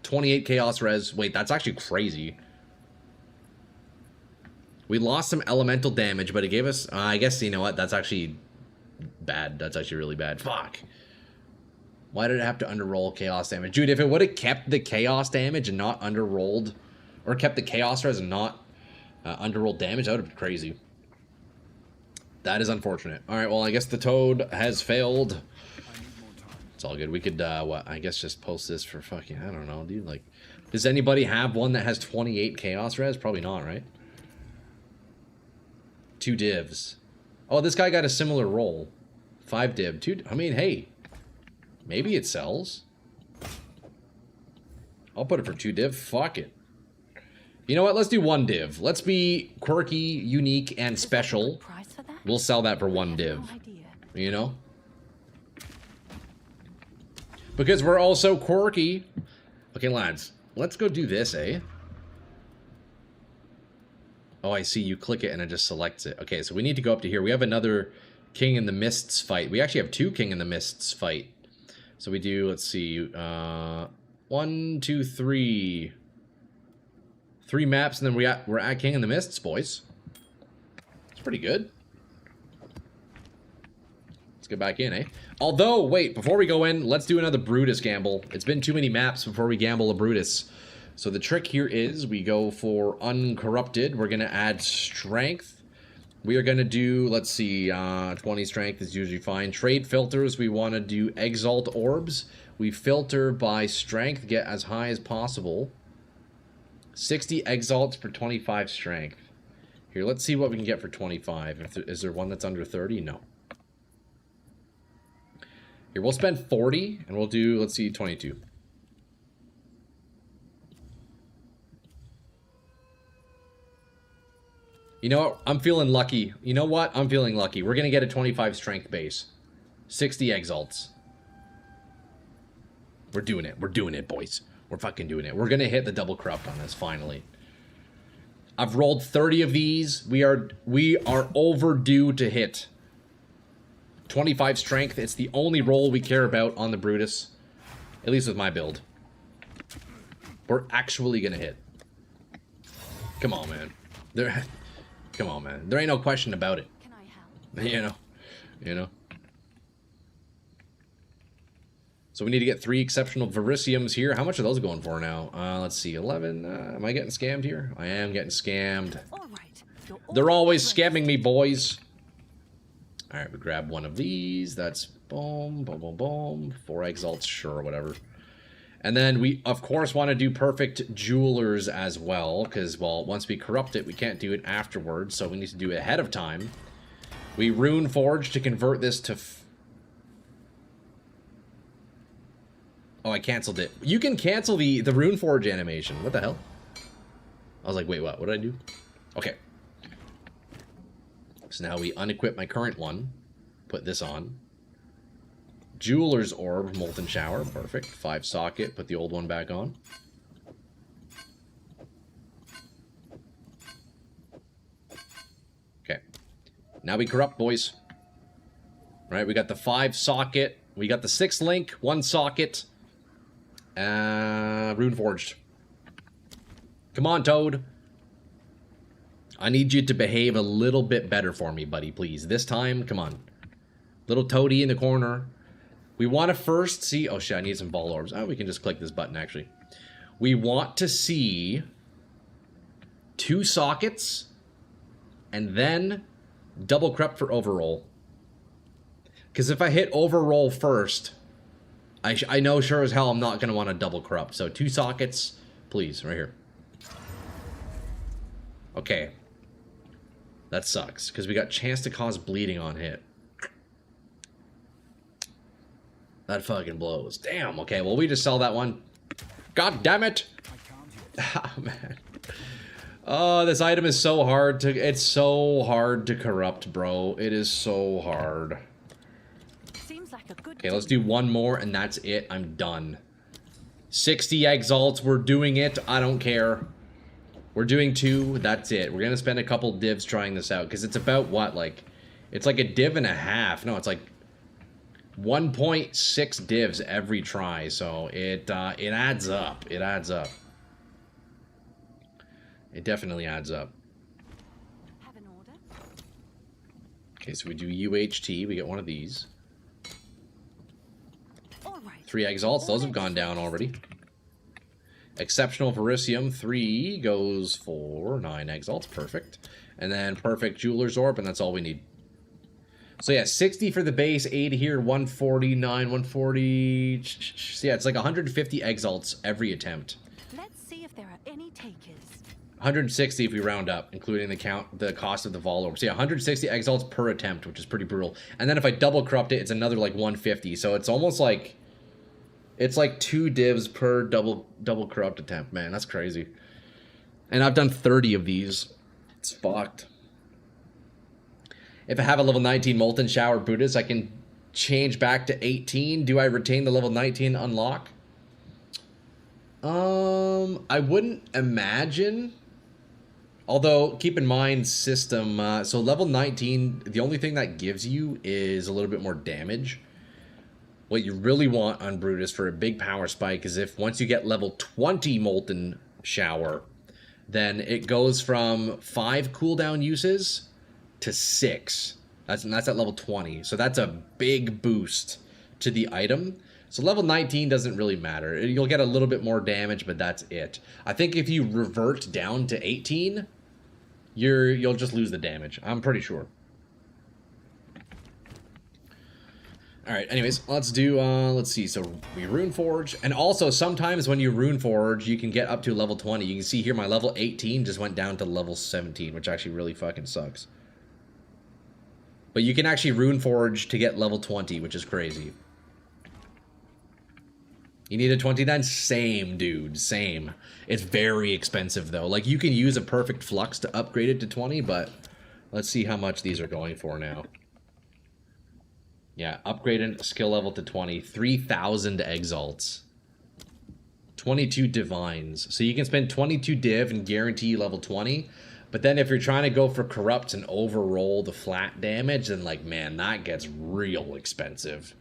28 chaos res. Wait, that's actually crazy. We lost some elemental damage, but it gave us... I guess, you know what? That's actually bad. That's actually really bad. Fuck. Why did it have to underroll chaos damage? Dude, if it would have kept the chaos damage and not underrolled... Or kept the chaos res and not underrolled damage, that would have been crazy. That is unfortunate. Alright, well, I guess the toad has failed. It's all good. We could, what? I guess just post this for fucking... I don't know, dude. Like, does anybody have one that has 28 chaos res? Probably not, right? 2 divs. Oh, this guy got a similar roll. 5 div. 2. I mean, hey. Maybe it sells. I'll put it for 2 div. Fuck it. You know what? Let's do 1 div. Let's be quirky, unique, and special. We'll sell that for 1 div. You know? Because we're also quirky. Okay, lads. Let's go do this, eh? Oh, I see. You click it and it just selects it. Okay, so we need to go up to here. We have another King in the Mists fight. We actually have 2 King in the Mists fight. So we do, let's see, 1, 2, 3. 3 maps, and then we're at King in the Mists, boys. It's pretty good. Let's get back in, eh? Although, wait, before we go in, let's do another Brutus gamble. It's been too many maps before we gamble a Brutus. So the trick here is we go for Uncorrupted. We're going to add Strength. We are going to do, let's see, 20 Strength is usually fine. Trade filters, we want to do Exalt Orbs. We filter by Strength, get as high as possible. 60 Exalts for 25 Strength. Here, let's see what we can get for 25. Is there one that's under 30? No. Here, we'll spend 40, and we'll do, let's see, 22. You know what? I'm feeling lucky. You know what? I'm feeling lucky. We're going to get a 25 strength base. 60 exalts. We're doing it. We're doing it, boys. We're fucking doing it. We're going to hit the double corrupt on this, finally. I've rolled 30 of these. We are overdue to hit. 25 strength. It's the only roll we care about on the Brutus. At least with my build. We're actually going to hit. Come on, man. Come on, man. There ain't no question about it. Can I help? You know. So we need to get 3 exceptional Verisiums here. How much are those going for now? Let's see, 11. Am I getting scammed here? I am getting scammed. All right. They're always scamming me, boys. All right, we grab one of these. That's boom, boom, boom, boom. 4 exalts, sure, whatever. And then we, of course, want to do perfect jewelers as well, because, well, once we corrupt it, we can't do it afterwards, so we need to do it ahead of time. We rune forge to convert this to... Oh, I canceled it. You can cancel the rune forge animation. What the hell? I was like, wait, what? What did I do? Okay. So now we unequip my current one. Put this on. Jeweler's Orb, Molten Shower, perfect. 5 socket, put the old one back on. Okay. Now we corrupt, boys. Right, we got the 5 socket. We got the 6 link, 1 socket. Rune Forged. Come on, Toad. I need you to behave a little bit better for me, buddy, please. This time, come on. Little Toady in the corner. We want to first see... Oh, shit, I need some ball orbs. Oh, we can just click this button, actually. We want to see 2 sockets and then double corrupt for overroll. Because if I hit overroll first, I know sure as hell I'm not going to want to double corrupt. So 2 sockets, please, right here. Okay. That sucks, because we got chance to cause bleeding on hit. That fucking blows. Damn, okay, well, we just sell that one. God damn it! Ah, man. Oh, this item is so hard to... It's so hard to corrupt, bro. It is so hard. like a good Okay, let's do one more and that's it. I'm done. 60 exalts. We're doing it. I don't care. We're doing 2. That's it. We're going to spend a couple divs trying this out. Because it's about what? Like, it's like a div and a half. No, it's like 1.6 divs every try. So it adds up. It adds up. It definitely adds up. Have an order? Okay, so we do UHT. We get one of these. All right. 3 exalts. Those have gone down already. Exceptional Verisium, 3 goes for 9 exalts. Perfect. And then perfect Jeweler's Orb, and that's all we need. So yeah, 60 for the base, 80 here, 149, 140. So yeah, it's like 150 exalts every attempt. Let's see if there are any takers. 160 if we round up, including the cost of the Vol Orb. So yeah, 160 exalts per attempt, which is pretty brutal. And then if I double corrupt it, it's another like 150. So it's almost like... It's like 2 divs per double corrupt attempt, man. That's crazy. And I've done 30 of these. It's fucked. If I have a level 19 Molten Shower Brutus, I can change back to 18. Do I retain the level 19 unlock? I wouldn't imagine. Although, keep in mind, system... so level 19, the only thing that gives you is a little bit more damage. What you really want on Brutus for a big power spike is if once you get level 20 Molten Shower, then it goes from 5 cooldown uses to 6. That's at level 20. So that's a big boost to the item. So level 19 doesn't really matter. You'll get a little bit more damage, but that's it. I think if you revert down to 18, you'll just lose the damage. I'm pretty sure. Alright, anyways, let's do, let's see, so we Rune Forge, and also sometimes when you Rune Forge, you can get up to level 20. You can see here my level 18 just went down to level 17, which actually really fucking sucks. But you can actually Rune Forge to get level 20, which is crazy. You need a 29? Same, dude, same. It's very expensive, though. Like, you can use a Perfect Flux to upgrade it to 20, but let's see how much these are going for now. Yeah, upgraded skill level to 20. 3,000 exalts. 22 divines. So you can spend 22 div and guarantee level 20. But then if you're trying to go for corrupts and overroll the flat damage, then like, man, that gets real expensive.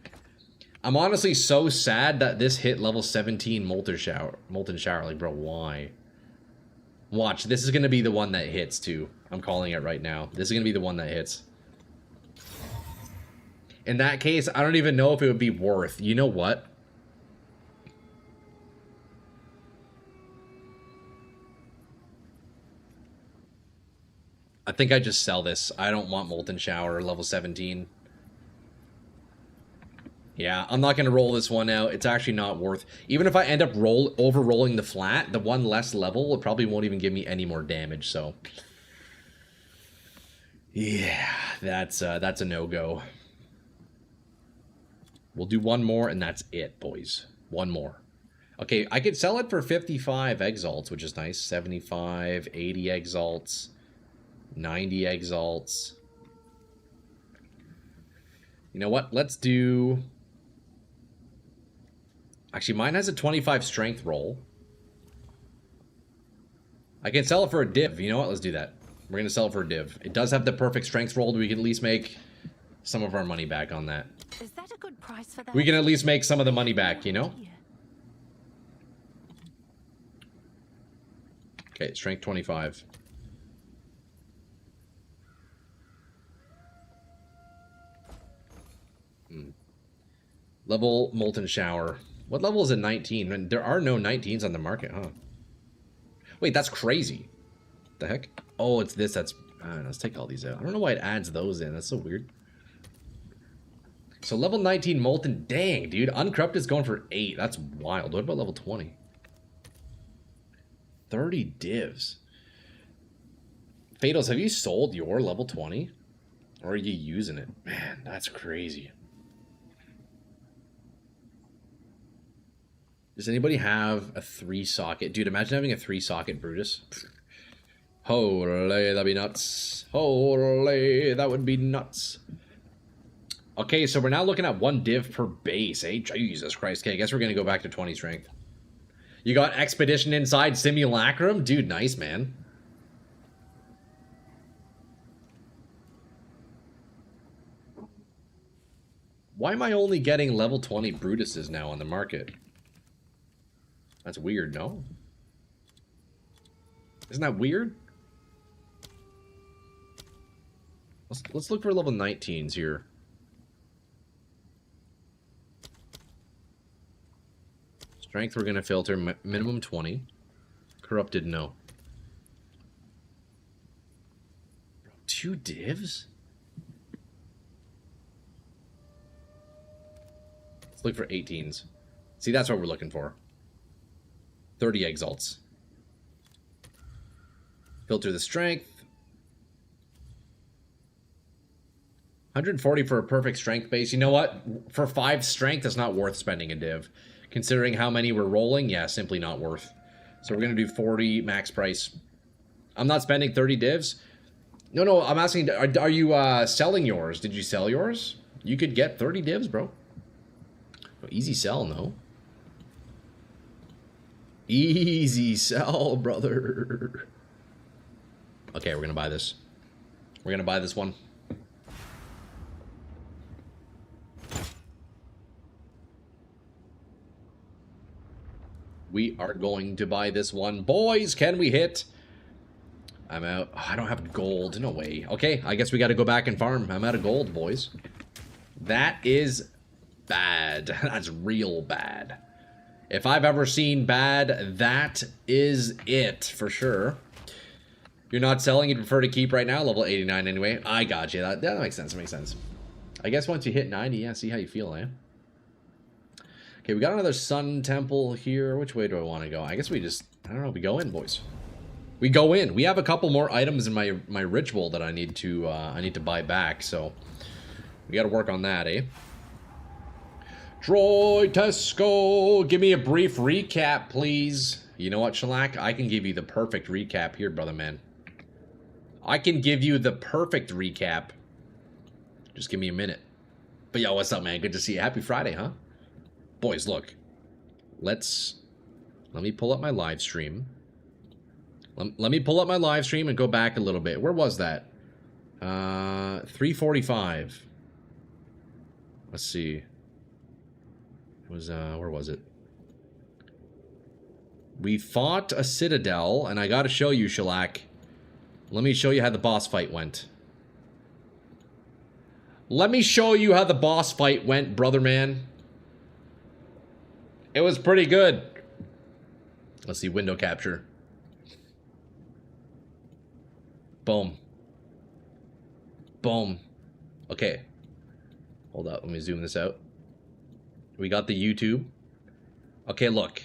I'm honestly so sad that this hit level 17 Molten Shower. Like, bro, why? Watch, this is going to be the one that hits, too. I'm calling it right now. This is going to be the one that hits. In that case, I don't even know if it would be worth. You know what? I think I just sell this. I don't want Molten Shower level 17. Yeah, I'm not going to roll this one out. It's actually not worth. Even if I end up over-rolling the flat, the one less level, it probably won't even give me any more damage, so... Yeah, that's a no-go. We'll do one more, and that's it, boys. One more. Okay, I could sell it for 55 exalts, which is nice. 75, 80 exalts, 90 exalts. You know what? Let's do... Actually, mine has a 25 strength roll. I can sell it for a div. You know what? Let's do that. We're going to sell it for a div. It does have the perfect strength roll. We can at least make some of our money back on that. Is that a good price for that? We can at least make some of the money back, you know? Okay, strength 25. Level Molten Shower. What level is it? 19? And there are no 19s on the market, huh? Wait, that's crazy. What the heck? Oh, it's this. That's... I don't know, let's take all these out. I don't know why it adds those in. That's so weird. So level 19 Molten. Dang, dude. Uncorrupted is going for 8. That's wild. What about level 20? 30 divs. Fatals, have you sold your level 20? Or are you using it? Man, that's crazy. Does anybody have a 3-socket? Dude, imagine having a 3-socket Brutus. Holy, that'd be nuts. Holy, that would be nuts. Okay, so we're now looking at 1 div per base, eh? Jesus Christ. Okay, I guess we're going to go back to 20 strength. You got Expedition inside Simulacrum? Dude, nice, man. Why am I only getting level 20 Brutuses now on the market? That's weird, no? Isn't that weird? Let's look for level 19s here. Strength we're gonna filter minimum 20. Corrupted, no. 2 divs? Let's look for 18s. See, that's what we're looking for. 30 exalts. Filter the strength. 140 for a perfect strength base. You know what? For 5 strength, it's not worth spending a div. Considering how many we're rolling, yeah, simply not worth. So we're going to do 40 max price. I'm not spending 30 divs. No, I'm asking, are you selling yours? Did you sell yours? You could get 30 divs, bro. Easy sell, no? Easy sell, brother. Okay, we're going to buy this. We're going to buy this one. We are going to buy this one. Boys, can we hit? I'm out. Oh, I don't have gold. No way. Okay, I guess we got to go back and farm. I'm out of gold, boys. That is bad. That's real bad. If I've ever seen bad, that is it for sure. You're not selling, you'd prefer to keep right now? Level 89 anyway. I got you. That makes sense. That makes sense. I guess once you hit 90, yeah, see how you feel, eh? Okay, we got another sun temple here. Which way do I want to go? I guess we just, I don't know, we go in, boys. We go in. We have a couple more items in my ritual that I need to buy back, so we got to work on that, eh? Droid Tesco, give me a brief recap, please. You know what, Shellac? I can give you the perfect recap here, brother man. I can give you the perfect recap. Just give me a minute. But yo, what's up, man? Good to see you. Happy Friday, huh? Boys, look. Let me pull up my live stream. Let me pull up my live stream and go back a little bit. Where was that? 3:45. Let's see. It was, where was it? We fought a citadel, and I gotta show you, Shellac. Let me show you how the boss fight went. Let me show you how the boss fight went, brother man. It was pretty good. Let's see, window capture. Boom. Boom. Okay. Hold up, let me zoom this out. We got the YouTube. Okay, look.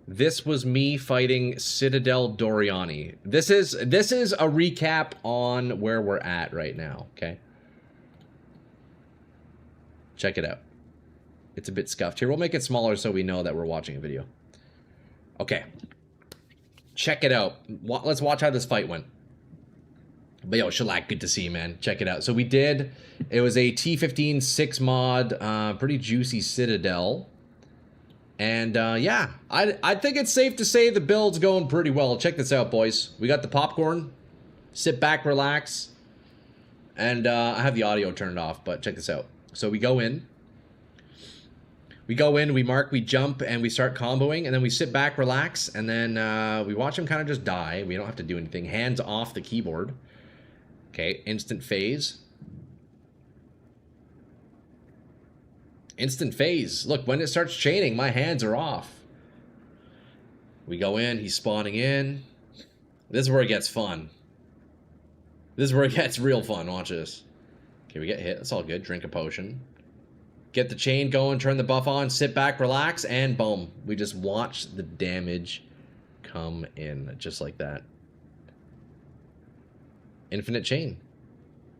This was me fighting Citadel Doriani. This is a recap on where we're at right now, okay? Check it out. It's a bit scuffed here. We'll make it smaller so we know that we're watching a video. Okay. Check it out. Let's watch how this fight went. But yo, Shellac, good to see you, man. Check it out. So we did, it was a T15 6 mod, pretty juicy Citadel. And yeah, I think it's safe to say the build's going pretty well. Check this out, boys. We got the popcorn. Sit back, relax. And I have the audio turned off, but check this out. So we go in. We go in, we mark, we jump, and we start comboing, and then we sit back, relax, and then we watch him kind of just die. We don't have to do anything. Hands off the keyboard. Okay, instant phase. Instant phase. Look, when it starts chaining, my hands are off. We go in, he's spawning in. This is where it gets fun. This is where it gets real fun. Watch this. Okay, we get hit. That's all good. Drink a potion. Get the chain going, turn the buff on, sit back, relax, and boom. We just watch the damage come in just like that. Infinite chain.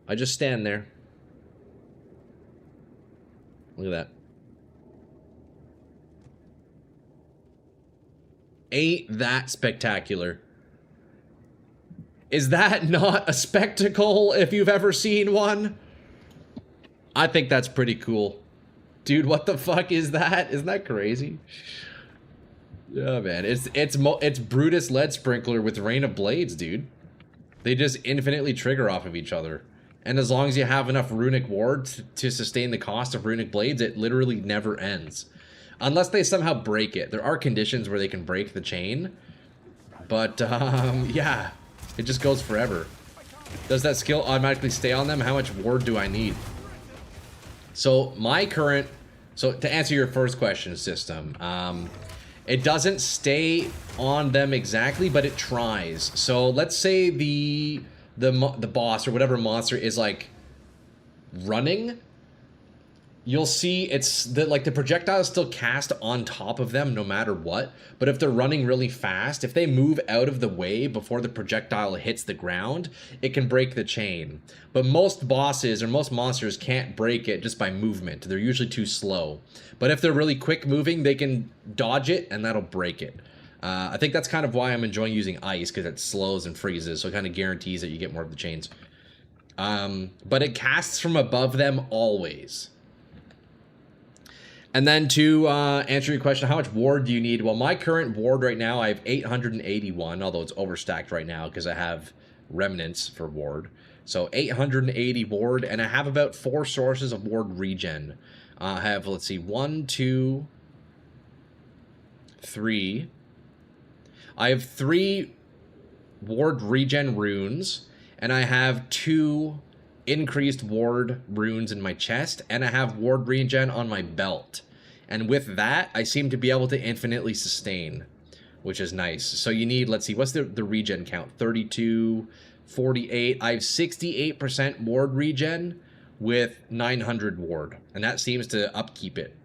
I just stand there. Look at that. Ain't that spectacular? Is that not a spectacle if you've ever seen one? I think that's pretty cool. Dude, what the fuck is that? Isn't that crazy? Yeah, man. It's Brutus Lead Sprinkler with Rain of Blades, dude. They just infinitely trigger off of each other. And as long as you have enough runic ward to sustain the cost of runic blades, it literally never ends. Unless they somehow break it. There are conditions where they can break the chain. But, yeah. It just goes forever. Does that skill automatically stay on them? How much ward do I need? So, so to answer your first question, system, it doesn't stay on them exactly, but it tries. So let's say the boss or whatever monster is like running. You'll see the projectiles still cast on top of them no matter what. But if they're running really fast, if they move out of the way before the projectile hits the ground, it can break the chain. But most bosses or most monsters can't break it just by movement. They're usually too slow. But if they're really quick moving, they can dodge it and that'll break it. I think that's kind of why I'm enjoying using ice, because it slows and freezes, so it kind of guarantees that you get more of the chains. But it casts from above them always. And then to answer your question, how much ward do you need? Well, my current ward right now, I have 881, although it's overstacked right now because I have remnants for ward. So 880 ward, and I have about 4 sources of ward regen. I have, let's see, 1, 2, 3. I have 3 ward regen runes, and I have 2 increased ward runes in my chest, and I have ward regen on my belt. And with that, I seem to be able to infinitely sustain, which is nice. So you need, let's see, what's the regen count? 32, 48. I have 68% ward regen with 900 ward, and that seems to upkeep it.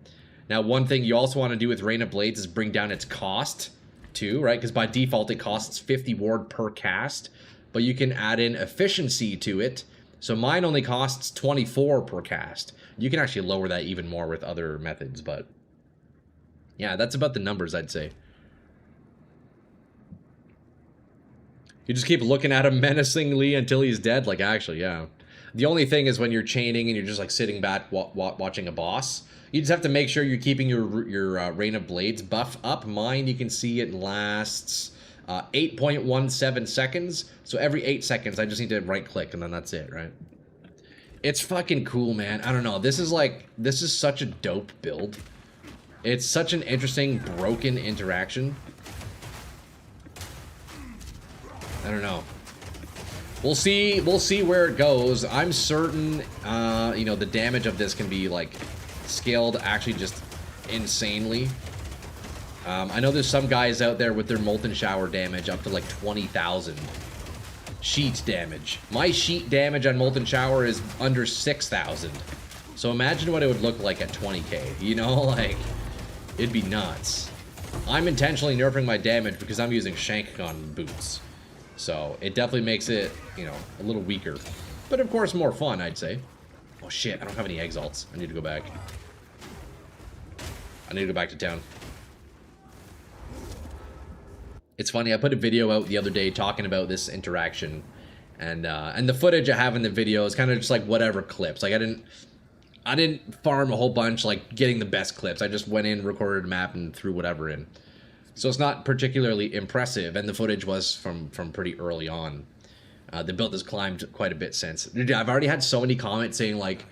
Now, one thing you also want to do with Rain of Blades is bring down its cost too, right? Because by default, it costs 50 ward per cast, but you can add in efficiency to it. So mine only costs 24 per cast. You can actually lower that even more with other methods, but yeah, that's about the numbers, I'd say. You just keep looking at him menacingly until he's dead. Like, actually, yeah. The only thing is when you're chaining and you're just like sitting back watching a boss, you just have to make sure you're keeping your Rain of Blades buff up. Mine, you can see it lasts 8.17 seconds. So every 8 seconds, I just need to right click and then that's it, right? It's fucking cool, man. I don't know. This is such a dope build. It's such an interesting broken interaction. I don't know. We'll see where it goes. I'm certain, you know, the damage of this can be like scaled actually just insanely. I know there's some guys out there with their Molten Shower damage up to like 20,000 sheet damage. My sheet damage on Molten Shower is under 6,000. So imagine what it would look like at 20k. You know, like, it'd be nuts. I'm intentionally nerfing my damage because I'm using Shankgonne boots. So it definitely makes it, you know, a little weaker. But of course more fun, I'd say. Oh shit, I don't have any exalts. I need to go back. I need to go back to town. It's funny, I put a video out the other day talking about this interaction, and the footage I have in the video is kind of just like whatever clips. Like I didn't farm a whole bunch like getting the best clips. I just went in, recorded a map, and threw whatever in. So it's not particularly impressive, and the footage was from pretty early on. The build has climbed quite a bit since. Dude, I've already had so many comments saying like,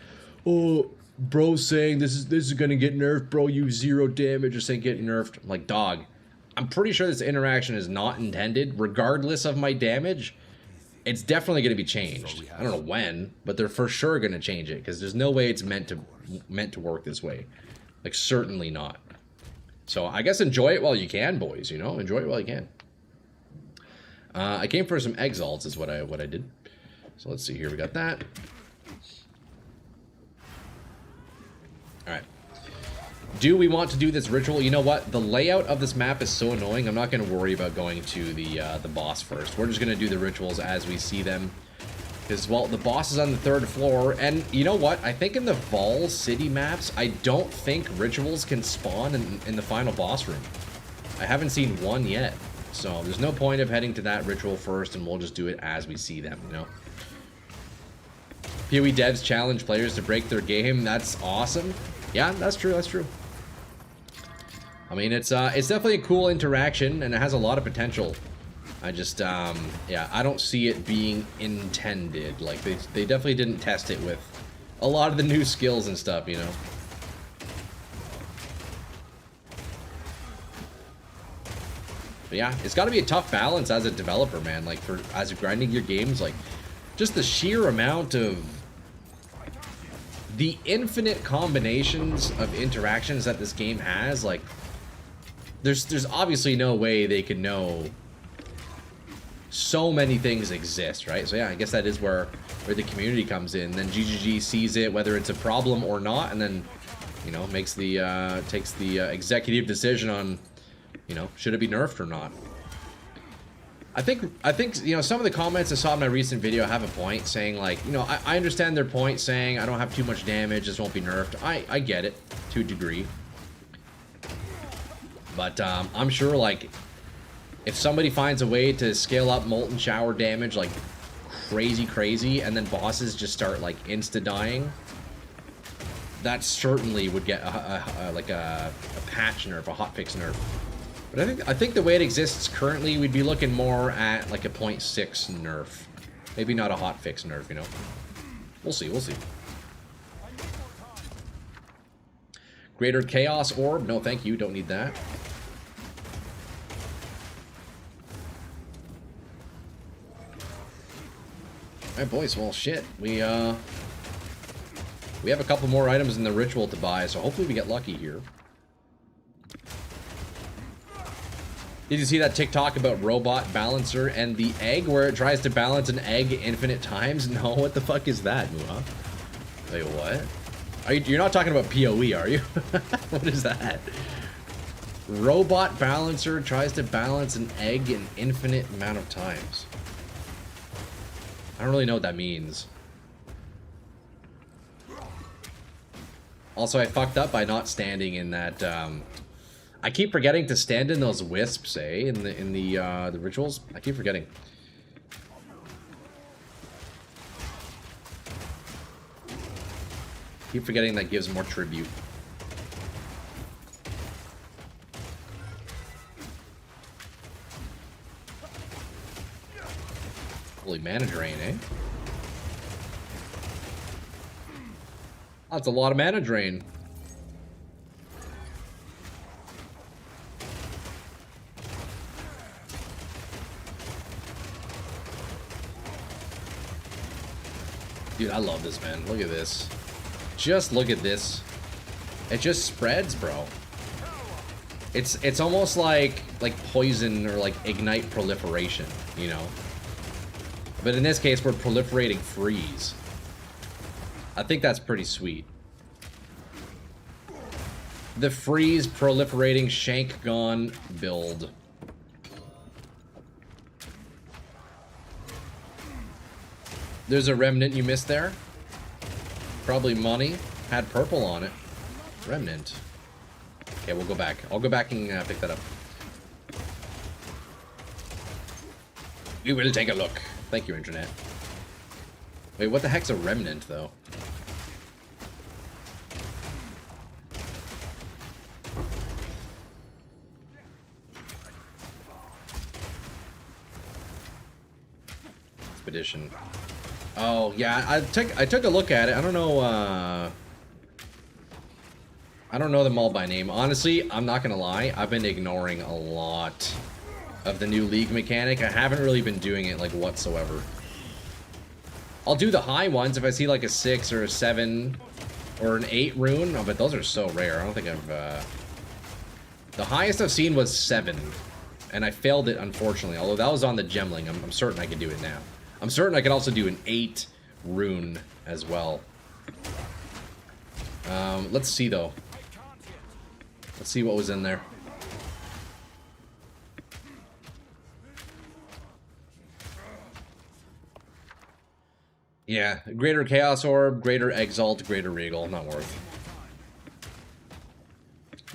"Oh, bro's saying this is gonna get nerfed, bro. You 0 damage," or saying get nerfed. I'm like, dog, I'm pretty sure this interaction is not intended, regardless of my damage. It's definitely going to be changed. I don't know when, but they're for sure going to change it, because there's no way it's meant to work this way. Like, certainly not. So I guess enjoy it while you can, boys. You know, enjoy it while you can. I came for some exalts, is what I did. So let's see here. We got that. All right. Do we want to do this ritual? You know what? The layout of this map is so annoying. I'm not going to worry about going to the boss first. We're just going to do the rituals as we see them. Because, well, the boss is on the 3rd floor. And you know what? I think in the Vol City maps, I don't think rituals can spawn in the final boss room. I haven't seen one yet. So there's no point of heading to that ritual first, and we'll just do it as we see them, you know? PoE devs challenge players to break their game. That's awesome. Yeah, that's true. That's true. I mean, it's definitely a cool interaction, and it has a lot of potential. I just, yeah, I don't see it being intended. Like, they definitely didn't test it with a lot of the new skills and stuff, you know? But yeah, it's got to be a tough balance as a developer, man. Like, as you're grinding your games, like, just the sheer amount of the infinite combinations of interactions that this game has. Like, there's obviously no way they could know so many things exist, right? So yeah, I guess that is where the community comes in. Then GGG sees it, whether it's a problem or not, and then, you know, makes the takes the executive decision on, you know, should it be nerfed or not. I think you know, some of the comments I saw in my recent video have a point, saying like, you know, I understand their point, saying I don't have too much damage, this won't be nerfed. I get it to a degree, but I'm sure, like, if somebody finds a way to scale up Molten Shower damage like crazy, and then bosses just start like insta dying, that certainly would get like a patch nerf, a hotfix nerf. But I think the way it exists currently, we'd be looking more at like a 0.6 nerf. Maybe not a hotfix nerf, you know? We'll see, we'll see. Greater Chaos Orb? No, thank you, don't need that. Alright, boys, well, shit. We have a couple more items in the ritual to buy, so hopefully we get lucky here. Did you see that TikTok about Robot Balancer and the egg, where it tries to balance an egg infinite times? No, what the fuck is that, Muha? Wait, what? You're not talking about PoE, are you? What is that? Robot Balancer tries to balance an egg an infinite amount of times. I don't really know what that means. Also, I fucked up by not standing in that, I keep forgetting to stand in those wisps, eh? In the rituals. I keep forgetting. Keep forgetting that gives more tribute. Holy mana drain, eh? That's a lot of mana drain. Dude, I love this, man. Look at this. Just look at this. It just spreads, bro. It's almost like poison or like ignite proliferation, you know? But in this case, we're proliferating freeze. I think that's pretty sweet. The freeze proliferating Shankgonne build. There's a remnant you missed there. Probably money. Had purple on it. Remnant. Okay, we'll go back. I'll go back and pick that up. We will take a look. Thank you, Internet. Wait, what the heck's a remnant, though? Expedition. Oh, yeah, I took a look at it. I don't know, I don't know them all by name. Honestly, I'm not gonna lie. I've been ignoring a lot of the new league mechanic. I haven't really been doing it, like, whatsoever. I'll do the high ones if I see, like, a 6 or a 7 or an 8 rune. Oh, but those are so rare. I don't think I've, The highest I've seen was 7. And I failed it, unfortunately. Although that was on the gemling. I'm certain I can do it now. I'm certain I could also do an 8 rune as well. Let's see, though. Let's see what was in there. Yeah, Greater Chaos Orb, Greater Exalt, Greater Regal. Not worth.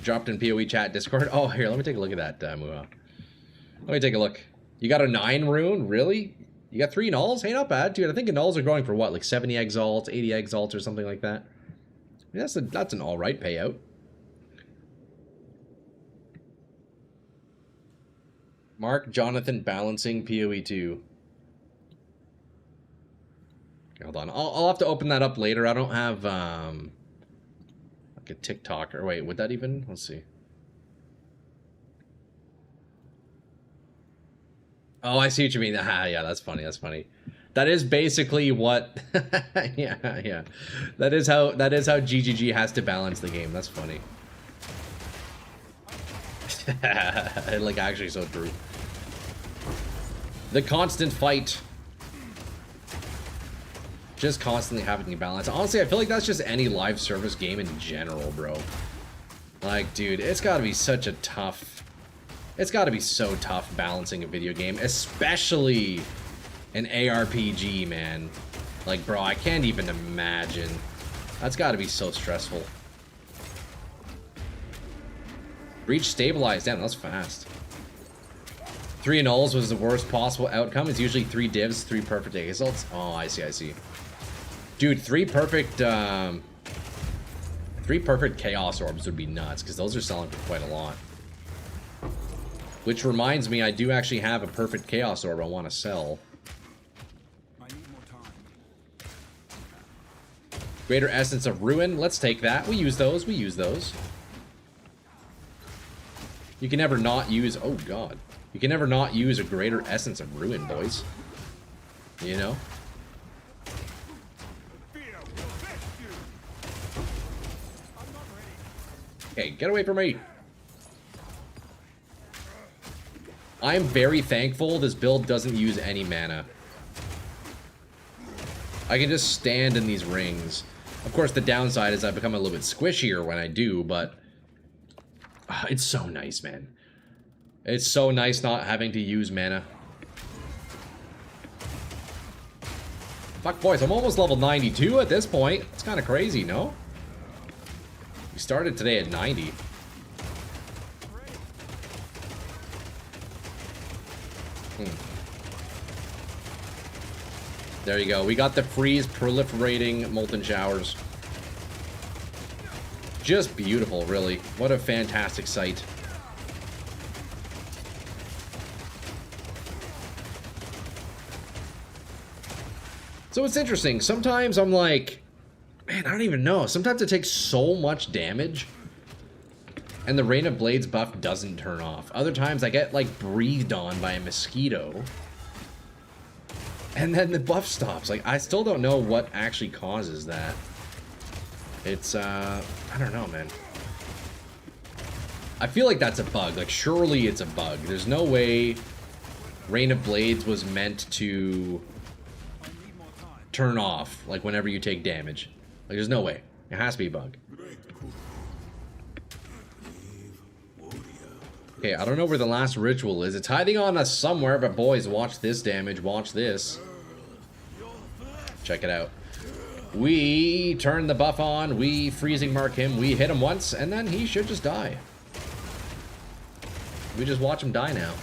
Dropped in PoE chat Discord. Oh, here, let me take a look at that, Muha. Let me take a look. You got a 9 rune? Really? You got 3 nulls? Hey, not bad, dude. I think the nulls are going for what, like 70 exalts, 80 exalts, or something like that. I mean, that's an alright payout. Mark Jonathan balancing PoE2. Okay, hold on. I'll have to open that up later. I don't have like a TikTok, or wait, would that even? Let's see. Oh, I see what you mean. Ah, yeah, that's funny. That's funny. That is basically what. yeah. That is how GGG has to balance the game. That's funny. Like, actually, so true. The constant fight. Just constantly having to balance. Honestly, I feel like that's just any live service game in general, bro. Like, dude, it's got to be such a tough. It's got to be so tough balancing a video game, especially an ARPG, man. Like, bro, I can't even imagine. That's got to be so stressful. Breach stabilized. Damn, that's fast. 3 nulls was the worst possible outcome. It's usually 3 divs, 3 perfect exalts. Oh, I see. Dude, 3 perfect chaos orbs would be nuts, because those are selling for quite a lot. Which reminds me, I do actually have a perfect chaos orb I want to sell. I need more time. Greater Essence of Ruin. Let's take that. We use those. You can never not use... Oh, God. You can never not use a Greater Essence of Ruin, boys. You know? Okay, get away from me. I'm very thankful this build doesn't use any mana. I can just stand in these rings. Of course, the downside is I become a little bit squishier when I do, but... it's so nice, man. It's so nice not having to use mana. Fuck, boys, I'm almost level 92 at this point. It's kind of crazy, no? We started today at 90. There you go. We got the freeze proliferating molten showers. Just beautiful, really. What a fantastic sight. So it's interesting. Sometimes I'm like, man, I don't even know. Sometimes it takes so much damage and the Rain of Blades buff doesn't turn off. Other times I get like breathed on by a mosquito and then the buff stops. Like, I still don't know what actually causes that. It's, I don't know, man. I feel like that's a bug. Like, surely it's a bug. There's no way Rain of Blades was meant to turn off, like, whenever you take damage. Like, there's no way. It has to be a bug. Okay, I don't know where the last ritual is. It's hiding on us somewhere, but boys, watch this damage. Watch this. Check it out. We turn the buff on. We freezing mark him. We hit him once, and then he should just die. We just watch him die now.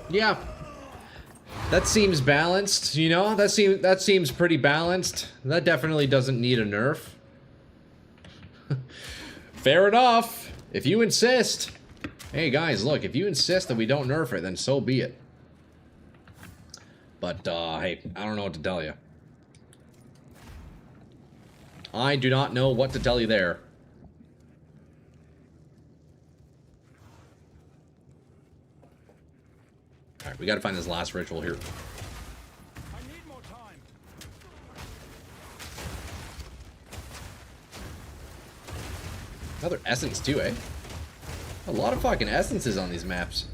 Yeah. That seems balanced, you know? That seems pretty balanced. That definitely doesn't need a nerf. Fair enough. If you insist. Hey guys, look, if you insist that we don't nerf it, then so be it. But, hey, I don't know what to tell you. I do not know what to tell you there. Alright, we gotta find this last ritual here. I need more time. Another essence too, eh? A lot of fucking essences on these maps.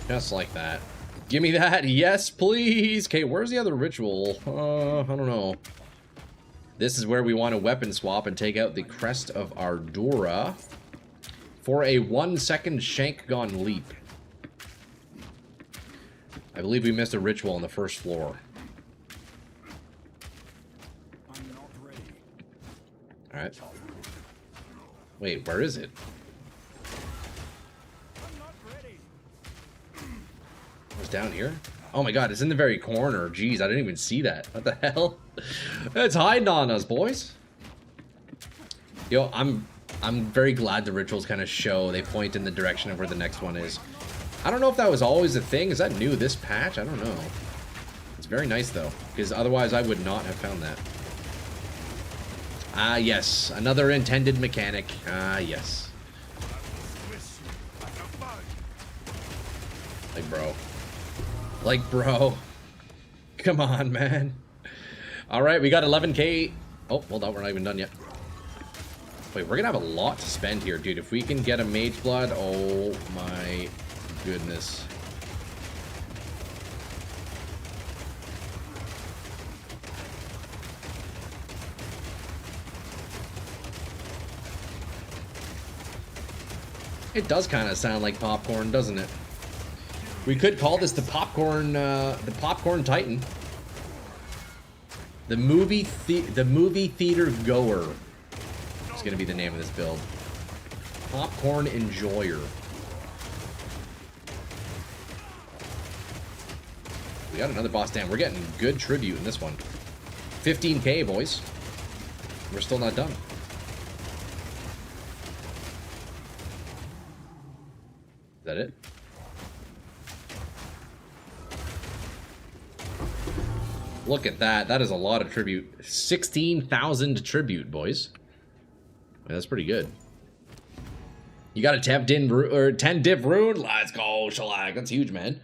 Just like that. Give me that. Yes, please. Okay, where's the other ritual? I don't know. This is where we want to weapon swap and take out the Crest of Ardura for a 1-second Shankgonne leap. I believe we missed a ritual on the first floor. I'm not Alright. Wait, where is it? It's down here? Oh my god, it's in the very corner. Jeez, I didn't even see that. What the hell? It's hiding on us, boys. Yo, I'm very glad the rituals kind of show. They point in the direction of where the next one is. I don't know if that was always a thing. Is that new this patch? I don't know. It's very nice though, because otherwise I would not have found that. Ah, yes. Another intended mechanic. Ah, yes. Like, bro. Like, bro. Come on, man. Alright, we got 11k. Oh, hold on. We're not even done yet. Wait, we're gonna have a lot to spend here, dude. If we can get a mage blood, oh my goodness. It does kind of sound like popcorn, doesn't it? We could call this the popcorn Titan. The movie theater goer is gonna be the name of this build. Popcorn enjoyer. We got another boss down. We're getting good tribute in this one. 15k, boys. We're still not done. Is that it? Look at that. That is a lot of tribute. 16,000 tribute, boys. I mean, that's pretty good. You got a 10 div rune? Let's go, shellac. That's huge, man.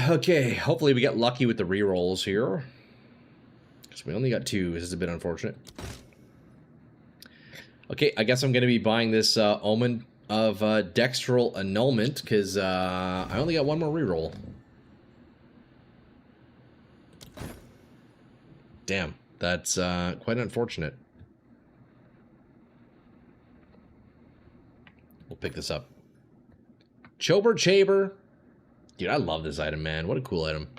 Okay, hopefully we get lucky with the rerolls here. Because we only got 2. This is a bit unfortunate. Okay, I guess I'm going to be buying this Omen of Dextral Annulment, because I only got 1 more reroll. Damn, that's quite unfortunate. We'll pick this up. Chober Chaber. Dude, I love this item, man. What a cool item.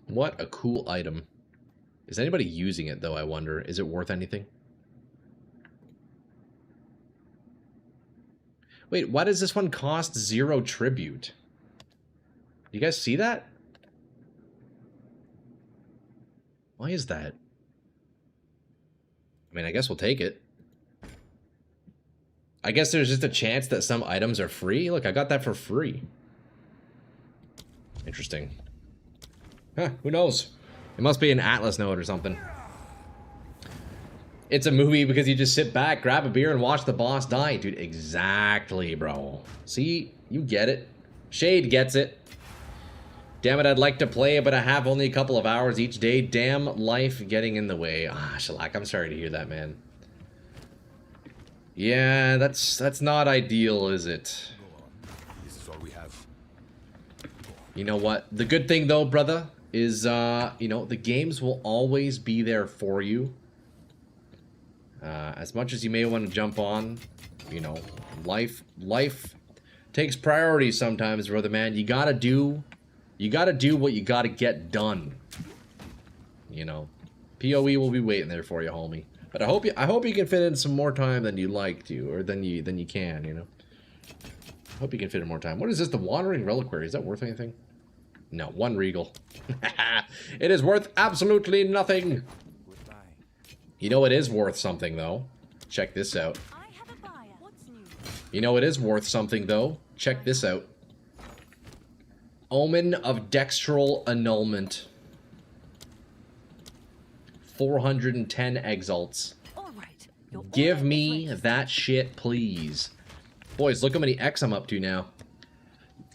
What a cool item. Is anybody using it, though, I wonder? Is it worth anything? Wait, why does this one cost 0 tribute? You guys see that? Why is that? I mean, I guess we'll take it. I guess there's just a chance that some items are free. Look, I got that for free. Interesting. Huh, who knows? It must be an Atlas node or something. It's a movie because you just sit back, grab a beer, and watch the boss die. Dude, exactly, bro. See? You get it. Shade gets it. Damn it, I'd like to play, but I have only a couple of hours each day. Damn life getting in the way. Ah, shellac, I'm sorry to hear that, man. Yeah, that's not ideal, is it? This is all we have. You know what? The good thing, though, brother, is, you know, the games will always be there for you. As much as you may want to jump on, you know, life takes priority sometimes, brother, man. You gotta do what you gotta get done. You know, PoE will be waiting there for you, homie. But I hope you can fit in some more time than you like to, or than you can, you know. I hope you can fit in more time. What is this? The Wandering Reliquary? Is that worth anything? No, 1 regal. It is worth absolutely nothing. You know it is worth something, though. Check this out. I have a buyer. What's new? You know it is worth something, though. Check this out. Omen of Dextral Annulment. 410 exalts. All right. Your Give order me is ready. that shit, please. Boys, look how many X I'm up to now.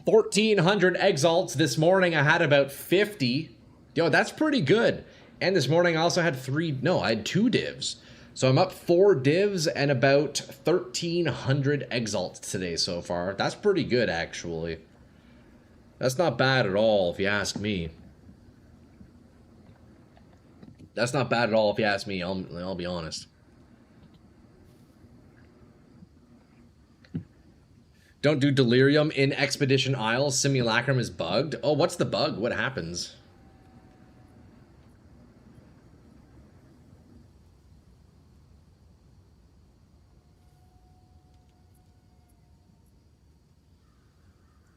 1,400 exalts. This morning I had about 50. Yo, that's pretty good. And this morning I also had I had 2 divs. So I'm up 4 divs and about 1,300 exalts today so far. That's pretty good, actually. That's not bad at all, if you ask me. That's not bad at all, if you ask me. I'll be honest. Don't do Delirium in Expedition Isle. Simulacrum is bugged. Oh, what's the bug? What happens?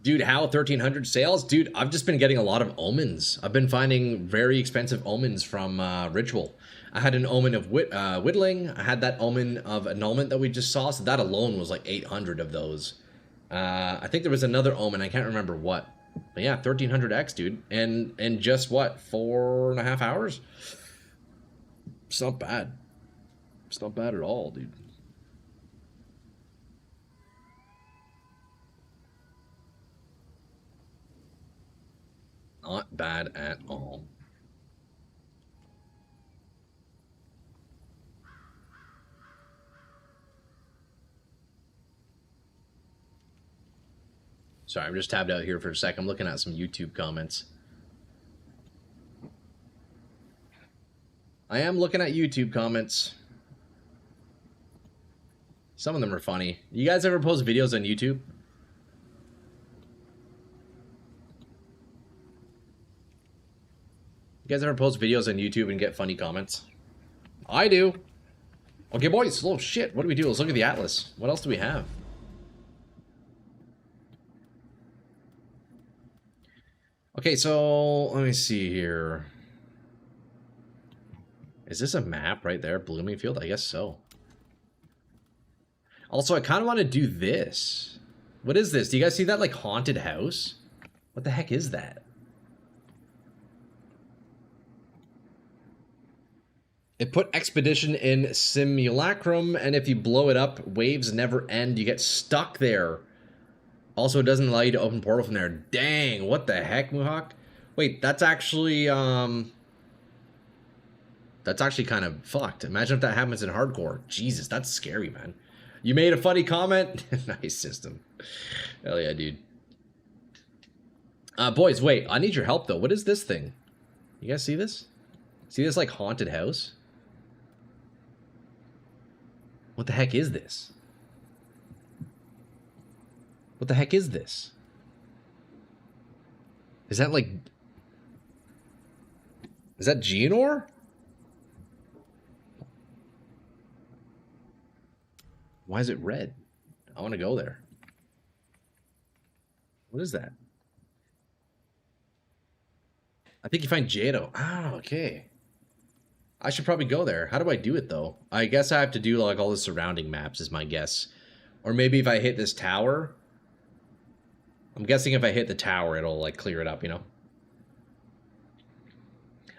Dude, how 1300 sales? Dude, I've just been getting a lot of omens. I've been finding very expensive omens from Ritual. I had an omen of whittling. I had that omen of annulment that we just saw. So that alone was like 800 of those. I think there was another omen. I can't remember what. But yeah, 1300x, dude. And just what? 4.5 hours? It's not bad. It's not bad at all, dude. Not bad at all. Sorry, I'm just tabbed out here for a sec. I'm looking at some YouTube comments. I am looking at YouTube comments. Some of them are funny. You guys ever post videos on YouTube? You guys ever post videos on YouTube and get funny comments? I do. Okay, boys. Oh, shit. What do we do? Let's look at the Atlas. What else do we have? Okay, so let me see here. Is this a map right there? Bloomingfield? I guess so. Also, I kind of want to do this. What is this? Do you guys see that, like, haunted house? What the heck is that? It put Expedition in Simulacrum, and if you blow it up, waves never end. You get stuck there. Also, it doesn't allow you to open portal from there. Dang, what the heck, Muhawk? Wait, that's actually kind of fucked. Imagine if that happens in hardcore. Jesus, that's scary, man. You made a funny comment? Nice system. Hell yeah, dude. Boys, wait, I need your help, though. What is this thing? You guys see this? See this, like, haunted house? What the heck is this? What the heck is this? Is that like... Is that Geonor? Why is it red? I want to go there. What is that? I think you find Jado. Ah, okay. I should probably go there. How do I do it, though? I guess I have to do, like, all the surrounding maps is my guess. Or maybe if I hit this tower... I'm guessing if I hit the tower, it'll, like, clear it up, you know?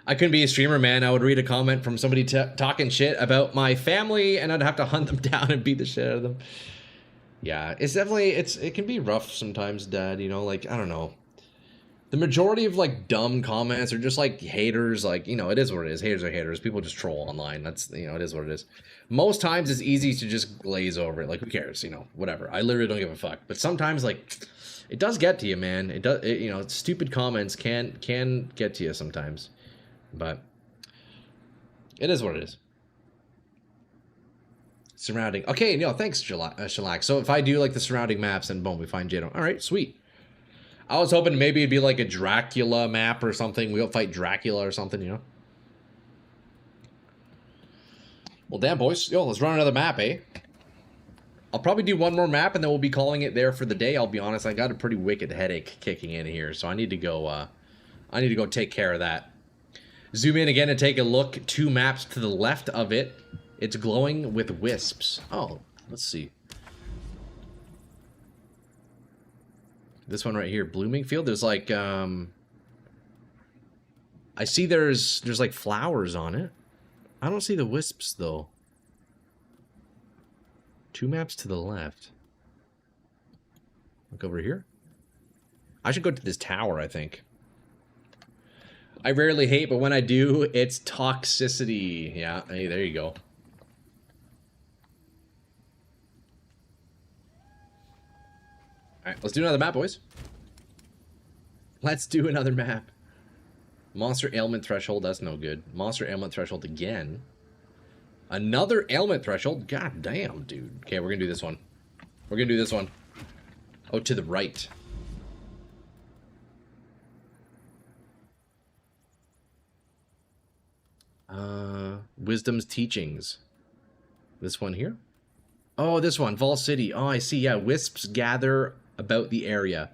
I couldn't be a streamer, man. I would read a comment from somebody talking shit about my family, and I'd have to hunt them down and beat the shit out of them. Yeah, it's definitely... It can be rough sometimes, Dad, you know? Like, I don't know. The majority of, like, dumb comments are just, like, haters. Like, you know, it is what it is. Haters are haters. People just troll online. That's, you know, it is what it is. Most times it's easy to just glaze over it. Like, who cares? You know, whatever. I literally don't give a fuck. But sometimes, like, it does get to you, man. It does, you know, stupid comments can get to you sometimes. But it is what it is. Surrounding. Okay, no, thanks, Shellac. So if I do, like, the surrounding maps, and boom, we find Jado. All right, sweet. I was hoping maybe it'd be like a Dracula map or something. We'll fight Dracula or something, you know? Well, damn, boys. Yo, let's run another map, eh? I'll probably do one more map, and then we'll be calling it there for the day. I'll be honest, I got a pretty wicked headache kicking in here, so I need to go, take care of that. Zoom in again and take a look. 2 maps to the left of it. It's glowing with wisps. Oh, let's see. This one right here, Bloomingfield. There's like, I see there's like flowers on it. I don't see the wisps though. 2 maps to the left. Look over here. I should go to this tower, I think. I rarely hate, but when I do, it's toxicity. Yeah, hey, there you go. Alright, let's do another map, boys. Let's do another map. Monster ailment threshold, that's no good. Monster ailment threshold again. Another ailment threshold? God damn, dude. Okay, we're gonna do this one. We're gonna do this one. Oh, to the right. Wisdom's Teachings. This one here? Oh, this one, Vol City. Oh, I see. Yeah, wisps gather about the area.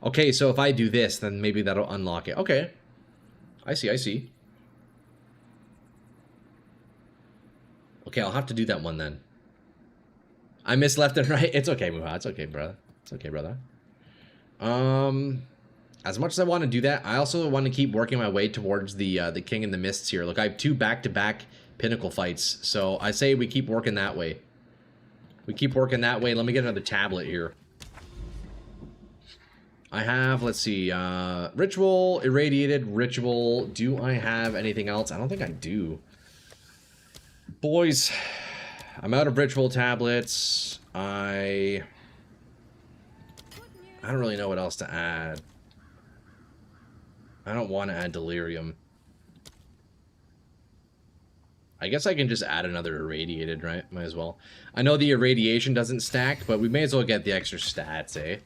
Okay, so if I do this, then maybe that'll unlock it. Okay. I see, I see. Okay, I'll have to do that one then. I missed left and right. It's okay, Muha. It's okay, brother. It's okay, brother. As much as I want to do that, I also want to keep working my way towards the King in the Mists here. Look, I have 2 back-to-back pinnacle fights, so I say we keep working that way. We keep working that way. Let me get another tablet here. I have, let's see, Ritual, Irradiated, Ritual. Do I have anything else? I don't think I do. Boys, I'm out of Ritual tablets. I don't really know what else to add. I don't want to add Delirium. I guess I can just add another Irradiated, right? Might as well. I know the Irradiation doesn't stack, but we may as well get the extra stats, eh?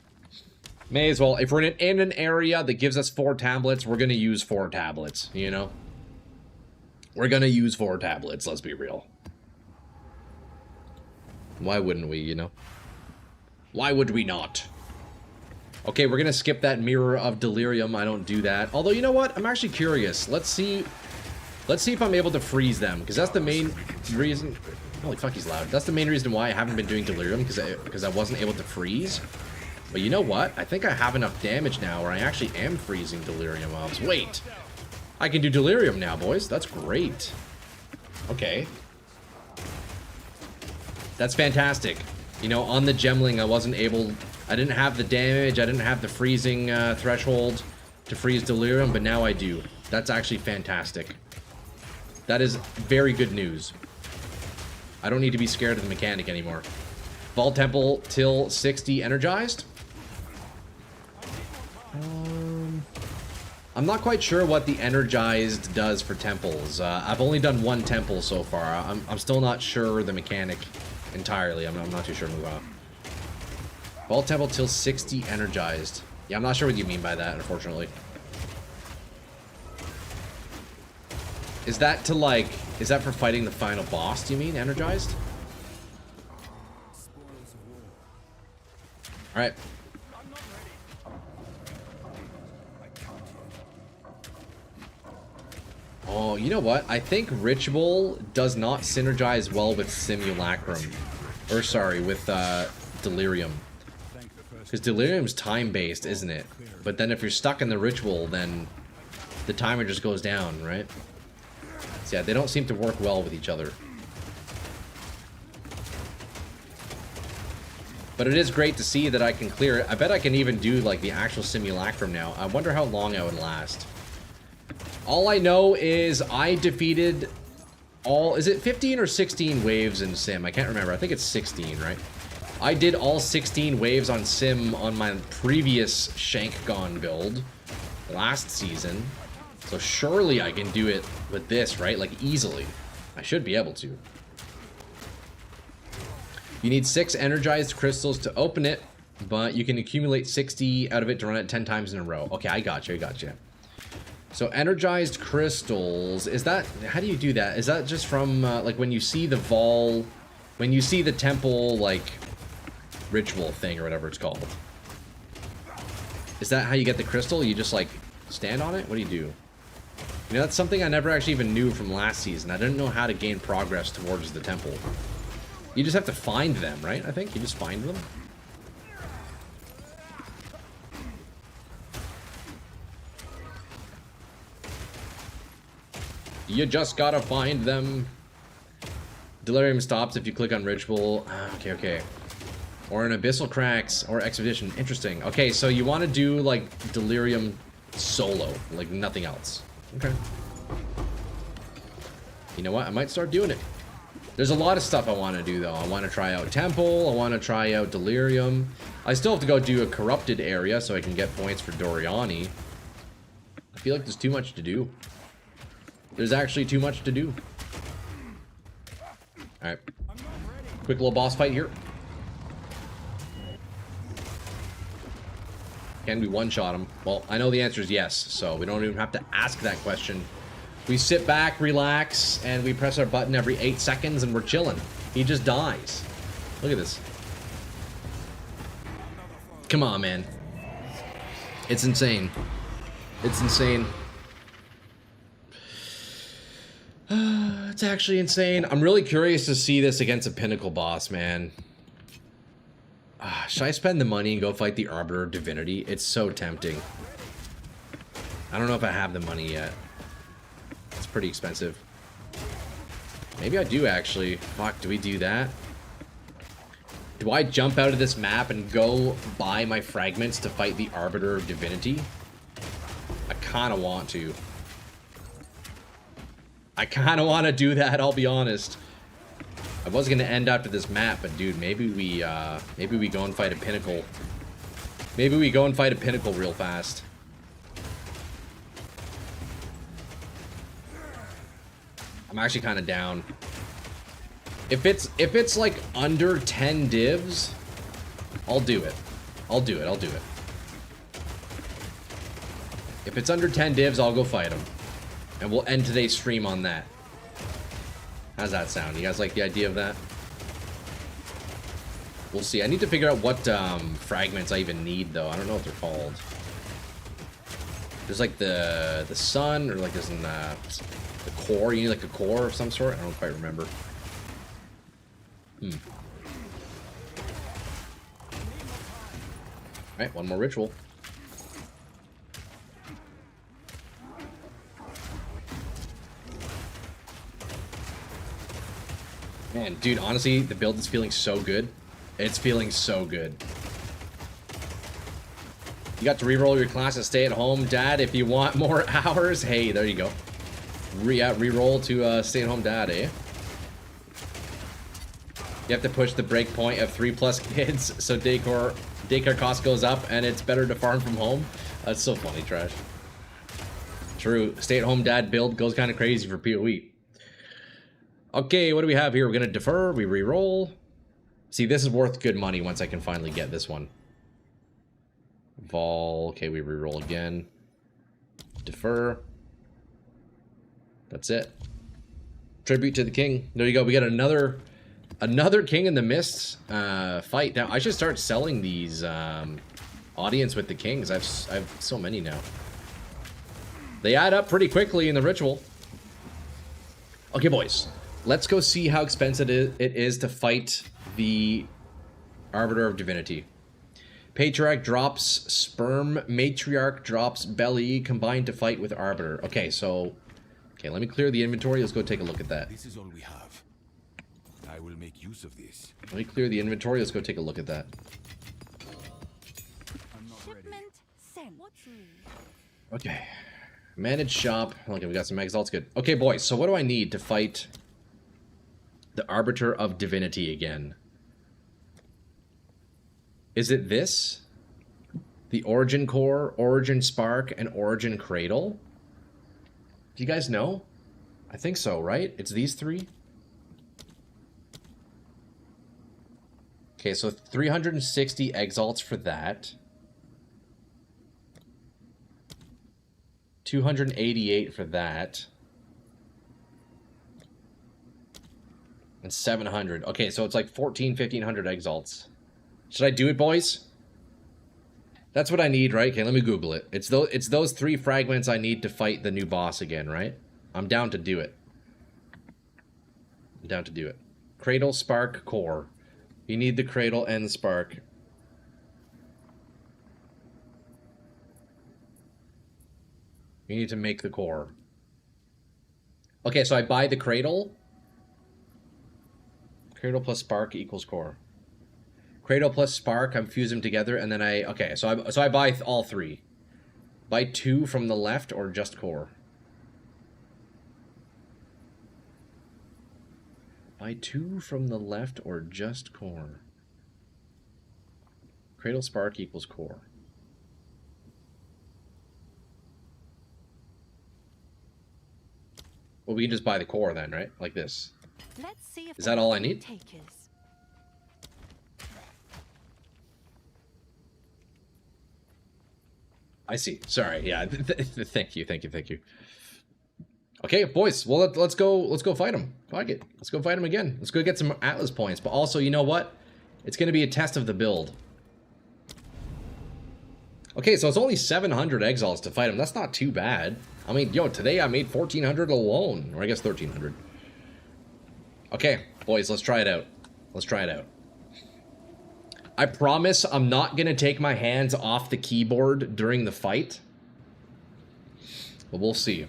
May as well. If we're in an area that gives us 4 tablets, we're going to use 4 tablets, you know? We're going to use 4 tablets, let's be real. Why wouldn't we, you know? Why would we not? Okay, we're going to skip that Mirror of Delirium. I don't do that. Although, you know what? I'm actually curious. Let's see if I'm able to freeze them, because that's the main reason. Holy fuck, he's loud. That's the main reason why I haven't been doing Delirium, because I wasn't able to freeze. But you know what? I think I have enough damage now where I actually am freezing Delirium mobs. Wait! I can do Delirium now, boys. That's great. Okay. That's fantastic. You know, on the Gemling, I didn't have the damage, I didn't have the freezing threshold to freeze Delirium, but now I do. That's actually fantastic. That is very good news. I don't need to be scared of the mechanic anymore. Vault Temple till 60 energized. I'm not quite sure what the energized does for temples. I've only done 1 temple so far. I'm still not sure the mechanic entirely. I'm not too sure. Move on. Vault Temple till 60 energized. Yeah, I'm not sure what you mean by that, unfortunately. Is that for fighting the final boss, do you mean, energized? Alright. Oh, you know what? I think Ritual does not synergize well with Simulacrum. Or, sorry, with Delirium. Because Delirium's time-based, isn't it? But then if you're stuck in the Ritual, then the timer just goes down, right? So yeah, they don't seem to work well with each other. But it is great to see that I can clear it. I bet I can even do, like, the actual Simulacrum now. I wonder how long I would last. All I know is I defeated all... Is it 15 or 16 waves in Sim? I can't remember. I think it's 16, right? I did all 16 waves on Sim on my previous Shankgonne build last season. So surely I can do it with this, right? Like, easily. I should be able to. You need 6 energized crystals to open it, but you can accumulate 60 out of it to run it 10 times in a row. Okay, I got you, I got you. So energized crystals, is that, how do you do that? Is that just from, like, when you see the Vol, when you see the temple, like, ritual thing or whatever it's called? Is that how you get the crystal? You just, like, stand on it? What do you do? You know, that's something I never actually even knew from last season. I didn't know how to gain progress towards the temple. You just have to find them, right? I think you just find them. You just gotta find them. Delirium stops if you click on Ritual. Okay, okay. Or an Abyssal Cracks or Expedition. Interesting. Okay, so you want to do, like, Delirium solo. Like, nothing else. Okay. You know what? I might start doing it. There's a lot of stuff I want to do, though. I want to try out Temple. I want to try out Delirium. I still have to go do a Corrupted area so I can get points for Doriani. I feel like there's too much to do. There's actually too much to do. Alright. Quick little boss fight here. Can we one-shot him? Well, I know the answer is yes, so we don't even have to ask that question. We sit back, relax, and we press our button every 8 seconds, and we're chilling. He just dies. Look at this. Come on, man. It's insane. It's insane. It's actually insane. I'm really curious to see this against a pinnacle boss, man. Should I spend the money and go fight the Arbiter of Divinity? It's so tempting. I don't know if I have the money yet. It's pretty expensive. Maybe I do, actually. Fuck, do we do that? Do I jump out of this map and go buy my fragments to fight the Arbiter of Divinity? I kind of want to. I kind of want to do that, I'll be honest. I was going to end after this map, but dude, maybe we go and fight a pinnacle. Maybe we go and fight a pinnacle real fast. I'm actually kind of down. If it's like under 10 divs, I'll do it. I'll do it. If it's under 10 divs, I'll go fight him. And we'll end today's stream on that. How's that sound? You guys like the idea of that? We'll see. I need to figure out what fragments I even need, though. I don't know what they're called. There's like the sun, or like there's the core. You need like a core of some sort. I don't quite remember. Alright, one more ritual. Man, dude, honestly, the build is feeling so good. It's feeling so good. You got to reroll your class and stay at home, Dad, if you want more hours. Hey, there you go. Reroll to stay at home dad, eh? You have to push the break point of 3+ kids so daycare cost goes up and it's better to farm from home. That's so funny, Trash. True. Stay at home dad build goes kind of crazy for PoE. Okay, what do we have here? We're gonna defer, we re-roll. See, this is worth good money once I can finally get this one. Vol, okay, we re-roll again. Defer. That's it. Tribute to the king. There you go, we got another King in the Mists fight. Now, I should start selling these audience with the kings. I've so many now. They add up pretty quickly in the ritual. Okay, boys. Let's go see how expensive it is to fight the Arbiter of Divinity. Patriarch drops Sperm, Matriarch drops Belly, combined to fight with Arbiter. Okay, so... Okay, let me clear the inventory. Let's go take a look at that. This is all we have. I will make use of this. Let me clear the inventory. Let's go take a look at that. I'm not ready. Shipment sent. What's new? Okay. Manage shop. Okay, we got some exalts. Good. Okay, boys. So what do I need to fight the Arbiter of Divinity again? Is it this? The Origin Core, Origin Spark, and Origin Cradle? Do you guys know? I think so, right? It's these three? Okay, so 360 exalts for that. 288 for that. And 700. Okay, so it's like 1,500 exalts. Should I do it, boys? That's what I need, right? Okay, let me Google it. It's those 3 fragments I need to fight the new boss again, right? I'm down to do it. I'm down to do it. Cradle, Spark, Core. You need the Cradle and the Spark. You need to make the Core. Okay, so I buy the Cradle. Cradle plus Spark equals Core. Cradle plus Spark, I fuse them together, and then okay, so I buy all 3. Buy 2 from the left or just Core? Buy 2 from the left or just Core? Cradle Spark equals Core. Well, we can just buy the Core then, right? Like this. Let's see if Is that all I need? takers. I see. Sorry. Yeah. Thank you. Okay, boys. Well, let's go fight him. Fuck it. Let's go fight him again. Let's go get some Atlas points. But also, you know what? It's going to be a test of the build. Okay, so it's only 700 exiles to fight him. That's not too bad. I mean, yo, today I made 1,400 alone. Or I guess 1,300. Okay, boys, let's try it out. Let's try it out. I promise I'm not going to take my hands off the keyboard during the fight. But we'll see.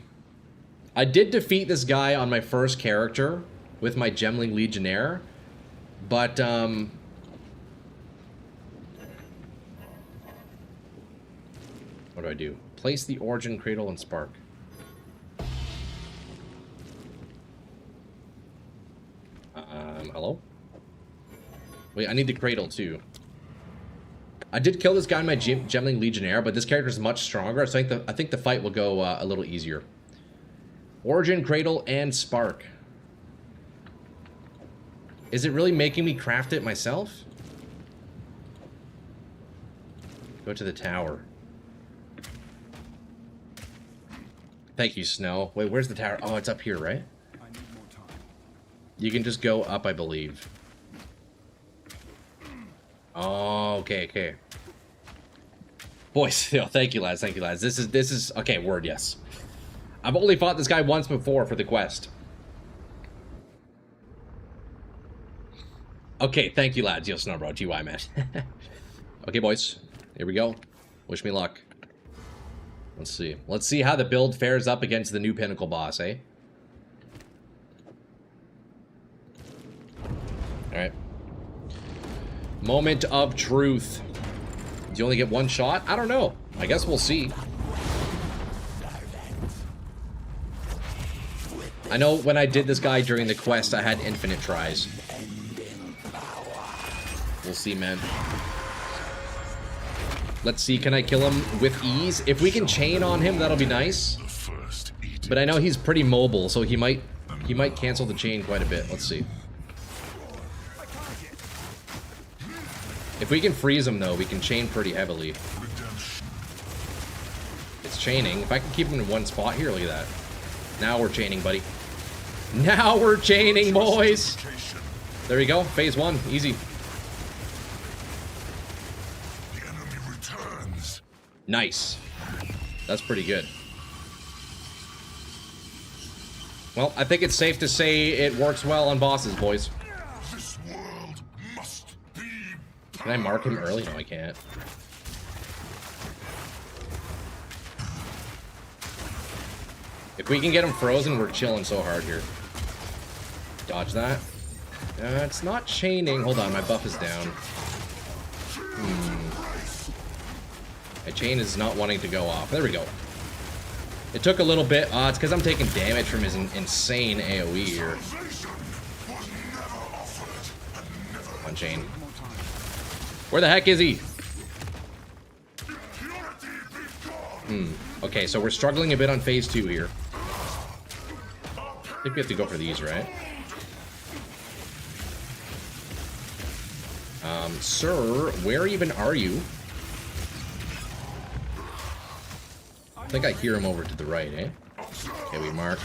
I did defeat this guy on my first character with my Gemling Legionnaire. But, what do I do? Place the Origin, Cradle, and Spark. Hello? Wait, I need the Cradle, too. I did kill this guy in my Gemling Legionnaire, but this character is much stronger, so I think the fight will go a little easier. Origin, Cradle, and Spark. Is it really making me craft it myself? Go to the tower. Thank you, Snow. Wait, where's the tower? Oh, it's up here, right? I need more time. You can just go up, I believe. Oh, okay. Boys, yo, thank you, lads. This is okay. Word, yes. I've only fought this guy once before for the quest. Okay, thank you, lads. Yo, Snowbro, GY, man. Okay, boys, here we go. Wish me luck. Let's see. Let's see how the build fares up against the new Pinnacle boss, eh? Alright. Moment of truth. Do you only get one shot? I don't know. I guess we'll see. I know when I did this guy during the quest, I had infinite tries. We'll see, man. Let's see, can I kill him with ease? If we can chain on him, that'll be nice. But I know he's pretty mobile, so he might cancel the chain quite a bit. Let's see. If we can freeze him, though, we can chain pretty heavily. It's chaining. If I can keep him in one spot here, look at that. Now we're chaining, buddy. Now we're chaining, boys! There we go. Phase 1. Easy. Nice. That's pretty good. Well, I think it's safe to say it works well on bosses, boys. This world must be. Can I mark him early? No, I can't. If we can get him frozen, we're chilling so hard here. Dodge that. It's not chaining. Hold on, my buff is down. My chain is not wanting to go off. There we go. It took a little bit. It's because I'm taking damage from his insane AoE here. One chain. Where the heck is he? Okay, so we're struggling a bit on phase 2 here. I think we have to go for these, right? Sir, where even are you? I think I hear him over to the right, eh? Okay, we mark.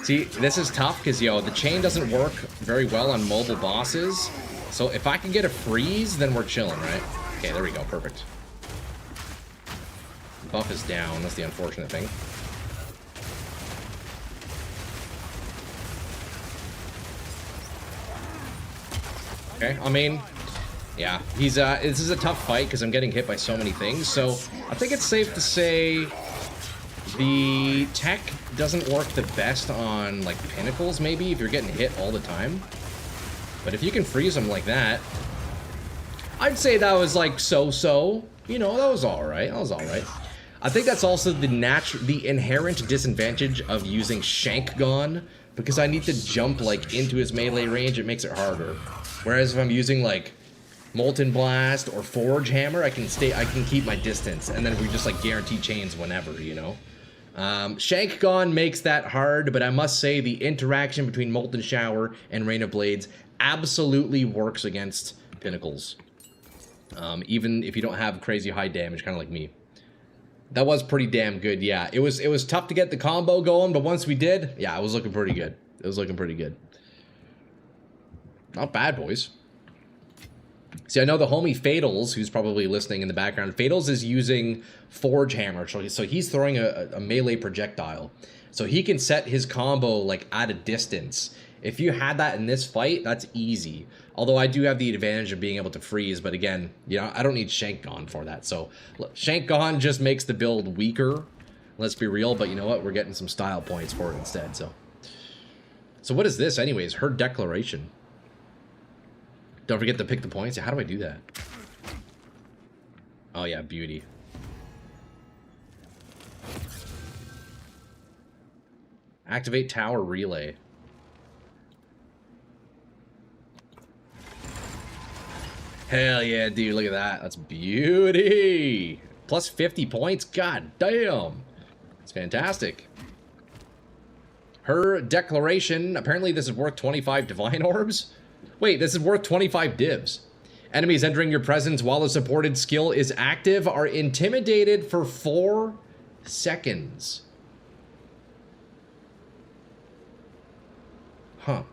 See, this is tough because, yo, the chain doesn't work very well on mobile bosses. So if I can get a freeze, then we're chilling, right? Okay, there we go. Perfect. Buff is down. That's the unfortunate thing. Okay, I mean, yeah, he's this is a tough fight because I'm getting hit by so many things. So I think it's safe to say the tech doesn't work the best on like pinnacles. Maybe if you're getting hit all the time, but if you can freeze them like that, I'd say that was like so-so. You know, that was all right. That was all right. I think that's also the inherent disadvantage of using Shankgonne, because I need to jump like into his melee range. It makes it harder. Whereas if I'm using like Molten Blast or Forge Hammer, I can keep my distance, and then we just like guarantee chains whenever, you know. Shankgonne makes that hard, but I must say the interaction between Molten Shower and Rain of Blades absolutely works against pinnacles. Even if you don't have crazy high damage, kind of like me. That was pretty damn good, yeah. It was tough to get the combo going, but once we did, yeah, it was looking pretty good. It was looking pretty good. Not bad, boys. See, I know the homie Fatals, who's probably listening in the background. Fatals is using Forge Hammer, so he's throwing a melee projectile. So he can set his combo, like, at a distance. If you had that in this fight, that's easy. Although I do have the advantage of being able to freeze, but again, you know, I don't need Shankgonne for that. So, look, Shankgonne just makes the build weaker, let's be real, but you know what? We're getting some style points for it instead, so. So what is this, anyways? Her declaration. Don't forget to pick the points. How do I do that? Oh yeah, beauty. Activate tower relay. Hell yeah, dude, look at that. That's beauty. Plus 50 points? God damn. It's fantastic. Her declaration, apparently this is worth 25 divine orbs? Wait, this is worth 25 divs. Enemies entering your presence while a supported skill is active are intimidated for 4 seconds. Huh.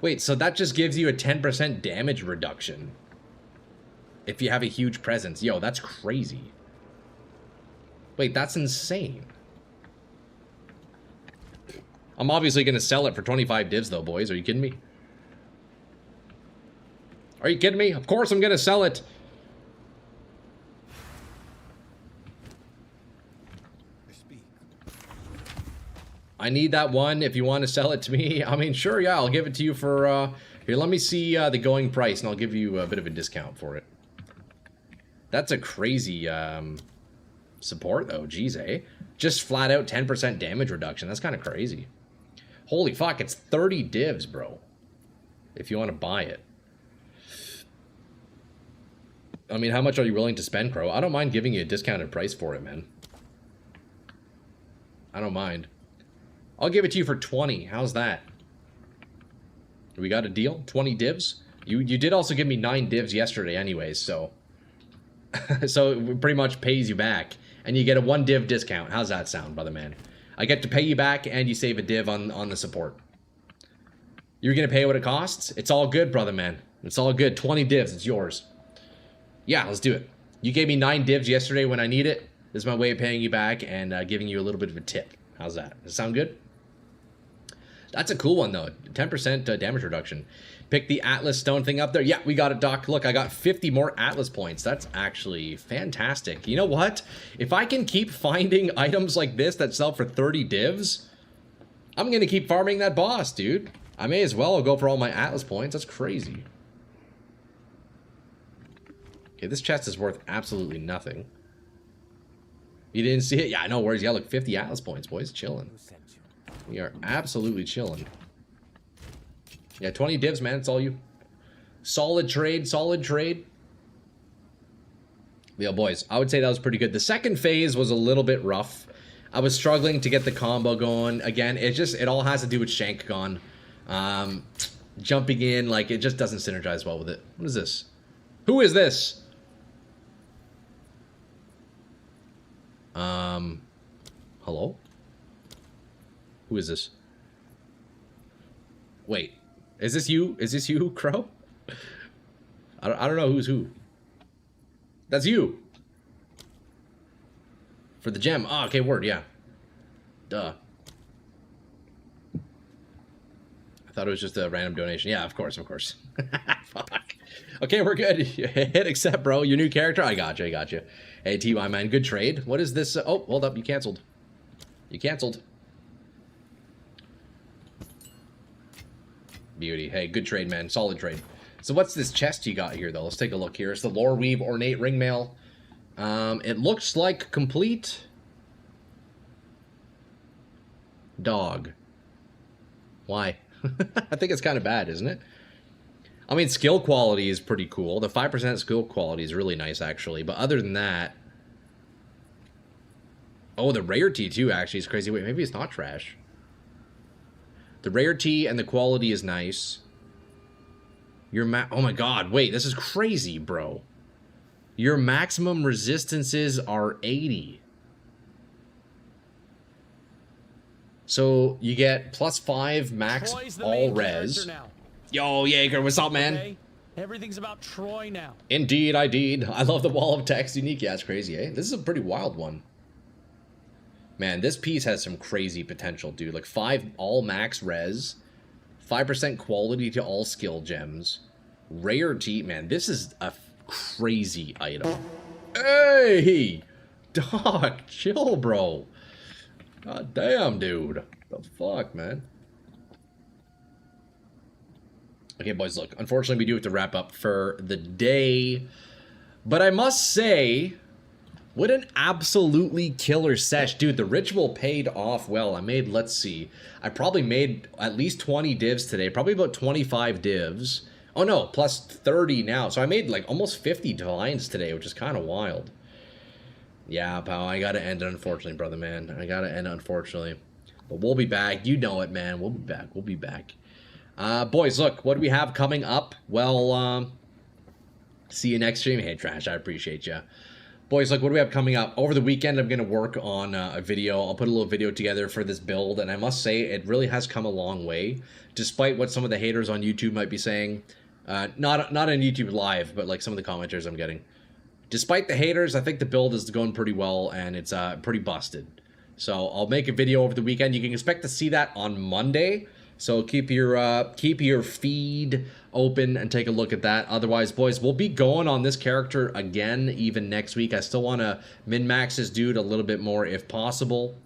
Wait, so that just gives you a 10% damage reduction if you have a huge presence. Yo, that's crazy. Wait, that's insane. I'm obviously going to sell it for 25 divs, though, boys. Are you kidding me? Are you kidding me? Of course I'm going to sell it. I need that one if you want to sell it to me. I mean, sure, yeah, I'll give it to you for... Here, let me see the going price, and I'll give you a bit of a discount for it. That's a crazy support, though. Jeez, eh? Just flat out 10% damage reduction. That's kind of crazy. Holy fuck, it's 30 divs, bro. If you want to buy it. I mean, how much are you willing to spend, Crow? I don't mind giving you a discounted price for it, man. I don't mind. I'll give it to you for 20. How's that? We got a deal? 20 divs? You did also give me 9 divs yesterday anyways, so... so it pretty much pays you back. And you get a 1 div discount. How's that sound, brother man? I get to pay you back and you save a div on the support. You're gonna pay what it costs? It's all good, brother man. It's all good. 20 divs, it's yours. Yeah, let's do it. You gave me 9 divs yesterday when I need it. This is my way of paying you back and giving you a little bit of a tip. How's that? Does that sound good? That's a cool one, though. 10% damage reduction. Pick the Atlas stone thing up there. Yeah, we got it, Doc. Look, I got 50 more Atlas points. That's actually fantastic. You know what? If I can keep finding items like this that sell for 30 divs, I'm going to keep farming that boss, dude. I may as well go for all my Atlas points. That's crazy. Okay, this chest is worth absolutely nothing. You didn't see it? Yeah, no worries. Yeah, look, 50 Atlas points, boys. Chilling. We are absolutely chilling. Yeah, 20 divs, man. It's all you. Solid trade, solid trade. Yeah, boys, I would say that was pretty good. The second phase was a little bit rough. I was struggling to get the combo going. Again, it all has to do with Shankgonne. Jumping in, like, it just doesn't synergize well with it. What is this? Who is this? Hello? Who is this? Wait, is this you? Is this you, Crow? I don't know who's who. That's you. For the gem. Oh, okay, word, yeah. Duh. I thought it was just a random donation. Yeah, of course, of course. Fuck. Okay, we're good. Hit accept, bro. Your new character? I got you, I got you. Hey, TY, man, good trade. What is this? Oh, hold up, you canceled. You canceled. Beauty. Hey, good trade, man. Solid trade. So what's this chest you got here, though? Let's take a look here. It's the Lore Weave Ornate Ringmail. It looks like complete... dog. Why? I think it's kind of bad, isn't it? I mean, skill quality is pretty cool. The 5% skill quality is really nice, actually. But other than that... Oh, the rarity, too, actually, is crazy. Wait, maybe it's not trash. The rarity and the quality is nice. Oh my god, wait, this is crazy, bro. Your maximum resistances are 80. So you get +5 max all res. Yo, Jaeger, what's up, man? Okay? Everything's about Troy now. Indeed, I did. I love the wall of text unique. Yeah, it's crazy, eh? This is a pretty wild one. Man, this piece has some crazy potential, dude. Like 5 all max res, 5% quality to all skill gems, rarity. Man, this is a crazy item. Hey! Dog, chill, bro. God damn, dude. The fuck, man? Okay, boys, look. Unfortunately, we do have to wrap up for the day. But I must say, what an absolutely killer sesh. Dude, the ritual paid off well. I made, let's see. I probably made at least 20 divs today. Probably about 25 divs. Oh, no, plus 30 now. So I made, like, almost 50 divines today, which is kind of wild. Yeah, pal, I gotta end it, unfortunately, brother, man. I gotta end it, unfortunately. But we'll be back. You know it, man. We'll be back. We'll be back. Boys, look, what do we have coming up? Well, see you next stream. Hey, Trash, I appreciate you. Boys, look, what do we have coming up? Over the weekend, I'm going to work on a video. I'll put a little video together for this build, and I must say, it really has come a long way, despite what some of the haters on YouTube might be saying. Not on YouTube Live, but like some of the commenters I'm getting. Despite the haters, I think the build is going pretty well, and it's pretty busted. So I'll make a video over the weekend. You can expect to see that on Monday. So keep your feed open and take a look at that. Otherwise, boys, we'll be going on this character again even next week. I still want to min-max this dude a little bit more if possible.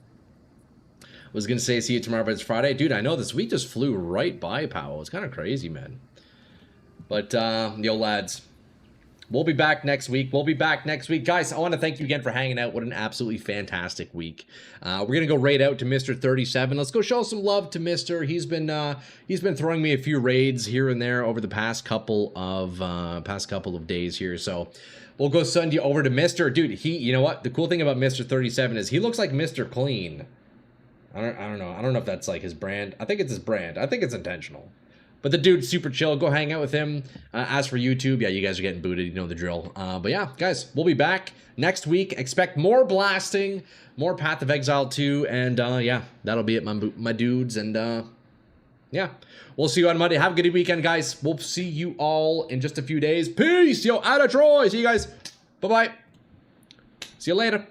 Was going to say see you tomorrow, but it's Friday. Dude, I know this week just flew right by, Powell. It's kind of crazy, man. But, yo, lads, we'll be back next week. Guys, I want to thank you again for hanging out. What an absolutely fantastic week. We're going to go raid out to Mr. 37. Let's go show some love to Mr. He's been throwing me a few raids here and there over the past couple of days here. So we'll go send you over to Mr. Dude, you know what? The cool thing about Mr. 37 is he looks like Mr. Clean. I don't know. I don't know if that's like his brand. I think it's his brand. I think it's intentional. But the dude's super chill. Go hang out with him. As for YouTube, yeah, you guys are getting booted. You know the drill. But yeah, guys, we'll be back next week. Expect more blasting, more Path of Exile 2, and yeah, that'll be it, my dudes. And yeah, we'll see you on Monday. Have a good weekend, guys. We'll see you all in just a few days. Peace. Yo, out of Troy. See you guys. Bye-bye. See you later.